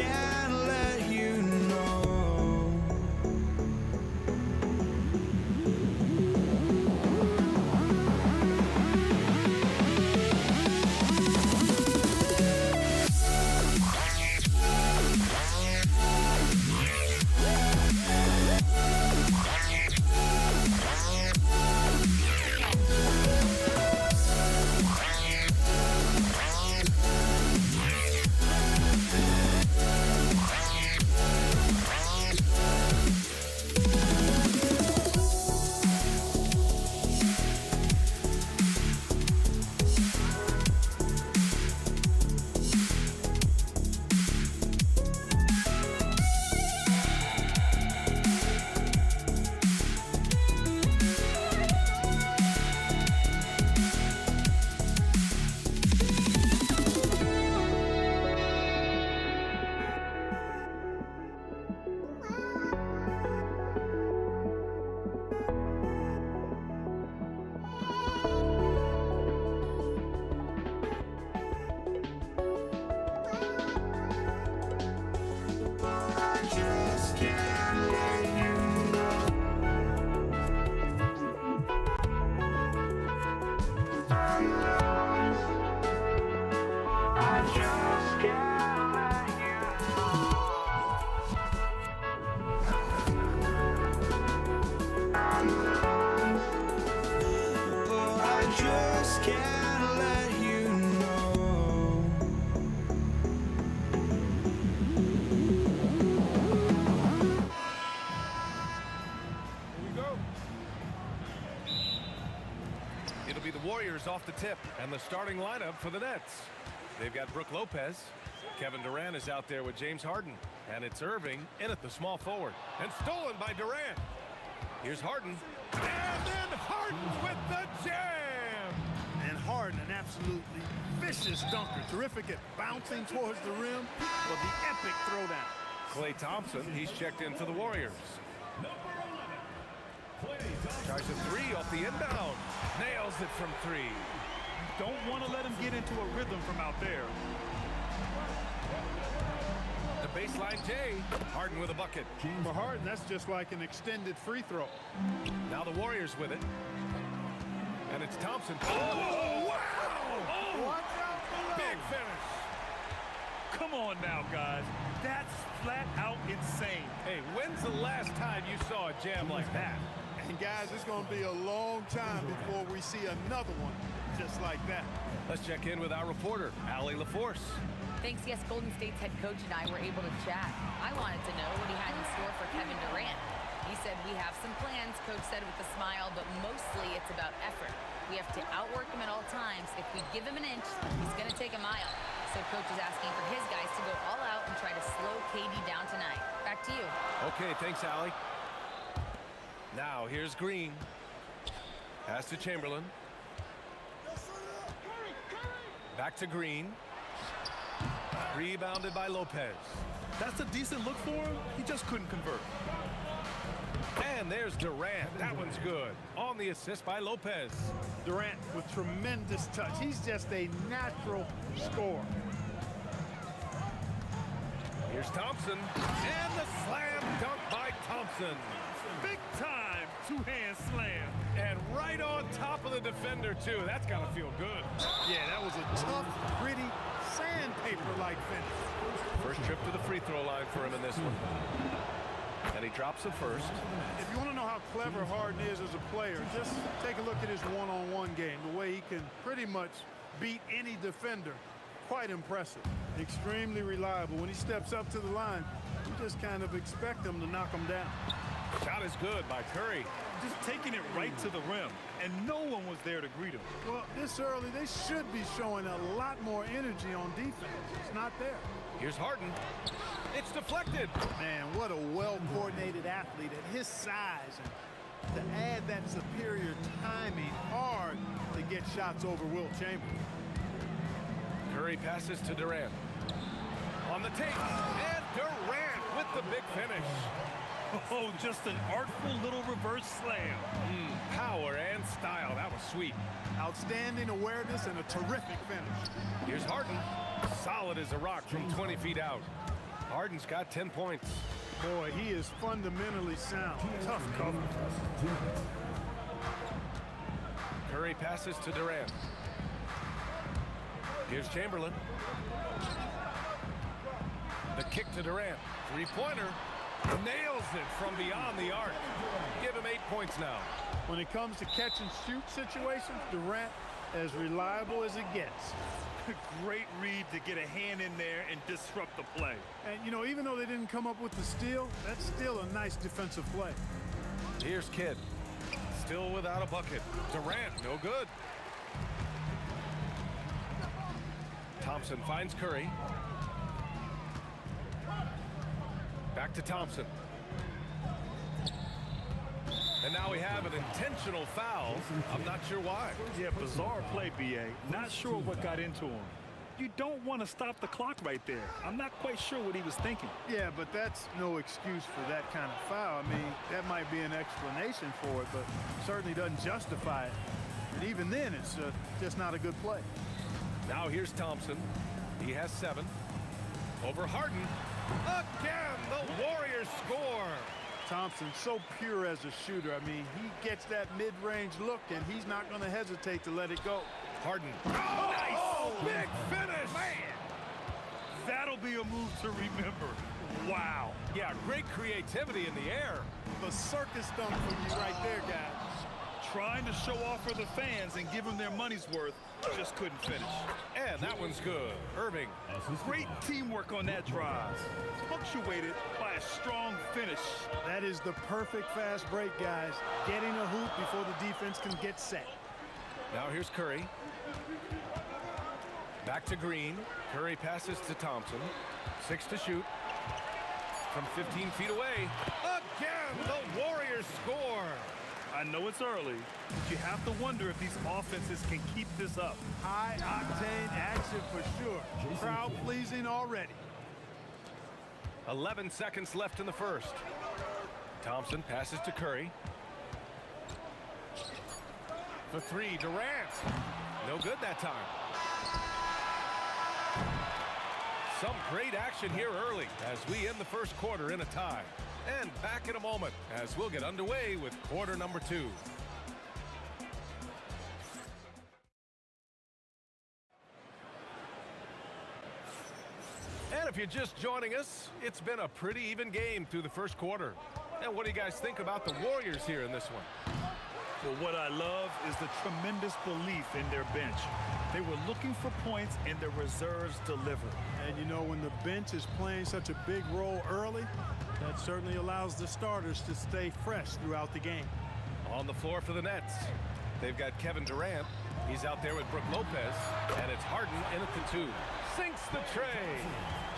can't let you know. It'll be the Warriors off the tip and the starting lineup for the Nets. They've got Brook Lopez. Kevin Durant is out there with James Harden. And it's Irving in at the small forward. And stolen by Durant. Here's Harden. And then Harden with the jam! And Harden, an absolutely vicious dunker. Terrific at bouncing towards the rim for the epic throwdown. Klay Thompson, he's checked in for the Warriors. Tries a three off the inbound. Nails it from three. Don't want to let him get into a rhythm from out there. The baseline J. Harden with a bucket. For Harden, that's just like an extended free throw. Now the Warriors with it. And it's Thompson. Oh, wow! Oh, big finish. Come on now, guys. That's flat out insane. Hey, when's the last time you saw a jam like that? And guys, it's going to be a long time before we see another one just like that. Let's check in with our reporter, Allie LaForce. Thanks, yes, Golden State's head coach and I were able to chat. I wanted to know what he had in store for Kevin Durant. He said, we have some plans, coach said with a smile, but mostly it's about effort. We have to outwork him at all times. If we give him an inch, he's going to take a mile. So coach is asking for his guys to go all out and try to slow KD down tonight. Back to you. Okay, thanks, Allie. Now, here's Green. Pass to Chamberlain. Back to Green. Rebounded by Lopez. That's a decent look for him. He just couldn't convert. And there's Durant. That one's good. On the assist by Lopez. Durant with tremendous touch. He's just a natural scorer. Here's Thompson. And the slam dunk by Thompson. Big time two-hand slam. And right on top of the defender, too. That's got to feel good. Yeah, that was a tough, gritty, sandpaper-like finish. First trip to the free throw line for him in this one. And he drops it first. If you want to know how clever Harden is as a player, just take a look at his one-on-one game. The way he can pretty much beat any defender. Quite impressive. Extremely reliable. When he steps up to the line, you just kind of expect him to knock him down. Shot is good by Curry. Just taking it right to the rim, and no one was there to greet him. Well, this early, they should be showing a lot more energy on defense. It's not there. Here's Harden. It's deflected. Man, what a well-coordinated athlete at his size. And to add that superior timing, hard to get shots over Will Chamberlain. Curry passes to Durant. On the tape, and Durant with the big finish. Oh, just an artful little reverse slam. Power and style. That was sweet. Outstanding awareness and a terrific finish. Here's Harden. Solid as a rock from 20 feet out. Harden's got 10 points. Boy, he is fundamentally sound. Tough cover. Curry passes to Durant. Here's Chamberlain. The kick to Durant. Three-pointer. Nails it from beyond the arc. Give him 8 points now. When it comes to catch and shoot situations, Durant as reliable as it gets. Great read to get a hand in there and disrupt the play. And, you know, even though they didn't come up with the steal, that's still a nice defensive play. Here's Kidd. Still without a bucket. Durant, no good. Thompson finds Curry. Back to Thompson. And now we have an intentional foul. I'm not sure why. Yeah, bizarre play, B.A. Not sure what got into him. You don't want to stop the clock right there. I'm not quite sure what he was thinking. Yeah, but that's no excuse for that kind of foul. I mean, that might be an explanation for it, but certainly doesn't justify it. And even then, it's just not a good play. Now here's Thompson. He has 7. Over Harden. Again, the Warriors score. Thompson, so pure as a shooter. I mean, he gets that mid-range look, and he's not going to hesitate to let it go. Harden. Oh, nice! Big finish! Man! That'll be a move to remember. Wow. Yeah, great creativity in the air. The circus dunk from you right there, guys. Trying to show off for the fans and give them their money's worth, just couldn't finish. And that one's good. Irving. Great teamwork on that drive. Punctuated by a strong finish. That is the perfect fast break, guys. Getting a hoop before the defense can get set. Now here's Curry. Back to Green. Curry passes to Thompson. 6 to shoot. From 15 feet away. Again, the Warriors score. I know it's early, but you have to wonder if these offenses can keep this up. High-octane action for sure. Crowd-pleasing already. 11 seconds left in the first. Thompson passes to Curry. For 3, Durant. No good that time. Some great action here early as we end the first quarter in a tie. And back in a moment as we'll get underway with quarter number 2. And if you're just joining us, it's been a pretty even game through the first quarter. And what do you guys think about the Warriors here in this one? Well, what I love is the tremendous belief in their bench. They were looking for points, and their reserves delivered. And you know, when the bench is playing such a big role early, that certainly allows the starters to stay fresh throughout the game. On the floor for the Nets, they've got Kevin Durant. He's out there with Brook Lopez, and it's Harden in at the 2. Sinks the tray.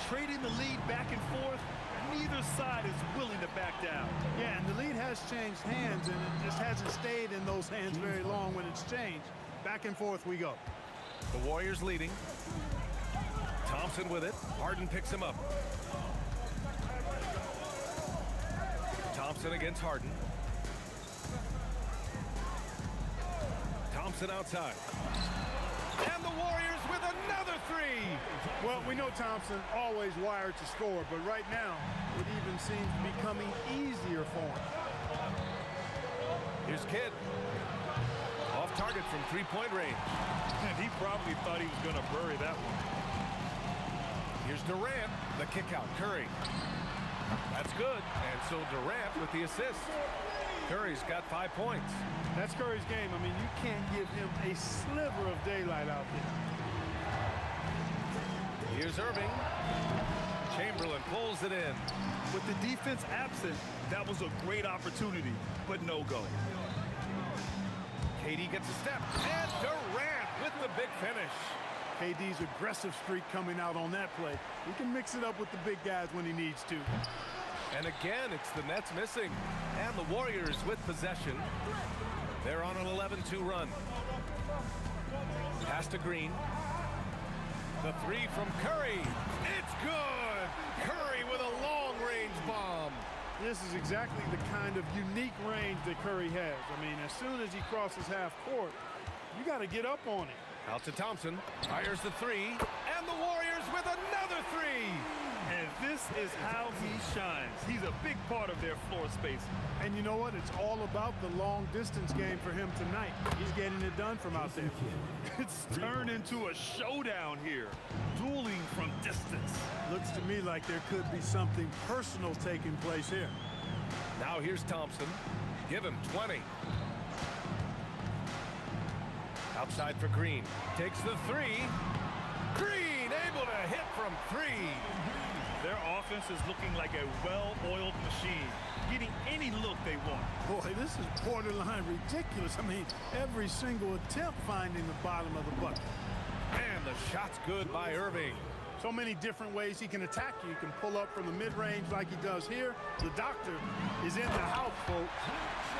Trading the lead back and forth, neither side is willing to back down. Yeah, and the lead has changed hands, and it just hasn't stayed in those hands very long when it's changed. Back and forth we go. The Warriors leading. Thompson with it. Harden picks him up. Thompson against Harden. Thompson outside. And the Warriors with another 3. Well, we know Thompson always wired to score, but right now it even seems to be becoming easier for him. Here's Kidd. Off target from 3-point range. And he probably thought he was going to bury that one. Here's Durant. The kick out. Curry. That's good. And so Durant with the assist. Curry's got 5 points. That's Curry's game. I mean, you can't give him a sliver of daylight out there. Here's Irving. Chamberlain pulls it in. With the defense absent, that was a great opportunity, but no go. KD gets a step. And Durant with the big finish. KD's aggressive streak coming out on that play. He can mix it up with the big guys when he needs to. And again, it's the Nets missing. And the Warriors with possession. They're on an 11-2 run. Pass to Green. The 3 from Curry. It's good! Curry with a long-range bomb. This is exactly the kind of unique range that Curry has. I mean, as soon as he crosses half court, you got to get up on it. Out to Thompson. Fires the 3. And the Warriors with another 3. And this is how he shines. He's a big part of their floor space. And you know what? It's all about the long-distance game for him tonight. He's getting it done from out there. It's turned into a showdown here. Dueling from distance. Looks to me like there could be something personal taking place here. Now here's Thompson. Give him 20. Outside for Green. Takes the 3. Green able to hit from 3. Their offense is looking like a well-oiled machine, getting any look they want. Boy, this is borderline ridiculous. I mean, every single attempt finding the bottom of the bucket. And the shot's good by Irving. So many different ways he can attack you. He can pull up from the mid-range like he does here. The doctor is in the house, folks.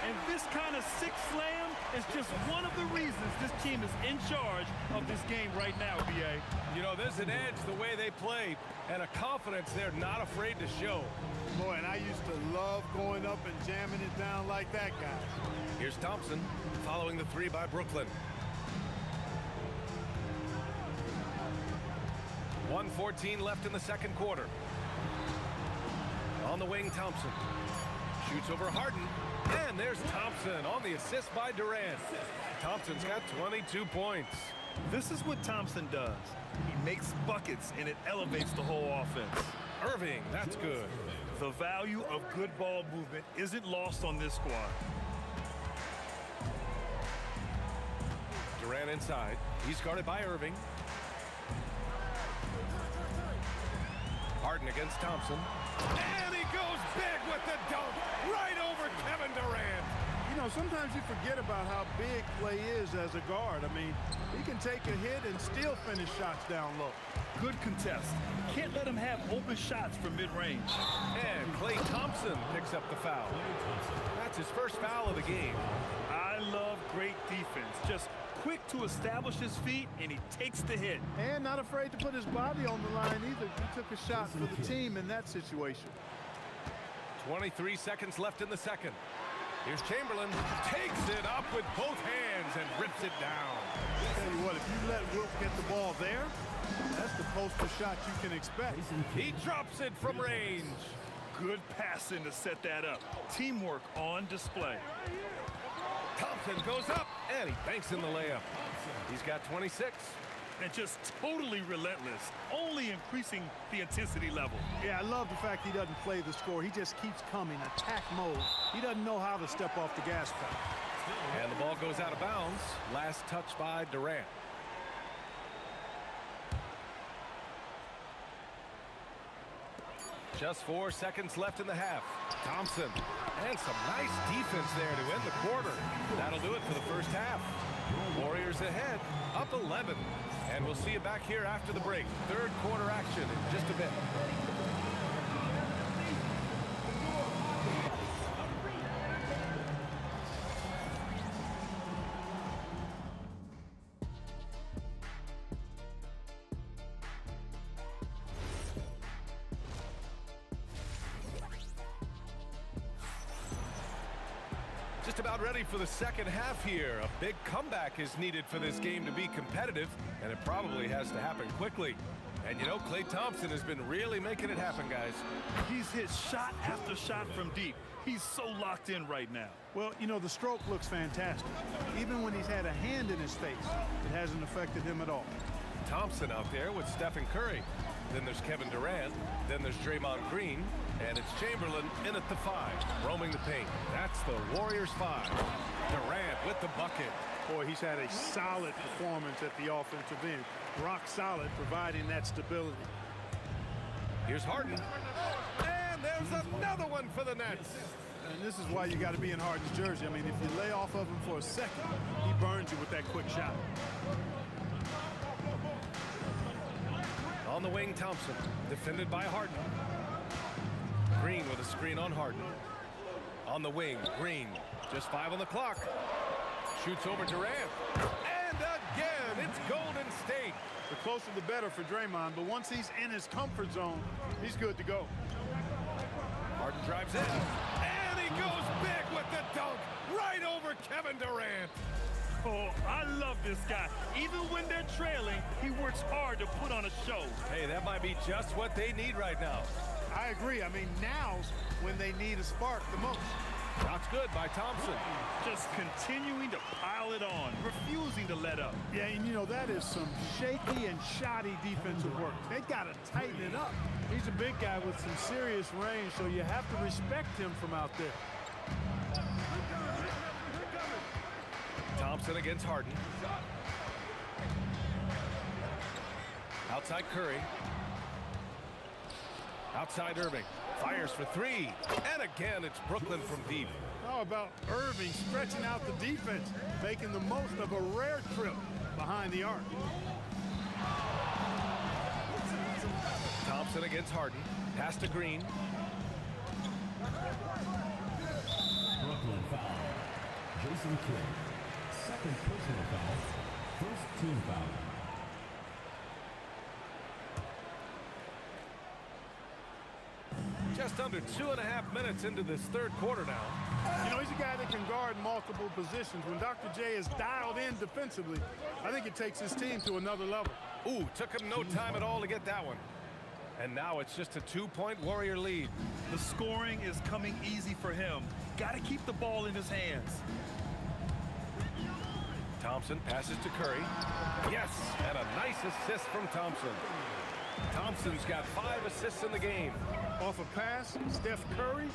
And this kind of sick slam is just one of the reasons this team is in charge of this game right now, B.A. You know, there's an edge the way they play and a confidence they're not afraid to show. Boy, and I used to love going up and jamming it down like that, guys. Here's Thompson following the 3 by Brooklyn. 1:14 left in the second quarter. On the wing, Thompson. Shoots over Harden. And there's Thompson on the assist by Durant. Thompson's got 22 points. This is what Thompson does. He makes buckets, and it elevates the whole offense. Irving, that's good. The value of good ball movement isn't lost on this squad. Durant inside. He's guarded by Irving. Harden against Thompson. And he goes big with the dunk right over Kevin Durant. You know, sometimes you forget about how big Clay is as a guard. I mean, he can take a hit and still finish shots down low. Good contest. Can't let him have open shots from mid-range. And Klay Thompson picks up the foul. That's his first foul of the game. I love great defense. Just quick to establish his feet, and he takes the hit. And not afraid to put his body on the line either. He took a shot for the team in that situation. 23 seconds left in the second. Here's Chamberlain, takes it up with both hands and rips it down. Tell you what, if you let Wilt get the ball there, that's the poster shot you can expect. He drops it from range. Good passing to set that up. Teamwork on display. Thompson goes up, and he banks in the layup. He's got 26. And just totally relentless, only increasing the intensity level. Yeah, I love the fact he doesn't play the score. He just keeps coming, attack mode. He doesn't know how to step off the gas pedal. And the ball goes out of bounds. Last touch by Durant. Just 4 seconds left in the half. Thompson, and some nice defense there to end the quarter. That'll do it for the first half. Warriors ahead, up 11. And we'll see you back here after the break. Third quarter action in just a bit. Just about ready for the second half here. A big comeback is needed for this game to be competitive, and it probably has to happen quickly. And you know, Klay Thompson has been really making it happen, guys. He's hit shot after shot from deep. He's so locked in right now. Well, you know, the stroke looks fantastic. Even when he's had a hand in his face, it hasn't affected him at all. Thompson out there with Stephen Curry. Then there's Kevin Durant. Then there's Draymond Green. And it's Chamberlain in at the 5, roaming the paint. That's the Warriors 5. Durant with the bucket. Boy, he's had a solid performance at the offensive end. Rock solid, providing that stability. Here's Harden. And there's another one for the Nets. And this is why you got to be in Harden's jersey. I mean, if you lay off of him for a second, he burns you with that quick shot. On the wing, Thompson, defended by Harden. Green with a screen on Harden. On the wing, Green, just 5 on the clock. Shoots over Durant. And again, it's Golden State. The closer the better for Draymond, but once he's in his comfort zone, he's good to go. Harden drives in. And he goes big with the dunk right over Kevin Durant. Oh, I love this guy. Even when they're trailing, he works hard to put on a show. Hey, that might be just what they need right now. I agree. I mean, now's when they need a spark the most. Shot's good by Thompson. Just continuing to pile it on, refusing to let up. Yeah, and you know, that is some shaky and shoddy defensive work. They got to tighten it up. He's a big guy with some serious range, so you have to respect him from out there. Thompson against Harden. Outside Curry. Outside Irving. Fires for 3. And again, it's Brooklyn from deep. How about Irving stretching out the defense, making the most of a rare trip behind the arc. Thompson against Harden. Pass to Green. Brooklyn foul. Jason Kidd. Second personal foul. First team foul. Just under 2.5 minutes into this third quarter now. You know, he's a guy that can guard multiple positions. When Dr. J is dialed in defensively, I think it takes his team to another level. Ooh, took him no time at all to get that one. And now it's just a 2-point Warrior lead. The scoring is coming easy for him. Got to keep the ball in his hands. Thompson passes to Curry. Yes, and a nice assist from Thompson. Thompson's got 5 assists in the game. Off a pass, Steph Curry,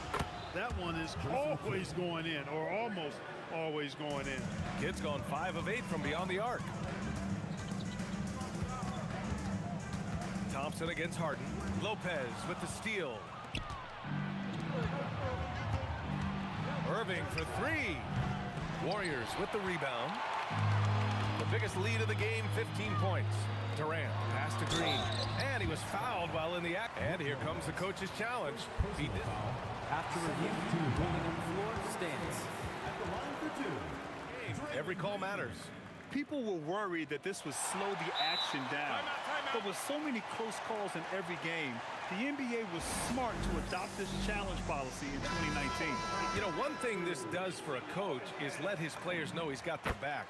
that one is always going in, or almost always going in. Kid's gone 5 of 8 from beyond the arc. Thompson against Harden. Lopez with the steal. Irving for 3. Warriors with the rebound. The biggest lead of the game, 15 points. Durant pass to Green, and he was fouled while in the act. And here comes the coach's challenge. He did. After review, holding on the floor stands. At the line for two. Every call matters. People were worried that this would slow the action down. But with so many close calls in every game, the NBA was smart to adopt this challenge policy in 2019. You know, one thing this does for a coach is let his players know he's got their back.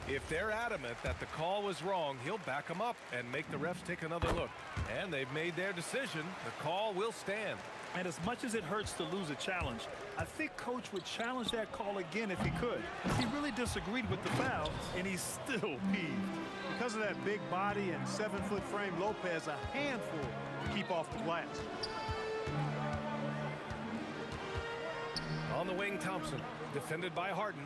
If they're adamant that the call was wrong, he'll back them up and make the refs take another look. And they've made their decision. The call will stand. And as much as it hurts to lose a challenge, I think Coach would challenge that call again if he could. He really disagreed with the foul, and he's still peeved. Because of that big body and 7-foot frame, Lopez a handful to keep off the glass. On the wing, Thompson, defended by Harden.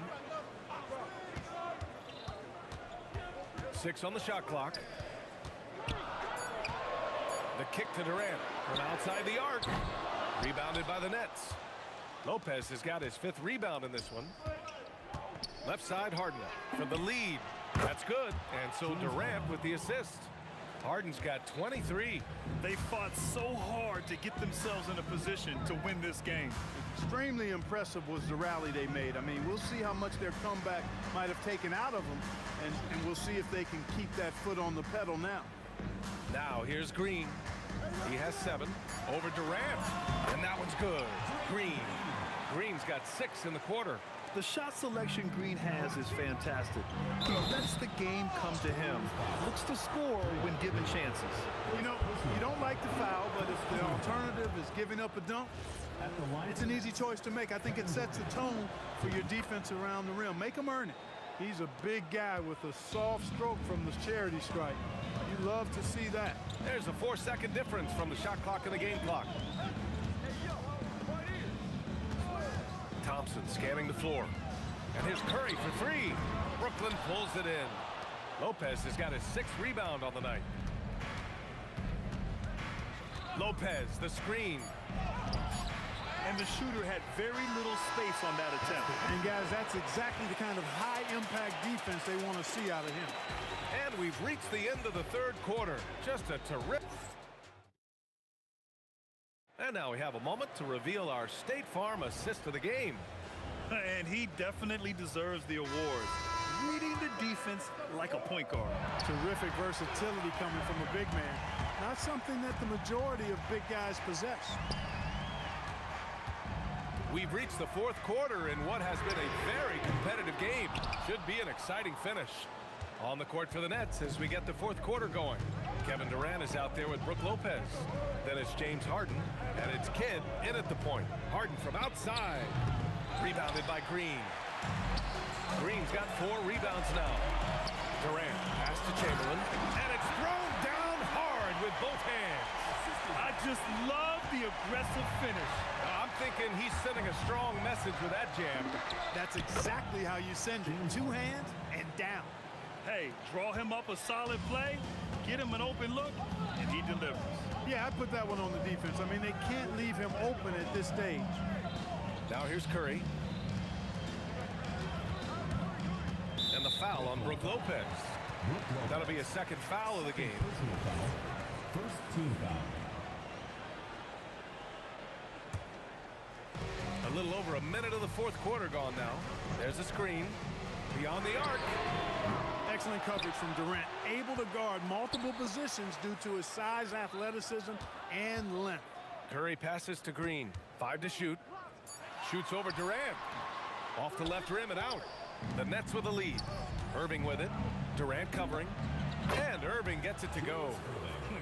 6 on the shot clock. The kick to Durant from outside the arc. Rebounded by the Nets. Lopez has got his 5th rebound in this one. Left side, Harden for the lead. That's good. And so Durant with the assist. Harden's got 23. They fought so hard to get themselves in a position to win this game. Extremely impressive was the rally they made. I mean, we'll see how much their comeback might have taken out of them, and we'll see if they can keep that foot on the pedal now. Now here's Green. He has 7 over Durant, and that one's good. Green's got 6 in the quarter. The shot selection Green has is fantastic. He lets the game come to him. Looks to score when given chances. You know, you don't like the foul, but if the alternative is giving up a dunk, it's an easy choice to make. I think it sets the tone for your defense around the rim. Make him earn it. He's a big guy with a soft stroke from the charity stripe. You love to see that. There's a 4-second difference from the shot clock and the game clock. Thompson scanning the floor. And here's Curry for 3. Brooklyn pulls it in. Lopez has got his 6th rebound on the night. Lopez, the screen. And the shooter had very little space on that attempt. And guys, that's exactly the kind of high-impact defense they want to see out of him. And we've reached the end of the 3rd quarter. Just a terrific. And now we have a moment to reveal our State Farm assist of the game. And he definitely deserves the award. Reading the defense like a point guard. Terrific versatility coming from a big man. Not something that the majority of big guys possess. We've reached the 4th quarter in what has been a very competitive game. Should be an exciting finish. On the court for the Nets as we get the 4th quarter going. Kevin Durant is out there with Brook Lopez. Then it's James Harden, and it's Kidd in at the point. Harden from outside. Rebounded by Green. Green's got 4 rebounds now. Durant pass to Chamberlain, and it's thrown down hard with both hands. I just love the aggressive finish. I'm thinking he's sending a strong message with that jam. That's exactly how you send it. 2 hands and down. Hey, draw him up a solid play, get him an open look, and he delivers. Yeah, I put that one on the defense. I mean, they can't leave him open at this stage. Now here's Curry. And the foul on Brook Lopez. That'll be a 2nd foul of the game. First team foul. A little over a minute of the 4th quarter gone now. There's a screen. Beyond the arc. Excellent coverage from Durant. Able to guard multiple positions due to his size, athleticism, and length. Curry passes to Green. 5 to shoot. Shoots over Durant. Off the left rim and out. The Nets with the lead. Irving with it. Durant covering. And Irving gets it to go.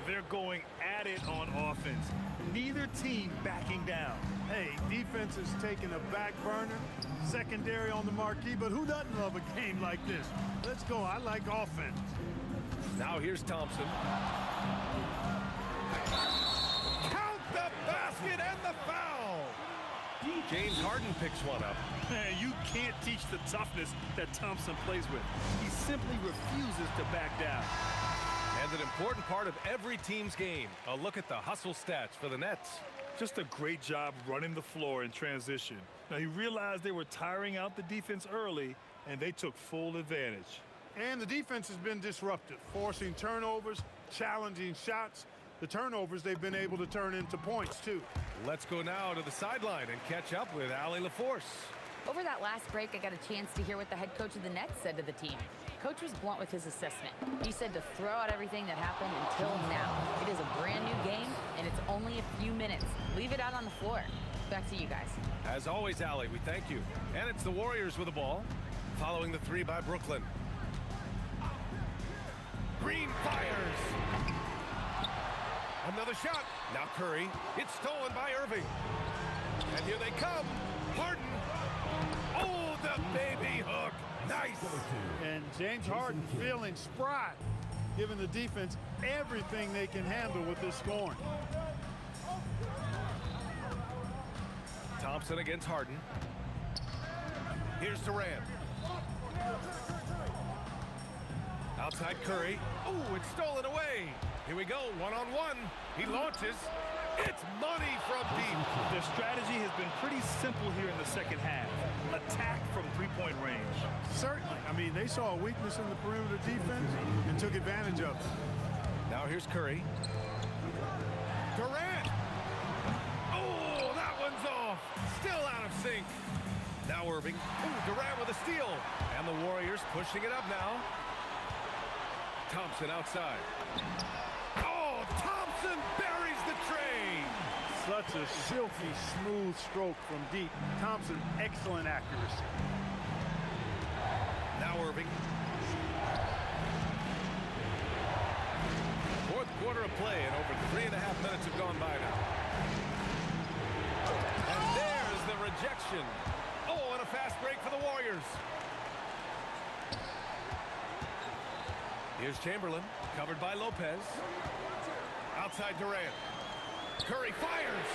They're going at it on offense. Neither team backing down. Hey, defense is taking a back burner. Secondary on the marquee, but who doesn't love a game like this? Let's go. I like offense. Now here's Thompson. Count the basket and the foul. James Harden picks one up. You can't teach the toughness that Thompson plays with. He simply refuses to back down. And an important part of every team's game. A look at the hustle stats for the Nets. Just a great job running the floor in transition. Now, he realized they were tiring out the defense early, and they took full advantage. And the defense has been disruptive, forcing turnovers, challenging shots. The turnovers they've been able to turn into points, too. Let's go now to the sideline and catch up with Allie LaForce. Over that last break, I got a chance to hear what the head coach of the Nets said to the team. Coach was blunt with his assessment. He said to throw out everything that happened until now. It is a brand new game, and it's only a few minutes. Leave it out on the floor. Back to you guys. As always, Allie, we thank you. And it's the Warriors with the ball, following the three by Brooklyn. Green fires. Another shot. Now Curry. It's stolen by Irving. And here they come. Harden. Oh, the baby hook. Nice. And James Harden feeling spry, giving the defense everything they can handle with this scoring. Thompson against Harden. Here's Durant. Outside Curry. Oh, it's stolen away. Here we go, one-on-one. He launches. It's money from deep. Their strategy has been pretty simple here in the second half. Attack from three-point range. Certainly. I mean, they saw a weakness in the perimeter defense and took advantage of it. Now here's Curry. Durant. Oh, that one's off. Still out of sync. Now Irving. Oh, Durant with a steal. And the Warriors pushing it up now. Thompson outside. Oh, Thompson buries the tray. Such a silky, smooth stroke from deep. Thompson, excellent accuracy. Now Irving. Fourth quarter of play, and over 3.5 minutes have gone by now. And there's the rejection. Oh, and a fast break for the Warriors. Here's Chamberlain, covered by Lopez. Outside Durant. Curry fires.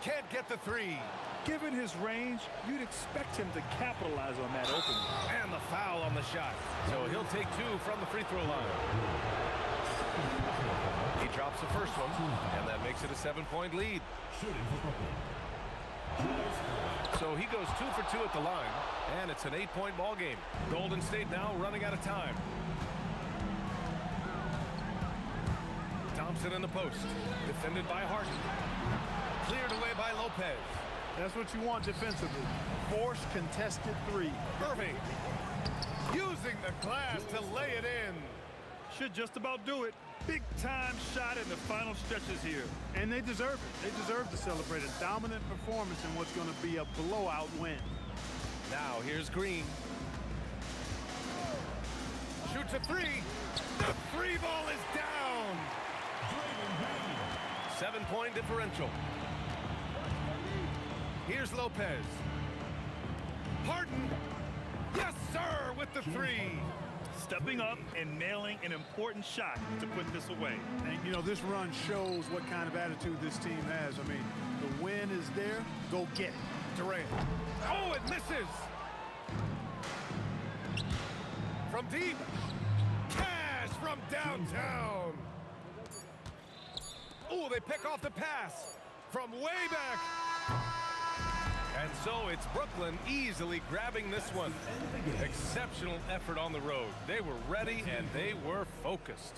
Can't get the three. Given his range, you'd expect him to capitalize on that opening. And the foul on the shot. So he'll take two from the free throw line. He drops the first one, and that makes it a 7-point lead. So he goes 2 for 2 at the line, and it's an 8-point ball game. Golden State now running out of time. Thompson in the post, defended by Harden. Cleared away by Lopez. That's what you want defensively. Force contested three. Irving using the glass to lay it in. Should just about do it. Big time shot in the final stretches here. And they deserve it. They deserve to celebrate a dominant performance in what's going to be a blowout win. Now here's Green. Shoots a three. The three ball is down. 7-point differential. Here's Lopez. Harden. Yes, sir, with the three. Stepping up and nailing an important shot to put this away. And, you know, this run shows what kind of attitude this team has. I mean, the win is there. Go get it. Durant. Oh, it misses. From deep. Cash from downtown. Oh, they pick off the pass from way back. And so it's Brooklyn easily grabbing this one. Exceptional effort on the road. They were ready and they were focused.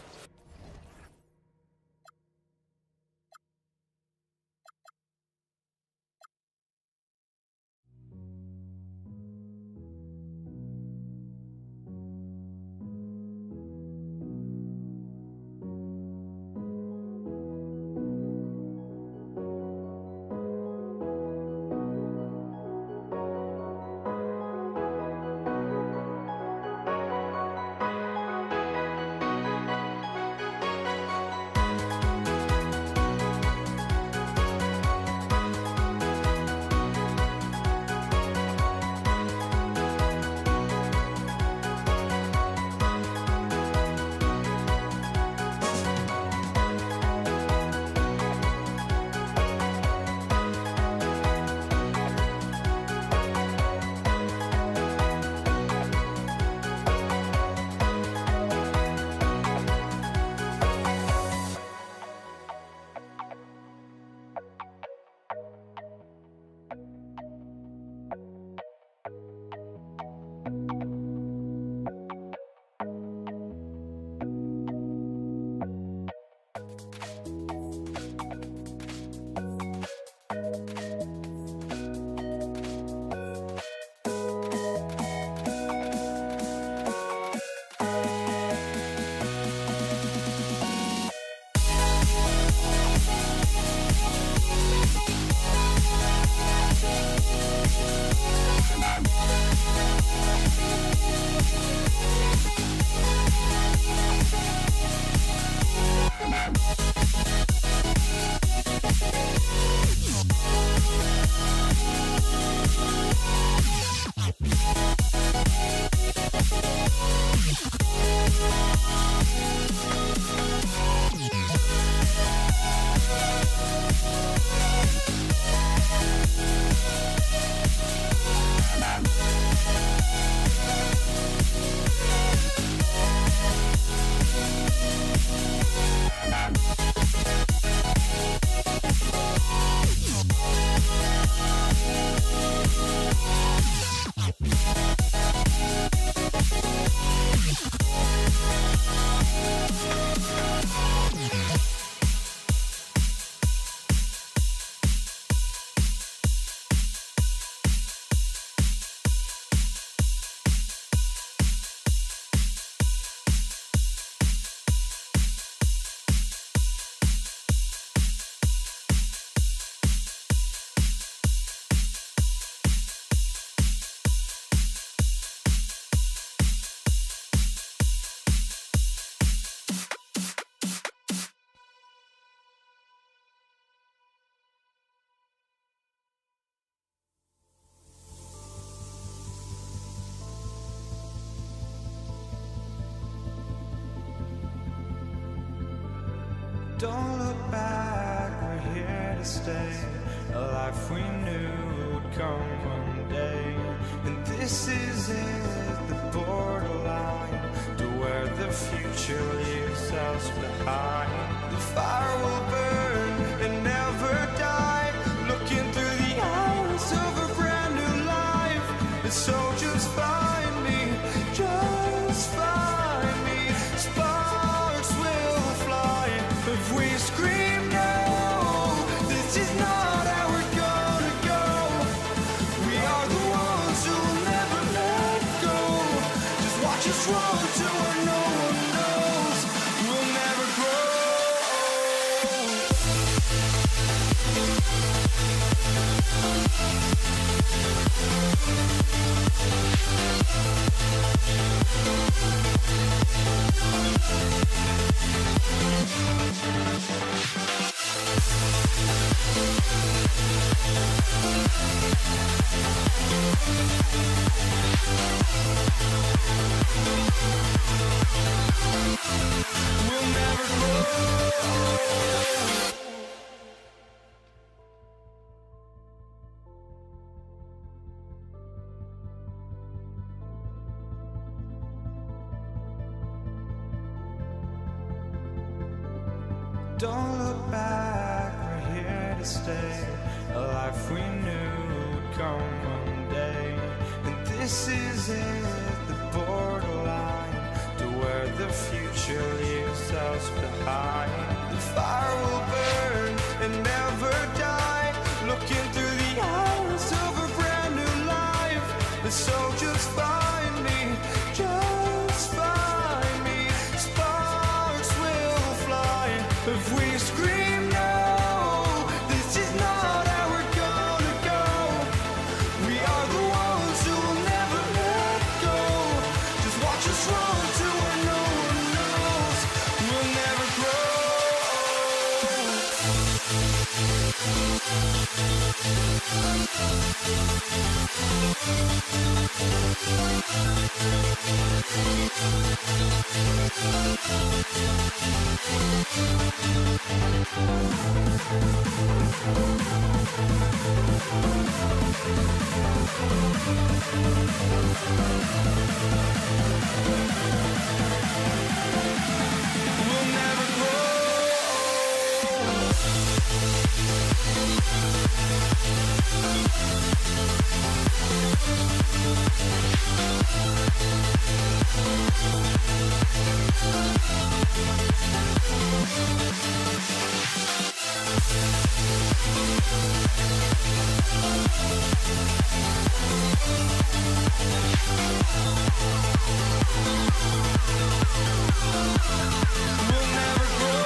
Don't look back, we're here to stay. A life we knew would come one day. And this is it, the borderline to where the future leaves us behind. The fire will burn and never die, looking through the eyes of a brand new life. And so just find me, just find me. Sparks will fly if we scream no. This is not how we're gonna go. We are the ones who will never let go. Just watch us run to where no one knows. We'll never grow. We'll never grow. Don't look back, we're here to stay. A life we knew would come one day. And this is it, the borderline to where the future leaves us behind. The fire will burn and never die, looking through the eyes of a brand new life. And so just find me, just find me. Sparks will fly if we scream no. This is not how we're gonna go. We are the ones who will never let go. Just watch us run to where no one knows. We'll never grow. We'll never grow. We'll never grow.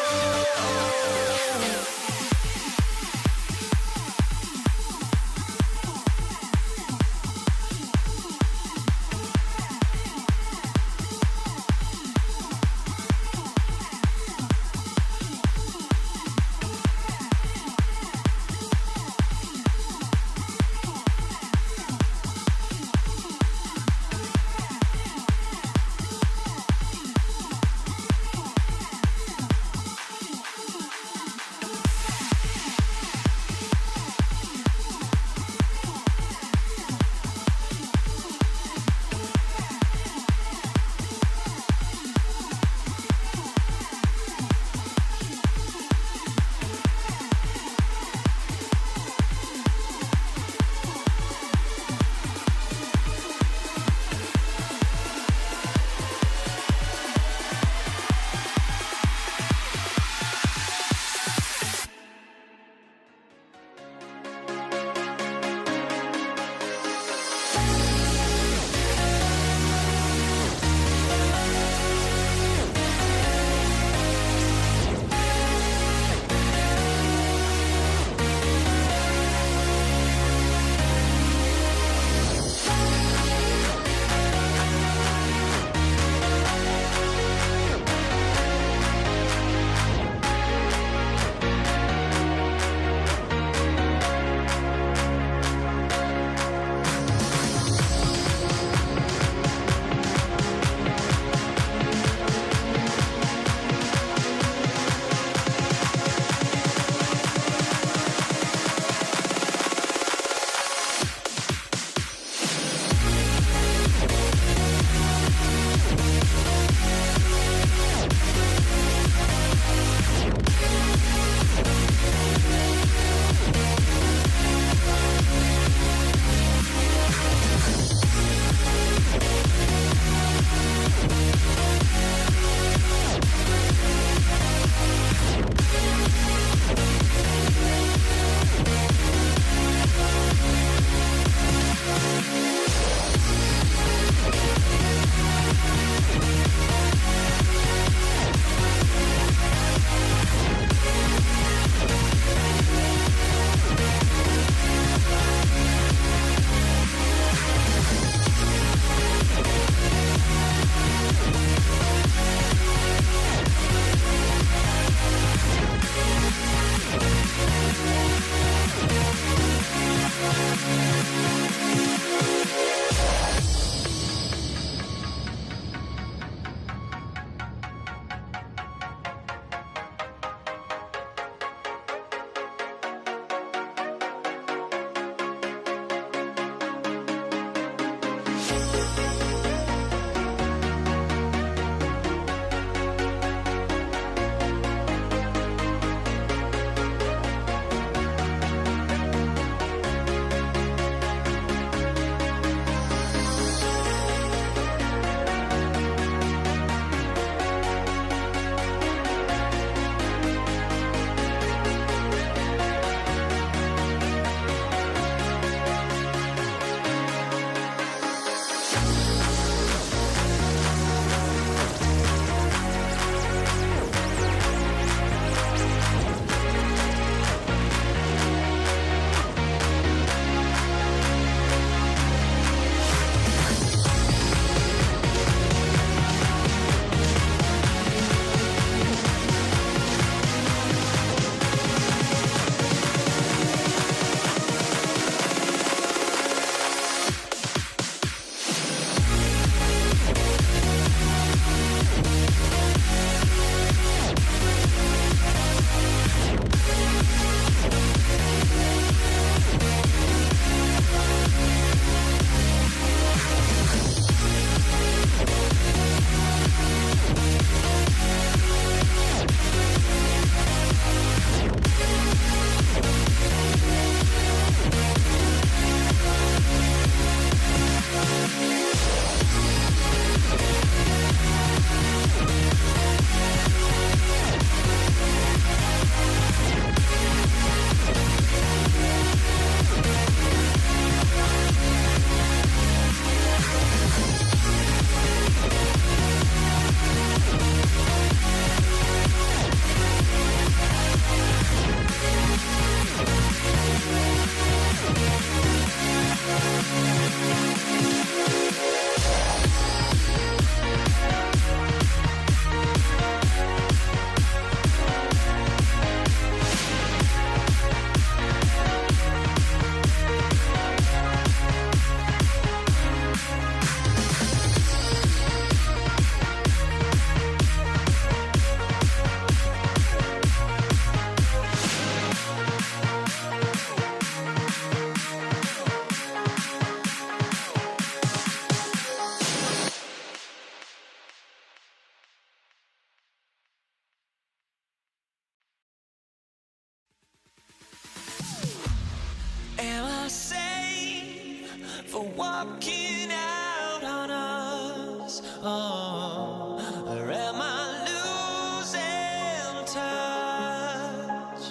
are walking out on us. Oh, or am I losing touch?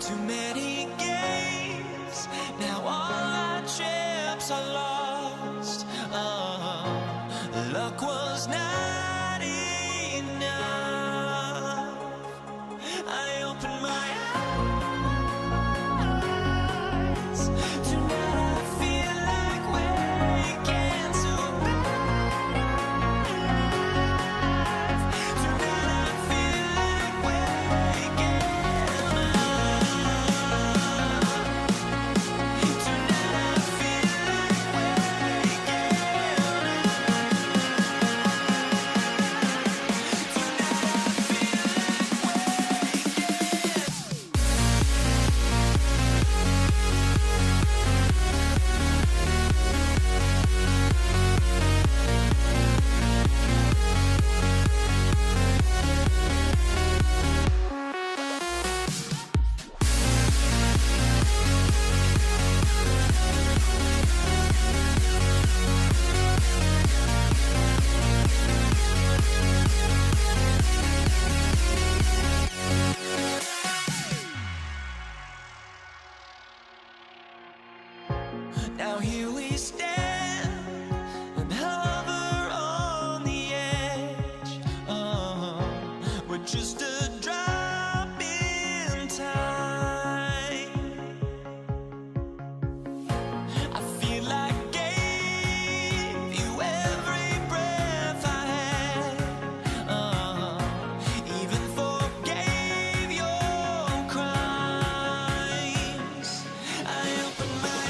Too many games, now all our chips are lost. Oh, luck was not enough. I opened my eyes. Tonight I feel like waking to life. Tonight I feel like waking up. Tonight I feel like waking Now here we stand and hover on the edge. Oh, we're just a drop in time. I feel like I gave you every breath I had. Even forgave your crimes. I opened my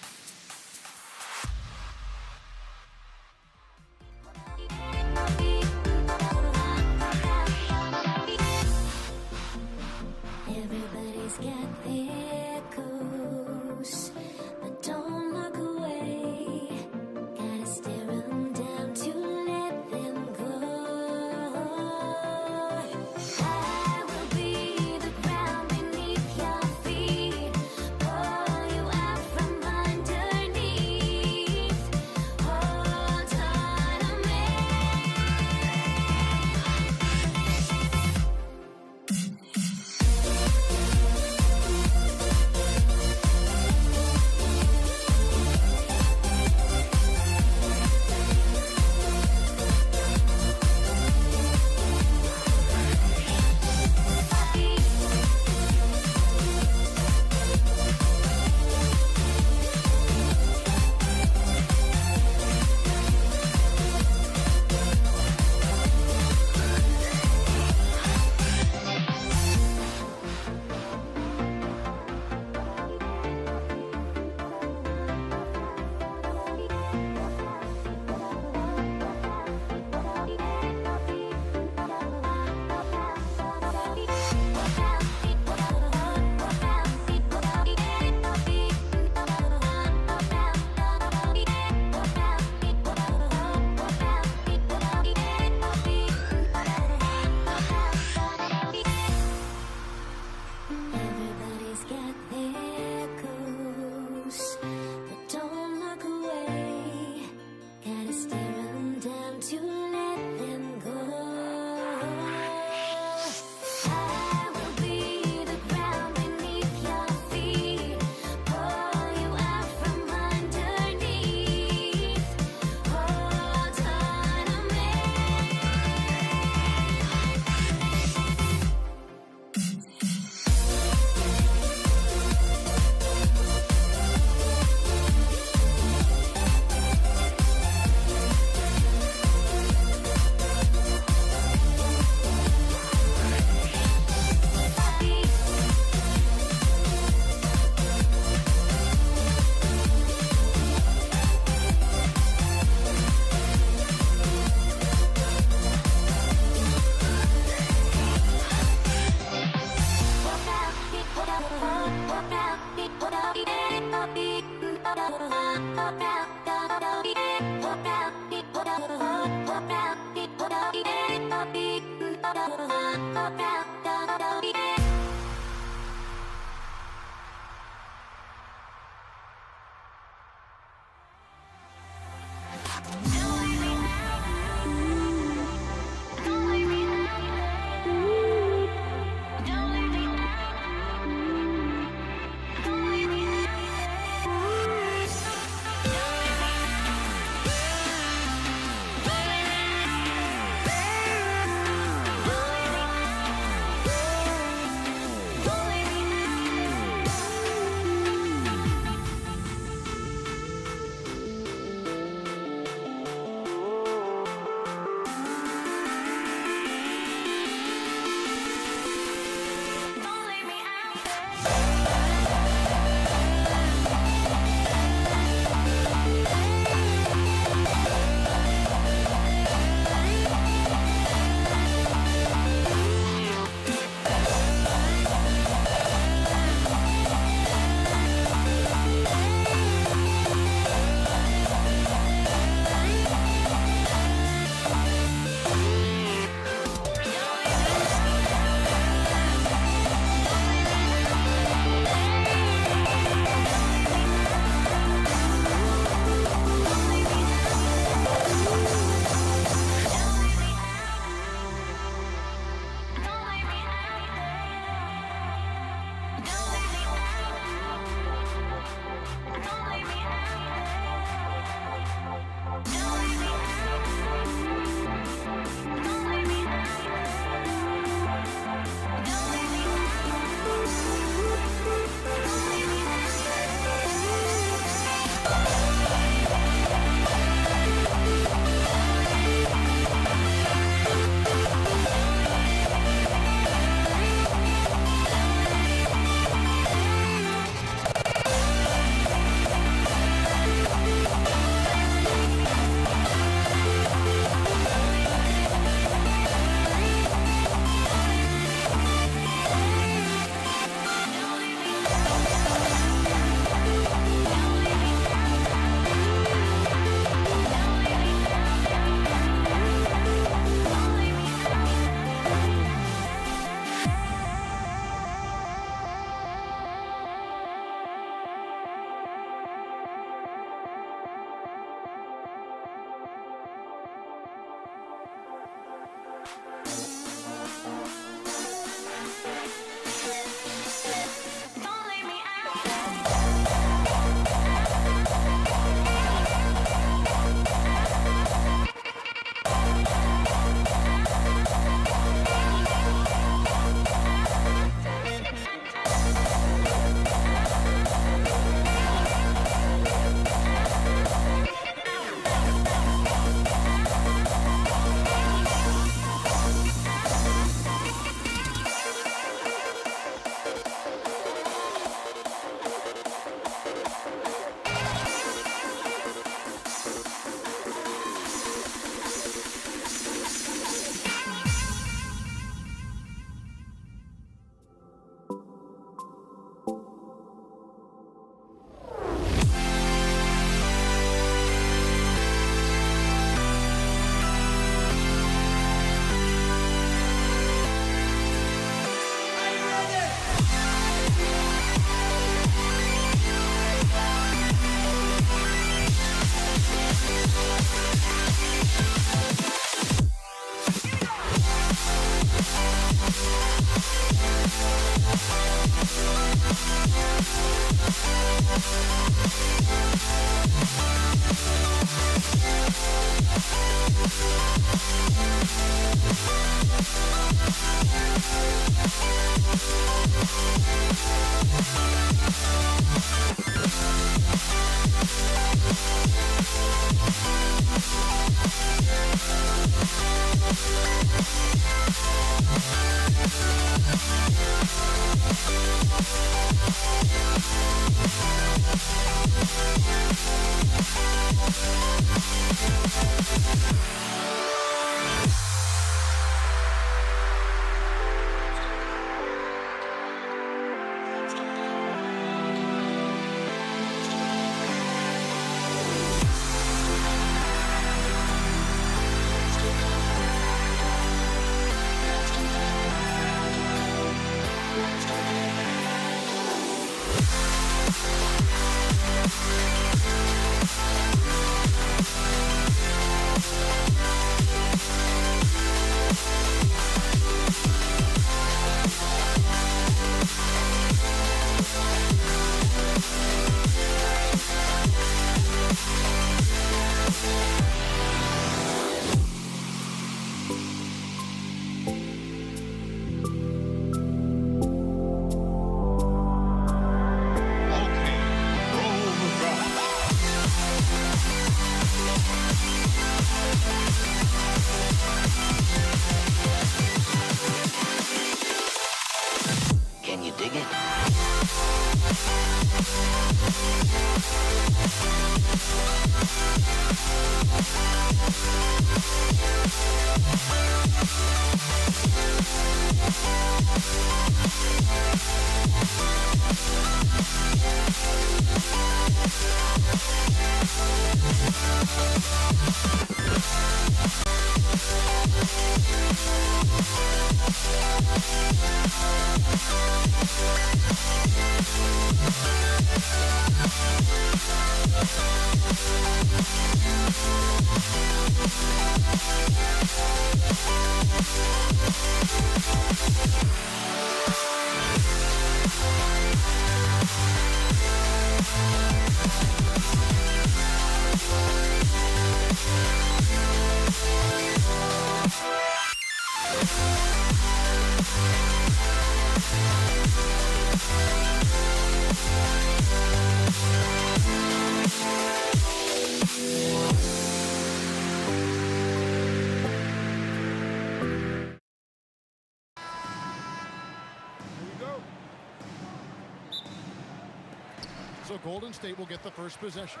So Golden State will get the first possession.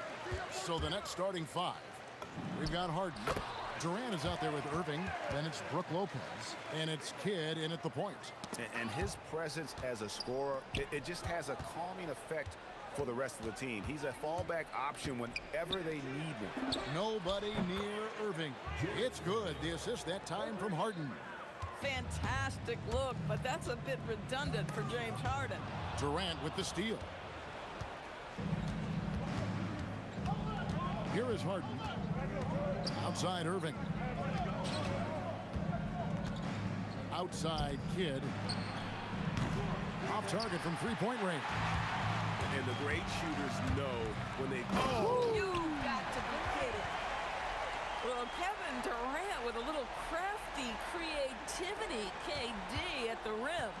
So the next starting 5. We've got Harden. Durant is out there with Irving. Then it's Brook Lopez. And it's Kidd in at the point. And his presence as a scorer, it just has a calming effect for the rest of the team. He's a fallback option whenever they need one. Nobody near Irving. It's good. The assist that time from Harden. Fantastic look, but that's a bit redundant for James Harden. Durant with the steal. Here is Harden. Outside Irving. Outside Kidd. Off target from three-point range. And the great shooters know when they go. Oh, you got to be kidding. Well, Kevin Durant with a little crafty creativity, KD at the rim.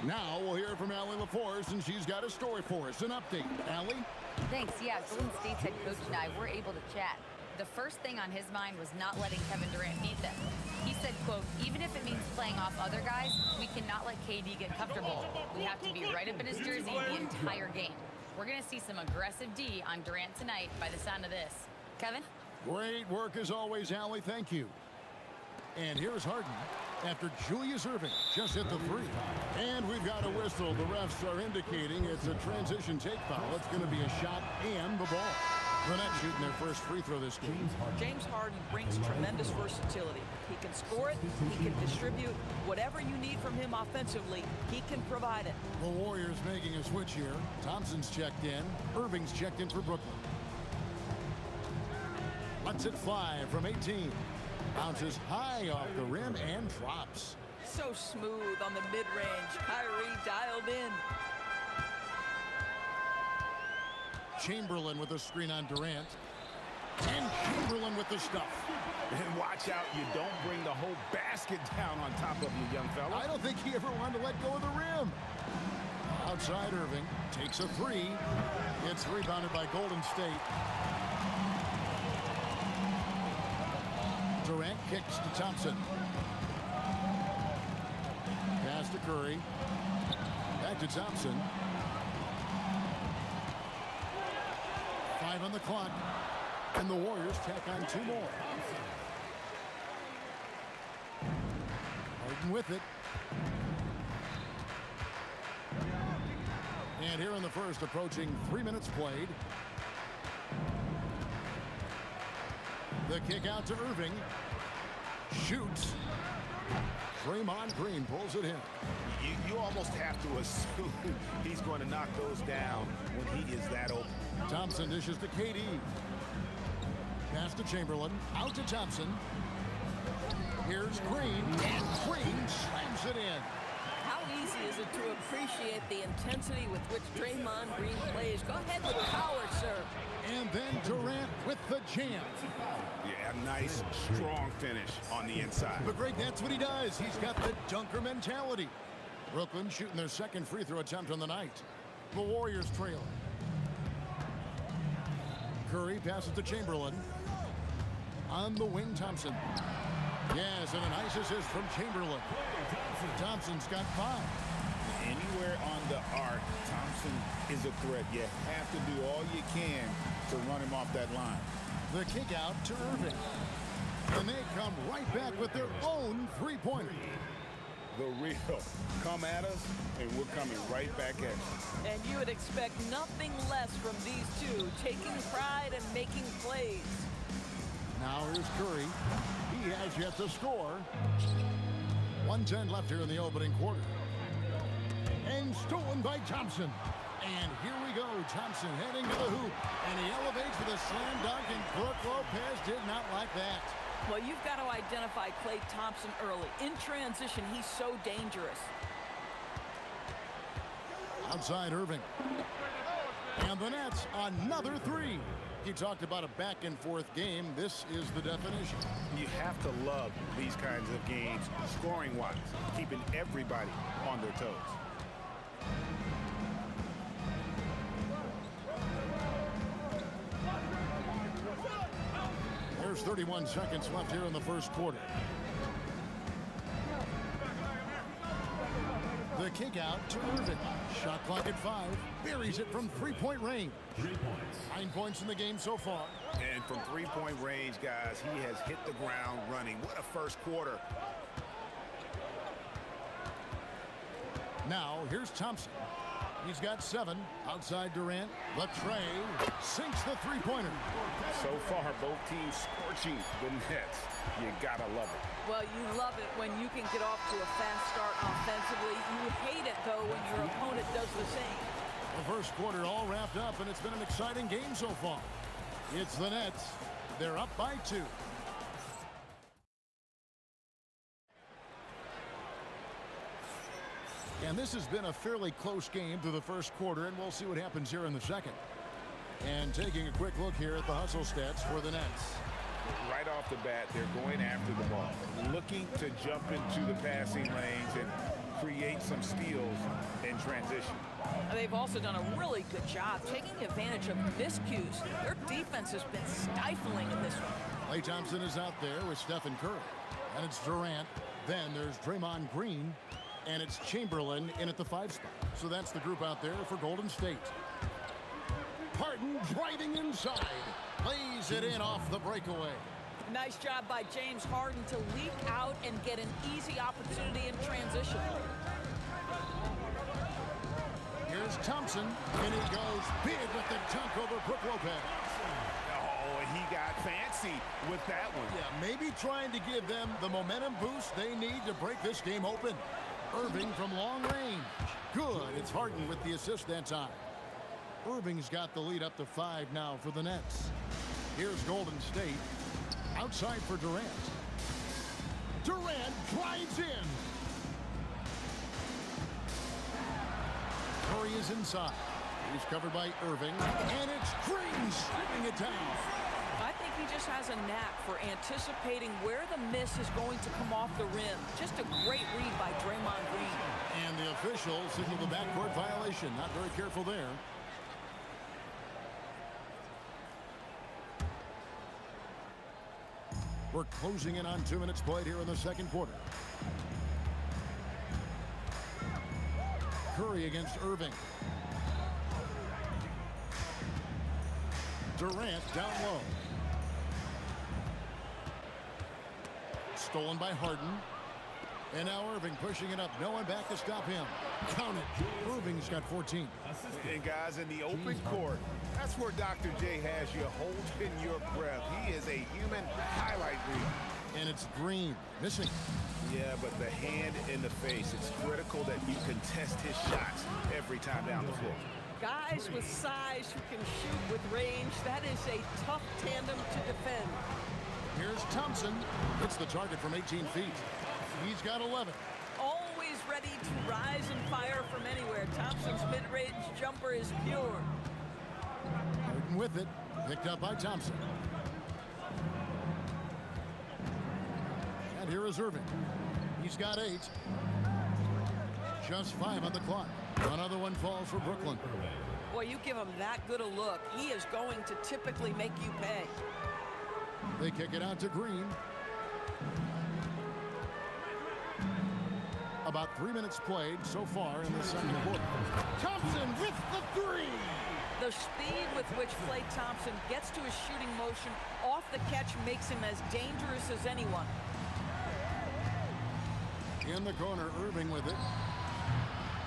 Now we'll hear from Allie LaForce, and she's got a story for us. An update. Allie? Thanks. Yeah, Golden State's head coach and I were able to chat. The first thing on his mind was not letting Kevin Durant beat them. He said, quote, even if it means playing off other guys, we cannot let KD get comfortable. We have to be right up in his jersey the entire game. We're going to see some aggressive D on Durant tonight by the sound of this. Kevin? Great work as always, Allie. Thank you. And here's Harden after Julius Irving just hit the 3. And we've got a whistle. The refs are indicating it's a transition take foul. It's going to be a shot and the ball. The Nets shooting their first free throw this game. James Harden brings tremendous versatility. He can score it, he can distribute. Whatever you need from him offensively, he can provide it. The Warriors making a switch here. Thompson's checked in. Irving's checked in for Brooklyn. Lets it fly from 18. Bounces high off the rim and drops. So smooth on the mid-range. Kyrie dialed in. Chamberlain with a screen on Durant. And Chamberlain with the stuff. And watch out, you don't bring the whole basket down on top of you, young fella. I don't think he ever wanted to let go of the rim. Outside Irving takes a 3. It's rebounded by Golden State. Durant kicks to Thompson. Pass to Curry. Back to Thompson. 5 on the clock. And the Warriors tack on 2 more. Harden with it. And here in the first, approaching 3 minutes played. The kick out to Irving. Shoots. Draymond Green pulls it in. You almost have to assume he's going to knock those down when he is that open. Thompson dishes to KD. Pass to Chamberlain. Out to Thompson. Here's Green. And Green slams it in. How easy is it to appreciate the intensity with which Draymond Green plays? Go ahead with power, sir. And then Durant with the jam. Yeah, nice, strong finish on the inside. But Greg, that's what he does. He's got the dunker mentality. Brooklyn shooting their second free throw attempt on the night. The Warriors trail. Curry passes to Chamberlain. On the wing, Thompson. Yes, and a nice assist from Chamberlain. Thompson's got 5. Anywhere on the arc, Thompson is a threat. You have to do all you can to run him off that line. The kick out to Irving. And they come right back with their own three-pointer. The real. Come at us, and we're coming right back at you. And you would expect nothing less from these two, taking pride and making plays. Now here's Curry. He has yet to score. 1:10 left here in the opening quarter. And stolen by Thompson. And here we go. Thompson heading to the hoop. And he elevates with a slam dunk, and Brook Lopez did not like that. Well, you've got to identify Klay Thompson early. In transition, he's so dangerous. Outside Irving. And the Nets, another 3. You talked about a back-and-forth game. This is the definition. You have to love these kinds of games, scoring-wise, keeping everybody on their toes. There's 31 seconds left here in the first quarter. The kick out to Irving. Shot clock at 5. Buries it from three-point range. 3 points. 9 points in the game so far. And from three-point range, guys, he has hit the ground running. What a first quarter. Now, here's Thompson. He's got 7. Outside Durant. Latrey sinks the three-pointer. So far, both teams scorching the nets. You gotta love it. Well, you love it when you can get off to a fast start offensively. You hate it, though, when your opponent does the same. The first quarter all wrapped up, and it's been an exciting game so far. It's the Nets. They're up by 2. And this has been a fairly close game through the first quarter, and we'll see what happens here in the second. And taking a quick look here at the hustle stats for the Nets. Right off the bat, they're going after the ball, looking to jump into the passing lanes and create some steals in transition. They've also done a really good job taking advantage of miscues. Their defense has been stifling in this one. Klay Thompson is out there with Stephen Curry. And it's Durant. Then there's Draymond Green. And it's Chamberlain in at the 5 spot. So that's the group out there for Golden State. Harden driving inside. Lays it in off the breakaway. Nice job by James Harden to leak out and get an easy opportunity in transition. Here's Thompson, and he goes big with the dunk over Brook Lopez. Oh, and he got fancy with that one. Yeah, maybe trying to give them the momentum boost they need to break this game open. Irving from long range. Good. It's Harden with the assist that time. Irving's got the lead up to 5 now for the Nets. Here's Golden State. Outside for Durant. Durant drives in. Curry is inside. He's covered by Irving. And it's Green stripping it down. I think he just has a knack for anticipating where the miss is going to come off the rim. Just a great read by Draymond Green. And the official signaled the backcourt violation. Not very careful there. We're closing in on 2 minutes played here in the second quarter. Curry against Irving. Durant down low. Stolen by Harden. And now Irving pushing it up. No one back to stop him. Count it. Irving's got 14. And guys, in the open court, that's where Dr. J has you holding your breath. He is a human highlight reel. And it's Green missing. Yeah, but the hand in the face, it's critical that you contest his shots every time down the floor. Guys with size who can shoot with range, that is a tough tandem to defend. Here's Thompson. Hits the target from 18 feet. He's got 11. Always ready to rise and fire from anywhere. Thompson's mid-range jumper is pure. Harden with it. Picked up by Thompson. And here is Irving. He's got 8. Just 5 on the clock. Another one falls for Brooklyn. Boy, you give him that good a look, he is going to typically make you pay. They kick it out to Green. About 3 minutes played so far in the second quarter. Thompson with the 3. The speed with which Klay Thompson gets to his shooting motion off the catch makes him as dangerous as anyone. In the corner, Irving with it.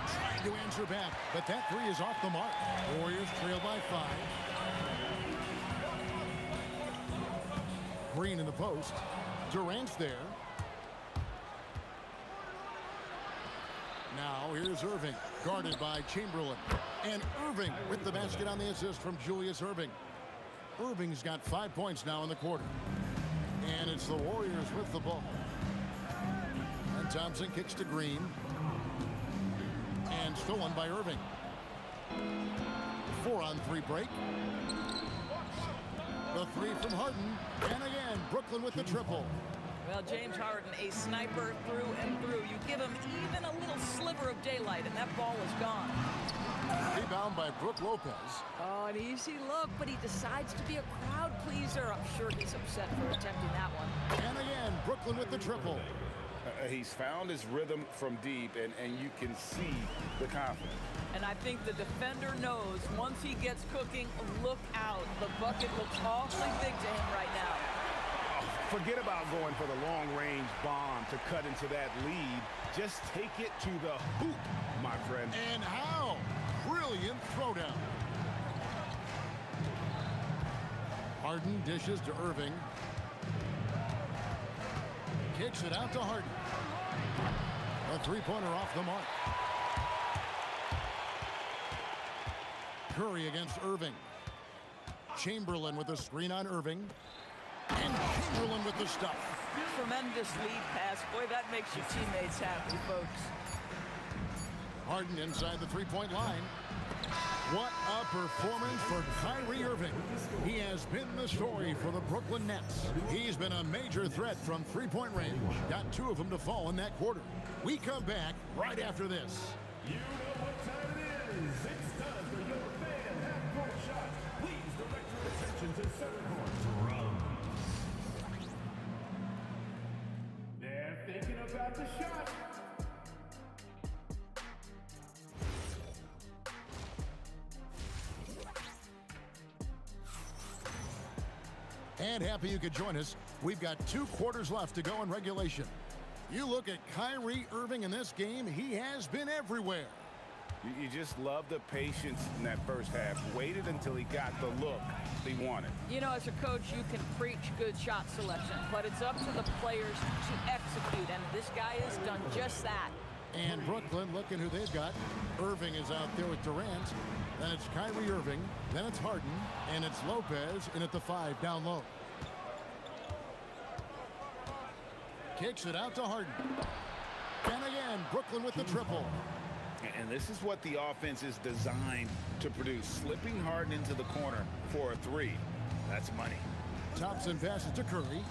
Trying to answer back, but that 3 is off the mark. Warriors trail by 5. Green in the post. Durant's there. Now here's Irving, guarded by Chamberlain. And Irving with the basket on the assist from Julius Irving. Irving's got 5 points now in the quarter. And it's the Warriors with the ball. And Thompson kicks to Green. And stolen by Irving. 4-on-3 break. The 3 from Harden. And again, Brooklyn with the triple. Well, James Harden, a sniper through and through. You give him even a little sliver of daylight, and that ball is gone. Rebound by Brook Lopez. Oh, an easy look, but he decides to be a crowd pleaser. I'm sure he's upset for attempting that one. And again, Brooklyn with the triple. He's found his rhythm from deep, and you can see the confidence. And I think the defender knows once he gets cooking, look out. The bucket looks awfully big to him right now. Forget about going for the long-range bomb to cut into that lead. Just take it to the hoop, my friend. And how? Brilliant throwdown. Harden dishes to Irving. Kicks it out to Harden. A three-pointer off the mark. Curry against Irving. Chamberlain with a screen on Irving. And Chamberlain with the stuff. Tremendous lead pass. Boy, that makes your teammates happy, folks. Harden inside the three-point line. What a performance for Kyrie Irving. He has been the story for the Brooklyn Nets. He's been a major threat from three-point range. Got 2 of them to fall in that quarter. We come back right after this. You know what time it is. It's time for your fan half-court shot. Please direct your attention to center court. Drums. They're thinking about the shot. And happy you could join us. We've got 2 quarters left to go in regulation. You look at Kyrie Irving in this game, he has been everywhere. You just love the patience in that first half. Waited until he got the look he wanted. You know, as a coach, you can preach good shot selection, but it's up to the players to execute, and this guy has done just that. And Brooklyn, looking who they've got. Irving is out there with Durant. Then it's Kyrie Irving. Then it's Harden. And it's Lopez in at the 5 down low. Kicks it out to Harden. And again, Brooklyn with the triple. And this is what the offense is designed to produce. Slipping Harden into the corner for a 3. That's money. Thompson passes to Curry.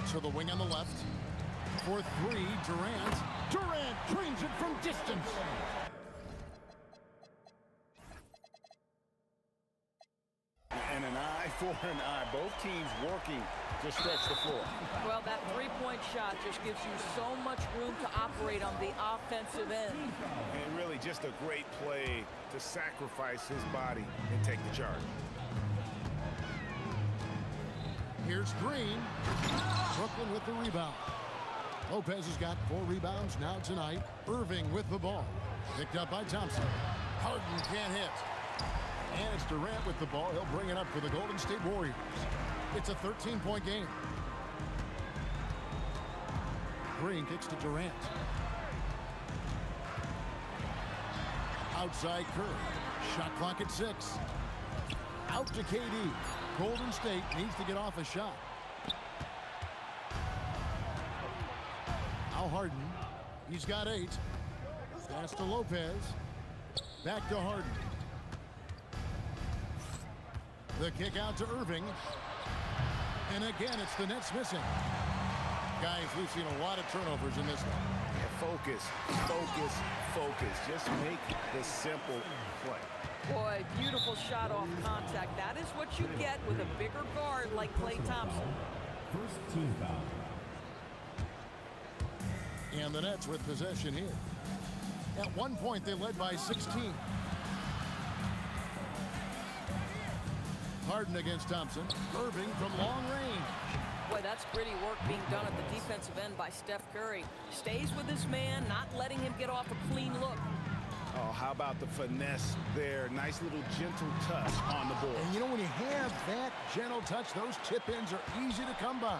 To the wing on the left. For 3, Durant. Durant drains it from distance. And an eye for an eye. Both teams working to stretch the floor. Well, that three-point shot just gives you so much room to operate on the offensive end. And really just a great play to sacrifice his body and take the charge. Here's Green. Brooklyn with the rebound. Lopez has got 4 rebounds now tonight. Irving with the ball. Picked up by Thompson. Harden can't hit. And it's Durant with the ball. He'll bring it up for the Golden State Warriors. It's a 13-point game. Green kicks to Durant. Outside Curry. Shot clock at 6. Out to KD. Golden State needs to get off a shot. Now Harden. He's got 8. Pass to Lopez. Back to Harden. The kick out to Irving. And again, it's the Nets missing. Guys, we've seen a lot of turnovers in this one. Yeah, focus, focus, focus. Just make the simple play. Boy, beautiful shot off contact. That is what you get with a bigger guard like Klay Thompson. First team foul. And the Nets with possession here. At one point, they led by 16. Harden against Thompson. Irving from long range. Boy, that's gritty work being done at the defensive end by Steph Curry. Stays with his man, not letting him get off a clean look. Oh, how about the finesse there? Nice little gentle touch on the board. And you know, when you have that gentle touch, those tip-ins are easy to come by.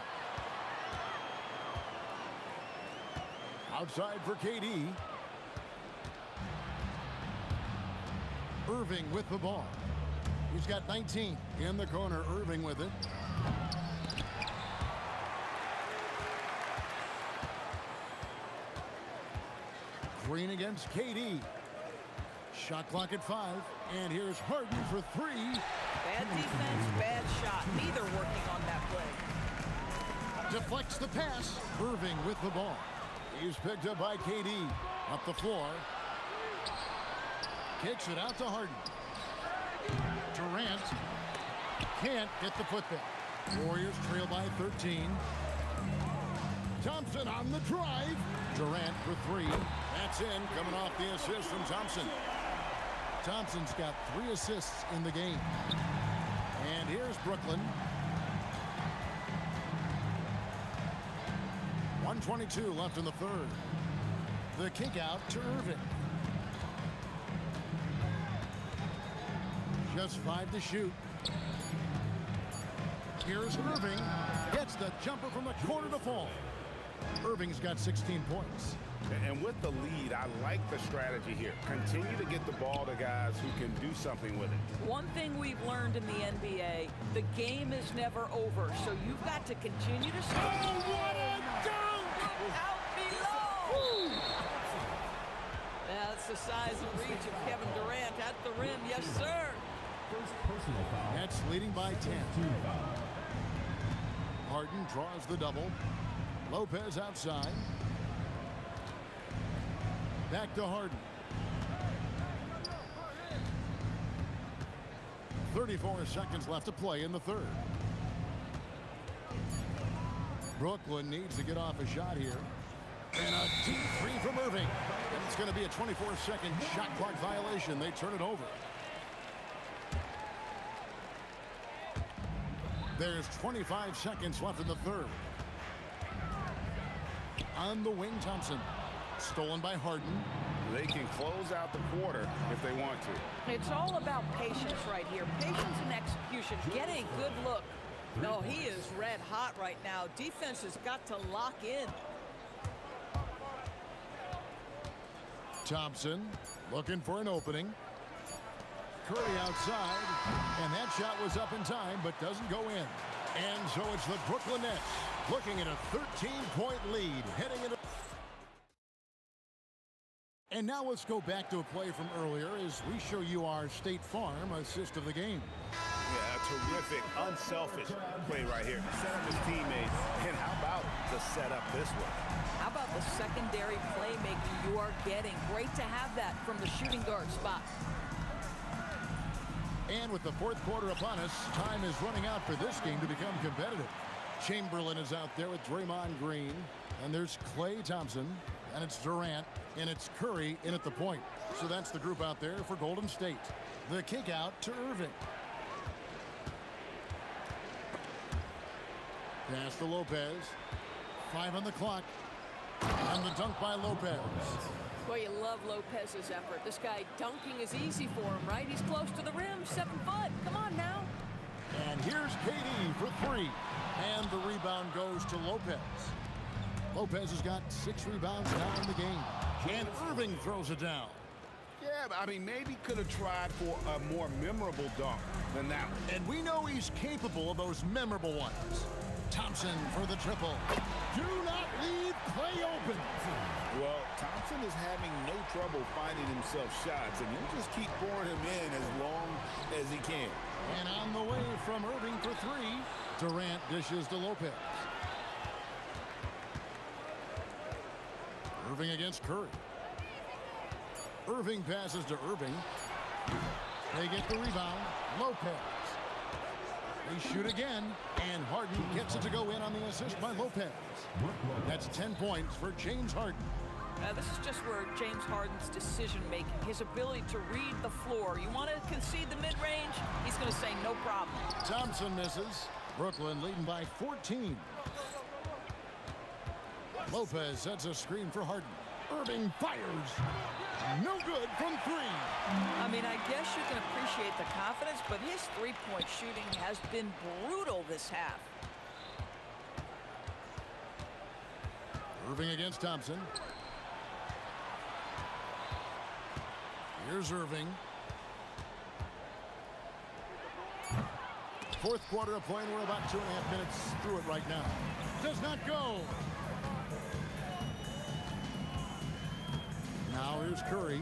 Outside for KD. Irving with the ball. He's got 19 in the corner. Irving with it. Green against KD. Shot clock at 5. And here's Harden for 3. Bad defense, bad shot. Neither working on that play. Deflects the pass. Irving with the ball. He's picked up by KD. Up the floor. Kicks it out to Harden. Durant can't get the putback. Warriors trail by 13. Thompson on the drive. Durant for three. That's in, coming off the assist from Thompson. Thompson's got 3 assists in the game. And here's Brooklyn. 1:22 left in the third. The kick out to Irving. Just 5 to shoot. Here's Irving. Gets the jumper from the corner to fall. Irving's got 16 points. And with the lead, I like the strategy here. Continue to get the ball to guys who can do something with it. One thing we've learned in the NBA, the game is never over, so you've got to continue to stay. Oh, what a dunk! Out below! Yeah, that's the size and reach of Kevin Durant at the rim. Yes, sir. Nets leading by 10. Harden draws the double. Lopez outside. Back to Harden. 34 seconds left to play in the third. Brooklyn needs to get off a shot here. And a deep three from Irving. And it's going to be a 24-second shot clock violation. They turn it over. There's 25 seconds left in the third. On the wing, Thompson. Stolen by Harden. They can close out the quarter if they want to. It's all about patience right here. Patience and execution. Get a good look. No, he is red hot right now. Defense has got to lock in. Thompson looking for an opening. Curry outside, and that shot was up in time, but doesn't go in. And so it's the Brooklyn Nets looking at a 13-point lead heading into. And now let's go back to a play from earlier as we show you our State Farm assist of the game. Yeah, a terrific, unselfish play right here. Set up his teammates. And how about the setup this way? How about the secondary playmaking you are getting? Great to have that from the shooting guard spot. And with the fourth quarter upon us, time is running out for this game to become competitive. Chamberlain is out there with Draymond Green. And there's Klay Thompson. And it's Durant. And it's Curry in at the point. So that's the group out there for Golden State. The kick out to Irving. Pass to Lopez. 5 on the clock. And the dunk by Lopez. Well, you love Lopez's effort. This guy dunking is easy for him, right? He's close to the rim, 7 foot. Come on now. And here's KD for 3. And the rebound goes to Lopez. Lopez has got 6 rebounds now in the game. And Irving throws it down. Yeah, but I mean, maybe could have tried for a more memorable dunk than that one. And we know he's capable of those memorable ones. Thompson for the triple. Do not leave Klay open. Well, Thompson is having no trouble finding himself shots, and he'll just keep pouring him in as long as he can. And on the way from Irving for 3, Durant dishes to Lopez. Irving against Curry. Irving passes to Irving. They get the rebound. Lopez. They shoot again, and Harden gets it to go in on the assist by Lopez. That's 10 points for James Harden. This is just where James Harden's decision-making, his ability to read the floor. You want to concede the mid-range? He's going to say no problem. Thompson misses. Brooklyn leading by 14. Lopez sets a screen for Harden. Irving fires. No good from 3. I mean, I guess you can appreciate the confidence, but his three-point shooting has been brutal this half. Irving against Thompson. Here's Irving. Fourth quarter of play, and we're about 2.5 minutes through it right now. Does not go. Now here's Curry.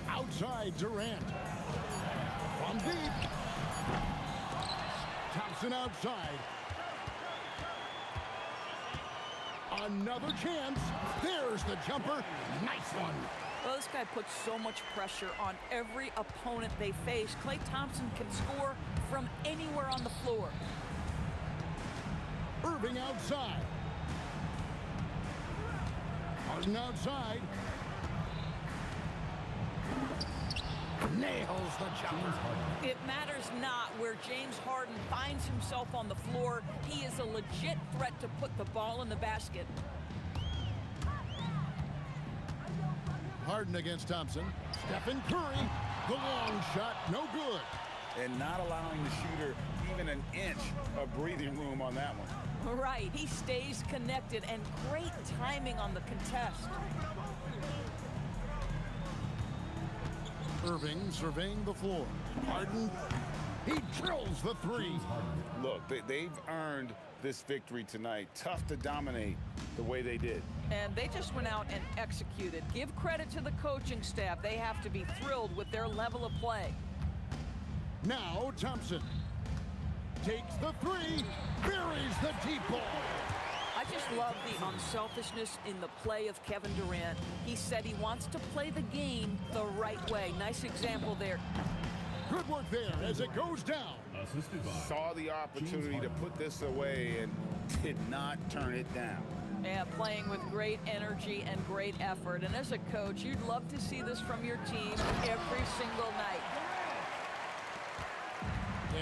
Outside Durant. From deep. Thompson outside. Another chance. There's the jumper. Nice one. Well, this guy puts so much pressure on every opponent they face. Klay Thompson can score from anywhere on the floor. Irving outside. Harden outside. Nails the jumper. It matters not where James Harden finds himself on the floor. He is a legit threat to put the ball in the basket. Harden against Thompson. Stephen Curry. The long shot, no good. And not allowing the shooter even an inch of breathing room on that one. Right, he stays connected, and great timing on the contest. Irving surveying the floor. Harden, he drills the three. Look, they've earned this victory tonight. Tough to dominate the way they did. And they just went out and executed. Give credit to the coaching staff. They have to be thrilled with their level of play. Now Thompson takes the three, buries the deep ball. I just love the unselfishness in the play of Kevin Durant. He said he wants to play the game the right way. Nice example there. Good work there as it goes down. Saw the opportunity to put this away and did not turn it down. Yeah, playing with great energy and great effort. And as a coach, you'd love to see this from your team every single night.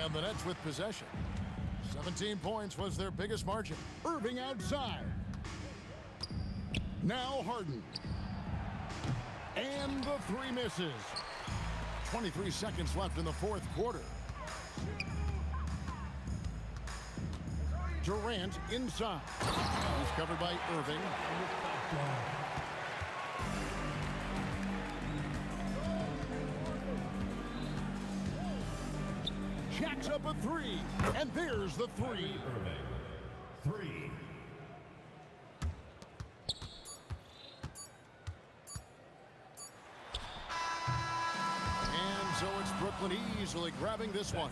And the Nets with possession. 17 points was their biggest margin. Irving outside. Now Harden. And the three misses. 23 seconds left in the fourth quarter. Durant inside. He's covered by Irving. Jacks up a three, and there's the three. Three. And so it's Brooklyn easily grabbing this one.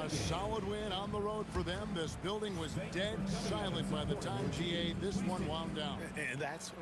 A solid win on the road for them. This building was dead silent by the time GA this one wound down. And that's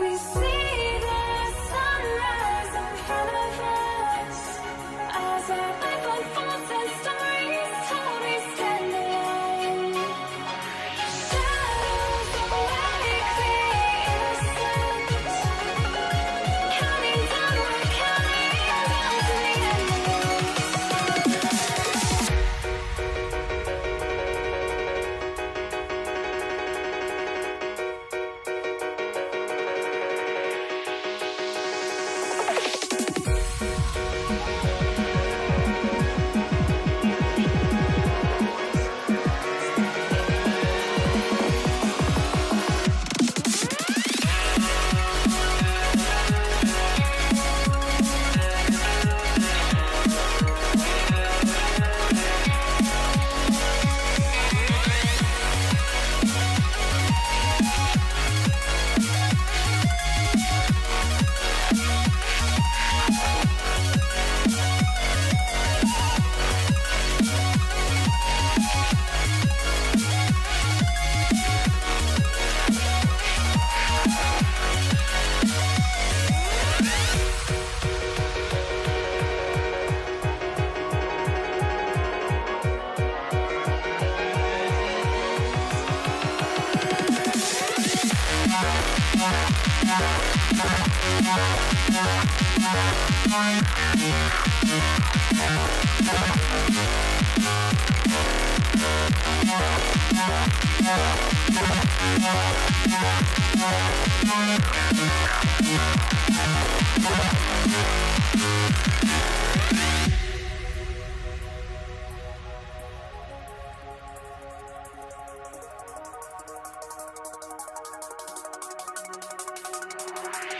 We see the sunrise in front of us as our life unfolds and stories told. We stand alone. Shadows awake the innocent, counting down, we're counting down to the end.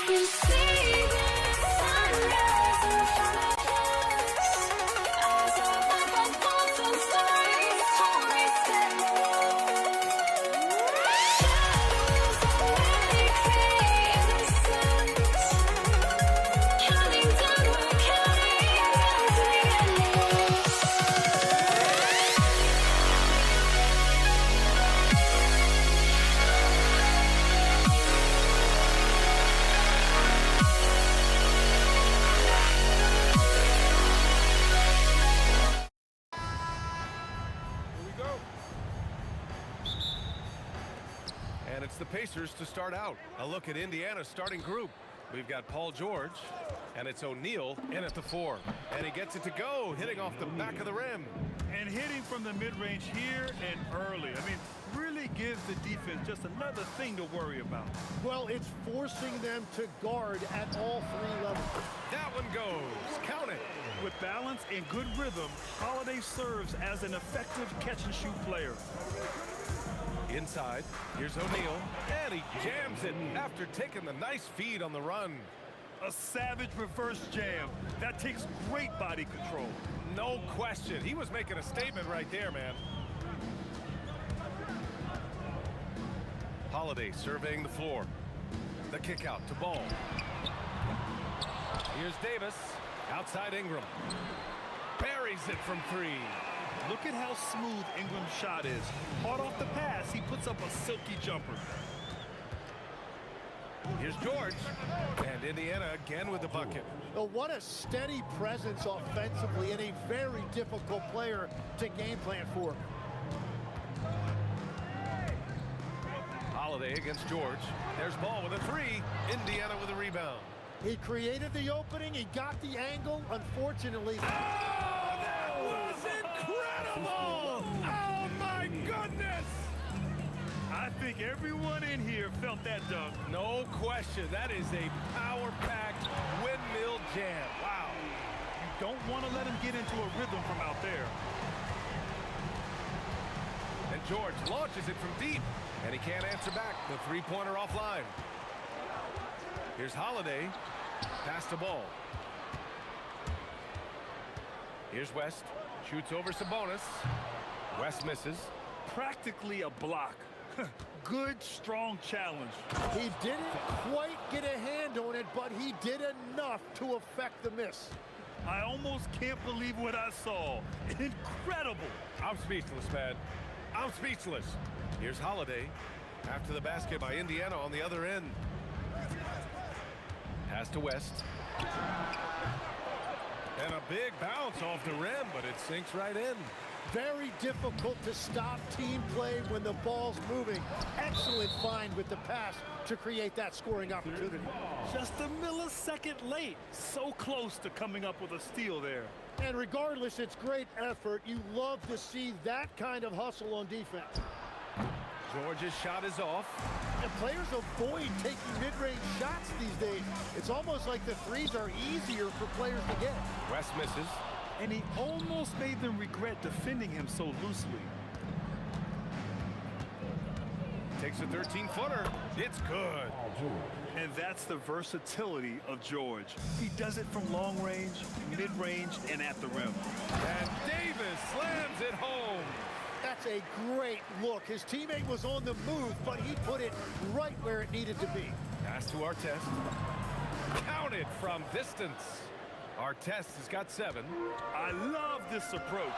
You see the sunrise and colors as I walk on thoughts and stories, stories stand alone. Shadows already fade in the sense, counting down, we're counting down to the endless. And it's the Pacers to start out. A look at Indiana's starting group. We've got Paul George, and it's O'Neal in at the 4. And he gets it to go, hitting off the back of the rim. And hitting from the mid-range here and early. I mean, really gives the defense just another thing to worry about. Well, it's forcing them to guard at all 3 levels. That one goes. Count it. With balance and good rhythm, Holiday serves as an effective catch-and-shoot player. Inside, here's O'Neal, and he jams it after taking the nice feed on the run. A savage reverse jam. That takes great body control. No question. He was making a statement right there, man. Holiday surveying the floor. The kick out to Ball. Here's Davis. Outside Ingram. Buries it from 3. Look at how smooth Ingram's shot is. Hard off the pass, he puts up a silky jumper. Here's George. And Indiana again with the bucket. Well, what a steady presence offensively and a very difficult player to game plan for. Holiday against George. There's Ball with a 3. Indiana with a rebound. He created the opening. He got the angle. Unfortunately. That was incredible! Oh, my goodness! I think everyone in here felt that dunk. No question. That is a power-packed windmill jam. Wow. You don't want to let him get into a rhythm from out there. And George launches it from deep, and he can't answer back. The three-pointer offline. Here's Holiday. Pass the ball. Here's West. Shoots over Sabonis. West misses. Practically a block. Good, strong challenge. He didn't quite get a hand on it, but he did enough to affect the miss. I almost can't believe what I saw. Incredible. I'm speechless, man. I'm speechless. Here's Holiday. After the basket by Indiana on the other end. Pass to West. And a big bounce off the rim, but it sinks right in. Very difficult to stop team play when the ball's moving. Excellent find with the pass to create that scoring opportunity. Just a millisecond late. So close to coming up with a steal there. And regardless, it's great effort. You love to see that kind of hustle on defense. George's shot is off. And players avoid taking mid-range shots these days. It's almost like the threes are easier for players to get. West misses. And he almost made them regret defending him so loosely. Takes a 13-footer. It's good. And that's the versatility of George. He does it from long range, mid-range, and at the rim. And Davis slams it home. That's a great look. His teammate was on the move, but he put it right where it needed to be. Pass to Artest. Counted from distance. Artest has got 7. I love this approach.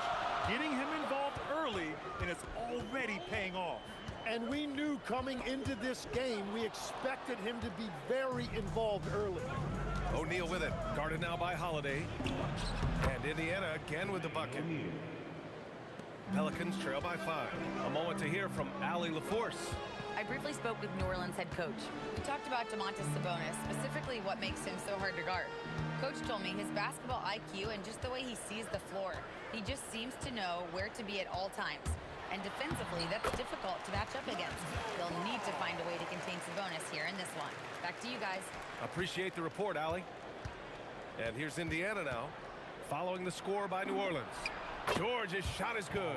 Getting him involved early, and it's already paying off. And we knew coming into this game, we expected him to be very involved early. O'Neal with it. Guarded now by Holiday. And Indiana again with the bucket. Pelicans trail by 5. A moment to hear from Allie LaForce. I briefly spoke with New Orleans head coach. We talked about Domantas Sabonis, specifically what makes him so hard to guard. Coach told me his basketball IQ and just the way he sees the floor. He just seems to know where to be at all times. And defensively, that's difficult to match up against. They'll need to find a way to contain Sabonis here in this one. Back to you guys. Appreciate the report, Allie. And here's Indiana now, following the score by New Orleans. George's shot is good.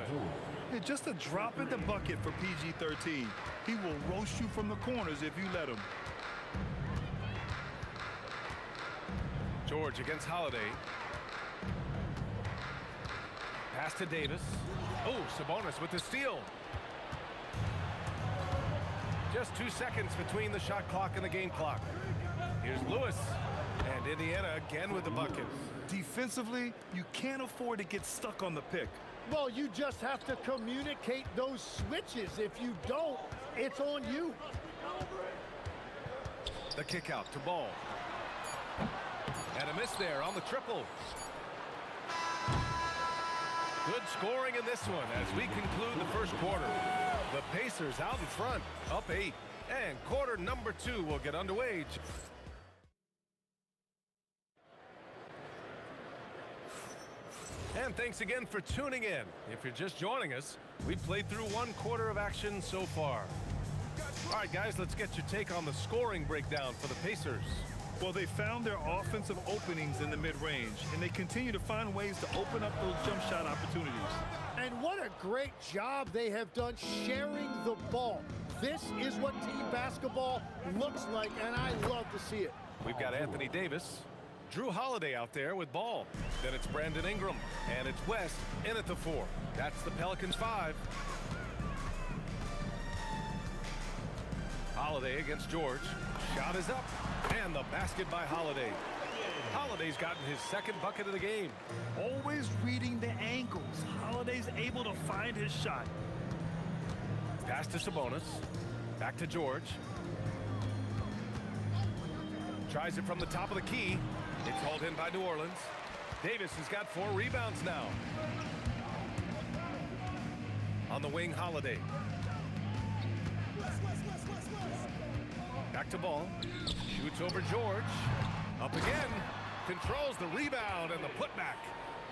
Yeah, just a drop in the bucket for PG-13. He will roast you from the corners if you let him. George against Holiday. Pass to Davis. Oh, Sabonis with the steal. Just 2 seconds between the shot clock and the game clock. Here's Lewis. And Indiana again with the bucket. Defensively, you can't afford to get stuck on the pick. Well, you just have to communicate those switches. If you don't, it's on you. The kick out to Ball. And a miss there on the triple. Good scoring in this one as we conclude the first quarter. The Pacers out in front, up 8. And quarter number 2 will get underway. And thanks again for tuning in. If you're just joining us, we've played through 1 quarter of action so far. All right, guys, let's get your take on the scoring breakdown for the Pacers. Well, they found their offensive openings in the mid-range, and they continue to find ways to open up those jump shot opportunities. And what a great job they have done sharing the ball. This is what team basketball looks like, and I love to see it. We've got Anthony Davis, Drew Holiday out there with Ball. Then it's Brandon Ingram, and it's West in at the 4. That's the Pelicans 5. Holiday against George. Shot is up, and the basket by Holiday. Holiday's gotten his 2nd bucket of the game. Always reading the angles. Holiday's able to find his shot. Pass to Sabonis. Back to George. Tries it from the top of the key. It's hauled in by New Orleans. Davis has got 4 rebounds now. On the wing, Holiday. Back to Ball. Shoots over George. Up again. Controls the rebound and the putback.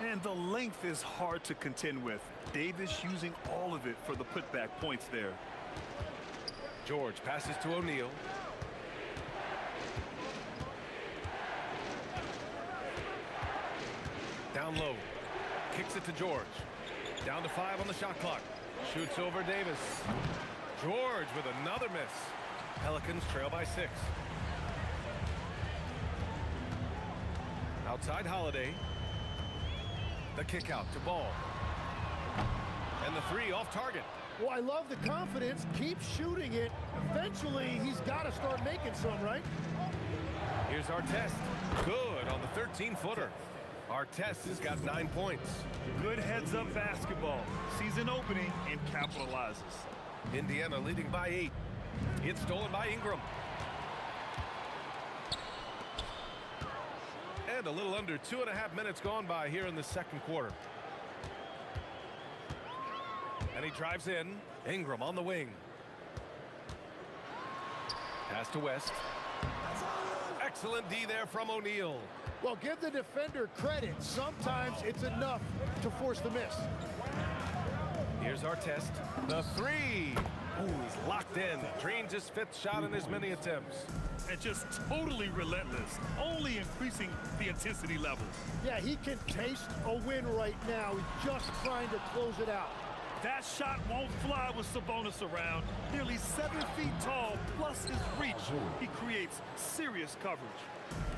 And the length is hard to contend with. Davis using all of it for the putback points there. George passes to O'Neal. Down low. Kicks it to George. Down to 5 on the shot clock. Shoots over Davis. George with another miss. Pelicans trail by 6. Outside Holiday. The kick out to Ball. And the 3 off target. Well, I love the confidence. Keep shooting it. Eventually, he's got to start making some, right? Here's Artest. Good on the 13-footer. Artest has got 9 points. Good heads-up basketball. Sees an opening and capitalizes. Indiana leading by 8. It's stolen by Ingram. And a little under 2.5 minutes gone by here in the second quarter. And he drives in. Ingram on the wing. Pass to West. Excellent D there from O'Neal. Well, give the defender credit. Sometimes it's enough to force the miss. Here's Artest. The 3. Ooh, he's locked in. Drains his 5th shot in as many attempts. And just totally relentless, only increasing the intensity level. Yeah, he can taste a win right now. He's just trying to close it out. That shot won't fly with Sabonis around. Nearly 7 feet tall, plus his reach. He creates serious coverage.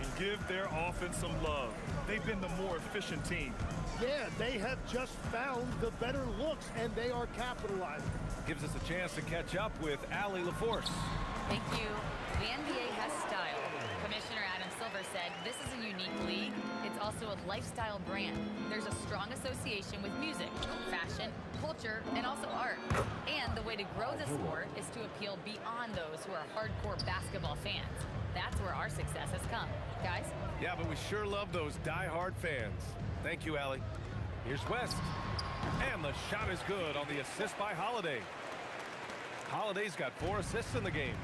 And give their offense some love. They've been the more efficient team. Yeah, they have just found the better looks, and they are capitalizing. Gives us a chance to catch up with Allie LaForce. Thank you. The NBA has style. Commissioner Adam Silver said this is a unique league. It's also a lifestyle brand. There's a strong association with music, fashion, culture, and also art. And the way to grow the sport is to appeal beyond those who are hardcore basketball fans. That's where our success has come. Guys? Yeah, but we sure love those die-hard fans. Thank you, Allie. Here's West. And the shot is good on the assist by Holiday. Holiday's got 4 assists in the game.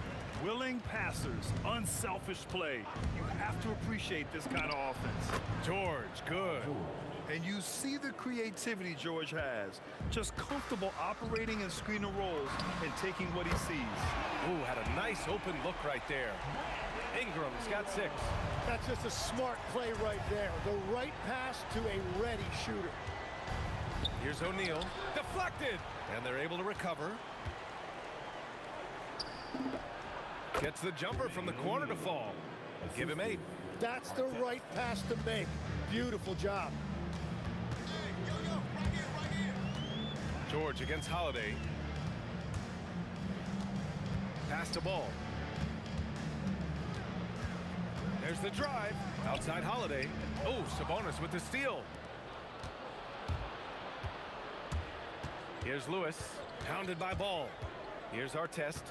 Willing passers, unselfish play. You have to appreciate this kind of offense. George, good. And you see the creativity George has. Just comfortable operating in screen and rolls and taking what he sees. Ooh, had a nice open look right there. Ingram's got 6. That's just a smart play right there. The right pass to a ready shooter. Here's O'Neal. Deflected. And they're able to recover. Gets the jumper from the corner to fall. Give him 8. That's the right pass to make. Beautiful job. George against Holiday. Pass to Ball. There's the drive. Outside Holiday. Oh, Sabonis with the steal. Here's Lewis. Pounded by Ball. Here's Artest.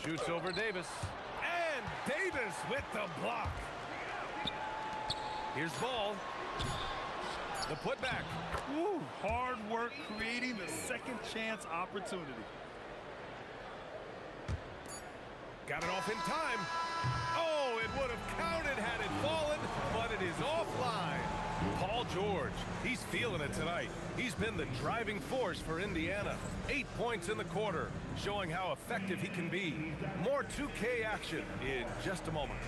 Shoots over Davis. And Davis with the block. Here's Ball. The putback. Woo, hard work creating the second chance opportunity. Got it off in time. Oh, it would have counted had it fallen, but it is offline. Paul George, he's feeling it tonight. He's been the driving force for Indiana. 8 points in the quarter, showing how effective he can be. More 2K action in just a moment.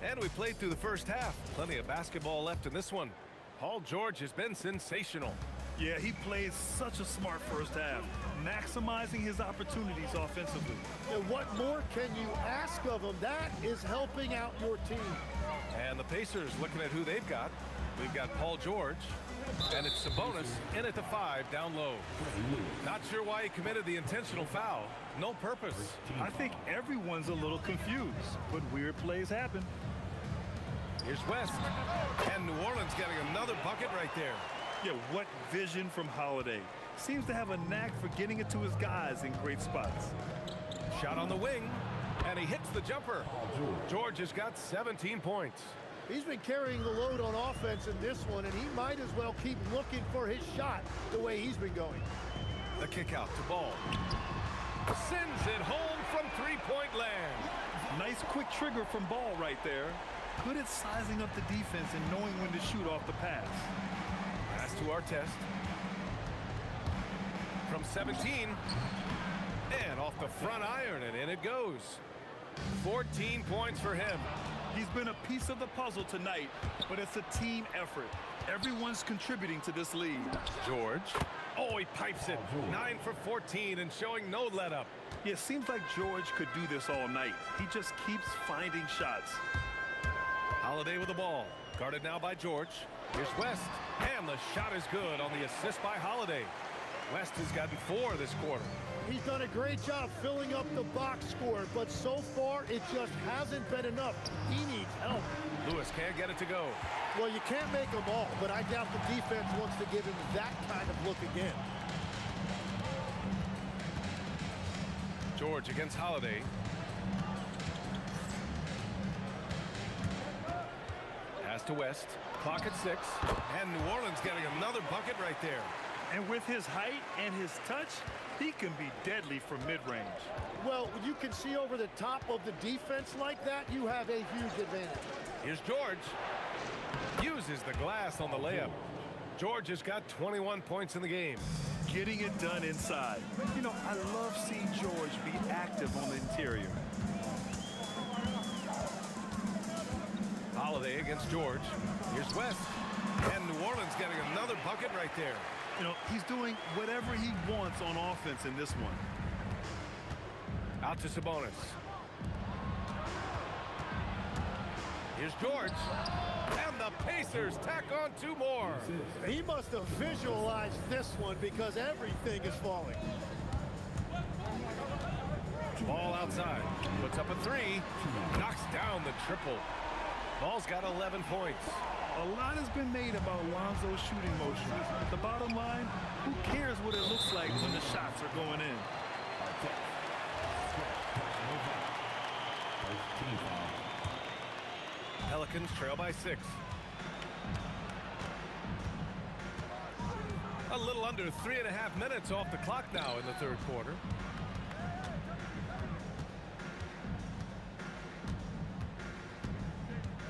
And we played through the first half. Plenty of basketball left in this one. Paul George has been sensational. Yeah, he played such a smart first half, maximizing his opportunities offensively. And what more can you ask of him? That is helping out your team. And the Pacers looking at who they've got. We've got Paul George, and it's Sabonis in at the 5 down low. Not sure why he committed the intentional foul. No purpose. I think everyone's a little confused, but weird plays happen. Here's West, and New Orleans getting another bucket right there. Yeah, what vision from Holiday. Seems to have a knack for getting it to his guys in great spots. Shot on the wing, and he hits the jumper. George has got 17 points. He's been carrying the load on offense in this one, and he might as well keep looking for his shot the way he's been going. The kick out to Ball. Sends it home from three-point land. Nice quick trigger from Ball right there. Good at sizing up the defense and knowing when to shoot off the pass. Pass to Artest. From 17. And off the front iron, and in it goes. 14 points for him. He's been a piece of the puzzle tonight, but it's a team effort. Everyone's contributing to this lead. George. Oh, he pipes it. 9 for 14 and showing no let-up. Yeah, it seems like George could do this all night. He just keeps finding shots. Holiday with the ball. Guarded now by George. Here's West. And the shot is good on the assist by Holiday. West has gotten 4 this quarter. He's done a great job filling up the box score, but so far it just hasn't been enough. He needs help. Lewis can't get it to go. Well, you can't make them all, but I doubt the defense wants to give him that kind of look again. George against Holiday. Pass to West. Clock at 6. And New Orleans getting another bucket right there. And with his height and his touch, he can be deadly from mid-range. Well, when you can see over the top of the defense like that, you have a huge advantage. Here's George. Uses the glass on the layup. George has got 21 points in the game. Getting it done inside. You know, I love seeing George be active on the interior. Holiday against George. Here's West. And New Orleans getting another bucket right there. You know, he's doing whatever he wants on offense in this one. Out to Sabonis. Here's George. And the Pacers tack on 2 more. He must have visualized this one because everything is falling. Ball outside. Puts up a 3. Knocks down the triple. Ball's got 11 points. A lot has been made about Lonzo's shooting motion. The bottom line, who cares what it looks like when the shots are going in? Pelicans trail by 6. A little under 3.5 minutes off the clock now in the third quarter.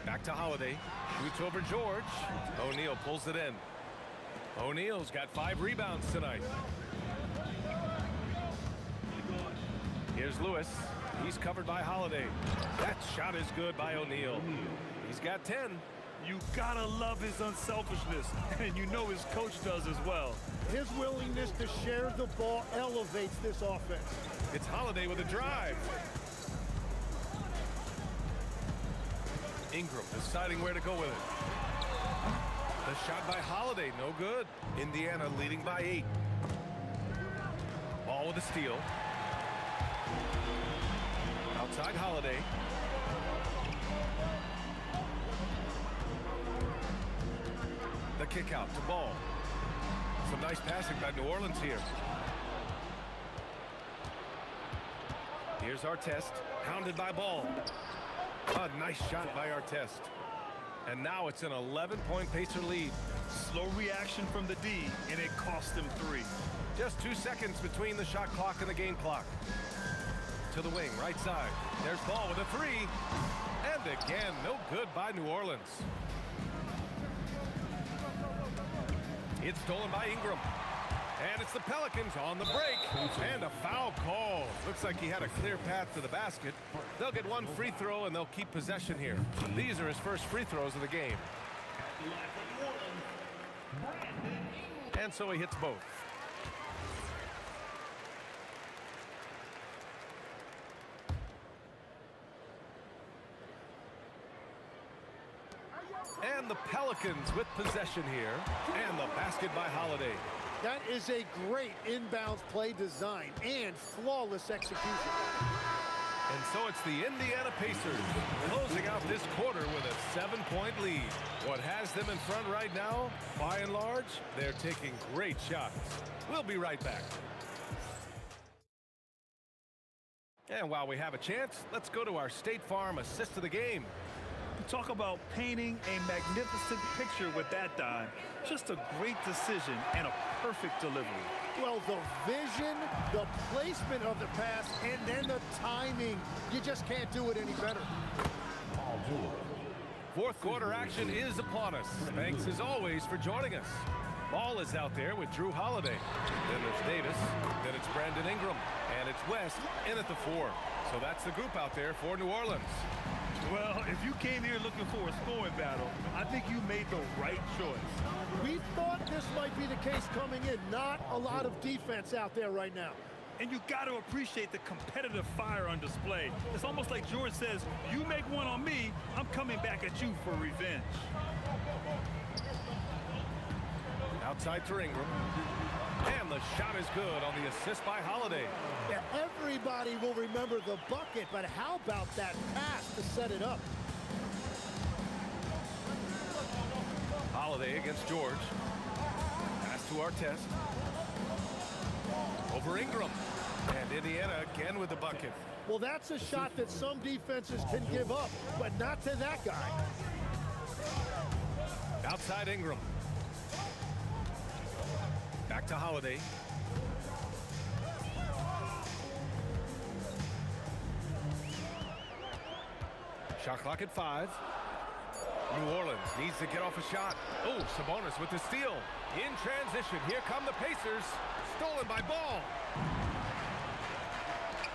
Back to Holiday. Shoots over George. O'Neal pulls it in. O'Neal's got 5 rebounds tonight. Here's Lewis. He's covered by Holiday. That shot is good by O'Neal. He's got 10. You gotta love his unselfishness, and you know his coach does as well. His willingness to share the ball elevates this offense. It's Holiday with a drive. Ingram deciding where to go with it. The shot by Holiday, no good. Indiana leading by 8. Ball with a steal. Outside Holiday. The kick out to Ball. Some nice passing by New Orleans here. Here's Artest, hounded by Ball. A nice shot by Artest. And now it's an 11-point Pacer lead. Slow reaction from the D, and it cost them 3. Just 2 seconds between the shot clock and the game clock. To the wing, right side. There's Ball with a 3. And again, no good by New Orleans. It's stolen by Ingram. And it's the Pelicans on the break. And a foul call. Looks like he had a clear path to the basket. They'll get 1 free throw, and they'll keep possession here. These are his first free throws of the game. And so he hits both. And the Pelicans with possession here. And the basket by Holiday. That is a great inbounds play design and flawless execution. And so it's the Indiana Pacers closing out this quarter with a 7-point lead. What has them in front right now, by and large, they're taking great shots. We'll be right back. And while we have a chance, let's go to our State Farm assist of the game. Talk about painting a magnificent picture with that dime. Just a great decision and a perfect delivery. Well, the vision, the placement of the pass, and then the timing. You just can't do it any better. Fourth quarter action is upon us. Thanks as always for joining us. Ball is out there with Drew Holiday. Then there's Davis. Then it's Brandon Ingram. And it's West in at the 4. So that's the group out there for New Orleans. Well, if you came here looking for a scoring battle, I think you made the right choice. We thought this might be the case coming in. Not a lot of defense out there right now. And you got to appreciate the competitive fire on display. It's almost like George says, you make one on me, I'm coming back at you for revenge. Outside to Ingram. And the shot is good on the assist by Holiday. Yeah, everybody will remember the bucket, but how about that pass to set it up? Holiday against George. Pass to Artest. Over Ingram. And Indiana again with the bucket. Well, that's a shot that some defenses can give up, but not to that guy. Outside Ingram. Back to Holiday. Shot clock at 5. New Orleans needs to get off a shot. Oh, Sabonis with the steal. In transition, here come the Pacers. Stolen by Ball.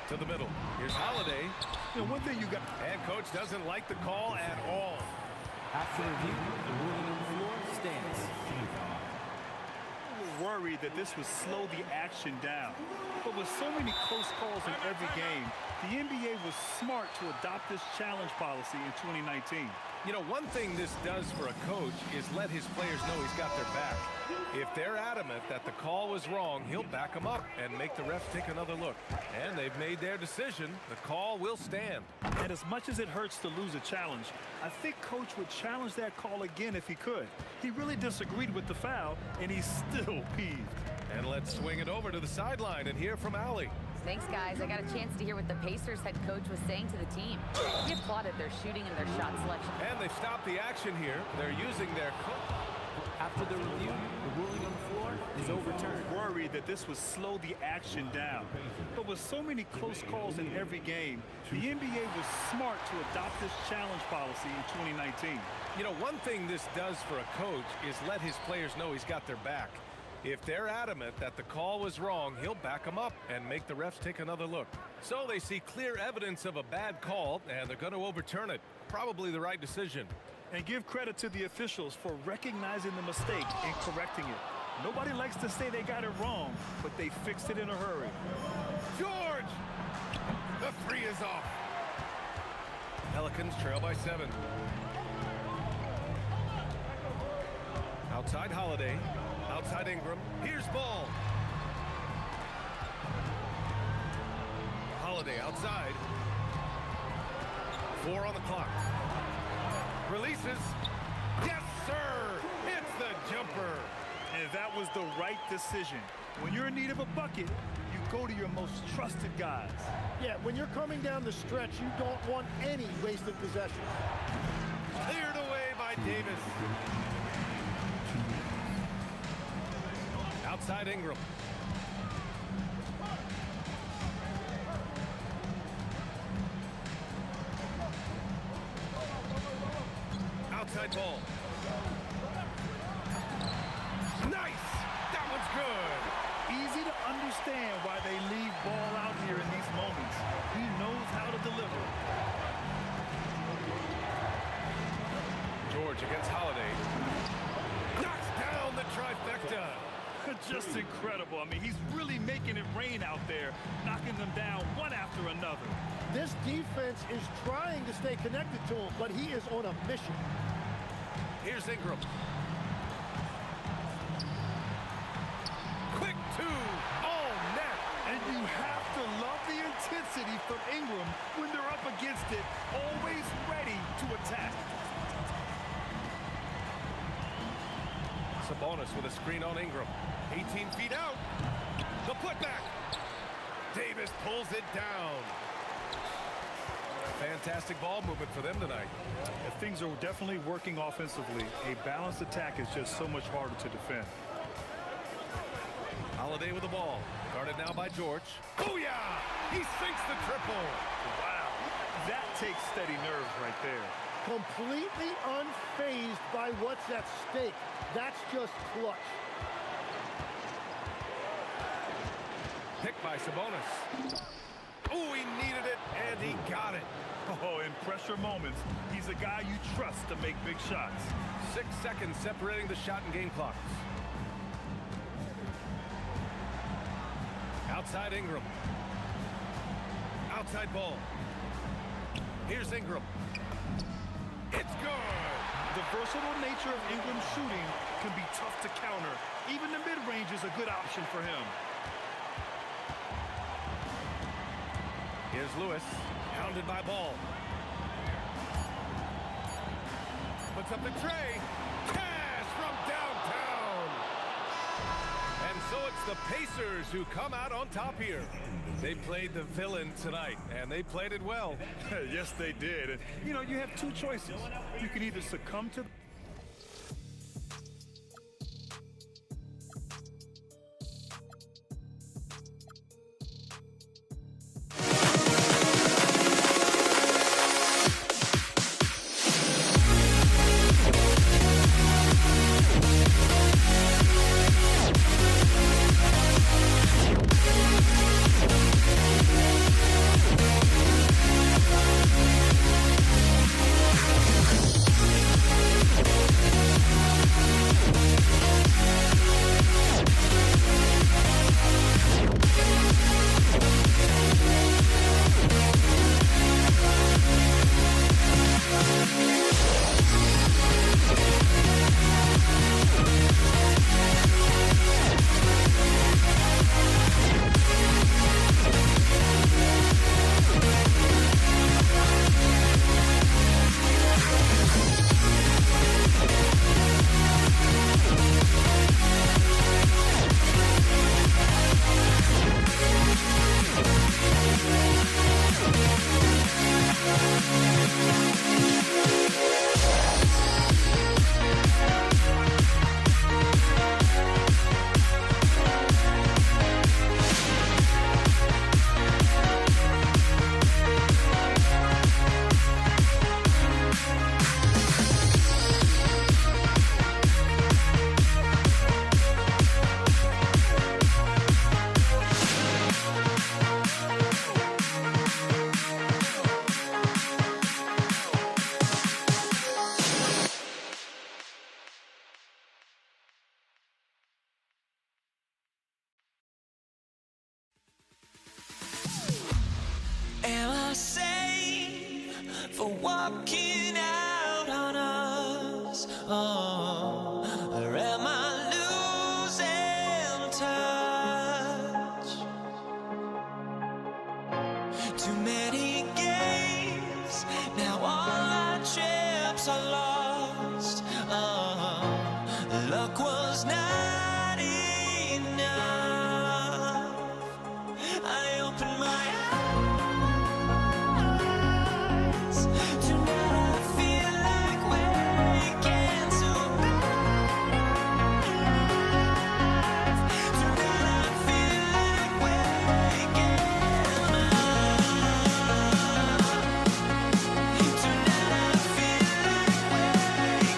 To the middle. Here's Holiday. You know, one thing you got. And coach doesn't like the call at all. After review, the ruling on the floor stands. Worried that this would slow the action down. But with so many close calls in every game, the NBA was smart to adopt this challenge policy in 2019. You know, one thing this does for a coach is let his players know he's got their back. If they're adamant that the call was wrong, he'll back them up and make the refs take another look. And they've made their decision. The call will stand. And as much as it hurts to lose a challenge, I think Coach would challenge that call again if he could. He really disagreed with the foul, and he's still peeved. And let's swing it over to the sideline and hear from Allie. Thanks, guys. I got a chance to hear what the Pacers head coach was saying to the team. He applauded their shooting and their shot selection. And they've stopped the action here. They're using their After the review, the ruling on the floor is overturned. Worried that this would slow the action down. But with so many close calls in every game, the NBA was smart to adopt this challenge policy in 2019. You know, one thing this does for a coach is let his players know he's got their back. If they're adamant that the call was wrong, he'll back them up and make the refs take another look. So they see clear evidence of a bad call, and they're going to overturn it. Probably the right decision. And give credit to the officials for recognizing the mistake and correcting it. Nobody likes to say they got it wrong, but they fixed it in a hurry. George! The three is off. Pelicans trail by 7. Outside Holiday. Outside Ingram. Here's Ball. Holiday outside. 4 on the clock. Releases. Yes, sir! It's the jumper. And that was the right decision. When you're in need of a bucket, you go to your most trusted guys. Yeah, when you're coming down the stretch, you don't want any wasted possession. Cleared away by Davis. Outside Ingram. Outside Ball. Nice! That one's good. Easy to understand why they leave Ball out here in these moments. He knows how to deliver. George against Holiday. Knocks down the trifecta. Just incredible. I mean, he's really making it rain out there, knocking them down one after another. This defense is trying to stay connected to him, but he is on a mission. Here's Ingram. Quick 2. All net. And you have to love the intensity from Ingram when they're up against it, always ready to attack. Sabonis with a screen on Ingram. 18 feet out. The putback. Davis pulls it down. Fantastic ball movement for them tonight. If things are definitely working offensively, a balanced attack is just so much harder to defend. Holiday with the ball. Guarded now by George. Booyah! He sinks the triple. Wow. That takes steady nerves right there. Completely unfazed by what's at stake. That's just clutch. Picked by Sabonis. Oh, he needed it, and he got it. Oh, in pressure moments, he's a guy you trust to make big shots. 6 seconds separating the shot and game clocks. Outside Ingram. Outside Ball. Here's Ingram. It's good. The versatile nature of Ingram's shooting can be tough to counter. Even the mid-range is a good option for him. Here's Lewis, hounded by Ball. Puts up the tray. Cash from downtown. And so it's the Pacers who come out on top here. They played the villain tonight, and they played it well. Yes, they did. And, you know, you have two choices. You can either succumb to for walking out on us? Oh, or am I losing touch? Too many games, now all our chips are lost. Oh, luck was not enough. I opened my eyes. Tonight I feel like waking to a better life. Tonight I feel like waking up. Tonight I feel like waking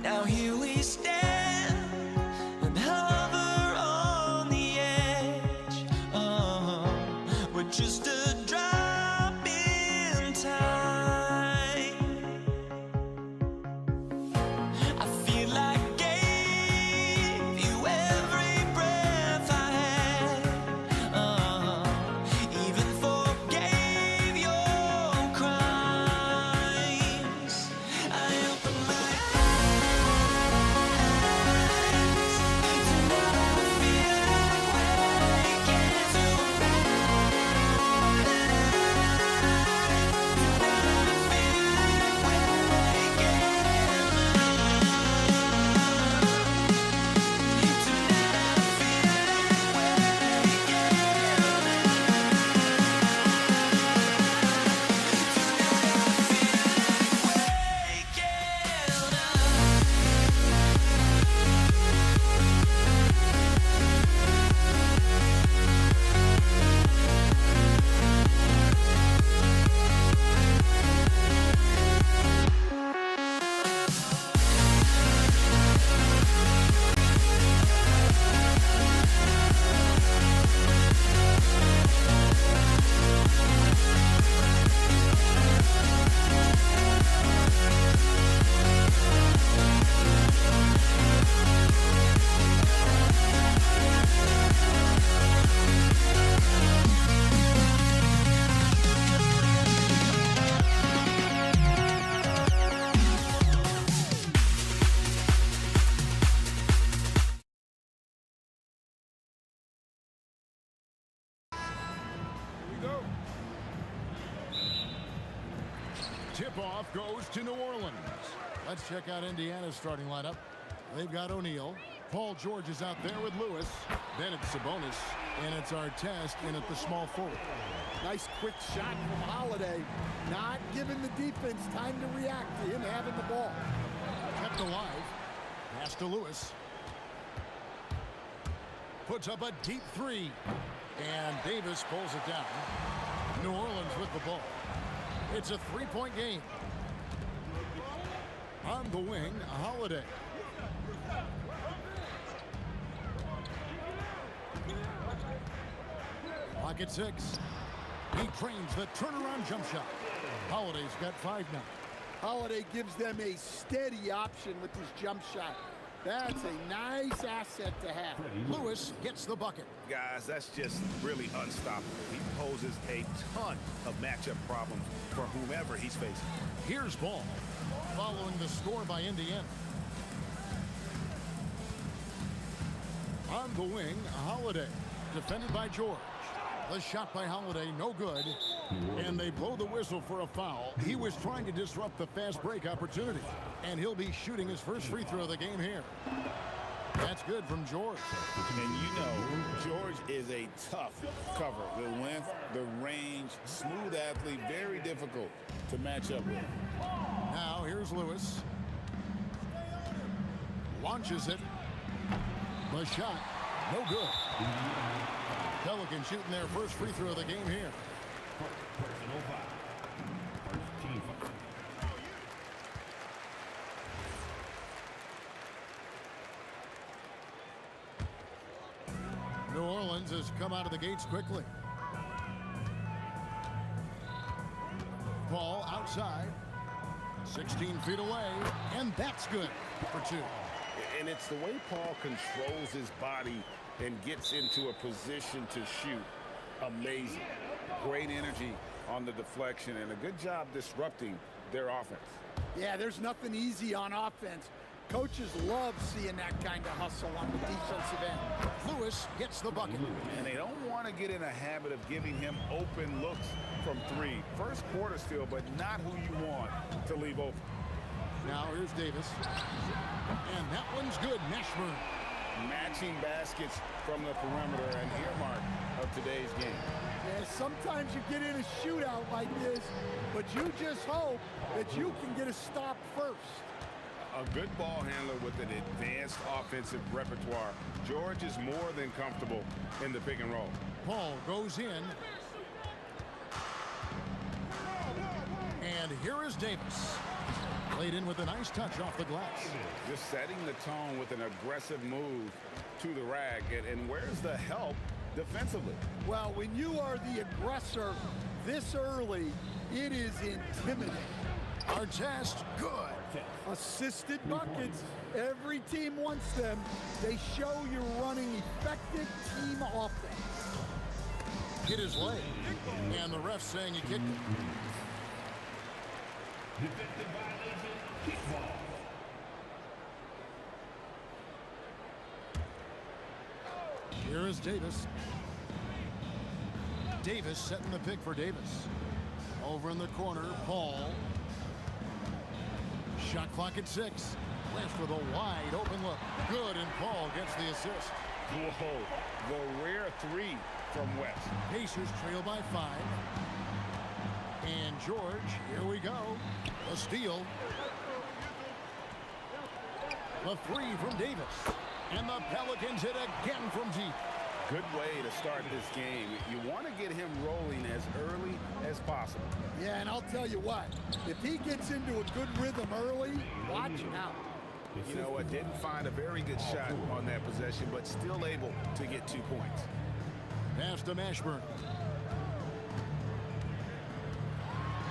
Now here we stand and hover on the edge. We're just a drop in time. I feel like I gave you every breath I had. Even forgave your crimes. I opened my Tip-off goes to New Orleans. Let's check out Indiana's starting lineup. They've got O'Neal. Paul George is out there with Lewis. Then it's Sabonis. And it's Artest in at the small forward. Nice quick shot from Holiday. Not giving the defense time to react to him having the ball. Kept alive. Pass to Lewis. Puts up a deep three. And Davis pulls it down. New Orleans with the ball. It's a three-point game. On the wing, Holiday. Clock at 6. He trains the turnaround jump shot. Holiday's got 5 now. Holiday gives them a steady option with his jump shot. That's a nice asset to have. Lewis gets the bucket. Guys, that's just really unstoppable. He poses a ton of matchup problems for whomever he's facing. Here's Ball, following the score by Indiana. On the wing, Holiday, defended by George. The shot by Holiday, no good. And they blow the whistle for a foul. He was trying to disrupt the fast break opportunity. And he'll be shooting his first free throw of the game here. That's good from George. And you know, George is a tough cover. The length, the range, smooth athlete, very difficult to match up with. Now here's Lewis. launches it. The shot, no good. Pelicans shooting their first free throw of the game here. Personal foul. First team foul. New Orleans has come out of the gates quickly. Ball outside, 16 feet away, and that's good for two. And it's the way Paul controls his body and gets into a position to shoot. Amazing. Great energy on the deflection and a good job disrupting their offense. Yeah, there's nothing easy on offense. Coaches love seeing that kind of hustle on the defensive end. Lewis gets the bucket. And they don't want to get in a habit of giving him open looks from three. First quarter still, but not who you want to leave open. Now here's Davis. And that one's good. Mashburn. Matching baskets from the perimeter, an earmark of today's game. Yeah, sometimes you get in a shootout like this, but you just hope that you can get a stop first. A good ball handler with an advanced offensive repertoire. George is more than comfortable in the pick and roll. Paul goes in. And here is Davis. Played in with a nice touch off the glass. Just setting the tone with an aggressive move to the rack. And where's the help defensively? Well, when you are the aggressor this early, it is intimidating. Artest, good. Assisted buckets. Every team wants them. They show you're running effective team offense. Hit his leg. And the ref saying he kicked it. Defensive violation, kickball. Here is Davis. Davis setting the pick for Davis. Over in the corner, Paul. Shot clock at 6. West with a wide open look. Good, and Paul gets the assist. Whoa, the rare three from West. Pacers trail by 5. And George, here we go. A steal. The 3 from Davis. And the Pelicans hit again from deep. Good way to start this game. You want to get him rolling as early as possible. Yeah, and I'll tell you what, if he gets into a good rhythm early, watch out. You know what, didn't find a very good shot on that possession, but still able to get 2 points. Pass to Mashburn.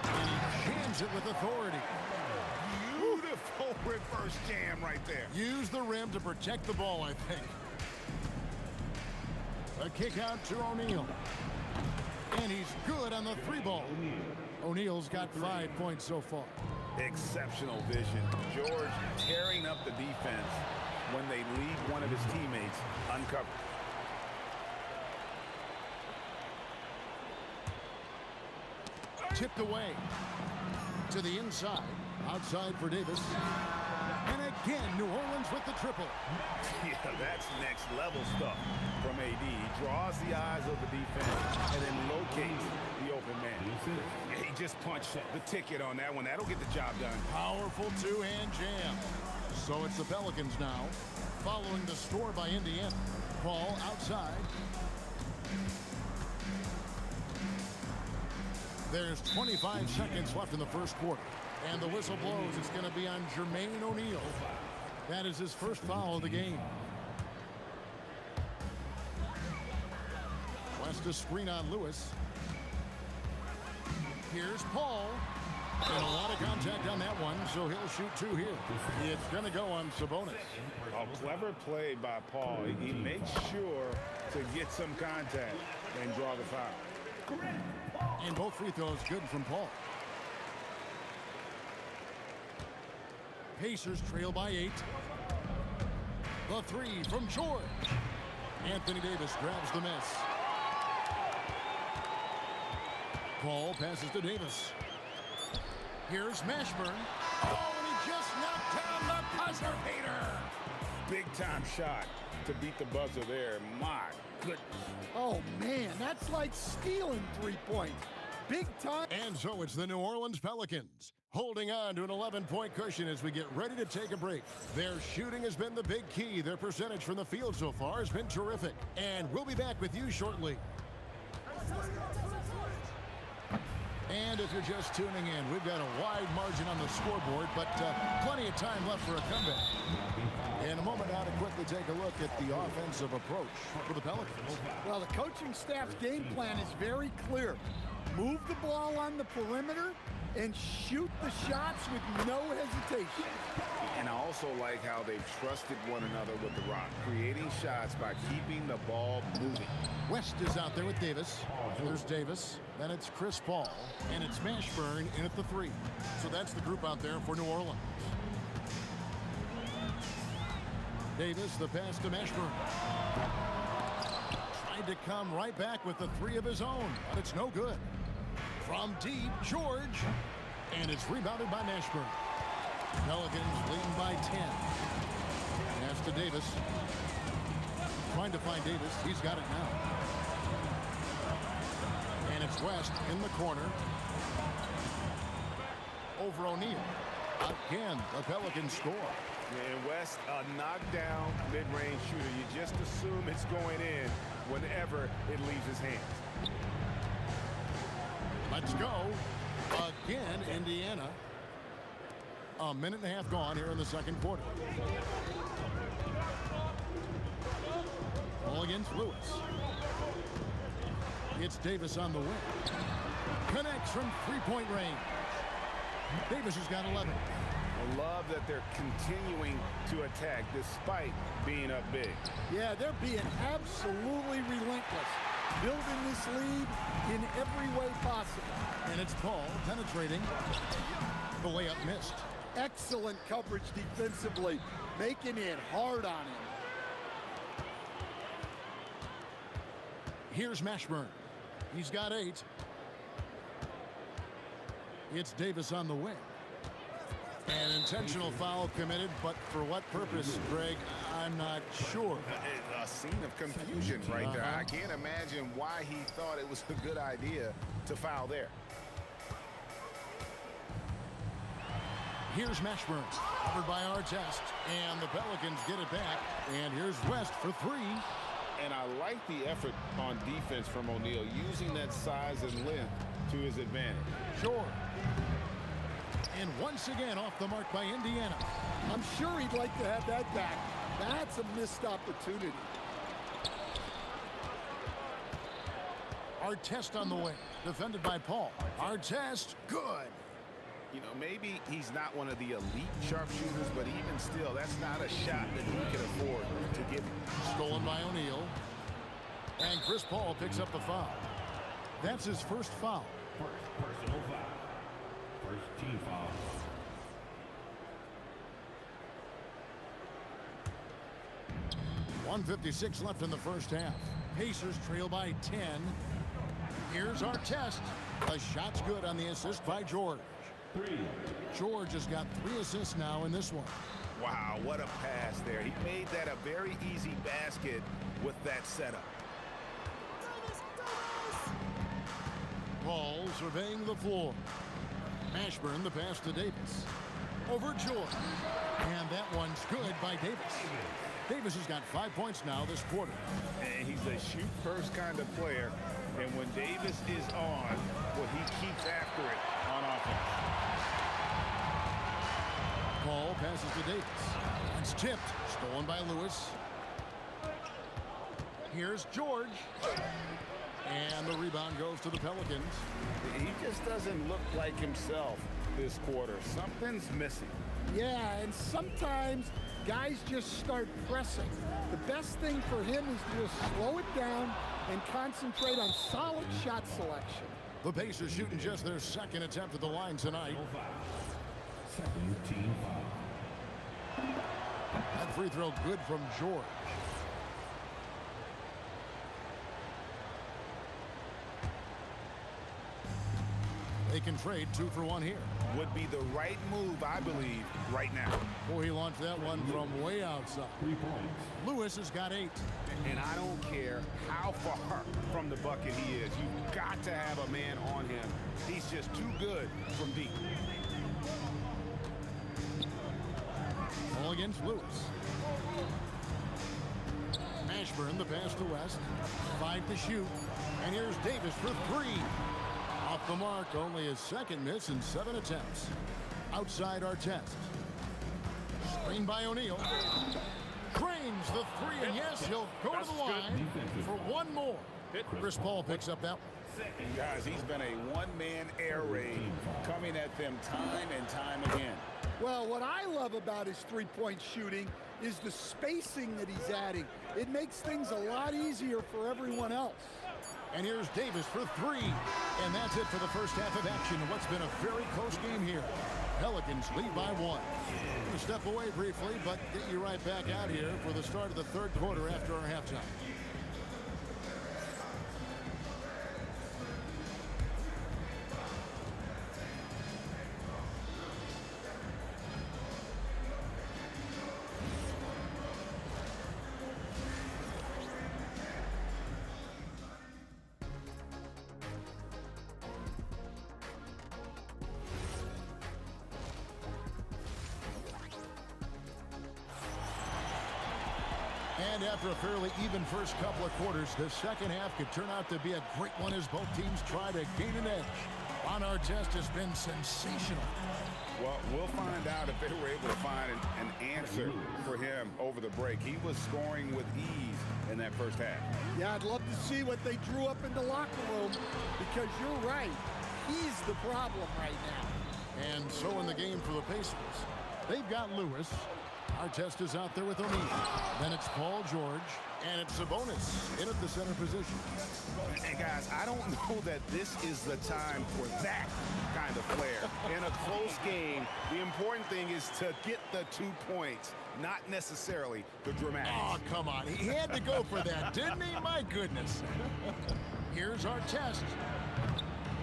And he jams it with authority. Beautiful reverse jam right there. Use the rim to protect the ball, I think. A kick out to O'Neal. And he's good on the 3-ball. O'Neal's got 5 points so far. Exceptional vision. George tearing up the defense when they leave one of his teammates uncovered. Tipped away to the inside. Outside for Davis. And again, New Orleans with the triple. Yeah, that's next level stuff from AD. He draws the eyes of the defense and then locates the open man. Yeah, he just punched the ticket on that one. That'll get the job done. Powerful 2-hand jam. So it's the Pelicans now, following the score by Indiana. Paul outside. There's 25 seconds left in the first quarter. And the whistle blows. It's going to be on Jermaine O'Neal. That is his first foul of the game. West a screen on Lewis. Here's Paul. And a lot of contact on that one, so he'll shoot 2 here. It's going to go on Sabonis. A clever play by Paul. He makes sure to get some contact and draw the foul. And both free throws good from Paul. Pacers trail by 8. The 3 from George. Anthony Davis grabs the miss. Paul passes to Davis. Here's Mashburn. Oh, and he just knocked down the buzzer beater. Big time shot to beat the buzzer there. My goodness. Oh, man, that's like stealing 3 points. Big time. And so it's the New Orleans Pelicans, holding on to an 11-point cushion as we get ready to take a break. Their shooting has been the big key. Their percentage from the field so far has been terrific. And we'll be back with you shortly. And if you're just tuning in, we've got a wide margin on the scoreboard, but plenty of time left for a comeback. In a moment now to quickly take a look at the offensive approach for the Pelicans. Well, the coaching staff's game plan is very clear. Move the ball on the perimeter and shoot the shots with no hesitation. And I also like how they've trusted one another with the rock, creating shots by keeping the ball moving. West is out there with Davis. There's Davis. Then it's Chris Paul. And it's Mashburn in at the 3. So that's the group out there for New Orleans. Davis, the pass to Mashburn. Tried to come right back with the 3 of his own, but it's no good. From deep, George. And it's rebounded by Mashburn. Pelicans leading by 10. Pass to Davis. Trying to find Davis. He's got it now. And it's West in the corner. Over O'Neal. Again, the Pelicans score. And West, a knockdown mid-range shooter. You just assume it's going in whenever it leaves his hands. Let's go. Again, Indiana. A minute and a half gone here in the second quarter. Ball against Lewis. It's Davis on the wing. Connects from three-point range. Davis has got 11. I love that they're continuing to attack despite being up big. Yeah, they're being absolutely relentless, building this lead in every way possible. And it's Paul penetrating. The layup missed. Excellent coverage defensively, making it hard on him. Here's Mashburn. He's got 8. It's Davis on the wing. An intentional foul committed, but for what purpose, Greg, I'm not sure. A scene of confusion right there. I can't imagine why he thought it was a good idea to foul there. Here's Mashburn, covered by Artest, and the Pelicans get it back. And here's West for 3. And I like the effort on defense from O'Neal, using that size and length to his advantage. Sure. And once again off the mark by Indiana. I'm sure he'd like to have that back. That's a missed opportunity. Artest on the wing, defended by Paul. Artest, good. You know, maybe he's not one of the elite sharpshooters, but even still, that's not a shot that he can afford to give him. Stolen by O'Neal. And Chris Paul picks up the foul. That's his first foul. First personal foul. First team foul. .156 left in the first half. Pacers trail by 10. Here's Artest. The shot's good on the assist by George. George has got 3 assists now in this one. Wow, what a pass there. He made that a very easy basket with that setup. Paul surveying the floor. Mashburn, the pass to Davis. Over George. And that one's good by Davis. Davis has got 5 points now this quarter. And he's a shoot-first kind of player. And when Davis is on, well, he keeps after it on offense. Paul passes to Davis. It's tipped. Stolen by Lewis. Here's George. And the rebound goes to the Pelicans. He just doesn't look like himself this quarter. Something's missing. Yeah, and sometimes guys just start pressing. The best thing for him is to just slow it down and concentrate on solid shot selection. The Pacers shooting just their second attempt at the line tonight. Second team foul. That free throw good from George. They can trade 2 for 1 here. Would be the right move, I believe, right now. Boy, he launched that one from way outside. 3 points. Lewis has got 8. And I don't care how far from the bucket he is. You've got to have a man on him. He's just too good from deep. Ball against Lewis. Ashburn, the pass to West. 5 to shoot. And here's Davis for 3. Off the mark, only his second miss in 7 attempts. Outside Artest. Screen by O'Neal. Drains the 3, and yes, he'll go to the line for one more. Chris Paul picks up that one. And guys, he's been a one-man air raid coming at them time and time again. Well, what I love about his three-point shooting is the spacing that he's adding. It makes things a lot easier for everyone else. And here's Davis for 3. And that's it for the first half of action in what's been a very close game here. Pelicans lead by 1. Going to step away briefly, but get you right back out here for the start of the third quarter after our halftime. And after a fairly even first couple of quarters, the second half could turn out to be a great one as both teams try to gain an edge. Ron Artest has been sensational. Well, we'll find out if they were able to find an answer for him over the break. He was scoring with ease in that first half. Yeah, I'd love to see what they drew up in the locker room, because you're right. He's the problem right now. And so in the game for the Pacers, they've got Lewis. Artest is out there with O'Neal. Then it's Paul George, and it's Sabonis in at the center position. And guys, I don't know that this is the time for that kind of flair. In a close game, the important thing is to get the 2 points, not necessarily the dramatics. Oh, come on. He had to go for that, didn't he? My goodness. Here's Artest.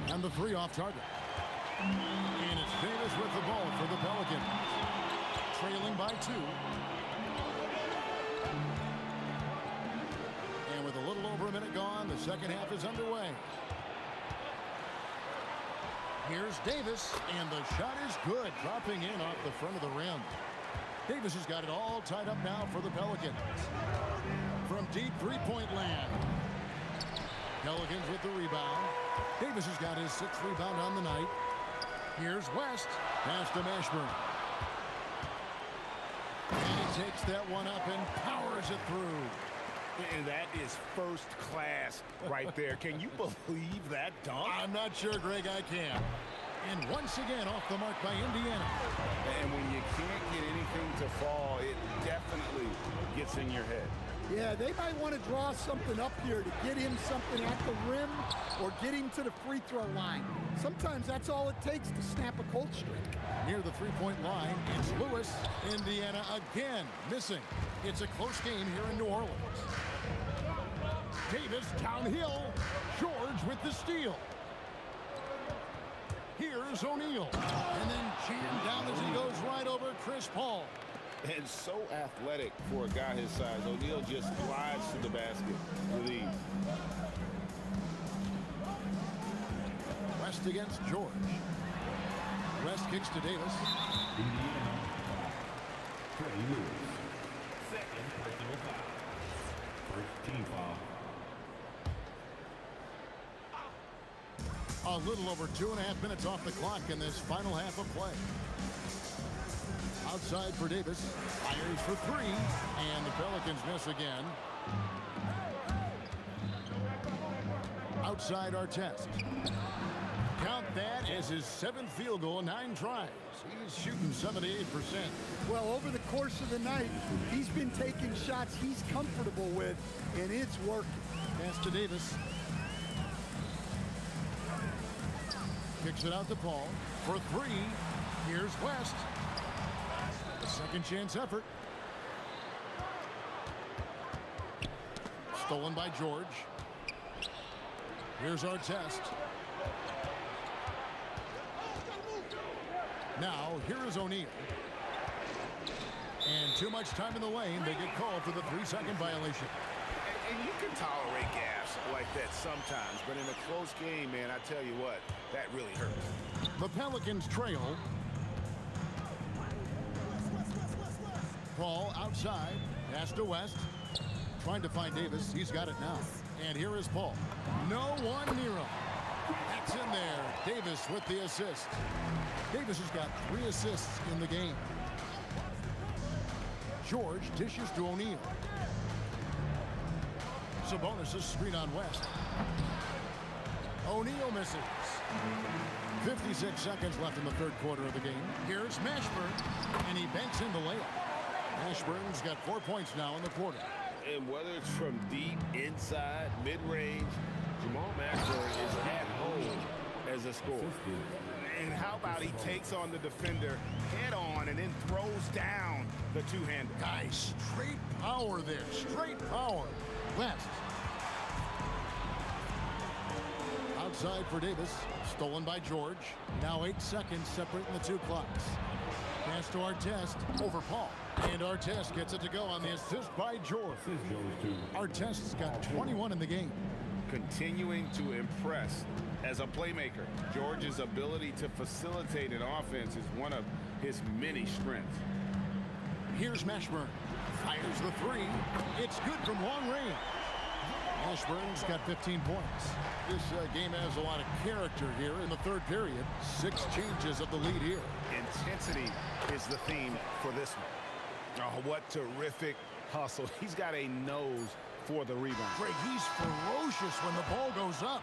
And the 3 off target. And it's Davis with the ball for the Pelicans. Trailing by 2. And with a little over a minute gone, the second half is underway. Here's Davis, and the shot is good, dropping in off the front of the rim. Davis has got it all tied up now for the Pelicans. From deep three-point land. Pelicans with the rebound. Davis has got his 6th rebound on the night. Here's West. Pass to Ashburn. And he takes that one up and powers it through. And that is first class right there. Can you believe that dunk? I'm not sure, Greg, I can. And once again, off the mark by Indiana. And when you can't get anything to fall, it definitely gets in your head. Yeah, they might want to draw something up here to get him something at the rim or get him to the free throw line. Sometimes that's all it takes to snap a cold streak. Near the three-point line, it's Lewis. Indiana again missing. It's a close game here in New Orleans. Davis downhill. George with the steal. Here's O'Neal. And then jammed down as he goes right over Chris Paul. And so athletic for a guy his size. O'Neal just glides to the basket with ease. West against George. West kicks to Davis. Second personal foul. First team foul. A little over 2.5 minutes off the clock in this final half of play. Outside for Davis. Fires for 3. And the Pelicans miss again. Outside Artest. Count that as his 7th field goal in 9 tries. He's shooting 78%. Well, over the course of the night, he's been taking shots he's comfortable with, and it's working. Pass to Davis. Kicks it out to Paul for 3. Here's West. A second chance effort. Stolen by George. Here's Artest. Now, here is O'Neal. And too much time in the lane. They get called for the 3-second violation. And you can tolerate gaffes like that sometimes, but in a close game, man, I tell you what, that really hurts. The Pelicans trail Paul outside. Pass to West. Trying to find Davis. He's got it now. And here is Paul. No one near him. That's in there. Davis with the assist. Davis has got 3 assists in the game. George dishes to O'Neal. Sabonis' screen on West. O'Neal misses. 56 seconds left in the third quarter of the game. Here's Mashburn, and he banks in the layup. Mashburn's got 4 points now in the quarter. And whether it's from deep, inside, mid-range, Jamal Mashburn is at home as a scorer. And how about he takes on the defender head-on and then throws down the two-hander. Guys, straight power there. Straight power. West. Outside for Davis. Stolen by George. Now 8 seconds separating the 2 clocks. Pass to Artest over Paul. And Artest gets it to go on the assist by George. Artest's got 21 in the game. Continuing to impress as a playmaker. George's ability to facilitate an offense is one of his many strengths. Here's Mashburn. Fires the 3. It's good from long range. Mashburn's got 15 points. This game has a lot of character here in the third period. 6 changes of the lead here. Intensity is the theme for this one. Oh, what terrific hustle. He's got a nose for the rebound. Greg, he's ferocious when the ball goes up.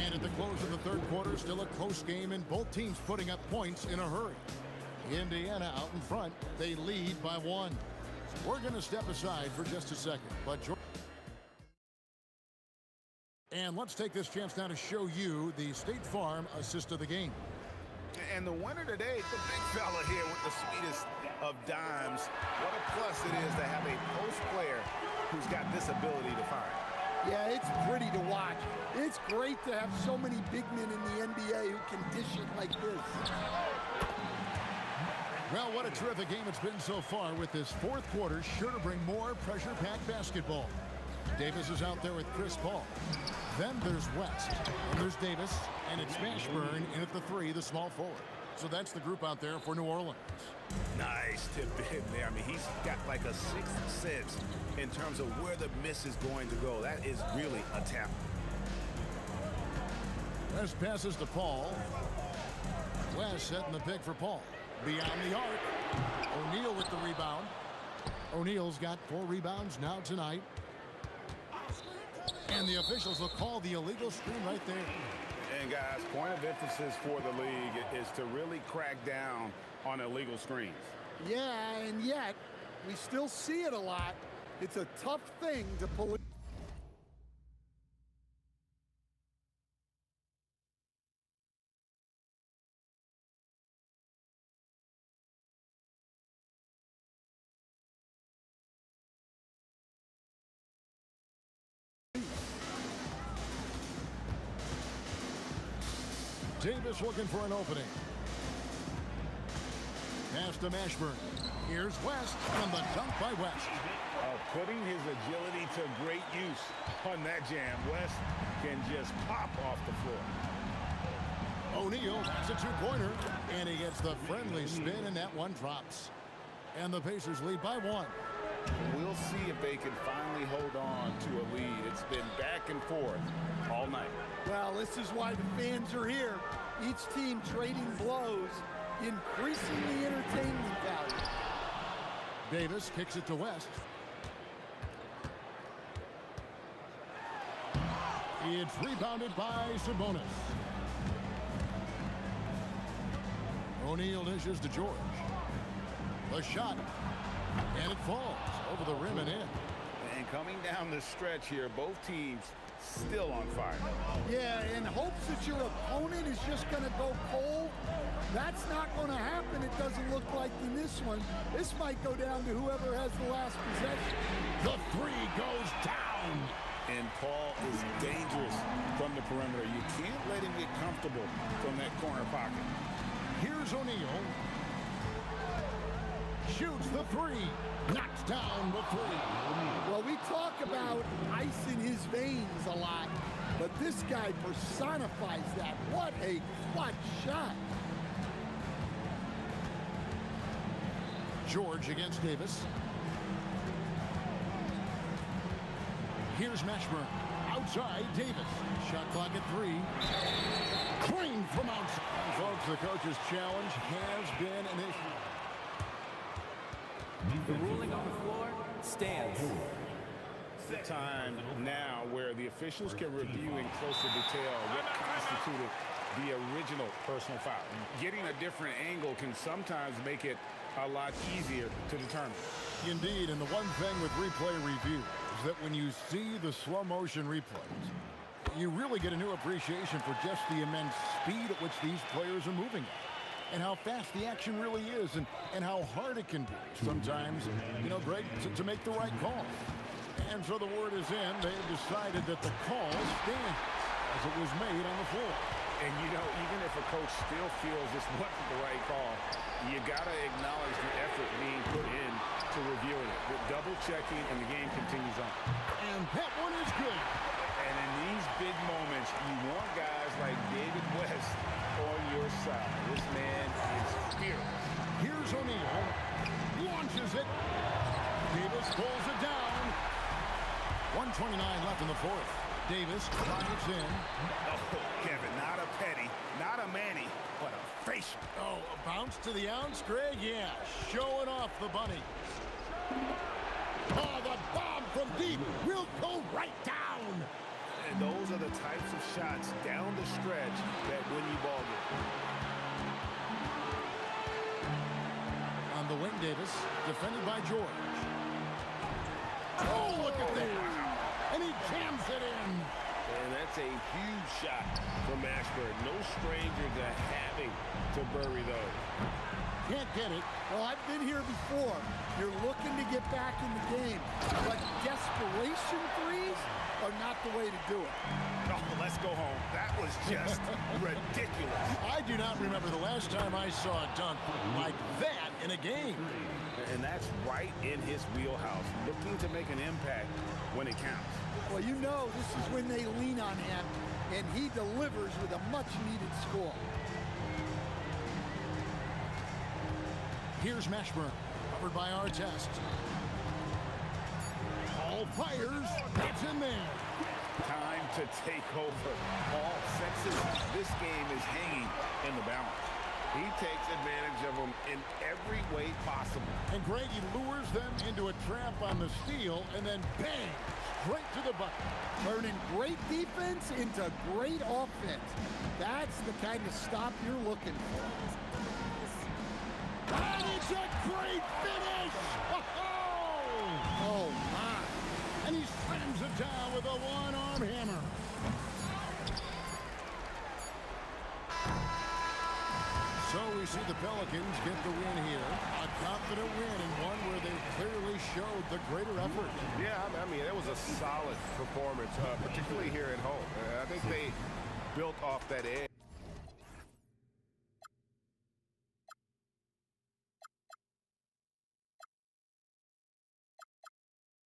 And at the close of the third quarter, still a close game, and both teams putting up points in a hurry. Indiana out in front. They lead by 1. We're going to step aside for just a second. But and let's take this chance now to show you the State Farm assist of the game. And the winner today, the big fella here with the sweetest of dimes. What a plus it is to have a post player who's got this ability to fire. Yeah, it's pretty to watch. It's great to have so many big men in the NBA who can dish it like this. Well, what a terrific game it's been so far, with this fourth quarter sure to bring more pressure-packed basketball. Davis is out there with Chris Paul. Then there's West, and there's Davis, and it's Mashburn in at the 3, the small forward. So that's the group out there for New Orleans. Nice tip in there. I mean, he's got like a 6th sense in terms of where the miss is going to go. That is really a talent. West passes to Paul. West setting the pick for Paul. Beyond the arc. O'Neal with the rebound. O'Neal's got 4 rebounds now tonight. And the officials will call the illegal screen right there. And guys, point of emphasis for the league is to really crack down on illegal screens. Yeah, and yet we still see it a lot. It's a tough thing to police. Davis looking for an opening. Pass to Mashburn. Here's West, and the dunk by West. Putting his agility to great use on that jam. West can just pop off the floor. O'Neal has a 2-pointer, and he gets the friendly spin, and that one drops. And the Pacers lead by 1. We'll see if they can finally hold on to a lead. It's been back and forth all night. Well, this is why the fans are here. Each team trading blows, increasing the entertainment value. Davis kicks it to West. It's rebounded by Sabonis. O'Neal dishes to George. The shot, and it falls over the rim and in. And coming down the stretch here, both teams still on fire. Yeah, in hopes that your opponent is just going to go cold. That's not going to happen, it doesn't look like in this one. This might go down to whoever has the last possession. The 3 goes down. And Paul is dangerous from the perimeter. You can't let him get comfortable from that corner pocket. Here's O'Neal. Shoots the 3. Knocks down the 3. Well, we talk about ice in his veins a lot, but this guy personifies that. What a clutch shot. George against Davis. Here's Mashburn. Outside, Davis. Shot clock at 3. Clean from outside. Folks, the coach's challenge has been an issue. The ruling on the floor stands. The time now where the officials can review in closer detail what constituted the original personal foul. Getting a different angle can sometimes make it a lot easier to determine. Indeed, and the one thing with replay review is that when you see the slow motion replays, you really get a new appreciation for just the immense speed at which these players are moving at, and how fast the action really is, and how hard it can be sometimes, you know, Greg, to make the right call. And so the word is in. They have decided that the call stands as it was made on the floor. And, you know, even if a coach still feels this wasn't the right call, you got to acknowledge the effort being put in to reviewing it. The double-checking, and the game continues on. And that one is good. And in these big moments, you want guys like David West on your side. This man is fearless. Here's O'Neal. Launches it. Davis pulls it down. 1:29 left in the fourth. Davis drives in. Oh, Kevin, not a petty, not a Manny, but a facial. Oh, a bounce to the ounce, Greg? Yeah, showing off the bunny. Oh, the bomb from deep will go right down. And those are the types of shots down the stretch that win you ball games. On the wing, Davis, defended by George. Oh, look at that. And he jams it in. And that's a huge shot from Mashburn. No stranger to having to bury those. Can't get it. Well, I've been here before. You're looking to get back in the game, but desperation threes are not the way to do it. Oh, let's go home. That was just ridiculous. I do not remember the last time I saw a dunk like that in a game. And that's right in his wheelhouse, looking to make an impact when it counts. Well, you know this is when they lean on him, and he delivers with a much-needed score. Here's Mashburn, covered by Artest. All fires, it's in there. Time to take over. Paul senses this game is hanging in the balance. He takes advantage of them in every way possible. And Greg, he lures them into a trap on the steal, and then bang, straight to the bucket. Turning great defense into great offense. That's the kind of stop you're looking for. And it's a great finish! Oh, my. And he slams it down with a one-arm hammer. So we see the Pelicans get the win here. A confident win, and one where they clearly showed the greater effort. Yeah, I mean, it was a solid performance, particularly here at home. I think they built off that edge.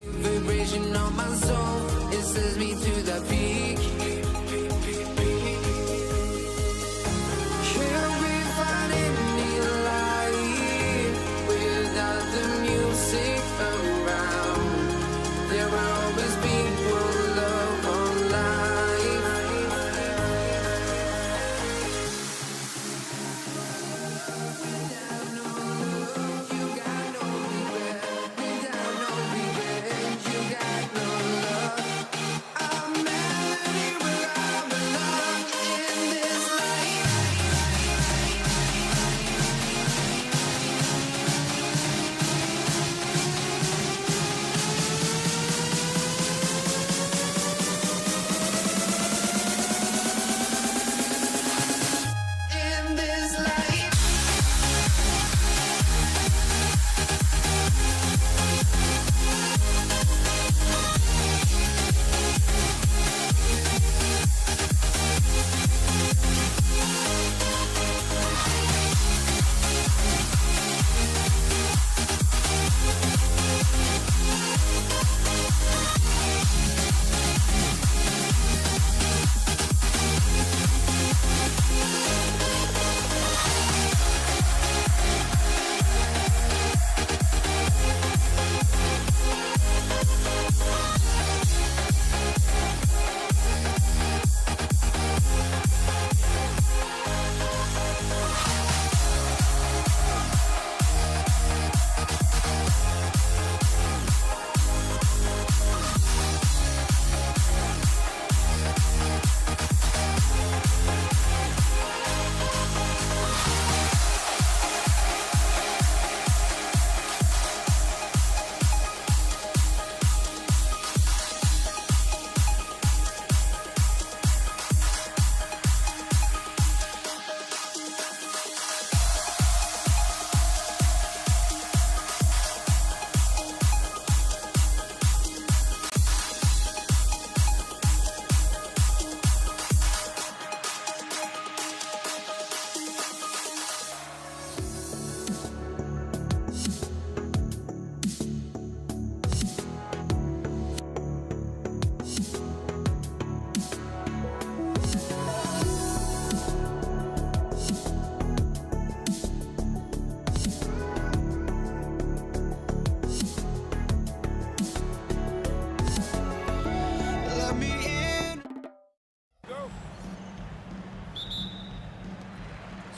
Vibration on my soul, it sends me to the peak. Can't be finding me light without the music around. There will always be one love on life. Without no love, you got no regret. Without no regret, you got no love.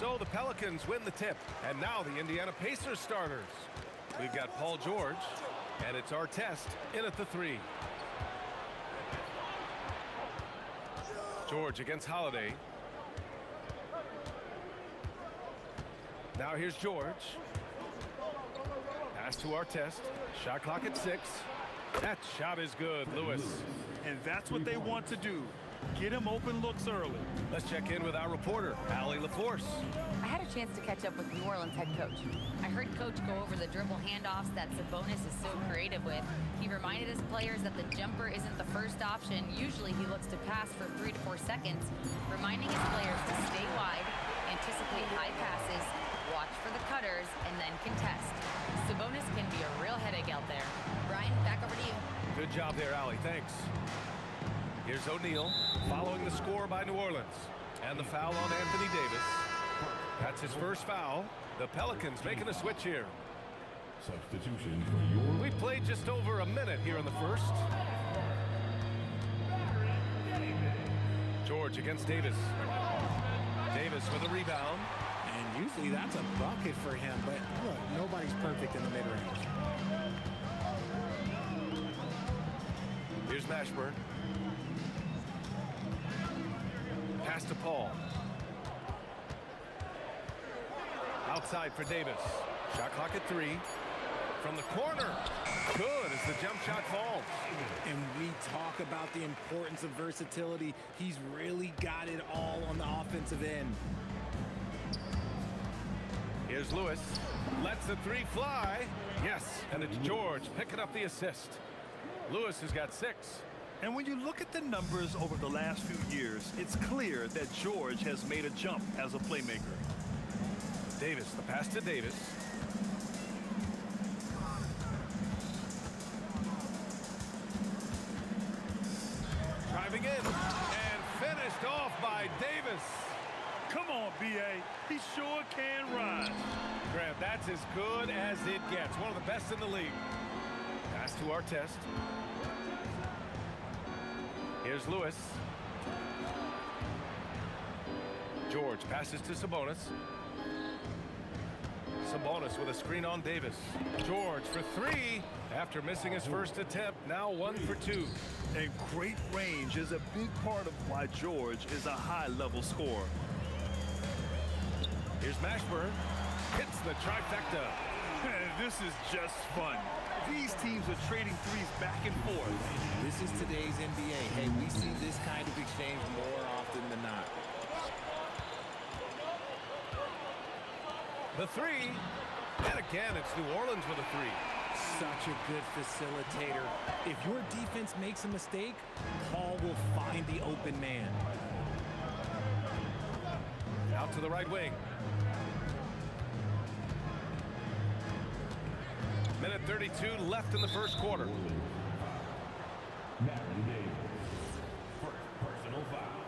So the Pelicans win the tip. And now the Indiana Pacers starters. We've got Paul George, and it's Artest in at the 3. George against Holiday. Now here's George. Pass to Artest. Shot clock at 6. That shot is good, Lewis. And that's what they want to do. Get him open looks early. Let's check in with our reporter, Allie LaForce. I had a chance to catch up with New Orleans head coach. I heard Coach go over the dribble handoffs that Sabonis is so creative with. He reminded his players that the jumper isn't the first option. Usually he looks to pass for 3 to 4 seconds, reminding his players to stay wide, anticipate high passes, watch for the cutters, and then contest. Sabonis can be a real headache out there. Brian, back over to you. Good job there, Allie. Thanks. Here's O'Neal following the score by New Orleans. And the foul on Anthony Davis. That's his first foul. The Pelicans making a switch here. Substitution for your... We played just over a minute here in the first. George against Davis. Davis with a rebound. And usually that's a bucket for him, but look, nobody's perfect in the mid-range. Here's Mashburn. Pass to Paul. Outside for Davis. Shot clock at 3. From the corner. Good as the jump shot falls. And we talk about the importance of versatility. He's really got it all on the offensive end. Here's Lewis. Lets the 3 fly. Yes, and it's George picking up the assist. Lewis has got 6. And when you look at the numbers over the last few years, it's clear that George has made a jump as a playmaker. Davis, the pass to Davis. Driving in and finished off by Davis. Come on, B.A. He sure can rise. Grant, that's as good as it gets. One of the best in the league. Pass to Artest. Here's Lewis. George passes to Sabonis. Sabonis with a screen on Davis. George for 3 after missing his first attempt. Now 1 for 2. And great range is a big part of why George is a high-level scorer. Here's Mashburn. Hits the trifecta. This is just fun. These teams are trading threes back and forth. This is today's NBA. Hey, we see this kind of exchange more often than not. The 3. And again, it's New Orleans with a 3. Such a good facilitator. If your defense makes a mistake, Paul will find the open man. Out to the right wing. Minute 32 left in the first quarter. Matthew Davis. First personal foul.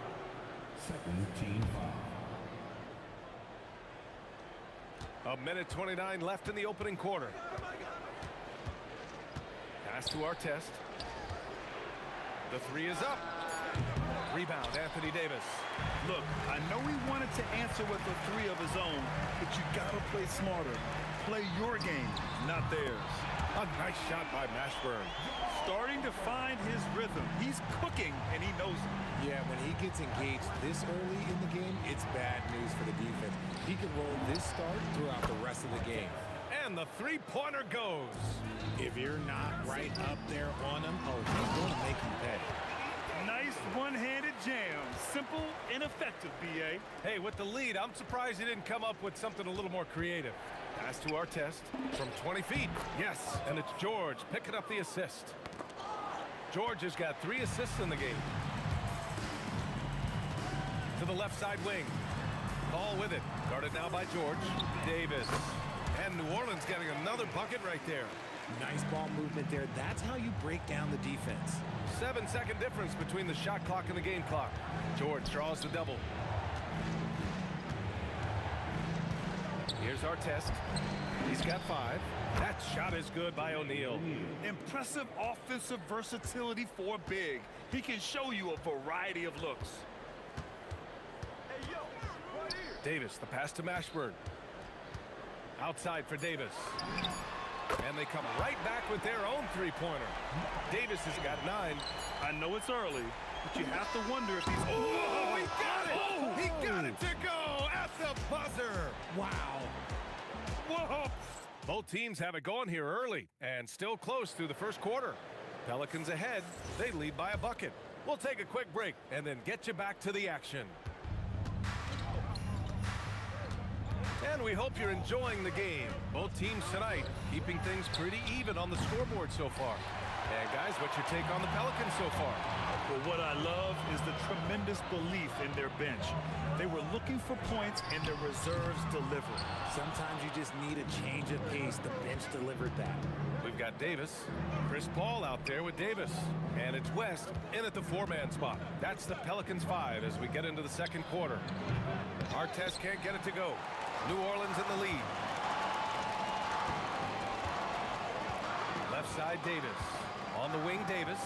Second team foul. A minute 29 left in the opening quarter. Pass to Artest. The 3 is up. Rebound, Anthony Davis. Look, I know he wanted to answer with a 3 of his own, but you gotta play smarter. Play your game, not theirs. A nice shot by Mashburn. Starting to find his rhythm. He's cooking, and he knows it. Yeah, when he gets engaged this early in the game, it's bad news for the defense. He can roll this start throughout the rest of the game. And the 3-pointer goes. If you're not right up there on him, oh, he's going to make you pay. Nice one-handed jam. Simple and effective, B.A. Hey, with the lead, I'm surprised he didn't come up with something a little more creative. Pass to Artest from 20 feet. Yes, and it's George picking up the assist. George has got 3 assists in the game. To the left side wing. Ball with it. Guarded now by George. Davis. And New Orleans getting another bucket right there. Nice ball movement there. That's how you break down the defense. 7-second difference between the shot clock and the game clock. George draws the double. Here's Artest. He's got 5. That shot is good by O'Neal. Impressive offensive versatility for big. He can show you a variety of looks. Hey, yo, right here. Davis, the pass to Mashburn. Outside for Davis. And they come right back with their own three-pointer. Davis has got 9. I know it's early, but you have to wonder if he's... Oh, he got it! Oh, he got it to go at the buzzer! Wow. Whoa! Both teams have it going here early and still close through the first quarter. Pelicans ahead. They lead by a bucket. We'll take a quick break and then get you back to the action. And we hope you're enjoying the game. Both teams tonight keeping things pretty even on the scoreboard so far. And guys, what's your take on the Pelicans so far? Well, what I love is the tremendous belief in their bench. They were looking for points and their reserves delivered. Sometimes you just need a change of pace. The bench delivered that. We've got Davis. Chris Paul out there with Davis. And it's West in at the 4-man spot. That's the Pelicans 5 as we get into the second quarter. Artest can't get it to go. New Orleans in the lead. Left side Davis. On the wing Davis.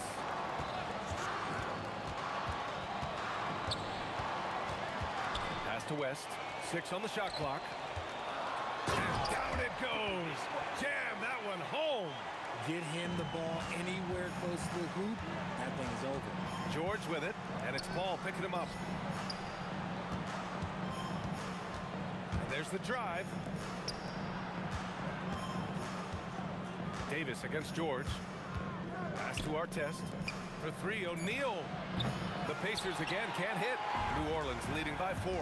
Pass to West. 6 on the shot clock. And down it goes. Jam that one home. Get him the ball anywhere close to the hoop. That thing is over. George with it. And it's Paul picking him up. And there's the drive. Davis against George. Pass to Artest. For 3, O'Neal. The Pacers again can't hit. New Orleans leading by 4.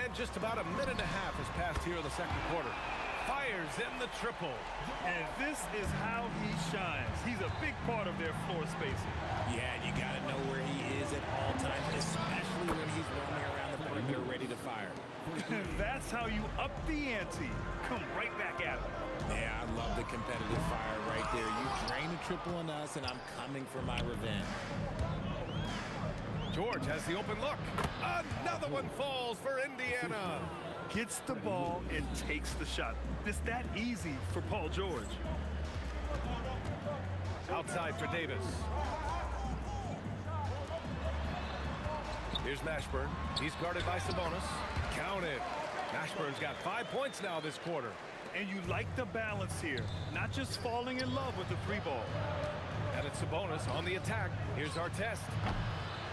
And just about a minute and a half has passed here in the second quarter. Fires in the triple. And this is how he shines. He's a big part of their floor spacing. Yeah, you got to know where he is at all times, especially when he's roaming around the perimeter ready to fire. That's how you up the ante. Come right back at him. Yeah, I love the competitive fire right there. You drain a triple on us, and I'm coming for my revenge. George has the open look. Another one falls for Indiana. Gets the ball and takes the shot. It's that easy for Paul George. Outside for Davis. Here's Mashburn. He's guarded by Sabonis. Count it. Mashburn's got 5 points now this quarter. And you like the balance here. Not just falling in love with the 3-ball. And it's Sabonis on the attack. Here's Artest.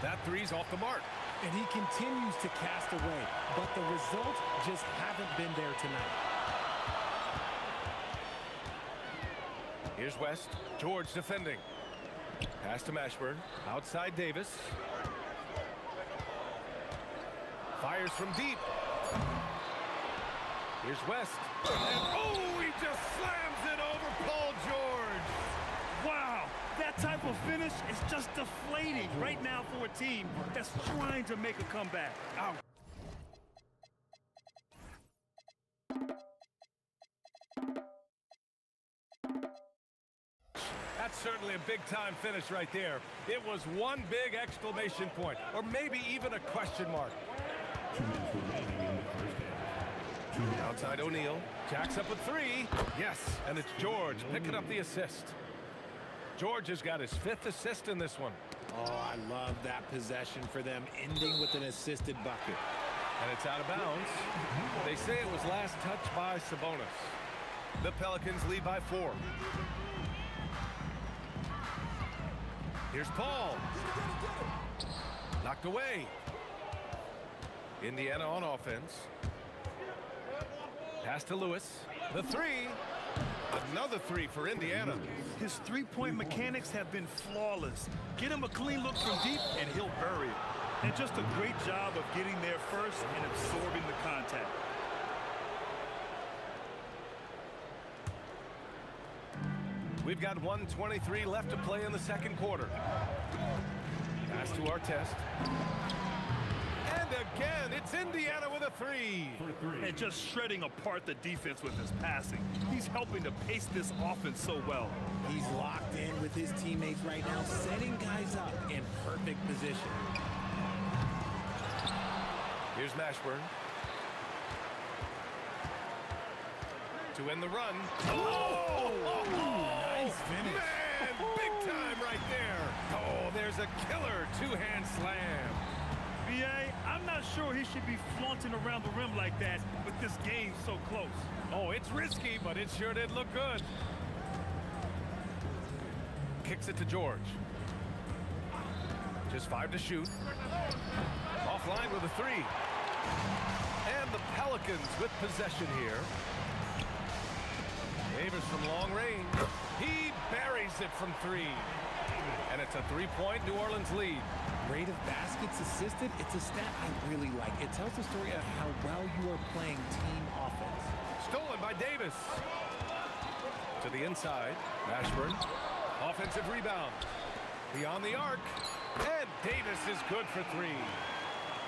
That 3's off the mark. And he continues to cast away, but the results just haven't been there tonight. Here's West. George defending. Pass to Mashburn. Outside Davis. Fires from deep. Here's West. And oh, he just slams it over Paul George. Wow, that type of finish is just deflating right now for a team that's trying to make a comeback. Out. That's certainly a big-time finish right there. It was one big exclamation point, or maybe even a question mark. 2 minutes remaining in the first half. Outside O'Neal. Jacks up a 3. Yes, and it's George picking up the assist. George has got his 5th assist in this one. Oh, I love that possession for them, ending with an assisted bucket. And it's out of bounds. They say it was last touched by Sabonis. The Pelicans lead by 4. Here's Paul. Knocked away. Indiana on offense. Pass to Lewis. The 3. Another 3 for Indiana. His three-point mechanics have been flawless. Get him a clean look from deep, and he'll bury it. And just a great job of getting there first and absorbing the contact. We've got 1:23 left to play in the second quarter. Pass to Artest. And again, it's Indiana with a 3. And just shredding apart the defense with his passing. He's helping to pace this offense so well. He's locked in with his teammates right now, setting guys up in perfect position. Here's Mashburn. To end the run. Oh! Nice finish. Man! And big time right there. Oh, there's a killer two-hand slam. B.A., I'm not sure he should be flaunting around the rim like that with this game so close. Oh, it's risky, but it sure did look good. Kicks it to George. Just 5 to shoot. Offline with a 3. And the Pelicans with possession here. Davis from long range. He buries it from 3. And it's a 3-point New Orleans lead. Rate of baskets assisted, it's a stat I really like. It tells the story of how well you are playing team offense. Stolen by Davis. To the inside. Mashburn. Offensive rebound. Beyond the arc. And Davis is good for 3.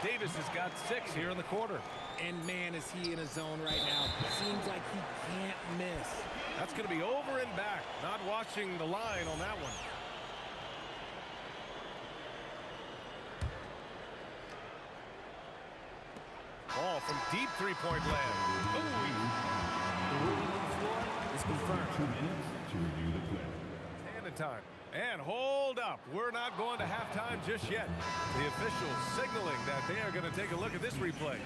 Davis has got 6 here in the quarter. And man, is he in a zone right now. Seems like he can't miss. That's going to be over and back. Not watching the line on that one. Ball from deep three-point land. The ruling on the floor is confirmed. 2 minutes to review the play. Stand in time. And hold up. We're not going to halftime just yet. The officials signaling that they are going to take a look at this replay.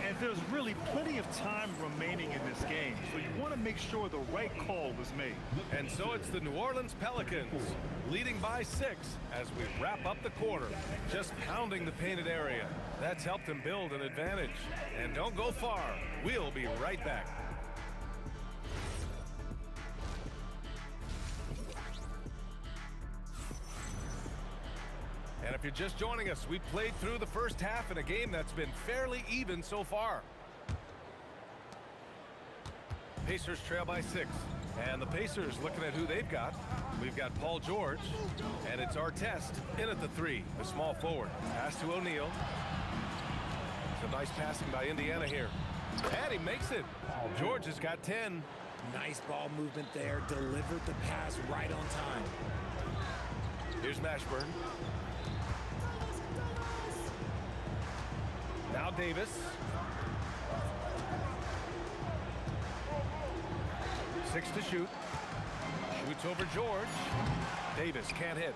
And there's really plenty of time remaining in this game, so you want to make sure the right call was made. And so it's the New Orleans Pelicans leading by 6 as we wrap up the quarter. Just pounding the painted area. That's helped them build an advantage. And don't go far. We'll be right back. And if you're just joining us, we played through the first half in a game that's been fairly even so far. Pacers trail by 6. And the Pacers looking at who they've got. We've got Paul George. And it's Artest in at the 3, the small forward. Pass to O'Neal. Some nice passing by Indiana here. And he makes it. George has got 10. Nice ball movement there. Delivered the pass right on time. Here's Mashburn. Now Davis. 6 to shoot. Shoots over George. Davis can't hit.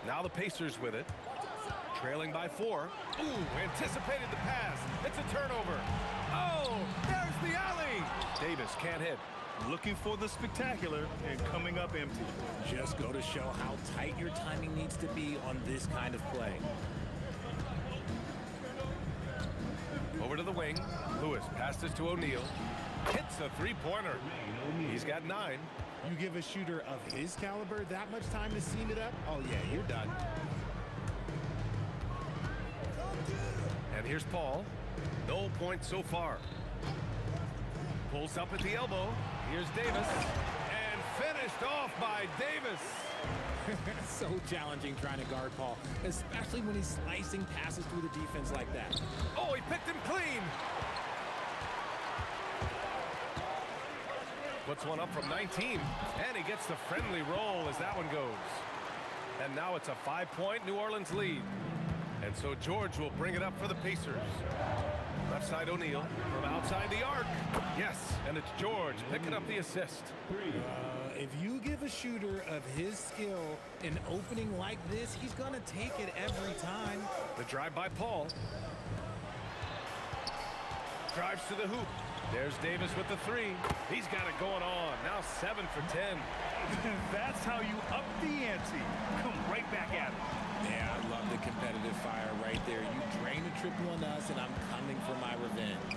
Now the Pacers with it. Trailing by 4. Ooh, anticipated the pass. It's a turnover. Oh, there's the alley. Davis can't hit. Looking for the spectacular and coming up empty. Just go to show how tight your timing needs to be on this kind of play. Over to the wing. Lewis passes to O'Neal. Hits a 3-pointer. He's got 9. You give a shooter of his caliber that much time to seam it up? Oh, yeah, you're done. And here's Paul. No points so far. Pulls up at the elbow. Here's Davis. And finished off by Davis. So challenging trying to guard Paul, especially when he's slicing passes through the defense like that. Oh, he picked him clean. Puts one up from 19, and he gets the friendly roll as that one goes. And now it's a 5-point New Orleans lead. And so George will bring it up for the Pacers. Left side O'Neal from outside the arc. Yes, and it's George picking up the assist. If you give a shooter of his skill an opening like this, he's going to take it every time. The drive by Paul. Drives to the hoop. There's Davis with the 3. He's got it going on. Now 7 for 10. That's how you up the ante. Come right back at it. Yeah, I love the competitive fire right there. You drain a triple on us, and I'm coming for my revenge.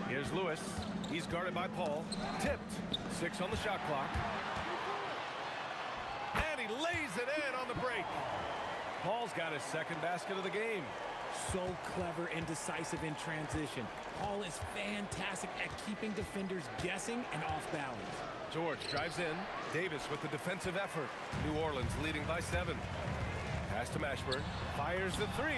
Here's Lewis. He's guarded by Paul. Tipped. 6 on the shot clock. And he lays it in on the break. Paul's got his second basket of the game. So clever and decisive in transition. Paul is fantastic at keeping defenders guessing and off balance. George drives in. Davis with the defensive effort. New Orleans leading by 7. Pass to Mashburn. Fires the 3.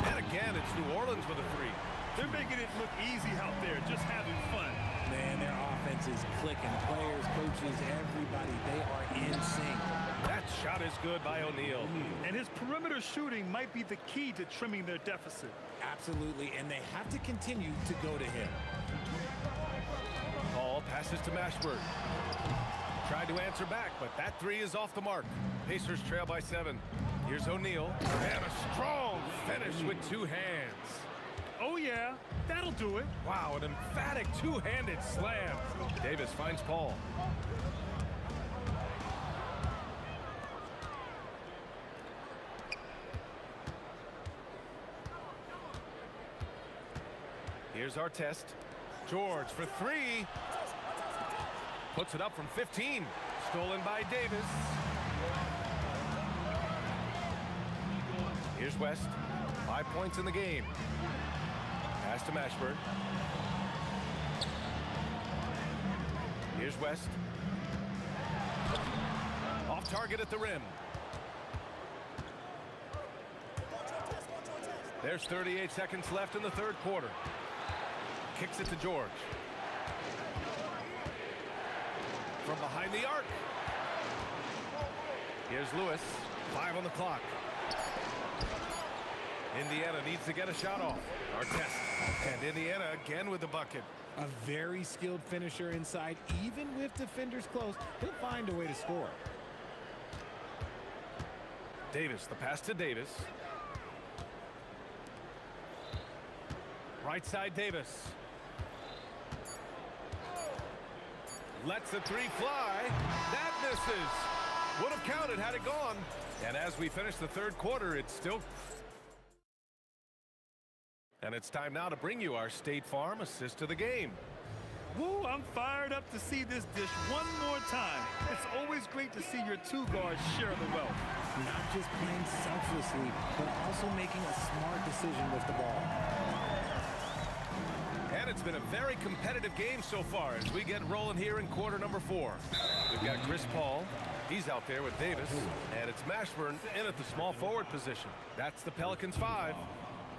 And again, it's New Orleans with a 3. They're making it look easy out there, just having fun. Man, their offense is clicking. Players, coaches, everybody, they are in sync. That shot is good by O'Neal. And his perimeter shooting might be the key to trimming their deficit. Absolutely, and they have to continue to go to him. Paul Passes to Mashburn. Tried to answer back, but that three is off the mark. Pacers trail by 7. Here's O'Neal. And a strong finish with 2 hands. Oh, yeah, that'll do it. Wow, an emphatic two-handed slam. Davis finds Paul. Here's our test. George for 3. Puts it up from 15. Stolen by Davis. Here's West. 5 points in the game. Pass to Mashburn. Here's West. Off target at the rim. There's 38 seconds left in the third quarter. Kicks it to George. From behind the arc. Here's Lewis. 5 on the clock. Indiana needs to get a shot off. Artest. And Indiana again with the bucket. A very skilled finisher inside. Even with defenders close, he'll find a way to score. Davis, the pass to Davis. Right side Davis. Lets the 3 fly. That misses. Would have counted had it gone. And as we finish the third quarter, it's still... And it's time now to bring you our State Farm assist of the game. Woo, I'm fired up to see this dish one more time. It's always great to see your 2 guards share the wealth. Not just playing selflessly, but also making a smart decision with the ball. And it's been a very competitive game so far as we get rolling here in quarter number 4. We've got Chris Paul. He's out there with Davis. And it's Mashburn in at the small forward position. That's the Pelicans 5.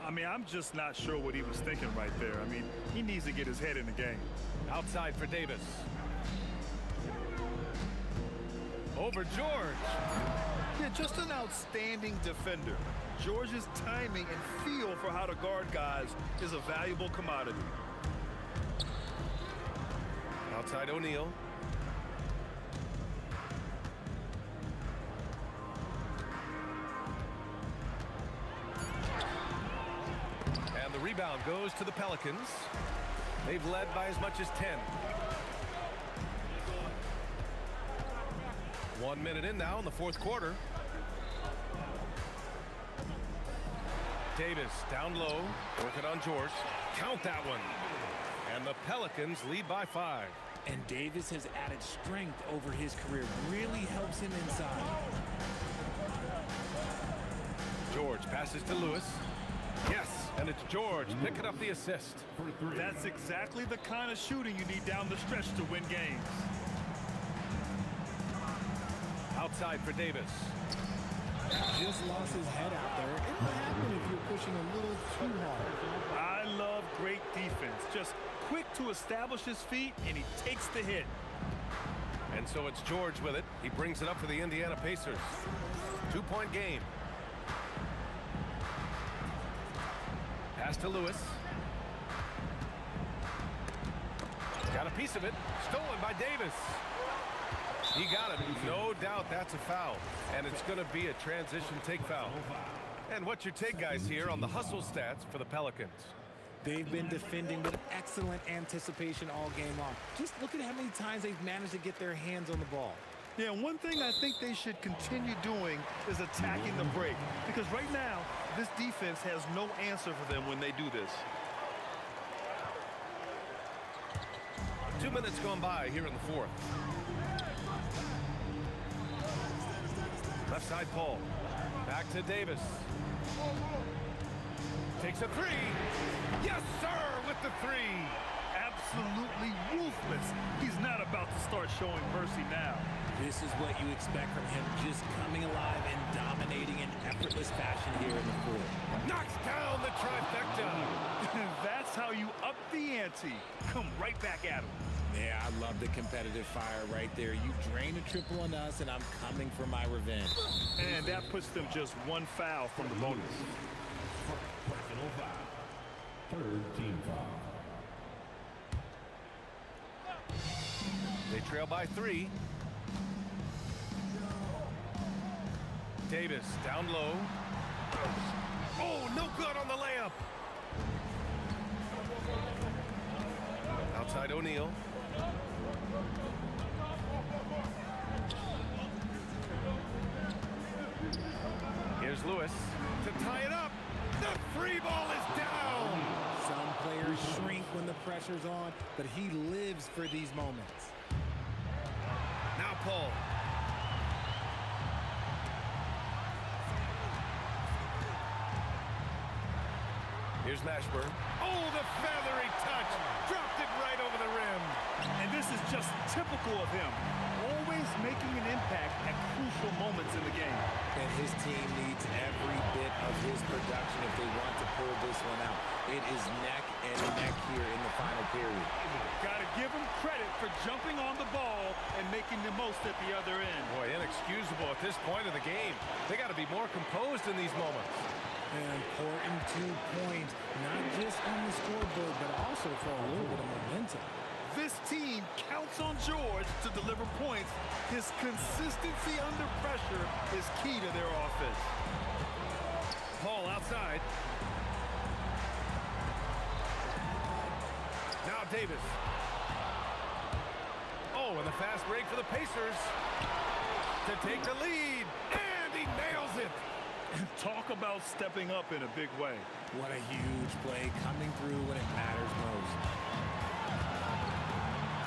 I mean, I'm just not sure what he was thinking right there. I mean, he needs to get his head in the game. Outside for Davis. Over George. Yeah, just an outstanding defender. George's timing and feel for how to guard guys is a valuable commodity. Outside O'Neal. And the rebound goes to the Pelicans. They've led by as much as 10. 1 minute in now in the fourth quarter. Davis down low, working on George. Count that one. And the Pelicans lead by 5. And Davis has added strength over his career. Really helps him inside. George passes to Lewis. Yes, and it's George picking up the assist. That's exactly the kind of shooting you need down the stretch to win games. Outside for Davis. Just lost his head out there. It will happen if you're pushing a little too hard. I love great defense. Just quick to establish his feet, and he takes the hit. And so it's George with it. He brings it up for the Indiana Pacers. 2-point game. Pass to Lewis. Got a piece of it. Stolen by Davis. He got it. No doubt that's a foul. And it's going to be a transition take foul. And what's your take, guys, here on the hustle stats for the Pelicans? They've been defending with excellent anticipation all game long. Just look at how many times they've managed to get their hands on the ball. Yeah, one thing I think they should continue doing is attacking the break. Because right now, this defense has no answer for them when they do this. 2 minutes gone by here in the fourth. Left side Paul. Back to Davis. Takes a 3. Yes, sir, with the 3. Absolutely ruthless. He's not about to start showing mercy now. This is what you expect from him, just coming alive and dominating in effortless fashion here in the fourth. Knocks down the trifecta. That's how you up the ante. Come right back at him. Yeah, I love the competitive fire right there. You drain a triple on us, and I'm coming for my revenge. And that puts them just one foul from the bonus. Personal foul. Third team foul. They trail by 3. Davis down low. Oh, no good on the layup. Outside O'Neal. Here's Lewis to tie it up. The free ball is down. Some players shrink when the pressure's on, but he lives for these moments. Now Paul. Here's Mashburn. Oh, the feathery touch. Dropped it right over the rim. And this is just typical of him. Always making an impact at crucial moments in the game. And his team needs every bit of his production if they want to pull this one out. It is neck and neck here in the final period. Got to give him credit for jumping on the ball and making the most at the other end. Boy, inexcusable at this point of the game. They got to be more composed in these moments. An important 2 points, not just on the scoreboard, but also for a little bit of momentum. This team counts on George to deliver points. His consistency under pressure is key to their offense. Paul outside. Now Davis. Oh, and the fast break for the Pacers to take the lead. And he nails it. Talk about stepping up in a big way. What a huge play coming through when it matters most.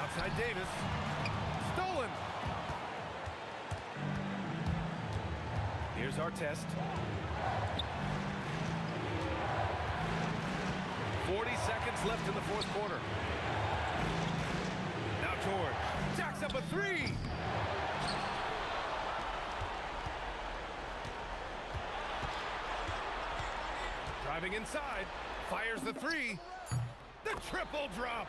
Outside Davis. Stolen. Here's our test. 40 seconds left in the fourth quarter. Now George jacks up a 3. Driving inside, fires the 3. The triple drop.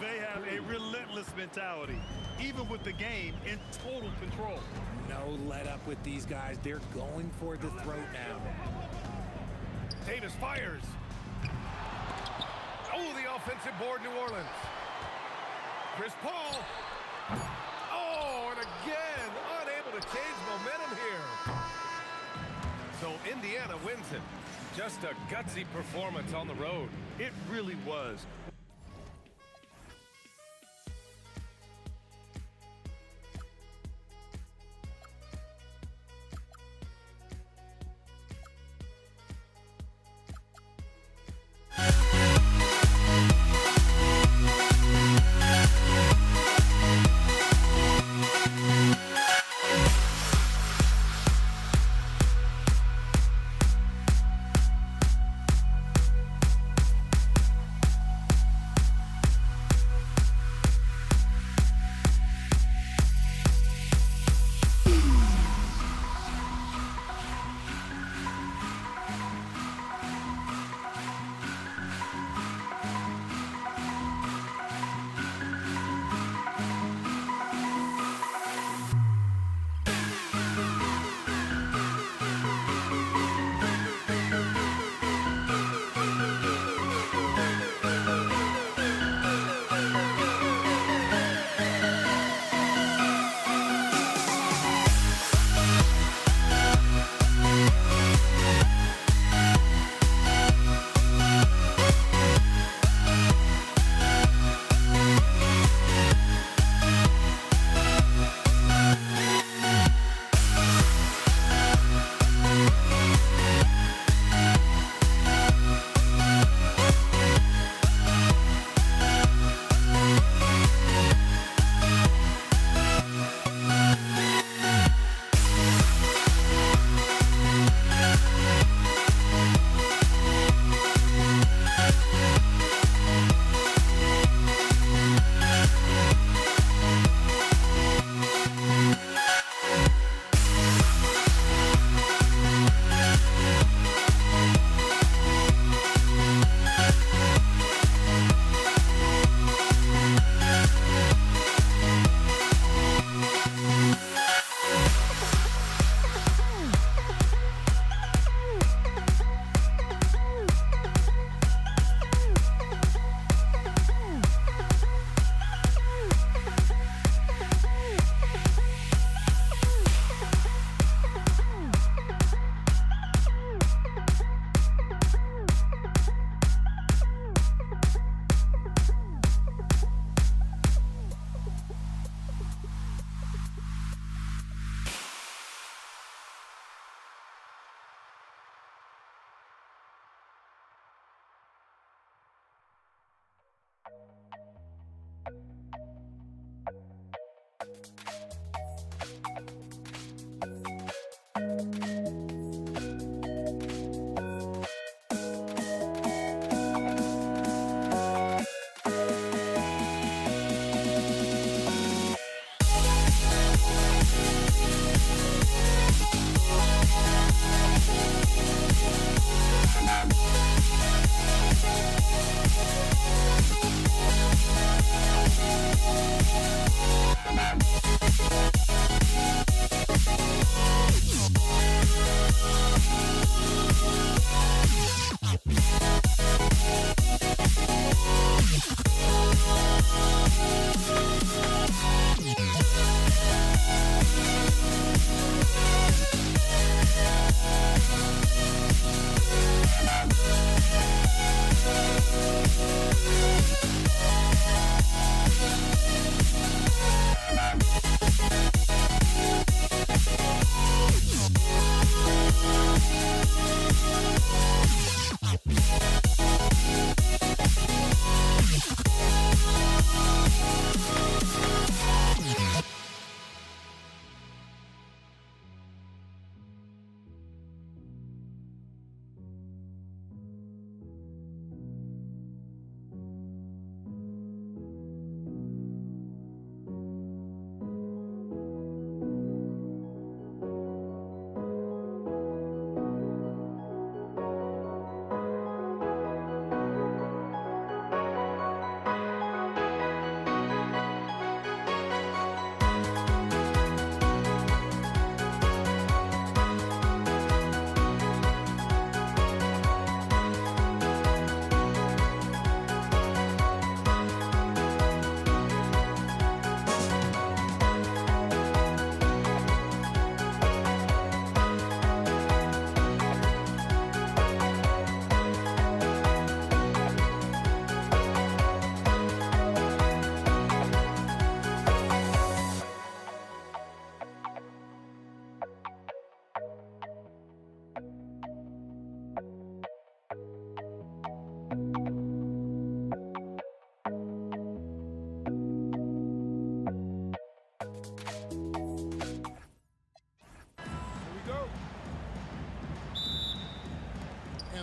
They have a relentless mentality, even with the game in total control. No let up with these guys. They're going for the throat now. Davis fires. Oh, the offensive board, New Orleans. Chris Paul. Oh, and again, unable to change momentum here. So Indiana wins it. Just a gutsy performance on the road. It really was.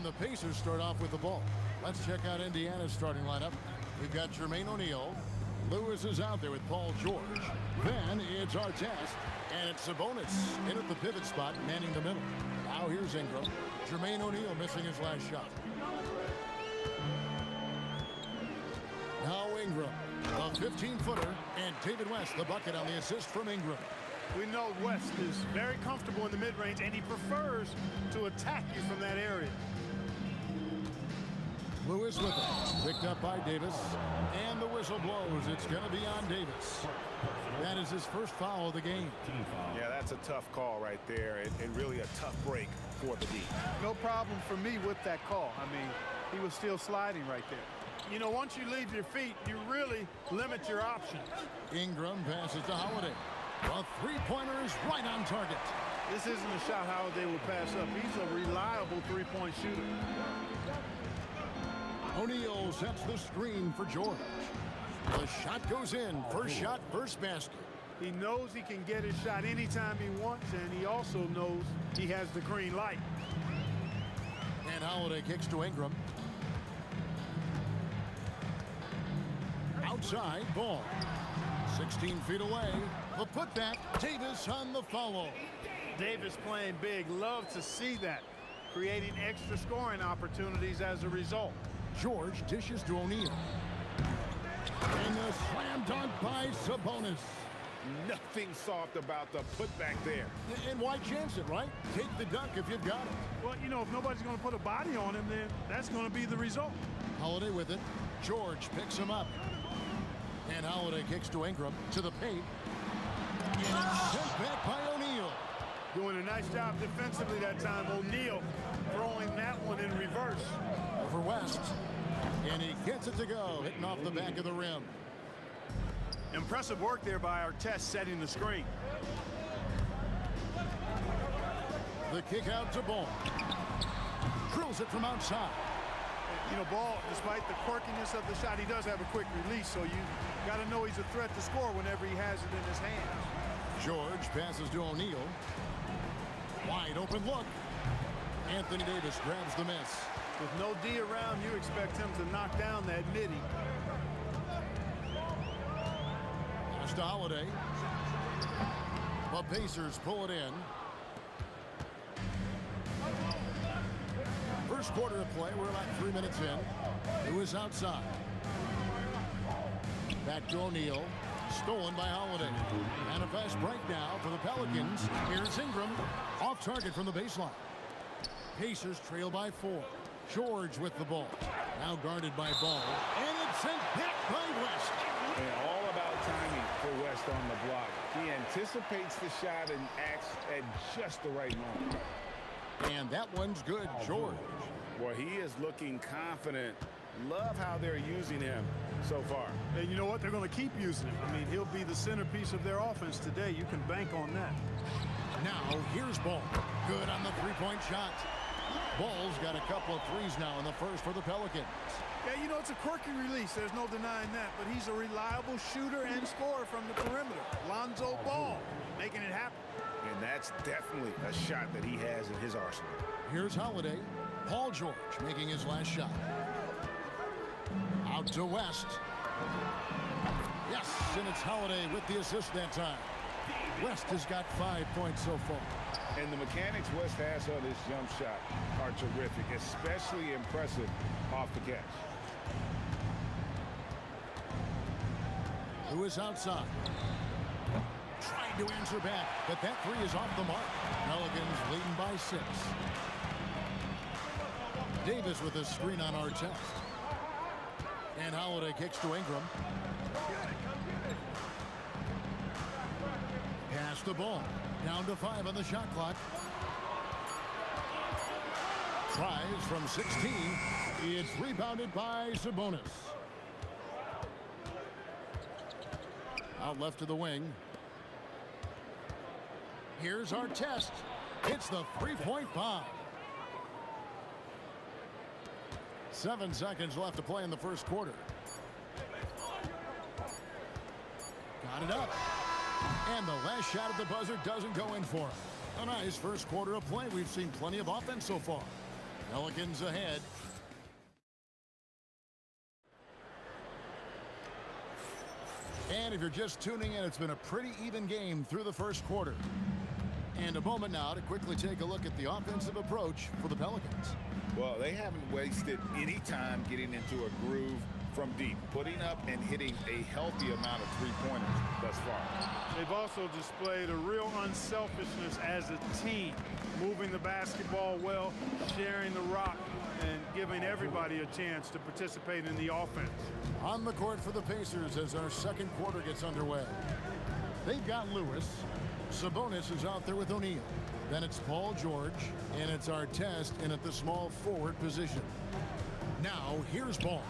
And the Pacers start off with the ball. Let's check out Indiana's starting lineup. We've got Jermaine O'Neal. Lewis is out there with Paul George. Then it's Artest. And it's Sabonis in at the pivot spot, manning the middle. Now here's Ingram. Jermaine O'Neal missing his last shot. Now Ingram, a 15-footer, and David West, the bucket on the assist from Ingram. We know West is very comfortable in the mid-range, and he prefers to attack you from that area. Lewis with it. Picked up by Davis. And the whistle blows. It's going to be on Davis. That is his first foul of the game. Yeah, that's a tough call right there, and really a tough break for the D. No problem for me with that call. I mean, he was still sliding right there. You know, once you leave your feet, you really limit your options. Ingram passes to Holiday. A three-pointer is right on target. This isn't a shot Holiday will pass up. He's a reliable three-point shooter. O'Neal sets the screen for George. The shot goes in. First shot, first basket. He knows he can get his shot anytime he wants, and he also knows he has the green light. And Holiday kicks to Ingram. Outside, ball. 16 feet away. The putback, Davis on the follow. Davis playing big. Love to see that. Creating extra scoring opportunities as a result. George dishes to O'Neal. And the slam dunk by Sabonis. Nothing soft about the putback there. And why chance it, right? Take the dunk if you've got it. Well, you know, if nobody's going to put a body on him, then that's going to be the result. Holiday with it. George picks him up. And Holiday kicks to Ingram, to the paint. And it's sent back by O'Neal. Doing a nice job defensively that time. O'Neal throwing that one in reverse. Over West. And he gets it to go, hitting off the back of the rim. Impressive work there by Artest setting the screen. The kick out to Ball. Drills it from outside. You know, Ball, despite the quirkiness of the shot, he does have a quick release, so you got to know he's a threat to score whenever he has it in his hands. George passes to O'Neal. Wide open look. Anthony Davis grabs the miss. With no D around, you expect him to knock down that midi. Pass to Holiday. The Pacers pull it in. First quarter of play, we're about 3 minutes in. Lewis outside. Back to O'Neal. Stolen by Holiday. And a fast break now for the Pelicans. Here's Ingram. Off target from the baseline. Pacers trail by 4. George with the ball. Now guarded by Ball. And it's sent back by West. And all about timing for West on the block. He anticipates the shot and acts at just the right moment. And that one's good, George. Boy, he is looking confident. Love how they're using him so far. And you know what? They're going to keep using him. I mean, he'll be the centerpiece of their offense today. You can bank on that. Now, here's Ball. Good on the three-point shot. Ball's got a couple of threes now in the first for the Pelicans. Yeah, you know, it's a quirky release. There's no denying that. But he's a reliable shooter and scorer from the perimeter. Lonzo Ball making it happen. And that's definitely a shot that he has in his arsenal. Here's Holiday. Paul George making his last shot. Out to West. Yes, and it's Holiday with the assist that time. West has got 5 points so far. And the mechanics West has on this jump shot are terrific, especially impressive off the catch. Lewis outside. Trying to answer back, but that three is off the mark. Pelicans leading by 6. Davis with a screen on Artest. And Holiday kicks to Ingram. Pass the ball. Down to 5 on the shot clock. Tries from 16. It's rebounded by Sabonis. Out left to the wing. Here's Artest. It's the three-point bomb. 7 seconds left to play in the first quarter. Got it up. And the last shot at the buzzer doesn't go in for him. A nice first quarter of play. We've seen plenty of offense so far. Pelicans ahead. And if you're just tuning in, it's been a pretty even game through the first quarter. And a moment now to quickly take a look at the offensive approach for the Pelicans. Well, they haven't wasted any time getting into a groove from deep, putting up and hitting a healthy amount of three-pointers thus far. They've also displayed a real unselfishness as a team, moving the basketball well, sharing the rock, and giving everybody a chance to participate in the offense. On the court for the Pacers as our second quarter gets underway. They've got Lewis. Sabonis is out there with O'Neal. Then it's Paul George, and it's Artest in at the small forward position. Now, here's Ball.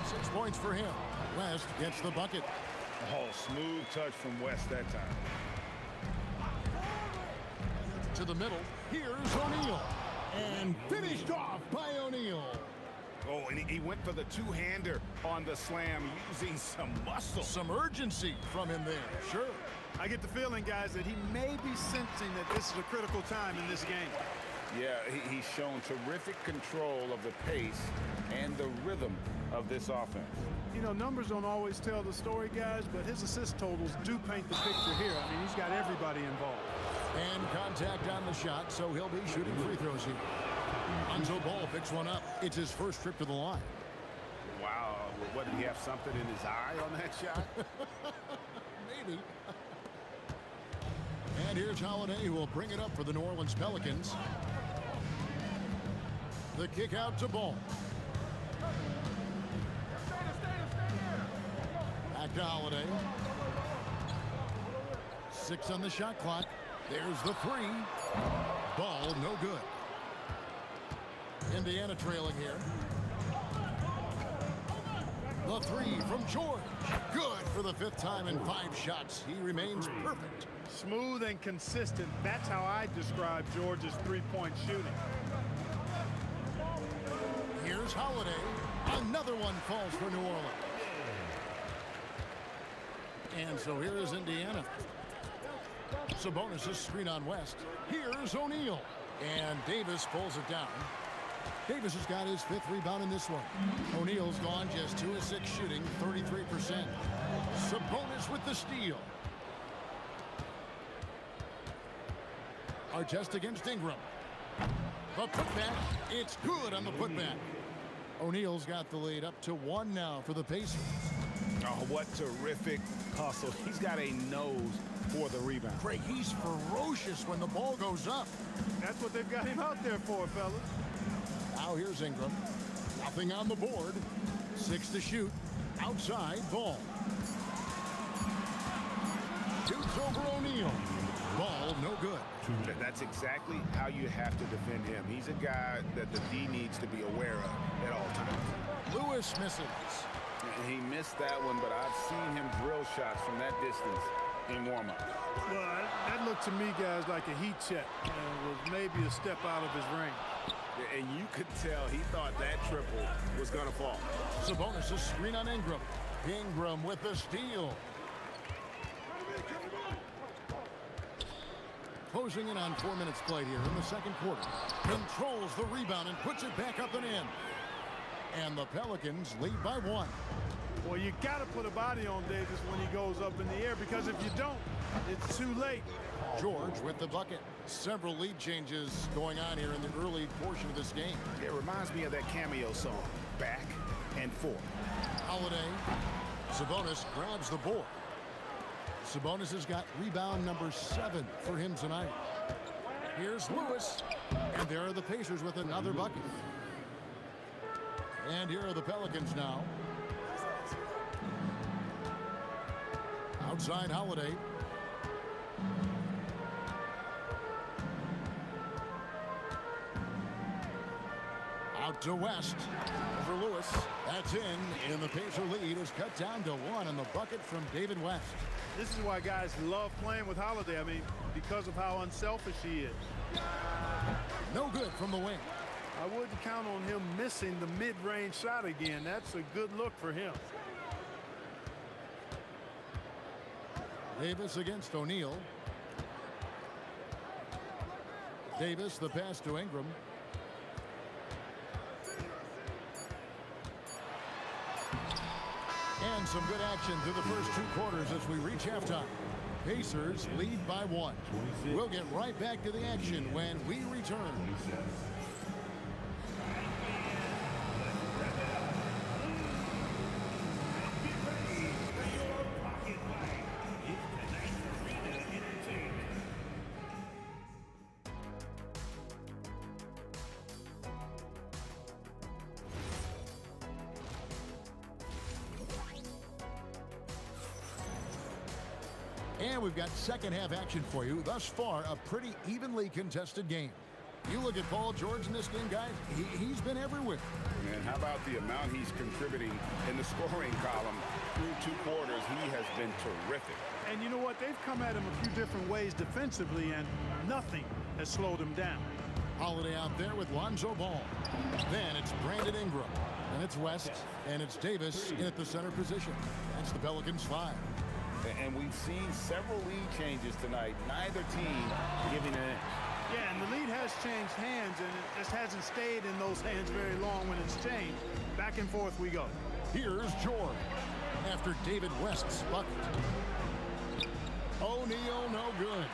6 points for him. West gets the bucket. Oh, smooth touch from West that time. To the middle, here's O'Neal. And finished off by O'Neal. Oh, and he went for the two-hander on the slam, using some muscle. Some urgency from him there, sure. I get the feeling, guys, that he may be sensing that this is a critical time in this game. Yeah, he's shown terrific control of the pace and the rhythm of this offense. You know, numbers don't always tell the story, guys, but his assist totals do paint the picture here. I mean, he's got everybody involved. And contact on the shot, so he'll be shooting free throws here. Lonzo Ball picks one up. It's his first trip to the line. Wow, what, did he have something in his eye on that shot? Maybe. And here's Holiday, who will bring it up for the New Orleans Pelicans. The kick out to Ball. Back to Holiday. 6 on the shot clock. There's the 3. Ball no good. Indiana trailing here. The 3 from George. Good for the 5th time in 5 shots. He remains perfect. Smooth and consistent. That's how I describe George's three-point shooting. Here's Holiday. Another one falls for New Orleans. And so here is Indiana. Sabonis' screen on West. Here's O'Neal. And Davis pulls it down. Davis has got his 5th rebound in this one. O'Neal's gone just 2 of 6 shooting, 33%. Sabonis with the steal. Artest against Ingram. The putback. It's good on the putback. O'Neal's got the lead up to 1 now for the Pacers. Oh, what terrific hustle. He's got a nose for the rebound. Craig, he's ferocious when the ball goes up. That's what they've got him out there for, fellas. Now here's Ingram. Nothing on the board. 6 to shoot. Outside Ball. Shoots over O'Neal. Ball no good. That's exactly how you have to defend him. He's a guy that the D needs to be aware of at all times. Lewis misses. He missed that one, but I've seen him drill shots from that distance in warm-up. Well, that looked to me, guys, like a heat check and was maybe a step out of his range. And you could tell he thought that triple was going to fall. Sabonis' screen on Ingram. Ingram with the steal. Closing in on 4 minutes played here in the second quarter. Controls the rebound and puts it back up and in. And the Pelicans lead by 1. Well, you got to put a body on Davis when he goes up in the air, because if you don't, it's too late. George with the bucket. Several lead changes going on here in the early portion of this game. It reminds me of that cameo song, Back and Forth. Holiday. Sabonis grabs the board. Sabonis has got rebound number 7 for him tonight. Here's Lewis. And there are the Pacers with another bucket. And here are the Pelicans now. Outside Holiday. Out to West. Over Lewis. That's in. And the Pacer lead is cut down to 1 on the bucket from David West. This is why guys love playing with Holiday. I mean, because of how unselfish he is. No good from the wing. I wouldn't count on him missing the mid-range shot again. That's a good look for him. Davis against O'Neal. Davis, the pass to Ingram. And some good action through the first 2 quarters as we reach halftime. Pacers lead by 1. We'll get right back to the action when we return. And we've got second half action for you. Thus far, a pretty evenly contested game. You look at Paul George in this game, guys, he's been everywhere. And how about the amount he's contributing in the scoring column through 2 quarters? He has been terrific. And you know what? They've come at him a few different ways defensively, and nothing has slowed him down. Holiday out there with Lonzo Ball. Then it's Brandon Ingram. Then it's West. And it's Davis in at the center position. That's the Pelicans 5. And we've seen several lead changes tonight. Neither team giving an inch. Yeah, and the lead has changed hands, and it just hasn't stayed in those hands very long when it's changed. Back and forth we go. Here's George after David West's bucket. O'Neal, no good.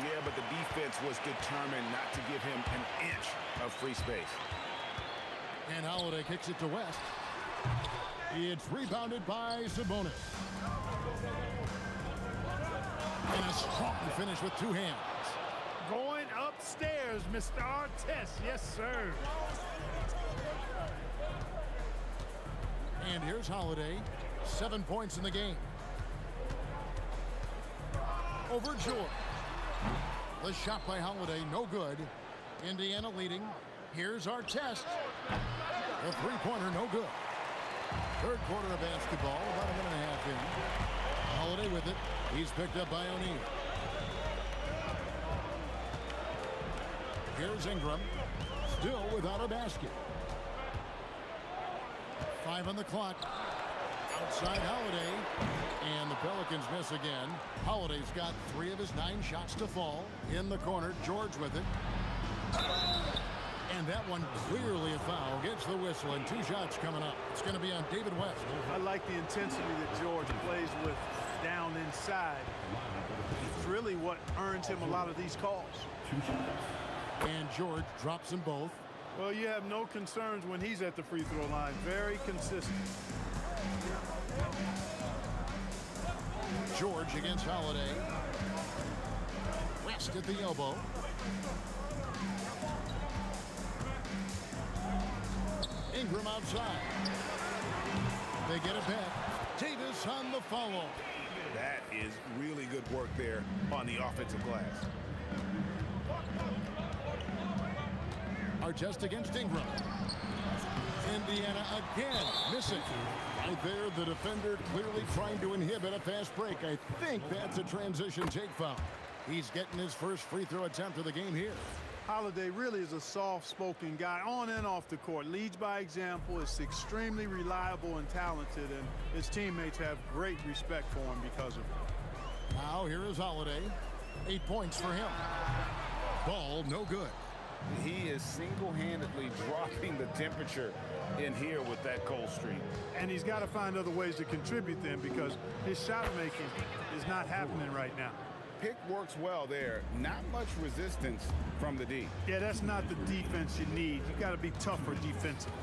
Yeah, but the defense was determined not to give him an inch of free space. And Holiday kicks it to West. It's rebounded by Sabonis. And a strong finish with 2 hands. Going upstairs, Mr. Artest. Yes, sir. And here's Holiday. 7 points in the game. Over George. The shot by Holiday, no good. Indiana leading. Here's Artest. The 3-pointer, no good. Third quarter of basketball, about a minute and a half in. Holiday with it. He's picked up by O'Neal. Here's Ingram. Still without a basket. 5 on the clock. Outside Holiday. And the Pelicans miss again. Holiday's got 3 of his 9 shots to fall. In the corner, George with it. And that one clearly a foul. Gets the whistle, and 2 shots coming up. It's going to be on David West. I like the intensity that George plays with down inside. It's really what earns him a lot of these calls. And George drops them both. Well, you have no concerns when he's at the free throw line. Very consistent. George against Holiday. West at the elbow. Ingram outside. They get it back. Davis on the follow. That is really good work there on the offensive glass. Artest against Ingram. Indiana again missing. Right there, the defender clearly trying to inhibit a fast break. I think that's a transition take foul. He's getting his first free throw attempt of the game here. Holiday really is a soft-spoken guy on and off the court. Leads by example, is extremely reliable and talented, and his teammates have great respect for him because of it. Now here is Holiday. 8 points for him. Ball no good. He is single-handedly dropping the temperature in here with that cold streak. And he's got to find other ways to contribute then, because his shot making is not happening right now. Pick works well there. Not much resistance from the D. Yeah, that's not the defense you need. You got to be tougher defensively.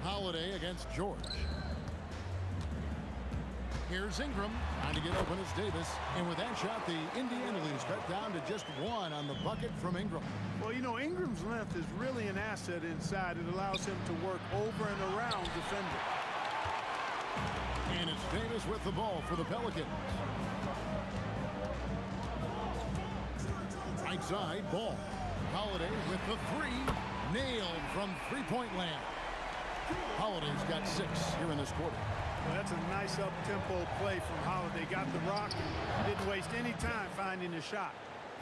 Holiday against George. Here's Ingram trying to get open as Davis. And with that shot, the Indiana lead cut down to just 1 on the bucket from Ingram. Well, you know, Ingram's length is really an asset inside. It allows him to work over and around defenders. And it's Davis with the ball for the Pelicans. Right side, Ball. Holiday with the 3. Nailed from three-point land. Holiday's got 6 here in this quarter. Well, that's a nice up-tempo play from Holiday. Got the rock, didn't waste any time finding a shot.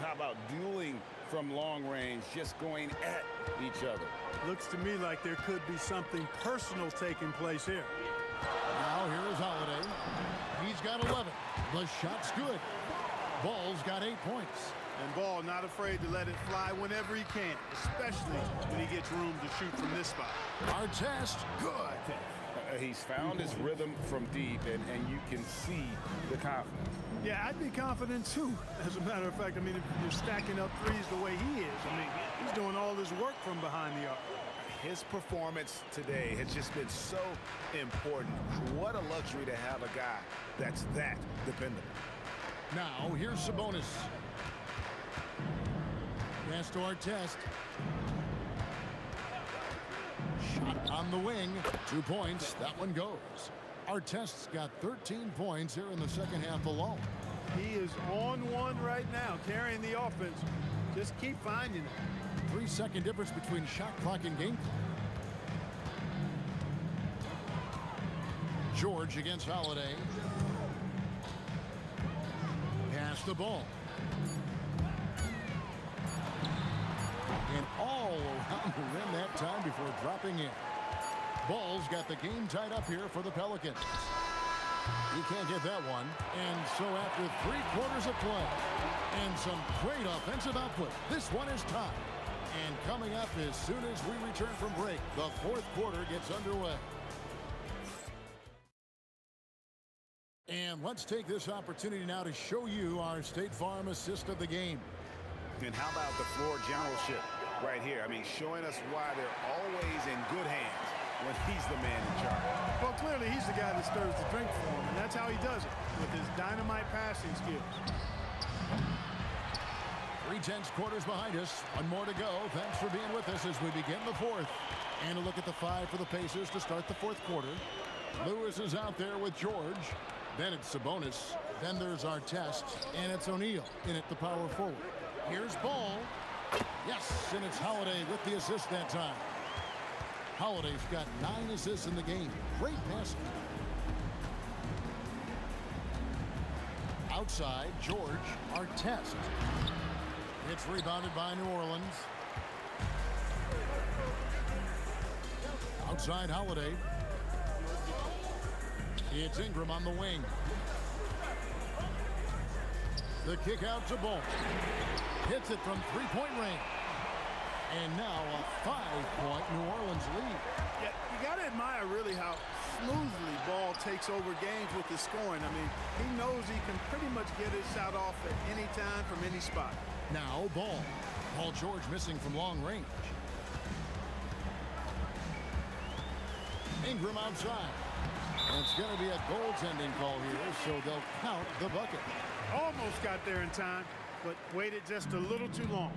How about dueling from long range, just going at each other? Looks to me like there could be something personal taking place here. Now here is Holiday. He's got 11. The shot's good. Ball's got 8 points. And Ball not afraid to let it fly whenever he can, especially when he gets room to shoot from this spot. Artest, good. He's found his rhythm from deep, and you can see the confidence. Yeah, I'd be confident too. As a matter of fact, I mean, if you're stacking up threes the way he is, I mean, he's doing all his work from behind the arc. His performance today has just been so important. What a luxury to have a guy that's that dependable. Now, here's Sabonis. Pass to Artest. Shot on the wing. 2 points. That one goes. Artest's got 13 points here in the second half alone. He is on one right now, carrying the offense. Just keep finding it. 3-second difference between shot clock and game clock. George against Holiday. Pass the ball. And all around the rim that time before dropping in. Ball's got the game tied up here for the Pelicans. He can't get that one. And so after 3 quarters of play and some great offensive output, this one is tied. And coming up as soon as we return from break, the fourth quarter gets underway. And let's take this opportunity now to show you our State Farm assist of the game. And how about the floor generalship right here? I mean, showing us why they're always in good hands when he's the man in charge. Well, clearly he's the guy that stirs the drink for him, and that's how he does it, with his dynamite passing skills. 3/10 quarters behind us. One more to go. Thanks for being with us as we begin the fourth. And a look at the 5 for the Pacers to start the fourth quarter. Lewis is out there with George. Then it's Sabonis. Then there's Artest. And it's O'Neal in at the power forward. Here's Ball. Yes, and it's Holiday with the assist that time. Holiday's got 9 assists in the game. Great passing. Outside, George, Artest. It's rebounded by New Orleans. Outside, Holiday. It's Ingram on the wing. The kick out to Ball. Hits it from 3-point range. And now a 5-point New Orleans lead. Yeah, you got to admire really how smoothly Ball takes over games with his scoring. I mean, he knows he can pretty much get his shot off at any time from any spot. Now Ball. Paul George missing from long range. Ingram outside. It's going to be a goaltending call here, so they'll count the bucket. Almost got there in time, but waited just a little too long.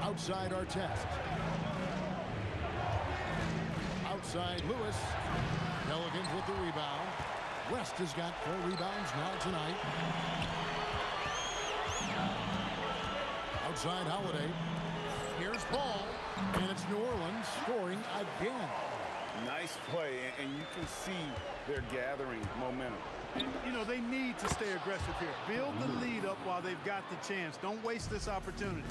Outside Artest. Outside Lewis. Pelicans with the rebound. West has got 4 rebounds now tonight. Outside Holiday. Here's Ball. And it's New Orleans scoring again. Nice play, and you can see they're gathering momentum. You know, they need to stay aggressive here. Build the lead up while they've got the chance. Don't waste this opportunity.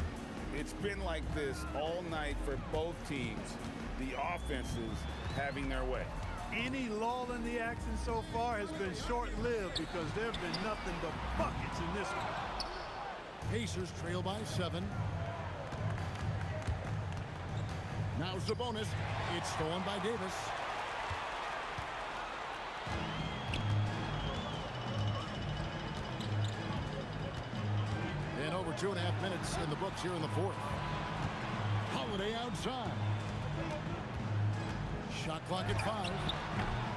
It's been like this all night for both teams. The offenses having their way. Any lull in the action so far has been short-lived because there have been nothing but buckets in this one. Pacers trail by 7. Now Sabonis. It's stolen by Davis. And over 2.5 minutes in the books here in the fourth. Holiday outside. Shot clock at 5.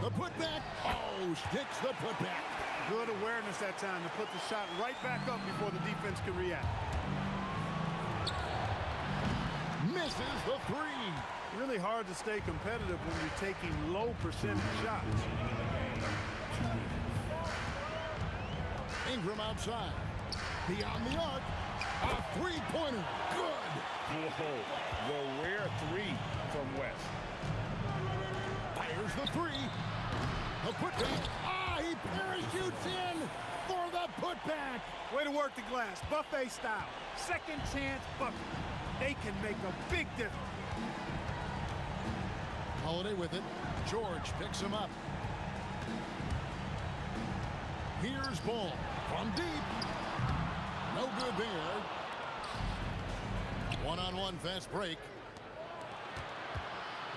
The putback. Oh, sticks the putback. Good awareness that time to put the shot right back up before the defense can react. Misses the 3. Really hard to stay competitive when you're taking low percentage shots. Ingram outside. Beyond the arc. A 3-pointer. Good. Whoa, the rare 3 from West. Fires the 3. The putback. He parachutes in for the putback. Way to work the glass. Buffet style. Second chance bucket. They can make a big difference. Holiday with it. George picks him up. Here's Ball from deep. No good there. One-on-one fast break.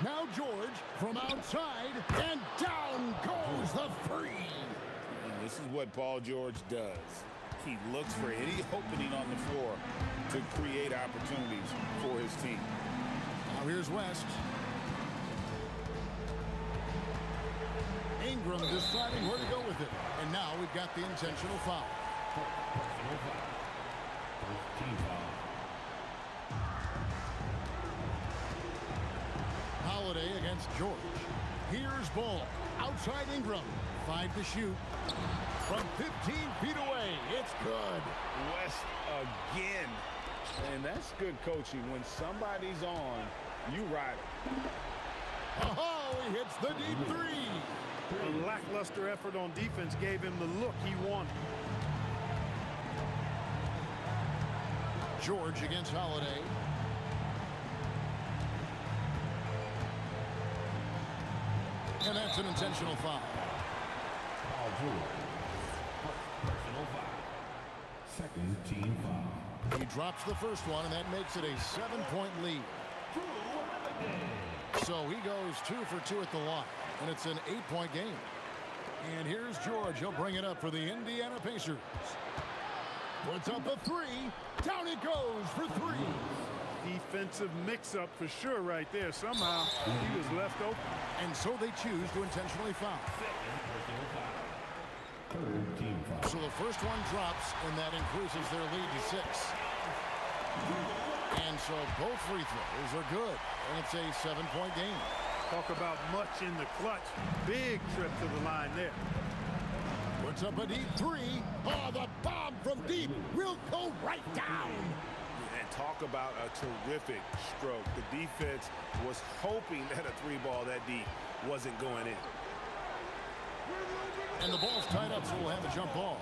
Now George from outside, and down goes the three. And this is what Paul George does. He looks for any opening on the floor to create opportunities for his team. Now here's West. Ingram deciding where to go with it. And now we've got the intentional foul. Personal foul. First team foul. Holiday against George. Here's Ball. Outside Ingram. 5 to shoot. From 15 feet away. It's good. West again. And that's good coaching. When somebody's on, you ride it. Oh, he hits the deep three. A lackluster effort on defense gave him the look he wanted. George against Holiday. And that's an intentional foul. Paul George. Personal foul. Second team foul. He drops the first one, and that makes it a 7-point lead. So he goes 2 for 2 at the line, and it's an 8-point game. And here's George. He'll bring it up for the Indiana Pacers. Puts up a three. Down it goes for three. Defensive mix-up for sure right there. Somehow he was left open. And so they choose to intentionally foul. Third team foul. So the first one drops, and that increases their lead to 6. And so both free throws are good, and it's a 7-point game. Talk about much in the clutch. Big trip to the line there. Puts up a deep three. Oh, the bomb from deep will go right down. And talk about a terrific stroke. The defense was hoping that a three ball that deep wasn't going in. And the ball's tied up, so we'll have a jump ball.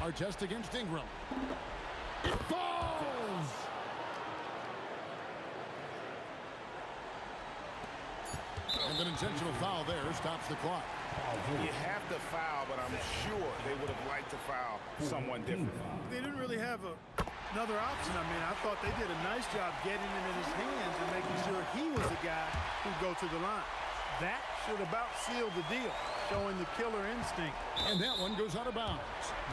Artest against Ingram. It falls! And an intentional foul there stops the clock. You have to foul, but I'm sure they would have liked to foul someone different. They didn't really have another option. I mean, I thought they did a nice job getting it in his hands and making sure he was the guy who'd go to the line. That should about seal the deal, showing the killer instinct. And that one goes out of bounds.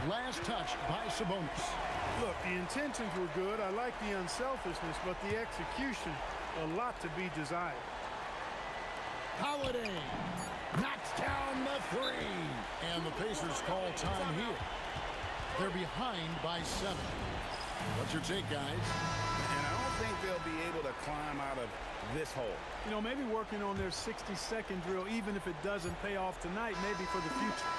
Last touch by Sabonis. Look, the intentions were good. I like the unselfishness, but the execution, a lot to be desired. Holiday knocks down the three. And the Pacers call time here. They're behind by 7. What's your take, guys? And I don't think they'll be able to climb out of this hole. You know, maybe working on their 60-second drill, even if it doesn't pay off tonight, maybe for the future.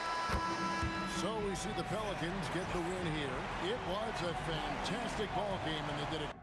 So we see the Pelicans get the win here. It was a fantastic ball game, and they did it.